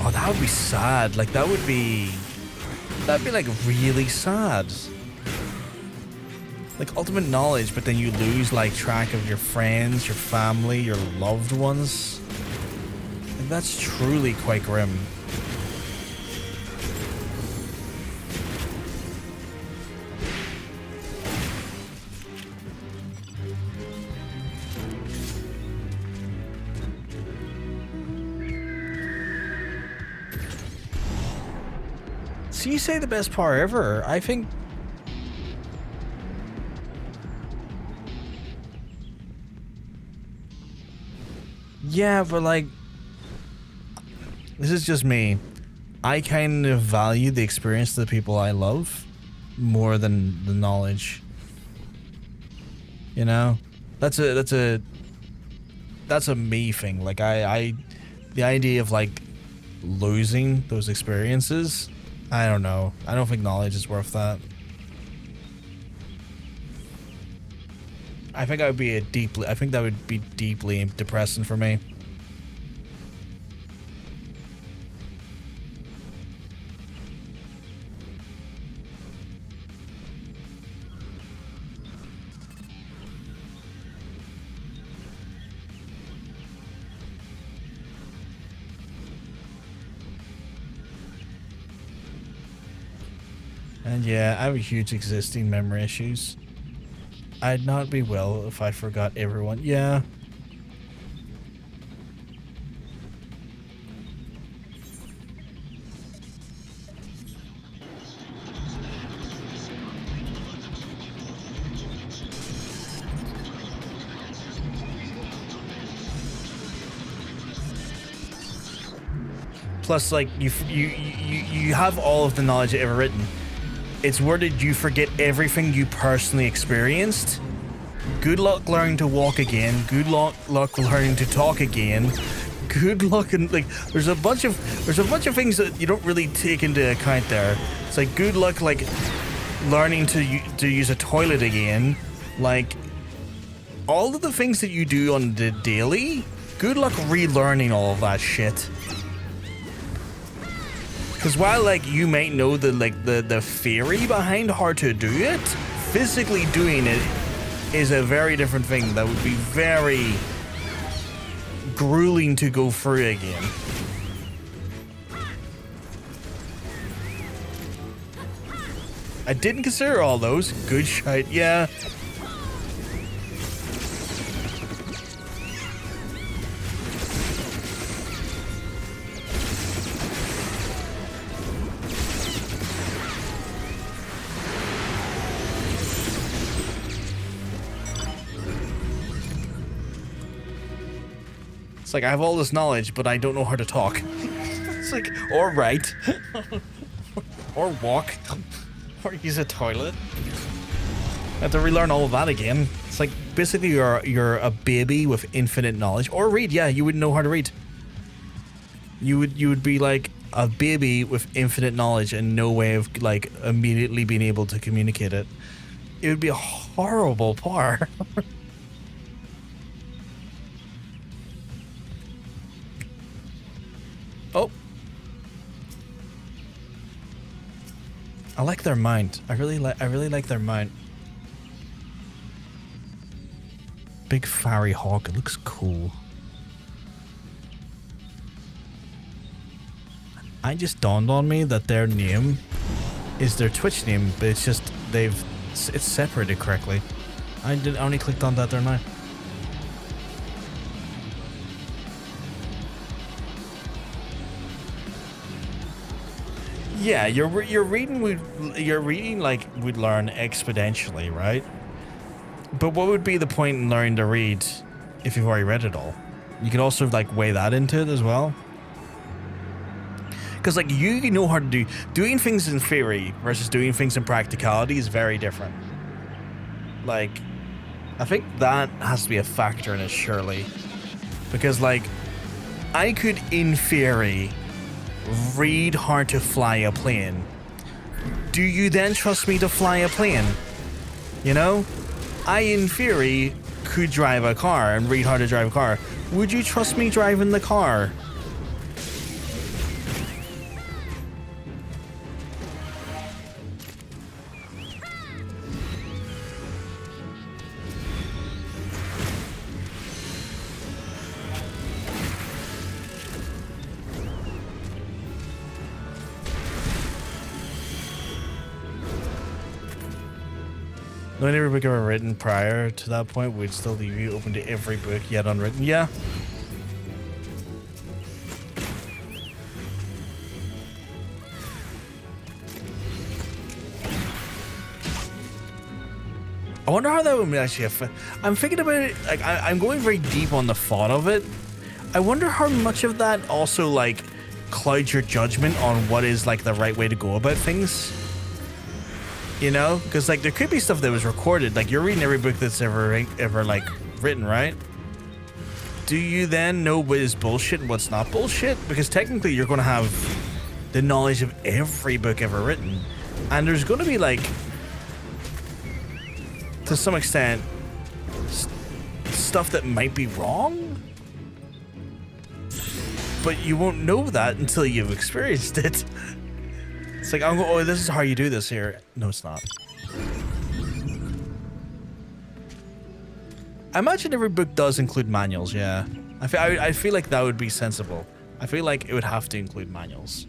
Oh, that would be sad. Like, that'd be like really sad. Like ultimate knowledge, but then you lose like track of your friends, your family, your loved ones. Like, that's truly quite grim. So you say the best par ever. I think... Yeah, but like... This is just me. I kind of value the experience of the people I love more than the knowledge. You know? That's a me thing. Like, the idea of like losing those experiences, I don't know. I don't think knowledge is worth that. I think that would be deeply depressing for me. And yeah, I have huge existing memory issues. I'd not be well if I forgot everyone. Yeah. Plus, like, you have all of the knowledge ever written. It's worded you forget everything you personally experienced. Good luck learning to walk again. Good luck learning to talk again. Good luck and like there's a bunch of things that you don't really take into account there. It's like good luck like learning to use a toilet again. Like all of the things that you do on the daily. Good luck relearning all of that shit. Because while, like, you might know the theory behind how to do it, physically doing it is a very different thing that would be very grueling to go through again. I didn't consider all those. Good shite, yeah. It's like, I have all this knowledge, but I don't know how to talk. It's like, or write. Or walk. Or use a toilet. I have to relearn all of that again. It's like, basically you're a baby with infinite knowledge. Or read, yeah, you wouldn't know how to read. You would be like a baby with infinite knowledge and no way of, like, immediately being able to communicate it. It would be a horrible par. Oh. I like their mind. I really like their mind. Big fiery hawk. It looks cool. I just dawned on me that their name is their Twitch name, but it's just it's separated correctly. I only clicked on that there now. Yeah, your reading like would learn exponentially, right? But what would be the point in learning to read if you've already read it all? You could also like weigh that into it as well. Because like you know how to doing things in theory versus doing things in practicality is very different. Like, I think that has to be a factor in it, surely. Because like, I could in theory read how to fly a plane. Do you then trust me to fly a plane? You know? I, in theory, could drive a car and read how to drive a car. Would you trust me driving the car? Knowing every book ever written prior to that point would still leave you open to every book yet unwritten. Yeah. I wonder how that would actually affect. I'm thinking about it, like, I'm going very deep on the thought of it. I wonder how much of that also, like, clouds your judgment on what is, like, the right way to go about things. You know, because like there could be stuff that was recorded. Like you're reading every book that's ever like written, right? Do you then know what is bullshit and what's not bullshit? Because technically you're going to have the knowledge of every book ever written, and there's going to be like, to some extent, stuff that might be wrong. But you won't know that until you've experienced it. It's like, oh, this is how you do this here. No, it's not. I imagine every book does include manuals, yeah. I feel like that would be sensible. I feel like it would have to include manuals.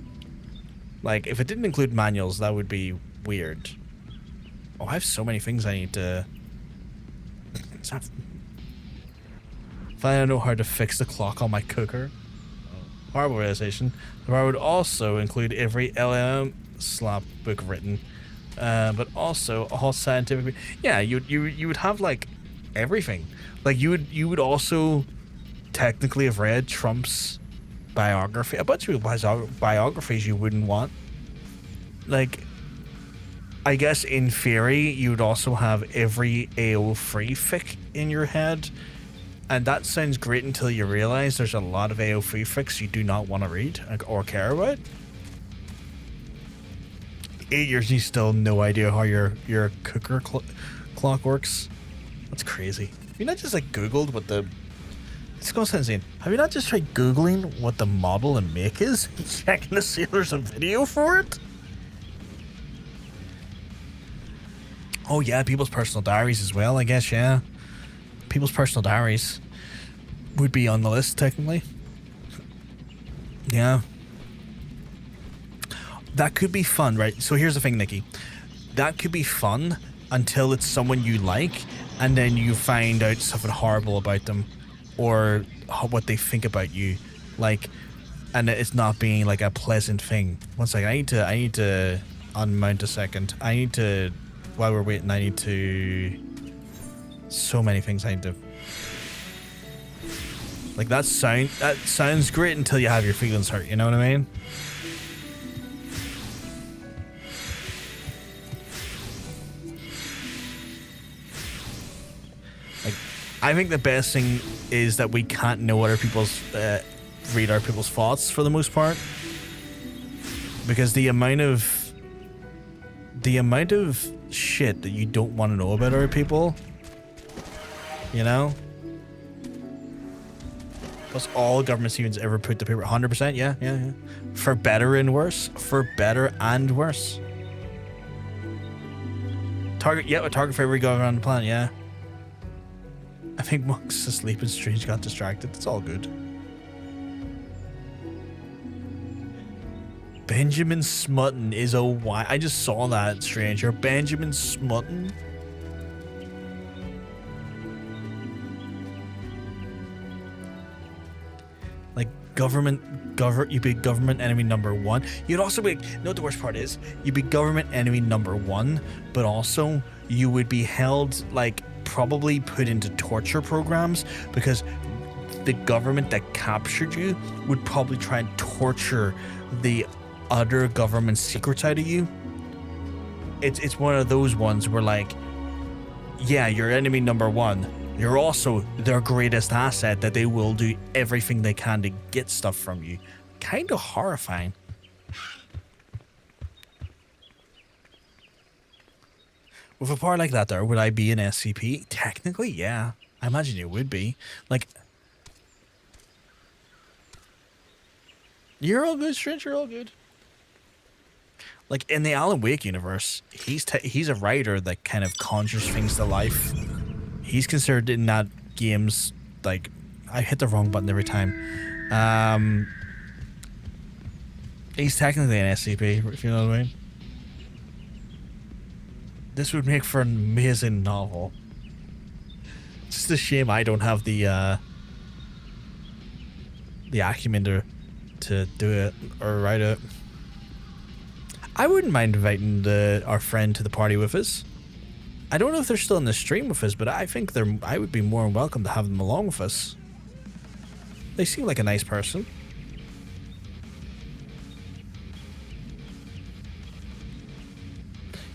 Like, if it didn't include manuals, that would be weird. Oh, I have so many things I need to... If I don't know how to fix the clock on my cooker. Horrible realization. The bar would also include every LLM slap book written. But also all scientific... Yeah, you would have, like, everything. Like, you would also technically have read Trump's biography. A bunch of biographies you wouldn't want. Like, I guess in theory, you would also have every AO3 fic in your head. And that sounds great until you realize there's a lot of AO3 fics you do not want to read or care about. 8 years, you still have no idea how your cooker clock works. That's crazy. Have you not just like Googled what the... It's going to sound insane. Have you not just tried Googling what the model and make is? And checking to see if there's a video for it? Oh yeah, people's personal diaries as well, I guess, yeah. People's personal diaries would be on the list, technically. Yeah. That could be fun, right? So here's the thing, Nikki. That could be fun until it's someone you like, and then you find out something horrible about them, or what they think about you, like, and it's not being like a pleasant thing. One second, I need to unmount a second. I need to, while we're waiting, I need to... So many things I need to... Like, that sounds great until you have your feelings hurt, you know what I mean? Like, I think the best thing is that we can't know other people's... read other people's thoughts for the most part. Because the amount of shit that you don't want to know about other people... You know? Plus all government students ever put to paper. 100%, yeah. For better and worse. For better and worse. Target for every government on the planet, yeah. I think Monk's asleep and Strange got distracted. It's all good. Benjamin Smutton is a why. I just saw that, Stranger. Benjamin Smutton? You'd be government enemy number 1. You'd also be, you know what the worst part is? You'd be government enemy number 1, but also you would be held, like, probably put into torture programs, because the government that captured you would probably try and torture the other government secrets out of you. It's one of those ones where, like, yeah, you're enemy number 1. You're also their greatest asset, that they will do everything they can to get stuff from you. Kind of horrifying. With a power like that there, would I be an SCP? Technically, yeah. I imagine you would be. Like... You're all good, Strange, you're all good. Like, in the Alan Wake universe, he's a writer that kind of conjures things to life. He's considered in that game's, like, I hit the wrong button every time. He's technically an SCP, if you know what I mean. This would make for an amazing novel. It's just a shame I don't have the acumen to do it or write it. I wouldn't mind inviting our friend to the party with us. I don't know if they're still in the stream with us, but I think I would be more than welcome to have them along with us. They seem like a nice person.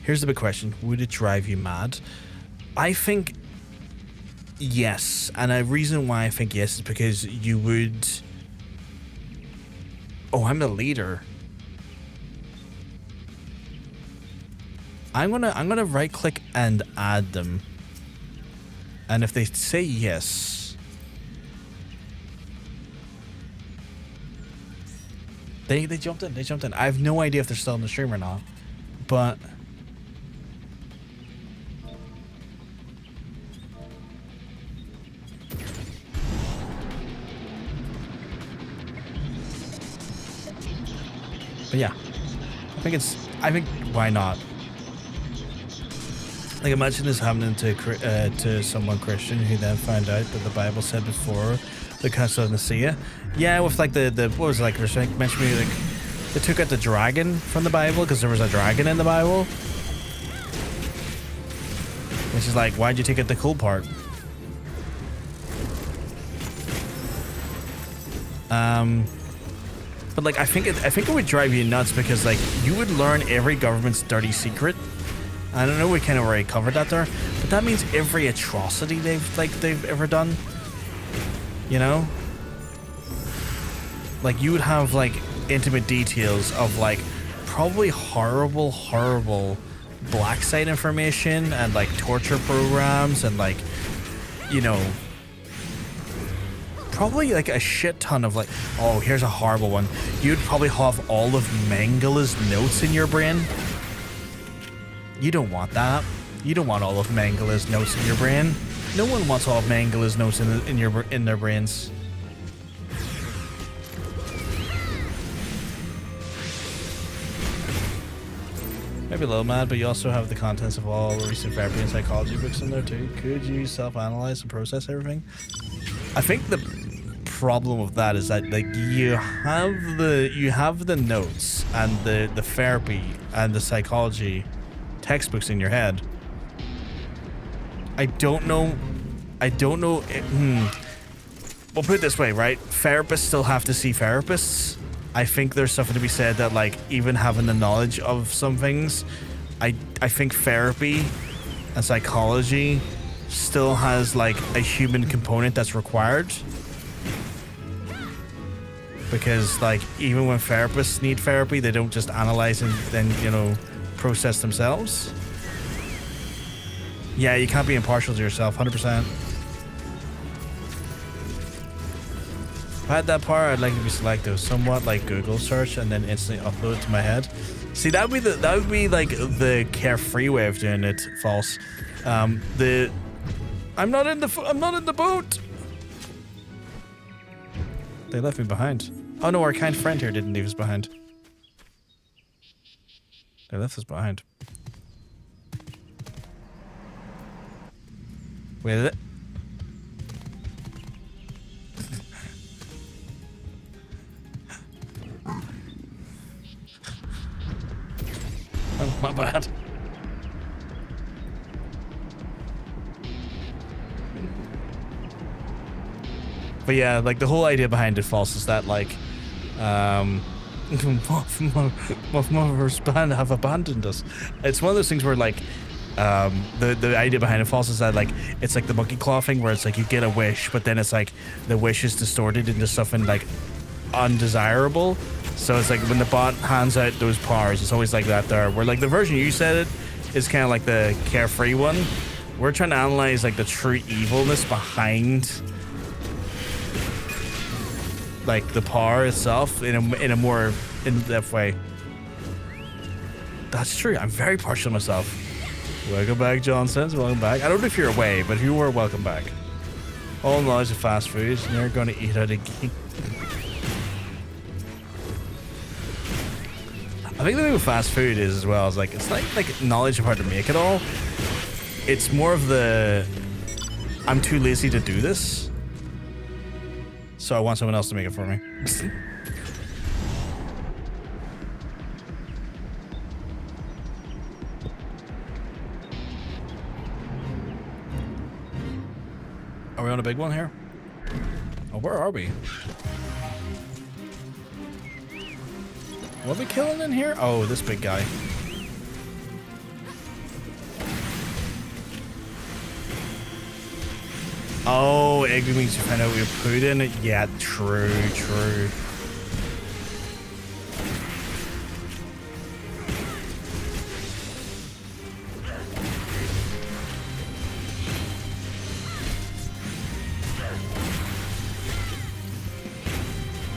Here's the big question. Would it drive you mad? I think yes. And a reason why I think yes is because you would... Oh, I'm the leader. I'm gonna right click and add them. And if they say yes, they jumped in. They jumped in. I have no idea if they're still in the stream or not, but yeah, I think why not? Like, imagine this happening to someone Christian who then found out that the Bible said before the Council of Nicaea. Yeah, with like the what was it, like mentioned me, like they took out the dragon from the Bible because there was a dragon in the Bible. Which is like, why'd you take out the cool part? But like, I think it would drive you nuts because like you would learn every government's dirty secret. I don't know, we kind of already covered that there, but that means every atrocity they've ever done. You know, like you would have like intimate details of like probably horrible black site information and like torture programs and like, you know, probably like a shit ton of like, oh, here's a horrible one. You'd probably have all of Mengele's notes in your brain. You don't want that. You don't want all of Mengele's notes in your brain. No one wants all of Mengele's notes in their brains. Maybe a little mad, but you also have the contents of all recent therapy and psychology books in there too. Could you self-analyze and process everything? I think the problem with that is that like you have the notes and the therapy and the psychology textbooks in your head. I don't know. We'll put it this way, right? Therapists still have to see therapists. I think there's something to be said that like even having the knowledge of some things, I think therapy and psychology still has like a human component that's required. Because like even when therapists need therapy, they don't just analyze and then, you know, process themselves. Yeah, you can't be impartial to yourself, 100%. If I had that power, I'd like to be selective, somewhat like Google search and then instantly upload to my head. See, that would be like the carefree way of doing it. False. I'm not in the boat. They left me behind. Oh no, our kind friend here didn't leave us behind. They left us behind. Wait, is it? Oh, my bad. But yeah, like the whole idea behind it, False, is that like, Moth's band have abandoned us. It's one of those things where like, the idea behind it, False, is that like it's like the monkey claw thing where it's like you get a wish, but then it's like the wish is distorted into something like undesirable. So it's like when the bot hands out those powers, it's always like that there. Where like the version you said it is kind of like the carefree one. We're trying to analyze like the true evilness behind like the power itself in a more in-depth way. That's true. I'm very partial to myself. Welcome back, Johnson. Welcome back. I don't know if you're away, but if you were, welcome back. All knowledge of fast food, and you're going to eat out again. I think the thing with fast food is as well is like it's not like knowledge of how to make it all. It's more of the I'm too lazy to do this, so I want someone else to make it for me. Are we on a big one here? Oh, where are we? What are we killing in here? Oh, this big guy. Oh, egg means you find out we put in it. Yeah, true.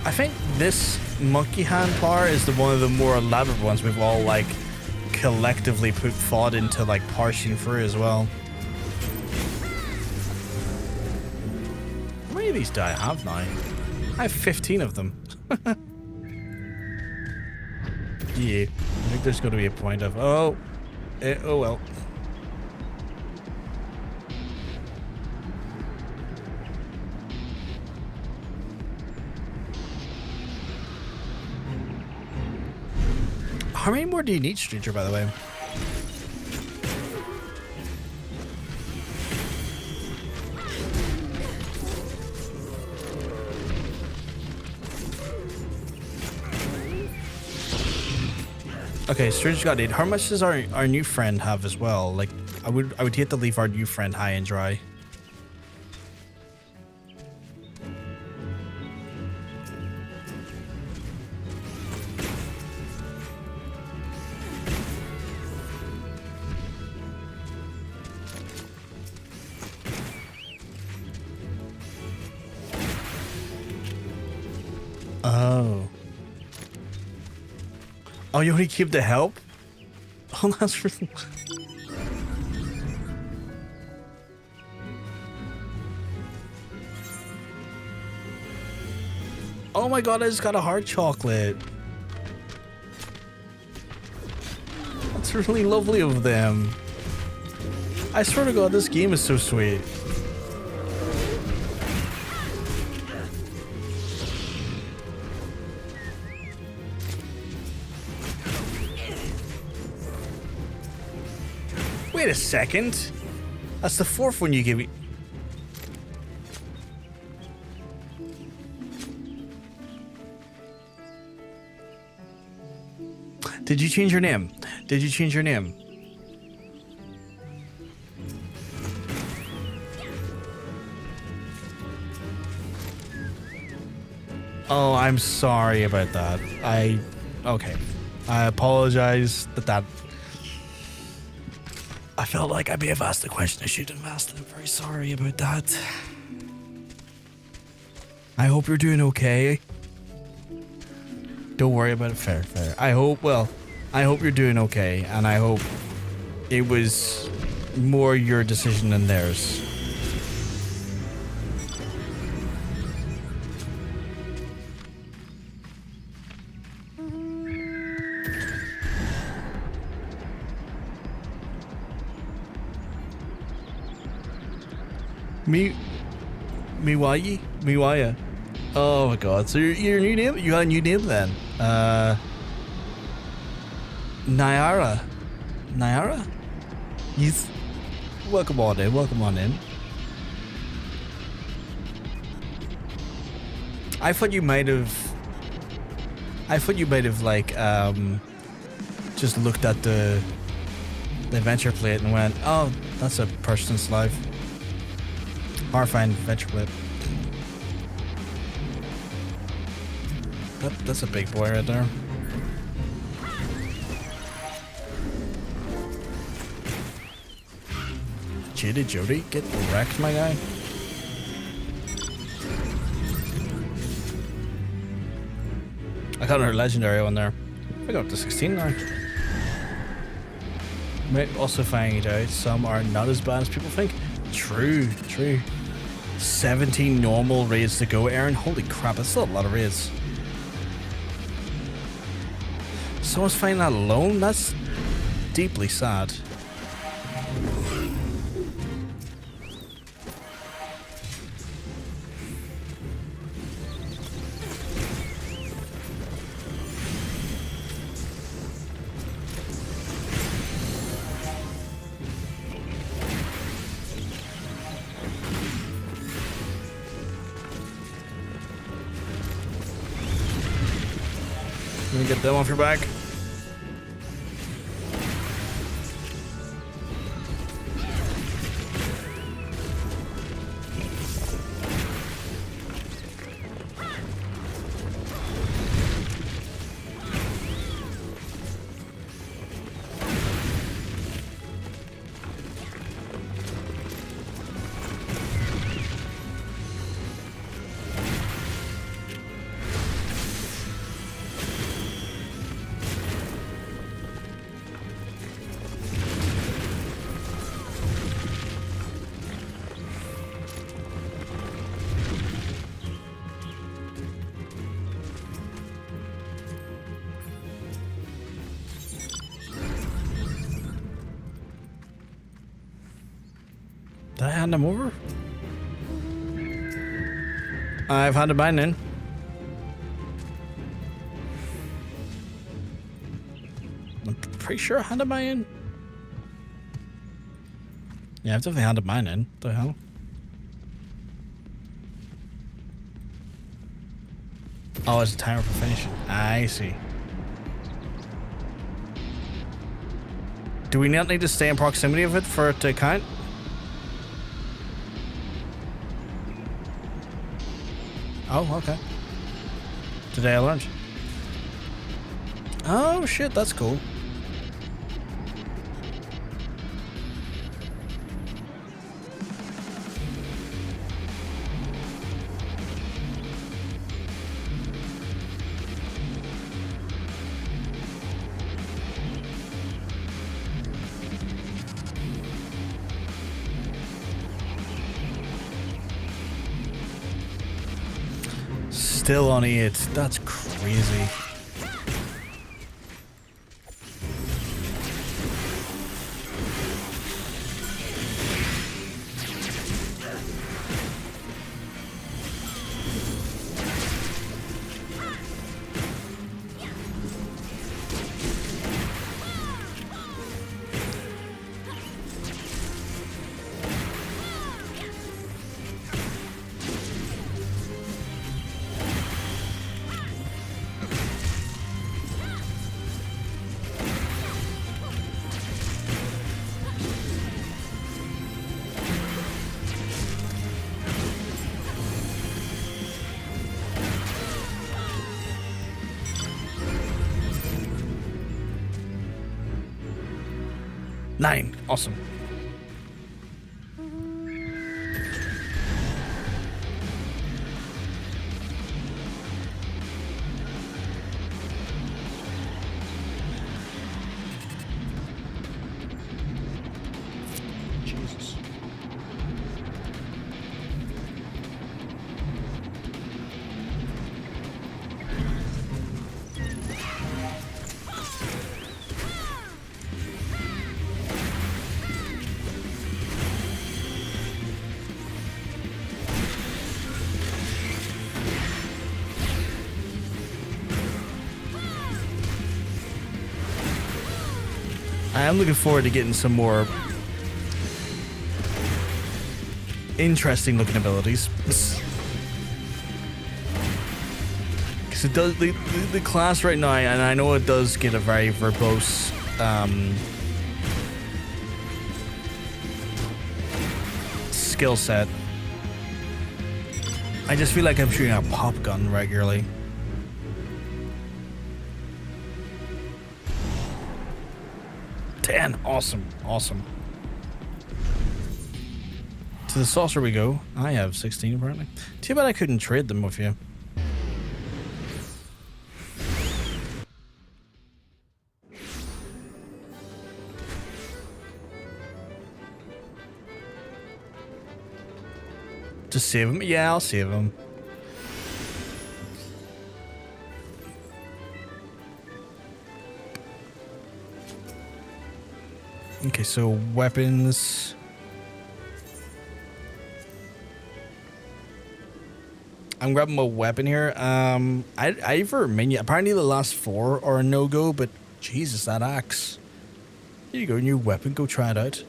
I think this monkey hand power is one of the more elaborate ones we've all like collectively put thought into like parsing through as well. How many of these do I have now? I have 15 of them. Yeah, I think there's going to be a point of oh well. How many more do you need, Stranger, by the way? Okay, Stranger got 8. How much does our new friend have as well? Like, I would hate to leave our new friend high and dry. Oh, you only keep the help? Oh, that's really... Oh my god, I just got a heart chocolate. That's really lovely of them. I swear to god, this game is so sweet. Wait a second. That's the 4th one you give me. Did you change your name? Did you change your name? Oh, I'm sorry about that. Okay. I apologize that I felt like I may have asked the question I shouldn't have asked. I'm very sorry about that. I hope you're doing okay. Don't worry about it. Fair. I hope you're doing okay, and I hope it was more your decision than theirs. Miwaya. Oh my god. So your new name? You got a new name then? Nyara. Welcome on in. I thought you might have like just looked at the adventure plate and went, oh, that's a person's life. Horrifying adventure plate. That's a big boy right there. Jody, get wrecked, my guy. I got another legendary one there. I got up to 16 now. Might also find out some are not as bad as people think. True. 17 normal raids to go, Aaron. Holy crap, that's still a lot of raids. Someone's finding that alone? That's deeply sad. Let me get them off your back. Did I hand them over? I've handed mine in. I'm pretty sure I handed mine in. Yeah, I've definitely handed mine in. What the hell? Oh, it's a timer for finishing. I see. Do we not need to stay in proximity of it for it to count? Oh, okay. Today I learned. Oh shit, that's cool. Still on 8. That's crazy. Nine. Awesome. Jesus. I'm looking forward to getting some more interesting looking abilities. Because it does the class right now, and I know it does get a very verbose skill set. I just feel like I'm shooting a pop gun regularly. Awesome, awesome. To the saucer we go. I have 16 apparently. Too bad I couldn't trade them with you. Just save them? Yeah, I'll save them. Okay, so weapons. I'm grabbing a weapon here. I for minion. Apparently the last 4 are a no-go, but Jesus, that axe. Here you go, new weapon. Go try it out.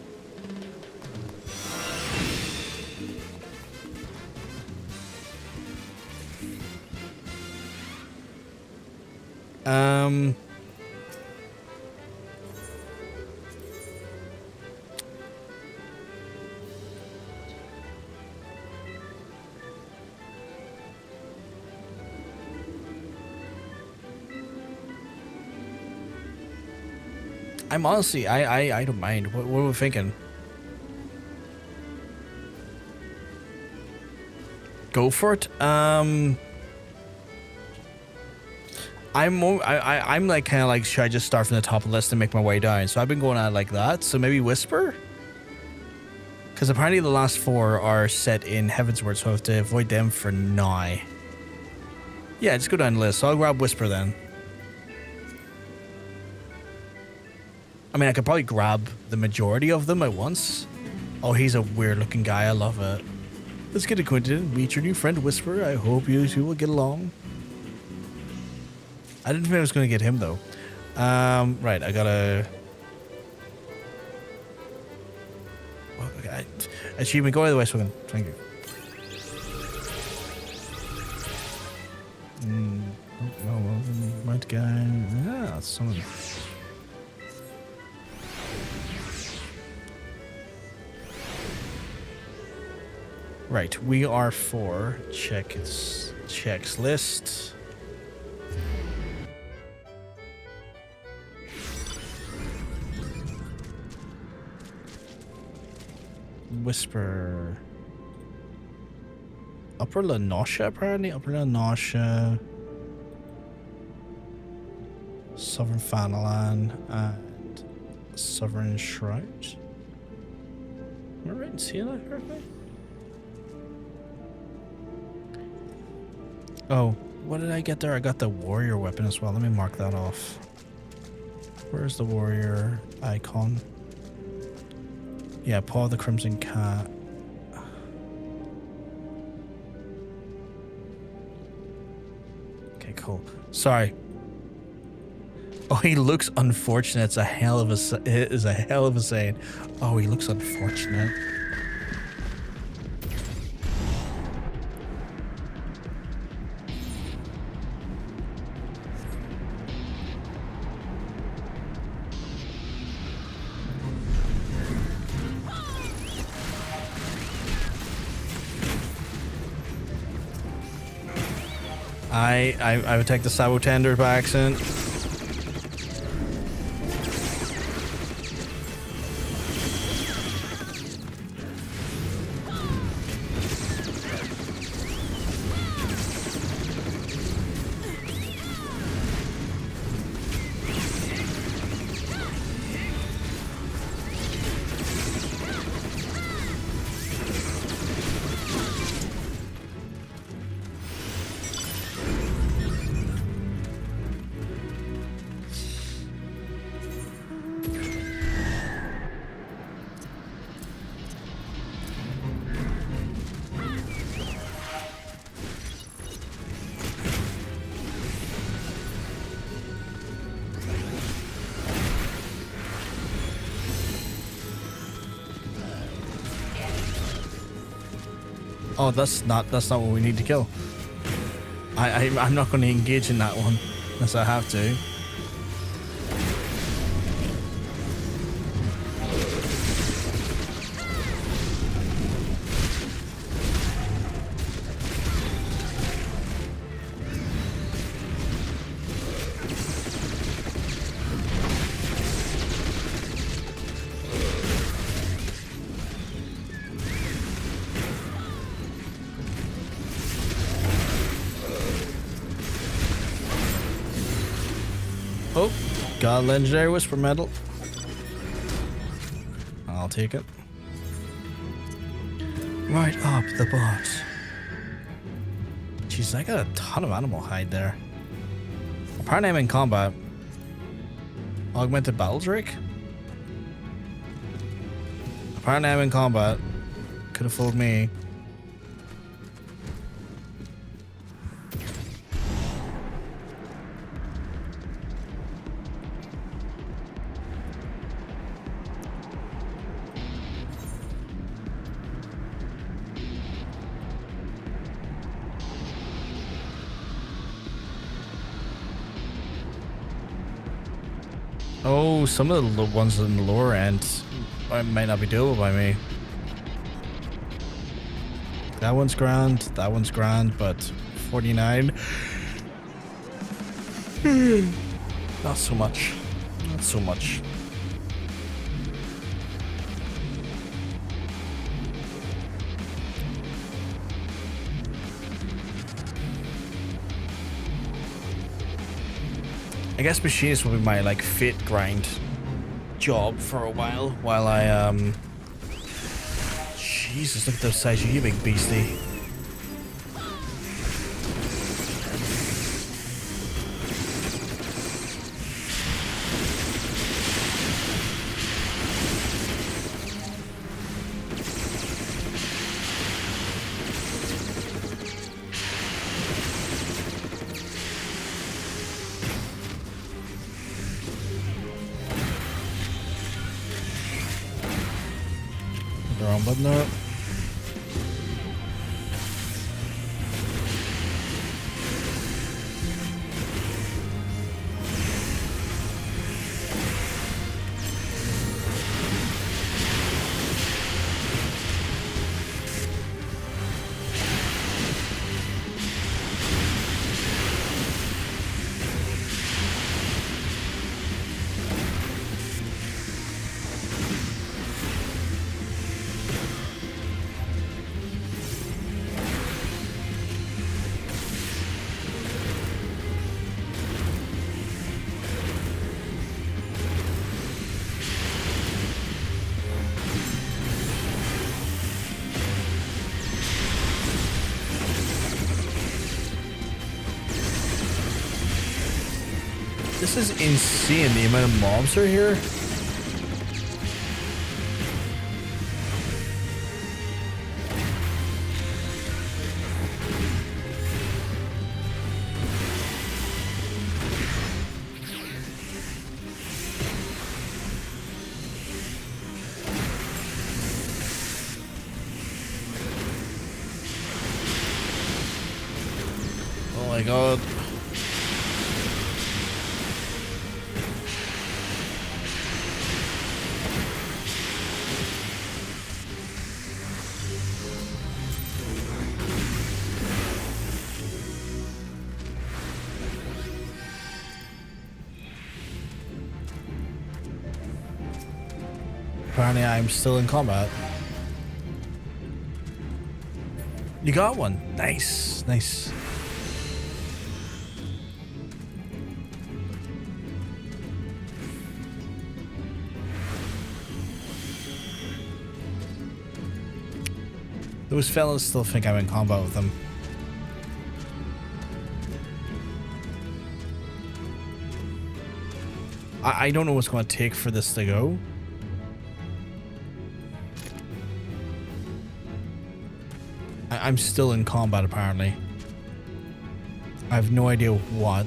I'm honestly, I don't mind. What are we thinking? Go for it. I'm like kind of like, should I just start from the top of the list and make my way down? So I've been going at it like that. So maybe Whisper, because apparently the last 4 are set in Heavensward, so I have to avoid them for now. Yeah, just go down the list. So I'll grab Whisper then. I mean, I could probably grab the majority of them at once. Oh, he's a weird looking guy. I love it. Let's get acquainted and meet your new friend, Whisper. I hope you two will get along. I didn't think I was going to get him, though. Right, I gotta... Okay, achievement, go out of the way, Swigan. Thank you. Right guy. Yeah, some of them. Right, we are for checks list. Whisper. Upper La Nausea, apparently. Upper La Nausea. Sovereign Fanalan and Sovereign Shroud. Am I right in seeing that correctly? Oh, what did I get there? I got the warrior weapon as well. Let me mark that off. Where's the warrior icon? Yeah, Paw of the Crimson Cat. Okay, cool. Sorry. Oh, he looks unfortunate. It's a hell of a saying. Oh, he looks unfortunate. I would take the Sabo Tender by accident. Oh, that's not what we need to kill. I'm not going to engage in that one unless I have to. Oh, got a legendary Whisper Medal. I'll take it. Right up the butt. Jeez, I got a ton of animal hide there. Apparently I'm in combat. Augmented battle drake? Apparently I'm in combat. Could have fooled me. Oh, some of the ones in the lower end might not be doable by me. That one's grand, but 49. Not so much. Not so much. I guess Machinist will be my like fit grind job for a while I Jesus, look at those size, you big beastie. the wrong button there. This is insane, the amount of mobs are here. Oh my god. Apparently I'm still in combat. You got one. Nice, nice. Those fellas still think I'm in combat with them. I don't know what's going to take for this to go. I'm still in combat apparently. I have no idea what.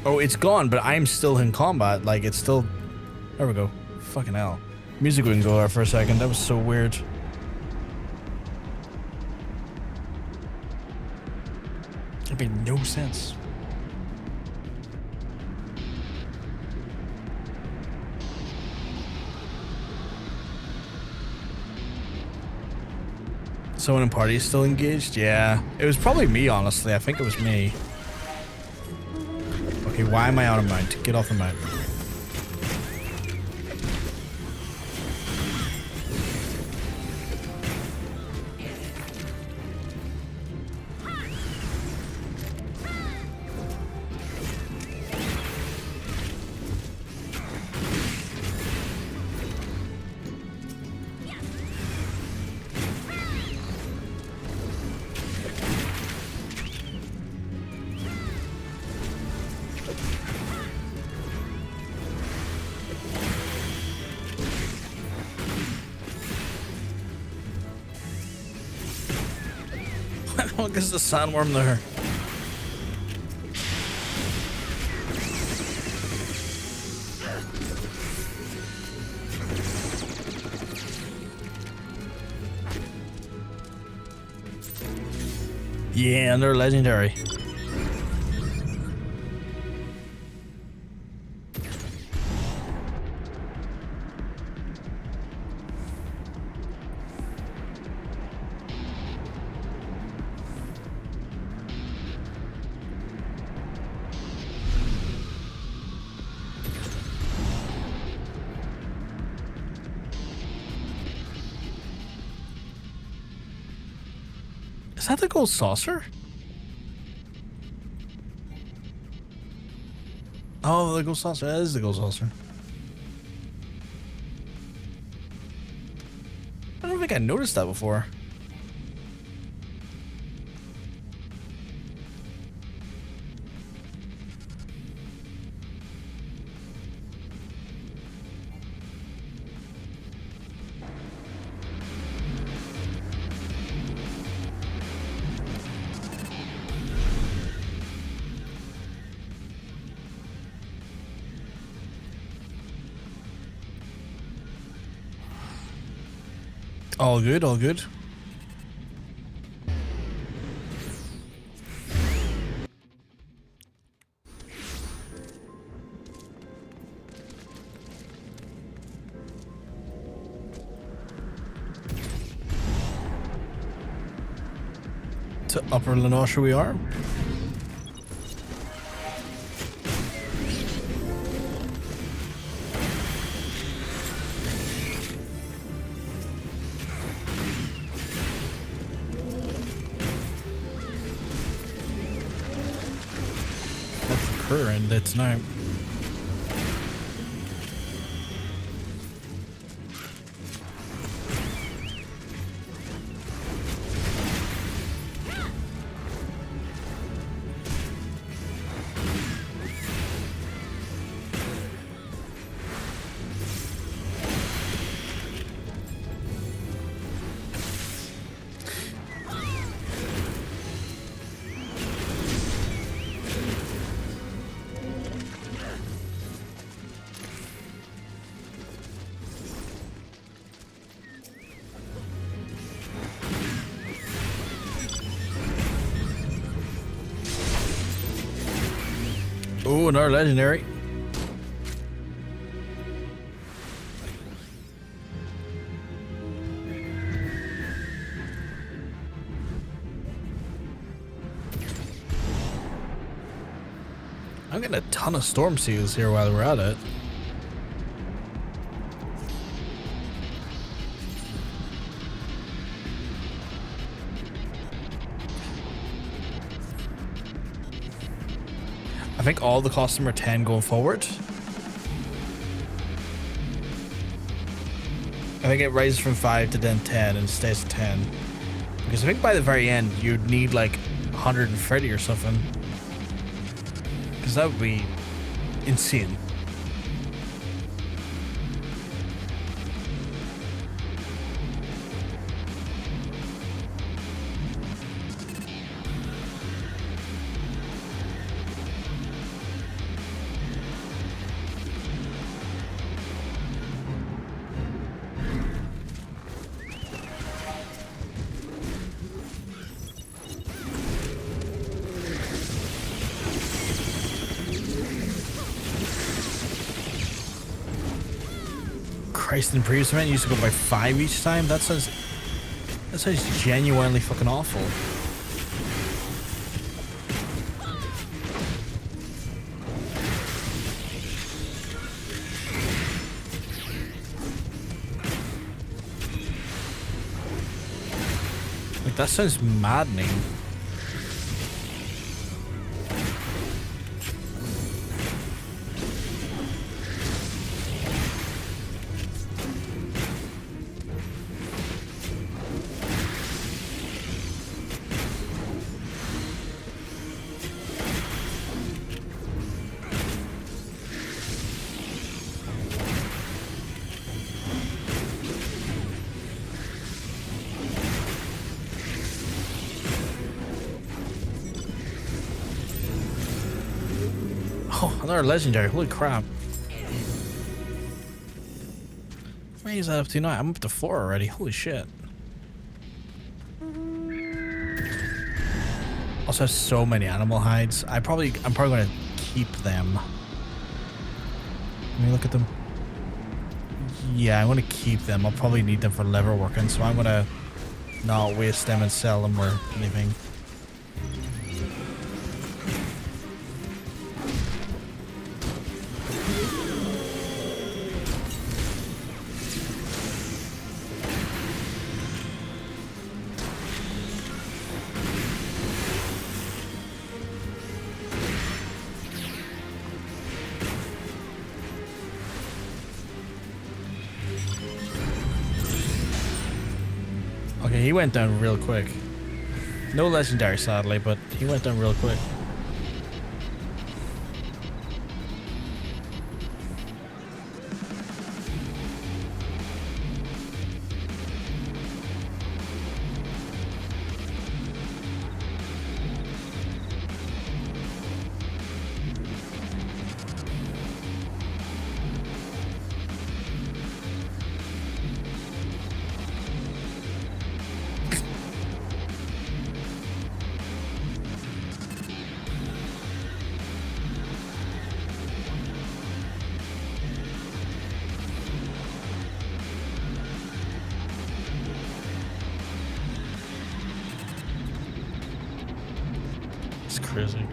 Oh, it's gone, but I'm still in combat. Like, it's still... There we go. Fucking hell. Music wouldn't go there for a second. That was so weird. That made no sense. Someone in party is still engaged? Yeah. It was probably me, honestly. I think it was me. Okay, why am I out of mount? Get off the mount. Look, there's the sandworm there. Yeah, and they're legendary. Is that the gold saucer? Oh, the gold saucer. That is the gold saucer. I don't think I noticed that before. All good, all good. To Upper Lenosha we are. That's occurring, that's not. Oh, another legendary. I'm getting a ton of storm seals here while we're at it. I think all the costs are 10 going forward. I think it rises from 5 to then 10 and stays at 10. Because I think by the very end you'd need like 130 or something. Because that would be insane. Christ, in previous event, you used to go by 5 each time. That sounds genuinely fucking awful. Like, that sounds maddening. Oh, another legendary. Holy crap. Where is that up to now? I'm up to 4 already. Holy shit. Also has so many animal hides. I'm probably gonna keep them. Let me look at them. Yeah, I'm gonna keep them. I'll probably need them for lever working, so I'm gonna not waste them and sell them or anything. Okay, he went down real quick. No legendary, sadly, but he went down real quick. It's crazy.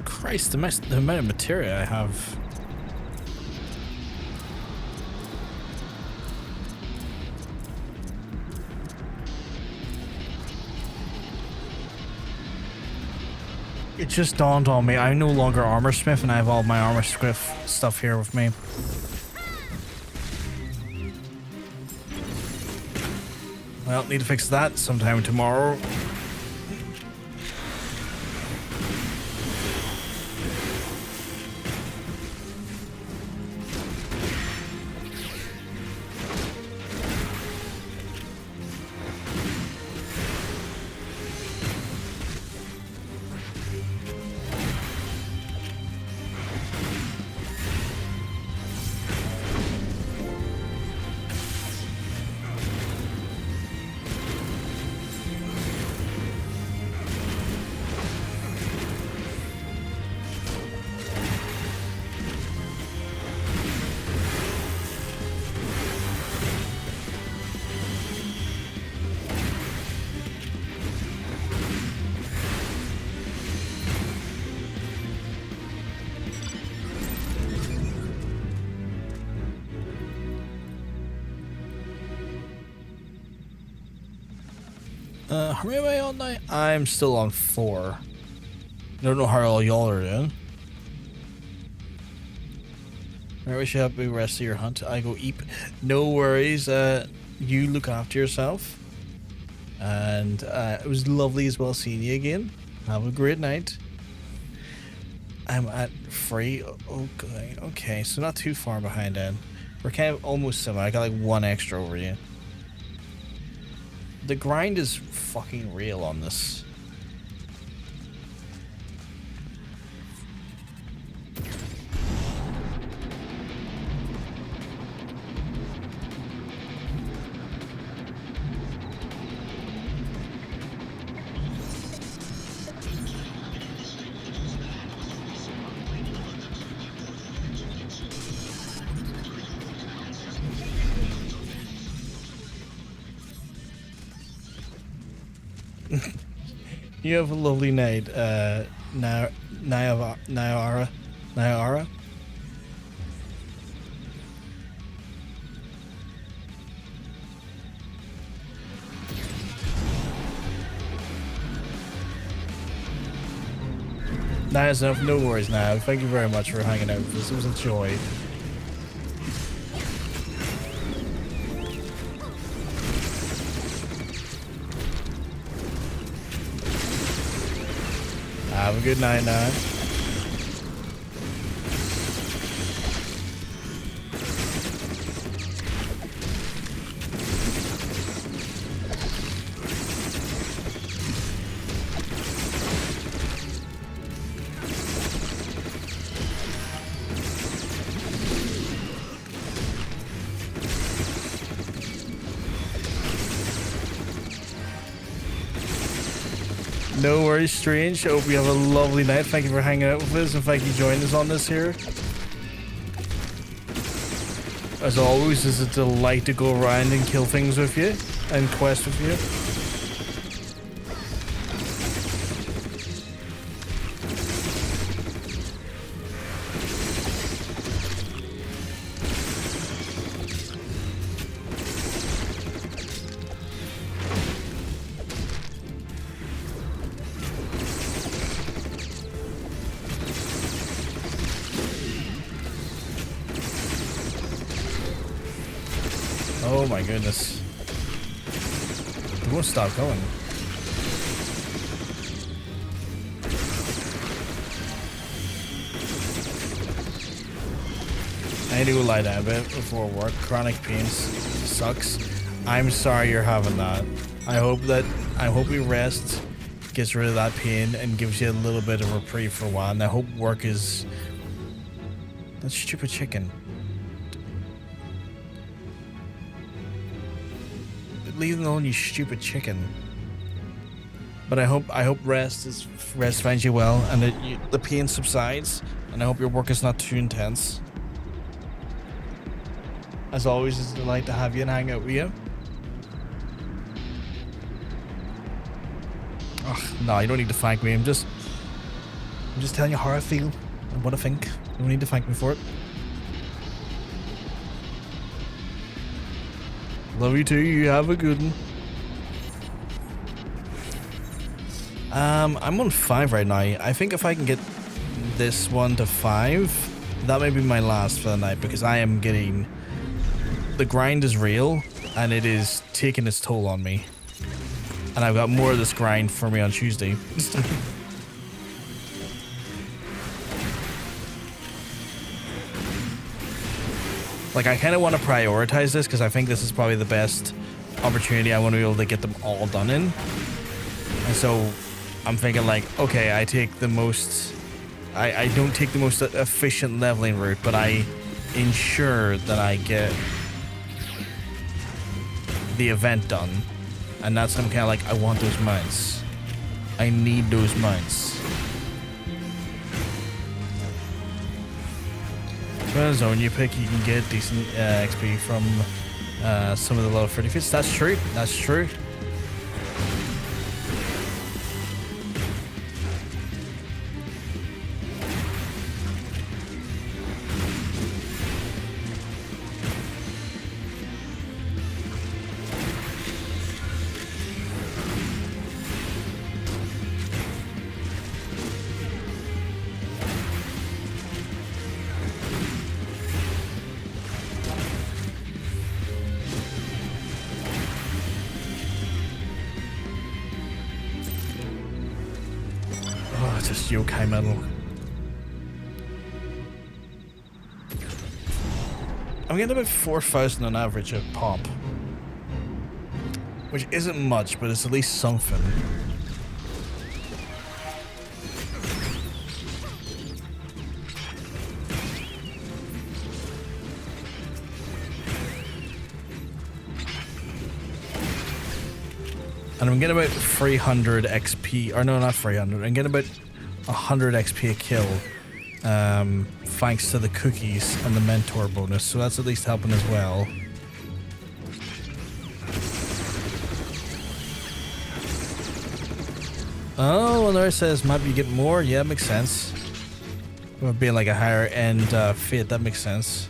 Christ, the amount of materia I have. It just dawned on me, I'm no longer Armorsmith and I have all my Armorsmith stuff here with me. Well, need to fix that sometime tomorrow. How many am I on now? I'm still on 4. I don't know how all y'all are doing. I wish you have a rest of your hunt. I go eat. No worries. You look after yourself. And it was lovely as well seeing you again. Have a great night. I'm at 3. Okay, okay, so not too far behind then. We're kind of almost similar. I got like 1 extra over you. The grind is fucking real on this. You have a lovely night, Nyara. Nice enough, no worries now. Thank you very much for hanging out with us. It was a joy. Have a good night now. No worries, Strange. I hope you have a lovely night. Thank you for hanging out with us and thank you for joining us on this here. As always, it's a delight to go around and kill things with you and quest with you. Oh my goodness. It won't stop going. I need to lie down a bit before work. Chronic pains sucks. I'm sorry you're having that. I hope your rest gets rid of that pain and gives you a little bit of reprieve for a while. And I hope work is... That stupid chicken. Leave it alone, you stupid chicken. But I hope rest finds you well, and that the pain subsides, and I hope your work is not too intense. As always, it's a delight to have you and hang out with you. Ugh, no, you don't need to thank me. I'm just telling you how I feel and what I think. You don't need to thank me for it. Love you too. You have a good one. I'm on 5 right now. I think if I can get this one to 5, that may be my last for the night, because I am getting... The grind is real, and it is taking its toll on me. And I've got more of this grind for me on Tuesday. Like, I kind of want to prioritize this, because I think this is probably the best opportunity I want to be able to get them all done in. And so I'm thinking, like, okay, I take the most... I don't take the most efficient leveling route, but I ensure that I get the event done. And that's I'm kind of like, I want those mounts. I need those mounts. Depending on the zone you pick, you can get decent XP from some of the level 30 feats. That's true. That's true. Just yokai metal. I'm getting about 4,000 on average a pop, which isn't much, but it's at least something. And I'm getting about 300 XP, or no, not 300. I'm getting about 100 XP a kill, thanks to the cookies and the mentor bonus. So that's at least helping as well. Oh, well, there it says map you get more. Yeah, makes sense. It being like a higher end fit, that makes sense.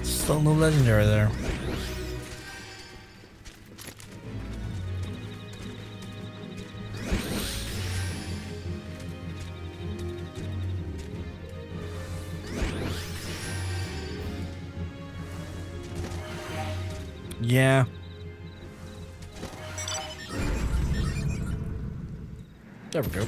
Still no legendary there. Yeah. There we go.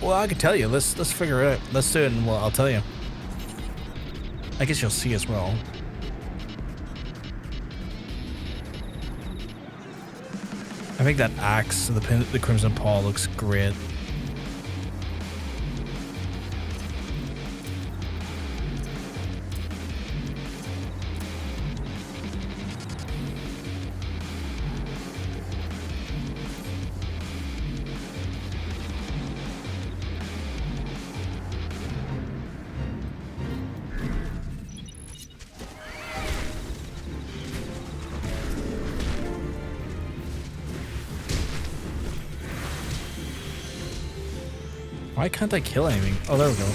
Well, I can tell you. Let's figure it out. Let's do it, and I'll tell you. I guess you'll see as well. I think that axe, the Crimson Paw, looks great. Why can't I kill anything? Oh, there we go.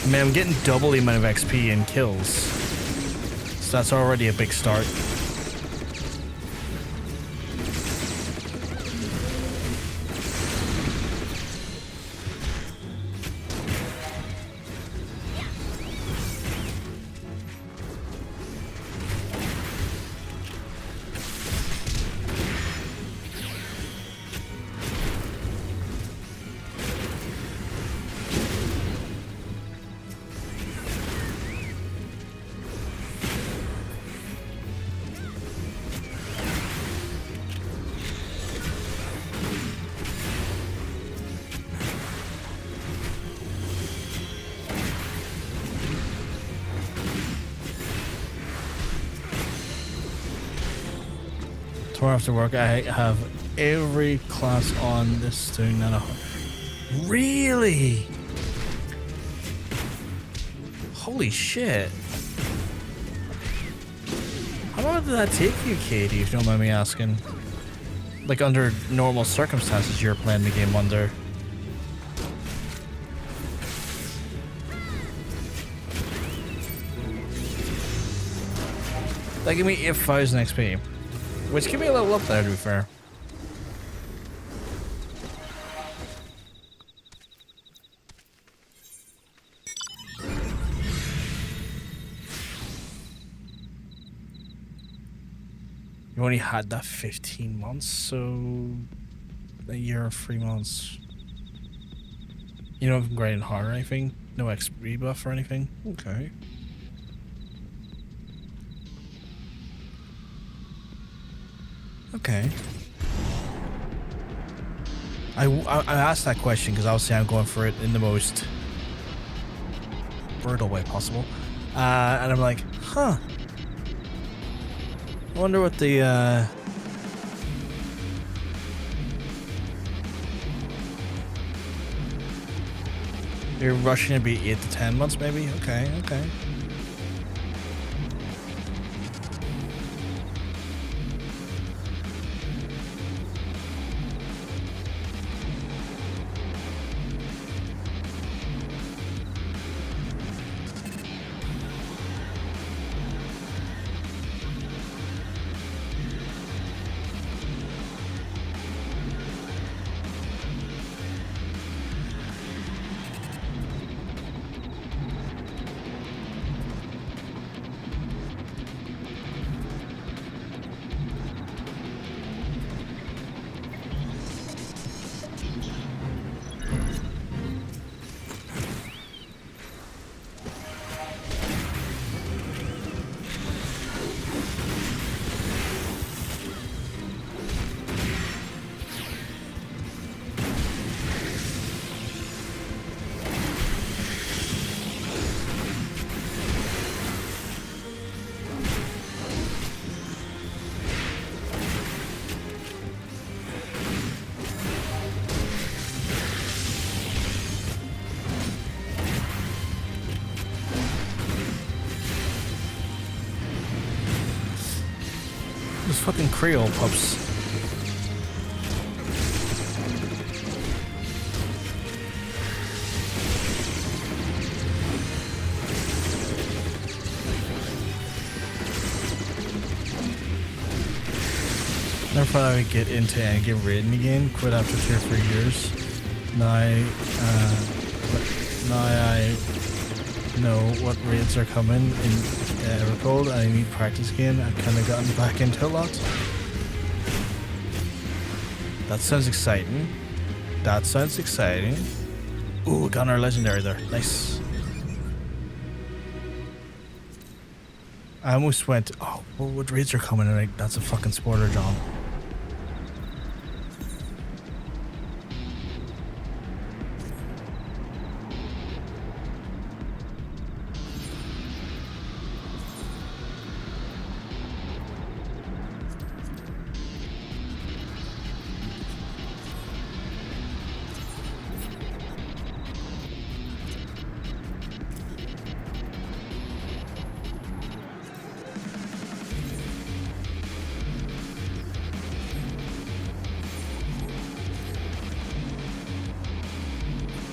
I mean, I'm getting double the amount of XP and kills. So that's already a big start. Tomorrow after work, I have every class on this doing that. Really? Holy shit. How long did that take you, Katie, if you don't mind me asking? Like, under normal circumstances you're playing the game under. That gave me 8,000 XP. Which give me a level up there, to be fair. You only had that 15 months, so a year or 3 months. You don't have grinding hard or anything? No XP buff or anything? Okay. Okay. I asked that question because obviously I'm going for it in the most brutal way possible. And I'm like, huh. I wonder what the, You're rushing to be 8 to 10 months maybe? Okay, okay. Those fucking Creole pups. Never thought I would get into and get raiding again. Quit after 2 or 3 years. Now I know what raids are coming in Evercold. I need practice again. I've kind of gotten back into a lot. That sounds exciting. That sounds exciting. Ooh, we got our legendary there. Nice. I almost went, oh, well, what raids are coming? And like, that's a fucking spoiler, John.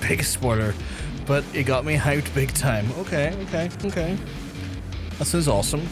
Big spoiler, but it got me hyped big time. Okay. That sounds awesome.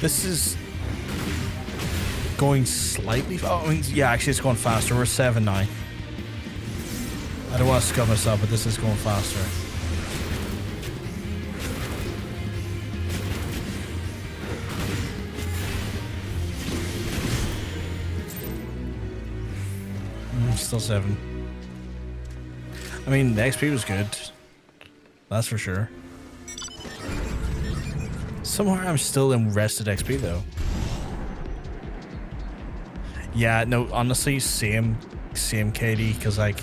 This is going slightly. Oh, I mean, yeah, actually, it's going faster. We're 7 now. I don't want to scum us up, but this is going faster. Still 7. I mean, the XP was good. That's for sure. Somewhere I'm still in rested XP though. Yeah, no, honestly, same KD, because like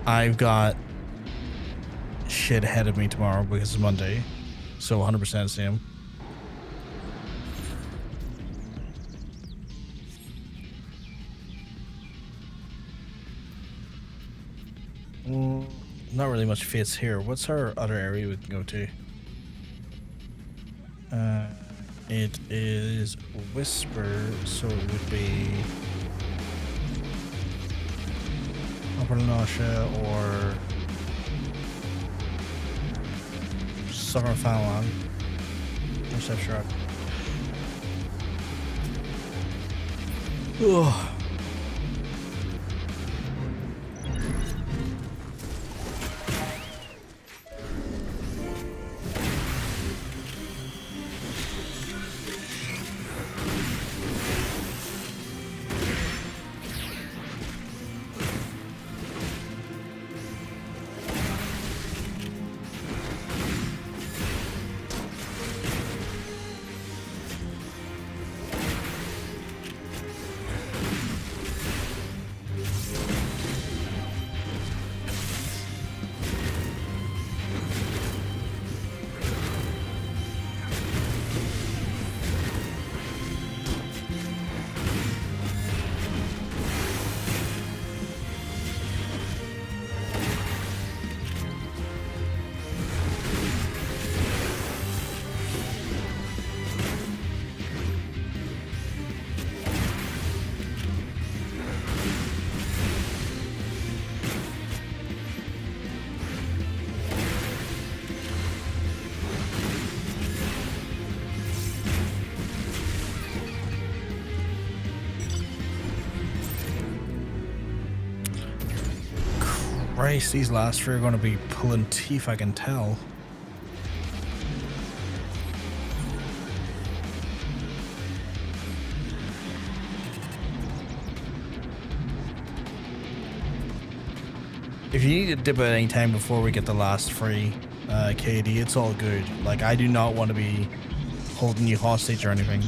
I've got shit ahead of me tomorrow because it's Monday, so 100% same. Not really much fits here. What's our other area we can go to? It is Whisper, so it would be Upper Nausea or Southern Fallon. Or Step Sharp. Ugh. Christ, these last three are going to be pulling teeth, I can tell. If you need to dip at any time before we get the last free KD, it's all good. Like, I do not want to be holding you hostage or anything.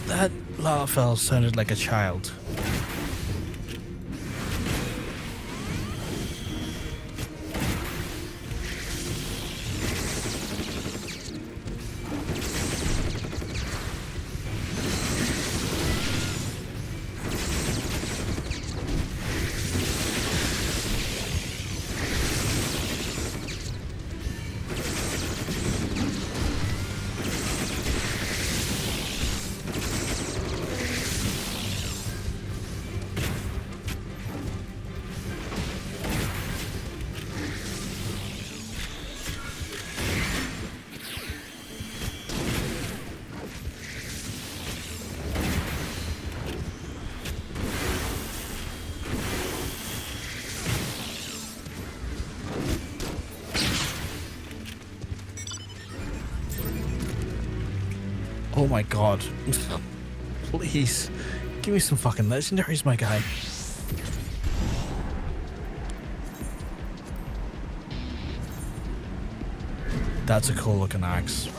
That Lalafell sounded like a child. Oh my god. Please. Give me some fucking legendaries, my guy. That's a cool looking axe.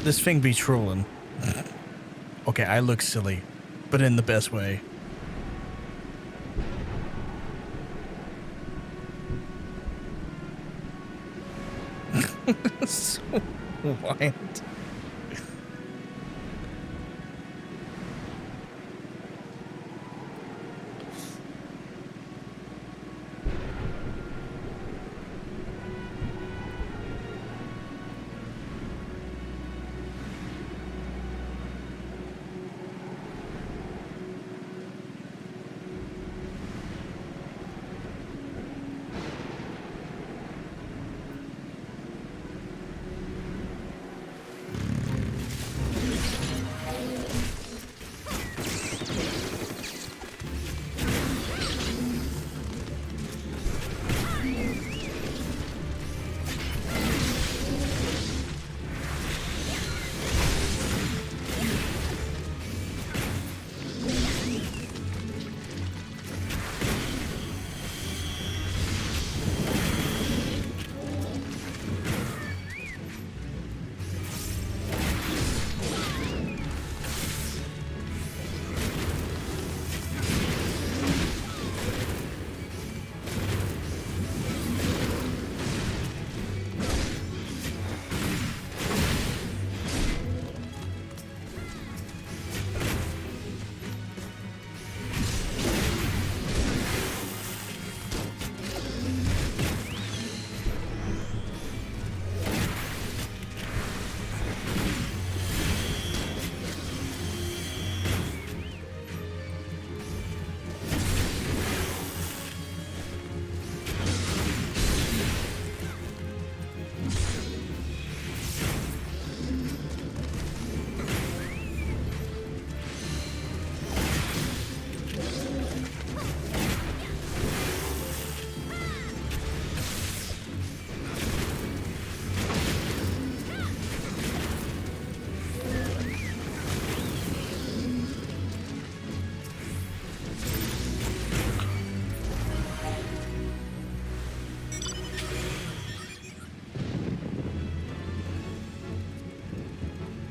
This thing be trolling. Okay, I look silly, but in the best way. So wild.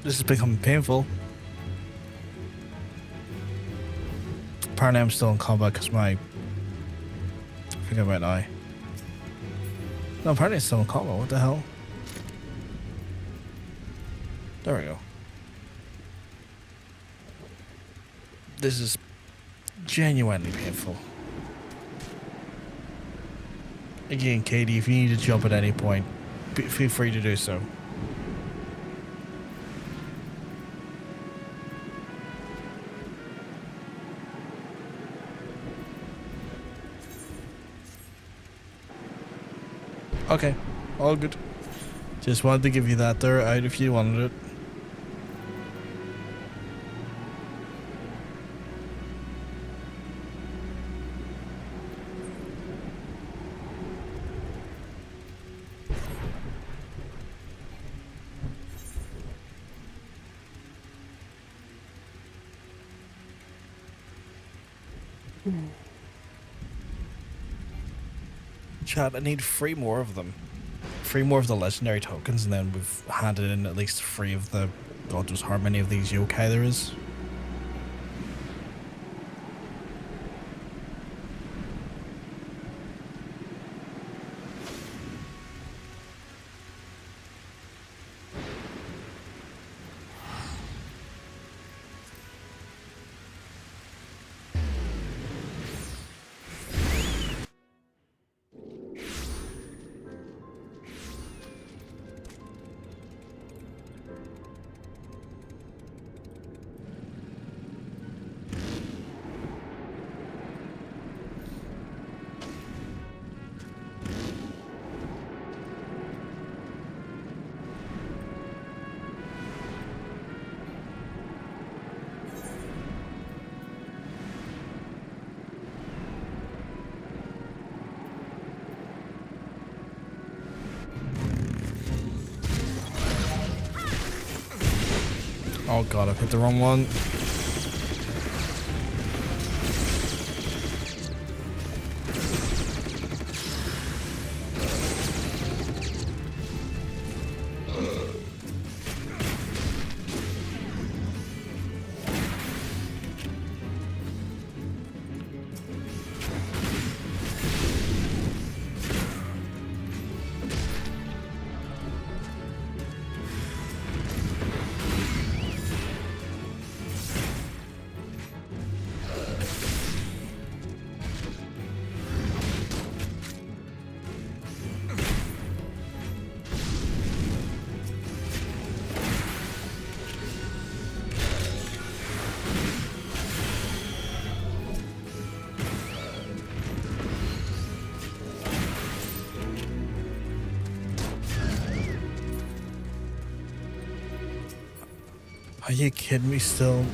This is becoming painful. Apparently I'm still in combat because my... I think I might die. No, apparently it's still in combat. What the hell? There we go. This is genuinely painful. Again, Katie, if you need to jump at any point, feel free to do so. Okay, all good. Just wanted to give you that there out if you wanted it. Chat, I need 3 more of them. 3 more of the legendary tokens, and then we've handed in at least 3 of the... God knows how many of these yokai there is. Oh god, I've hit the wrong one. Are you kidding me still?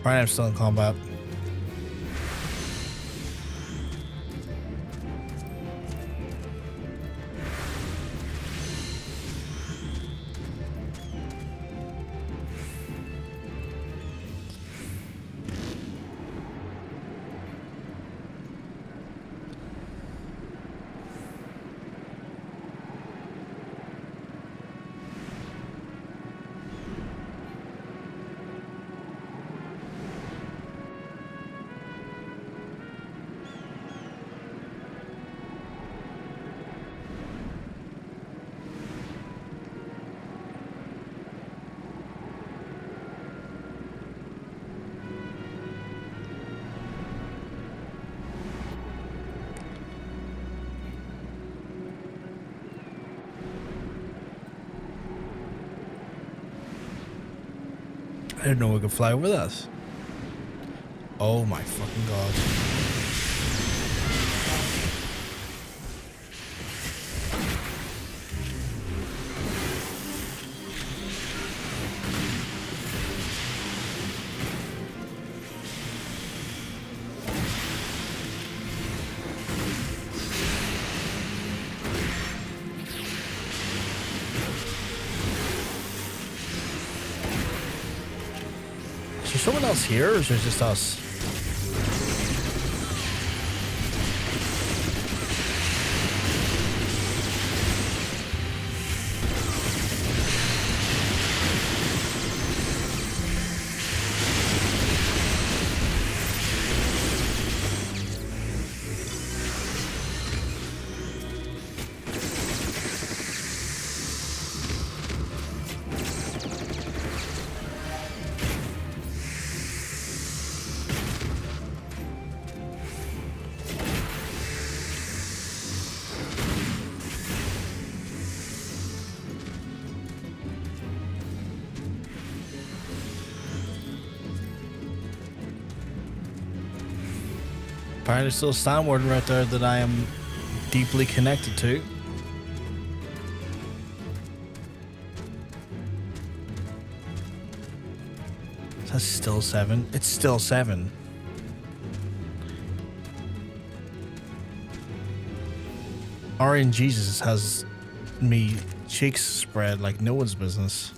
Right, I'm still in combat. I didn't know we could fly over this. Oh my fucking god. Is there someone else here, or is it just us? apparently still a stand warden right there that I am deeply connected to. That's still 7. It's still 7. Arian Jesus has me cheeks spread like no one's business.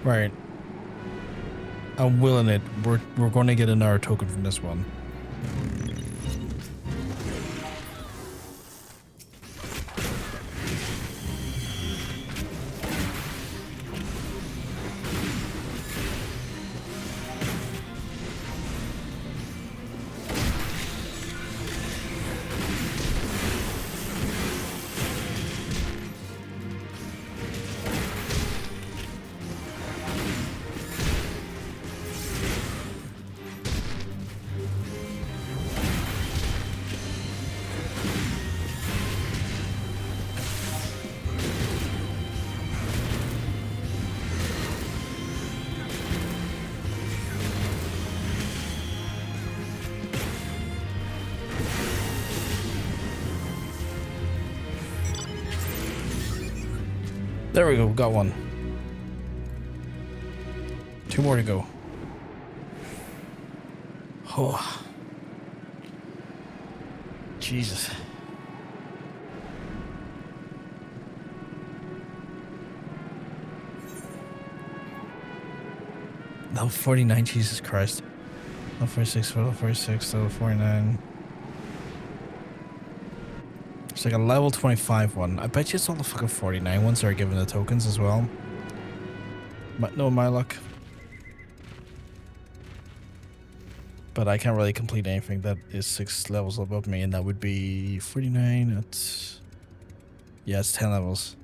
Right. I'm willing it. We're going to get another token from this one. There we go, got one. 2 more to go. Oh. Jesus. Level 49, Jesus Christ. Level 46, level 46, level 49. It's like a level 25 one. I bet you it's all the fucking 49 ones that are given the tokens as well. But no, my luck. But I can't really complete anything that is 6 levels above me, and that would be 49 at... Yeah, it's 10 levels.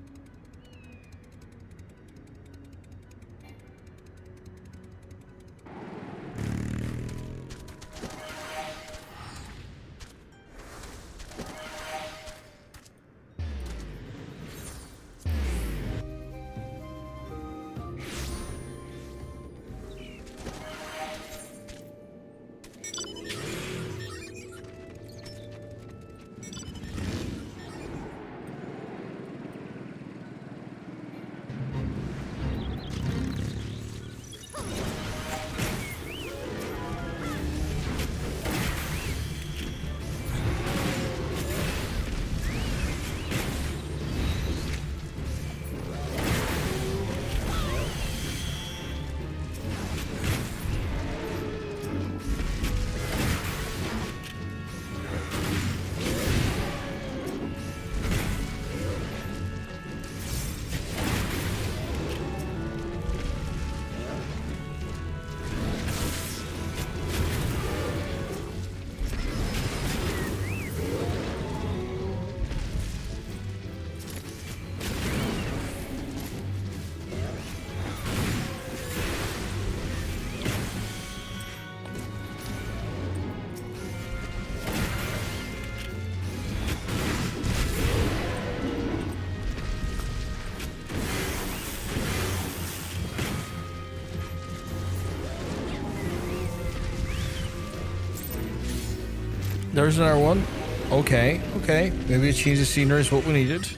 There's another one. Okay, okay. Maybe a change of scenery is what we needed.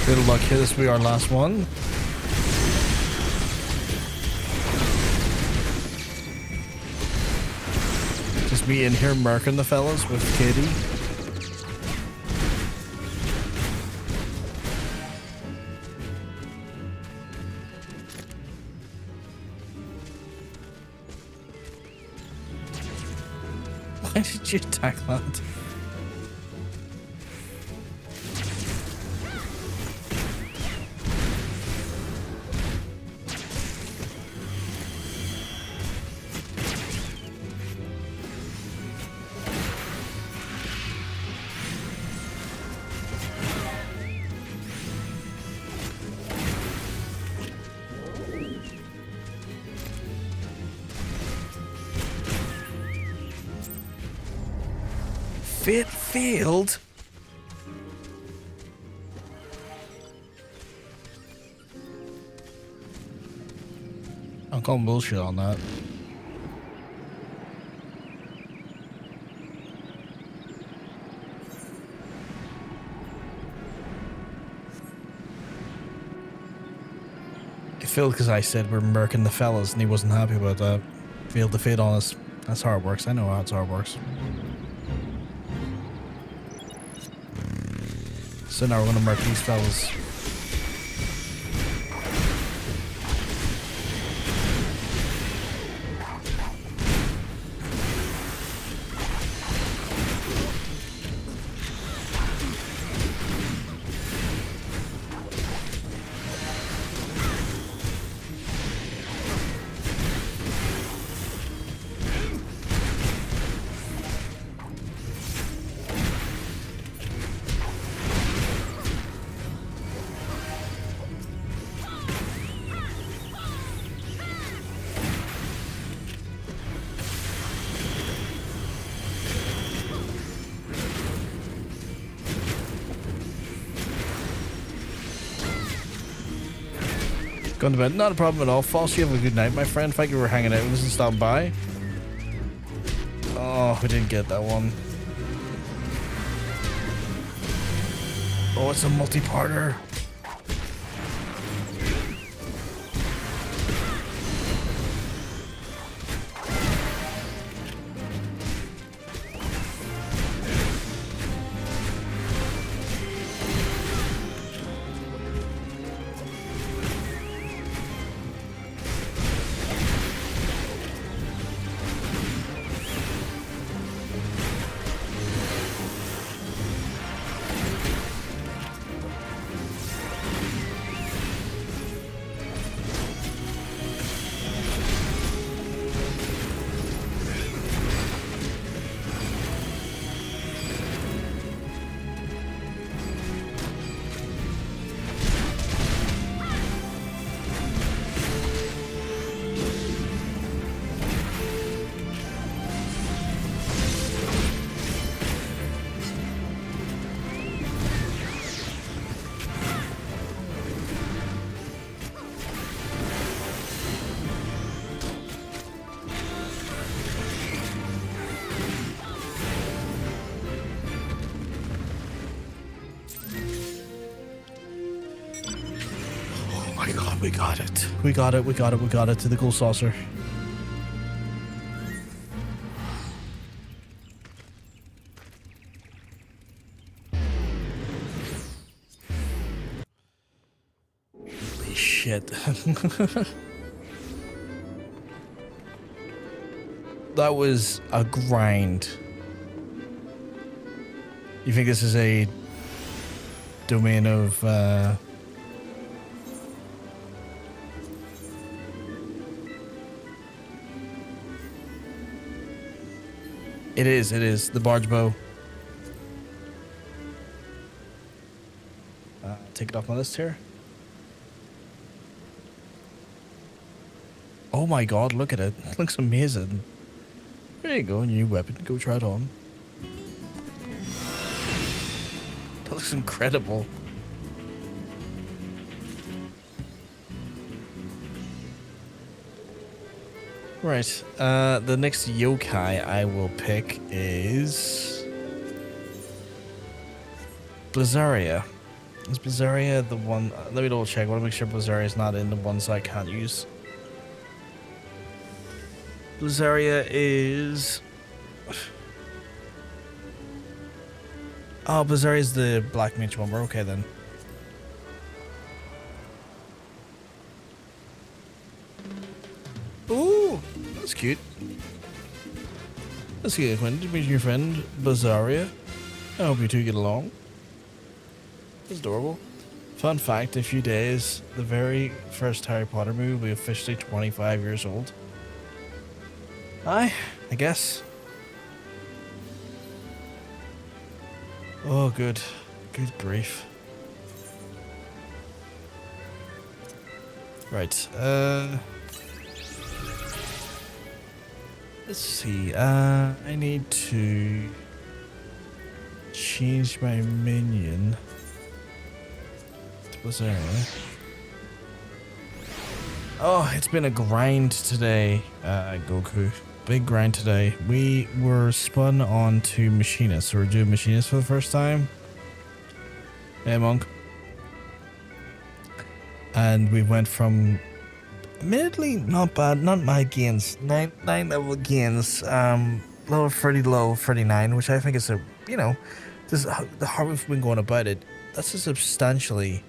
Good luck here. This will be our last one. me in here murking the fellas with Katie. Why did you attack that? Fit field? I'll call bullshit on that. It failed because I said we're murking the fellas and he wasn't happy about that. Failed to fit on us. That's how it works. I know how it works. So now we're gonna murk these fellas. Going to bed. Not a problem at all. False, you have a good night, my friend. Thank you for hanging out with us and stopping by. Oh, we didn't get that one. Oh, it's a multi-parter. We got it. We got it. We got it. We got it to the gold saucer. Holy shit. That was a grind. You think this is a domain of It is. The barge bow. Take it off my list here. Oh my god, look at it. It looks amazing. There you go, new weapon. Go try it on. That looks incredible. Right, the next yokai I will pick is Blizzaria. Is Blizzaria the one? Let me double check. I want to make sure Blizzaria is not in the ones I can't use. Blizzaria is... Oh, Bazaar is the Black Mage one. We're okay then. Ooh, that's cute. Let's get acquainted. Meet your friend, Bazaria. I hope you two get along. It's adorable. Fun fact, in a few days, the very first Harry Potter movie will be officially 25 years old. I guess. Oh, good. Good grief. Right, let's see, I need to change my minion. Was there? Oh, it's been a grind today, Goku. Big grind today. We were spun on to Machinist, so we're doing Machinist for the first time. Hey, Monk. And we went from, admittedly, not bad, not my gains, 9 level gains, level 30, low 39, which I think is a, you know, this is the how we've been going about it. That's a substantially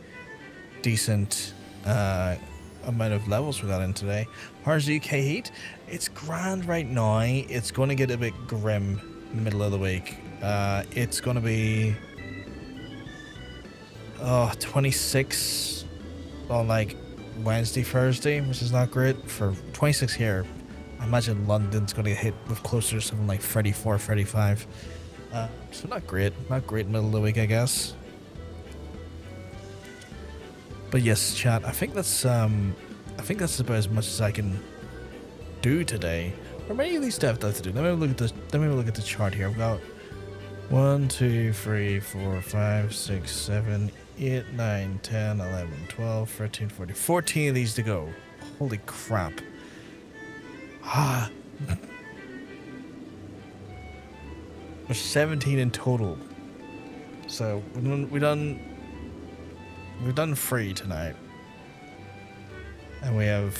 decent amount of levels we got in today. How's the UK heat? It's grand right now. It's going to get a bit grim middle of the week. It's going to be 26 on like Wednesday, Thursday, which is not great for 26 here. I imagine London's going to get hit with closer to something like 34, 35. So not great middle of the week, I guess. But yes, chat, I think that's about as much as I can do today. Or many of these stuff I have to do. Let me look at the chart here. I've got 1, 2, 3, 4, 5, 6, 7, 8, 9, 10, 11, 12, 13, 14. 14 of these to go. Holy crap. There's 17 in total. So we've done 3 tonight. And we have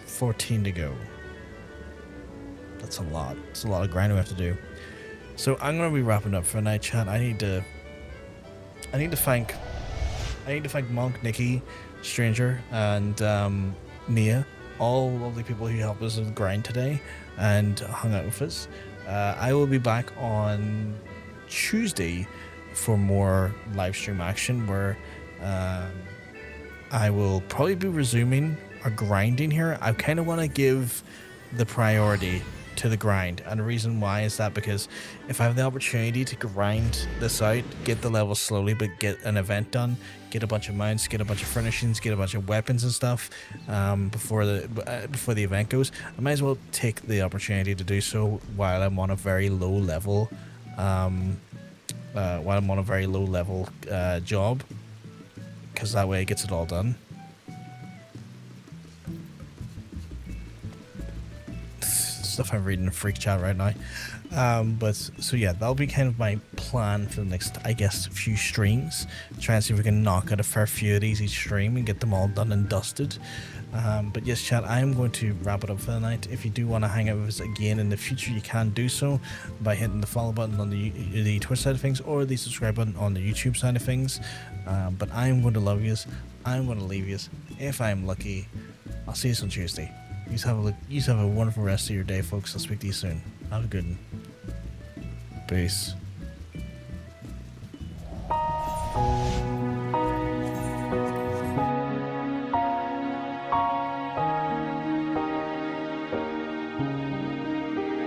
14 to go. That's a lot. It's a lot of grinding we have to do. So I'm gonna be wrapping up for tonight, chat. I need to thank Monk, Nikki, Stranger, and Nia, all of the people who helped us with the grind today and hung out with us. I will be back on Tuesday for more live stream action where I will probably be resuming our grinding here. I kind of want to give the priority to the grind, and the reason why is that because if I have the opportunity to grind this out, get the levels slowly but get an event done, get a bunch of mounts, get a bunch of furnishings, get a bunch of weapons and stuff before the event goes, I might as well take the opportunity to do so while I'm on a very low level job, because that way it gets it all done. Stuff I'm reading in Freak Chat right now. But so yeah, that'll be kind of my plan for the next, I guess, few streams. Try and see if we can knock out a fair few of these each stream and get them all done and dusted. But yes, chat, I am going to wrap it up for the night. If you do want to hang out with us again in the future, you can do so by hitting the follow button on the Twitch side of things or the subscribe button on the YouTube side of things. But I am going to love yous. I'm going to leave yous. If I'm lucky, I'll see you on Tuesday. You have a wonderful rest of your day, folks. I'll speak to you soon. Have a good one. Peace.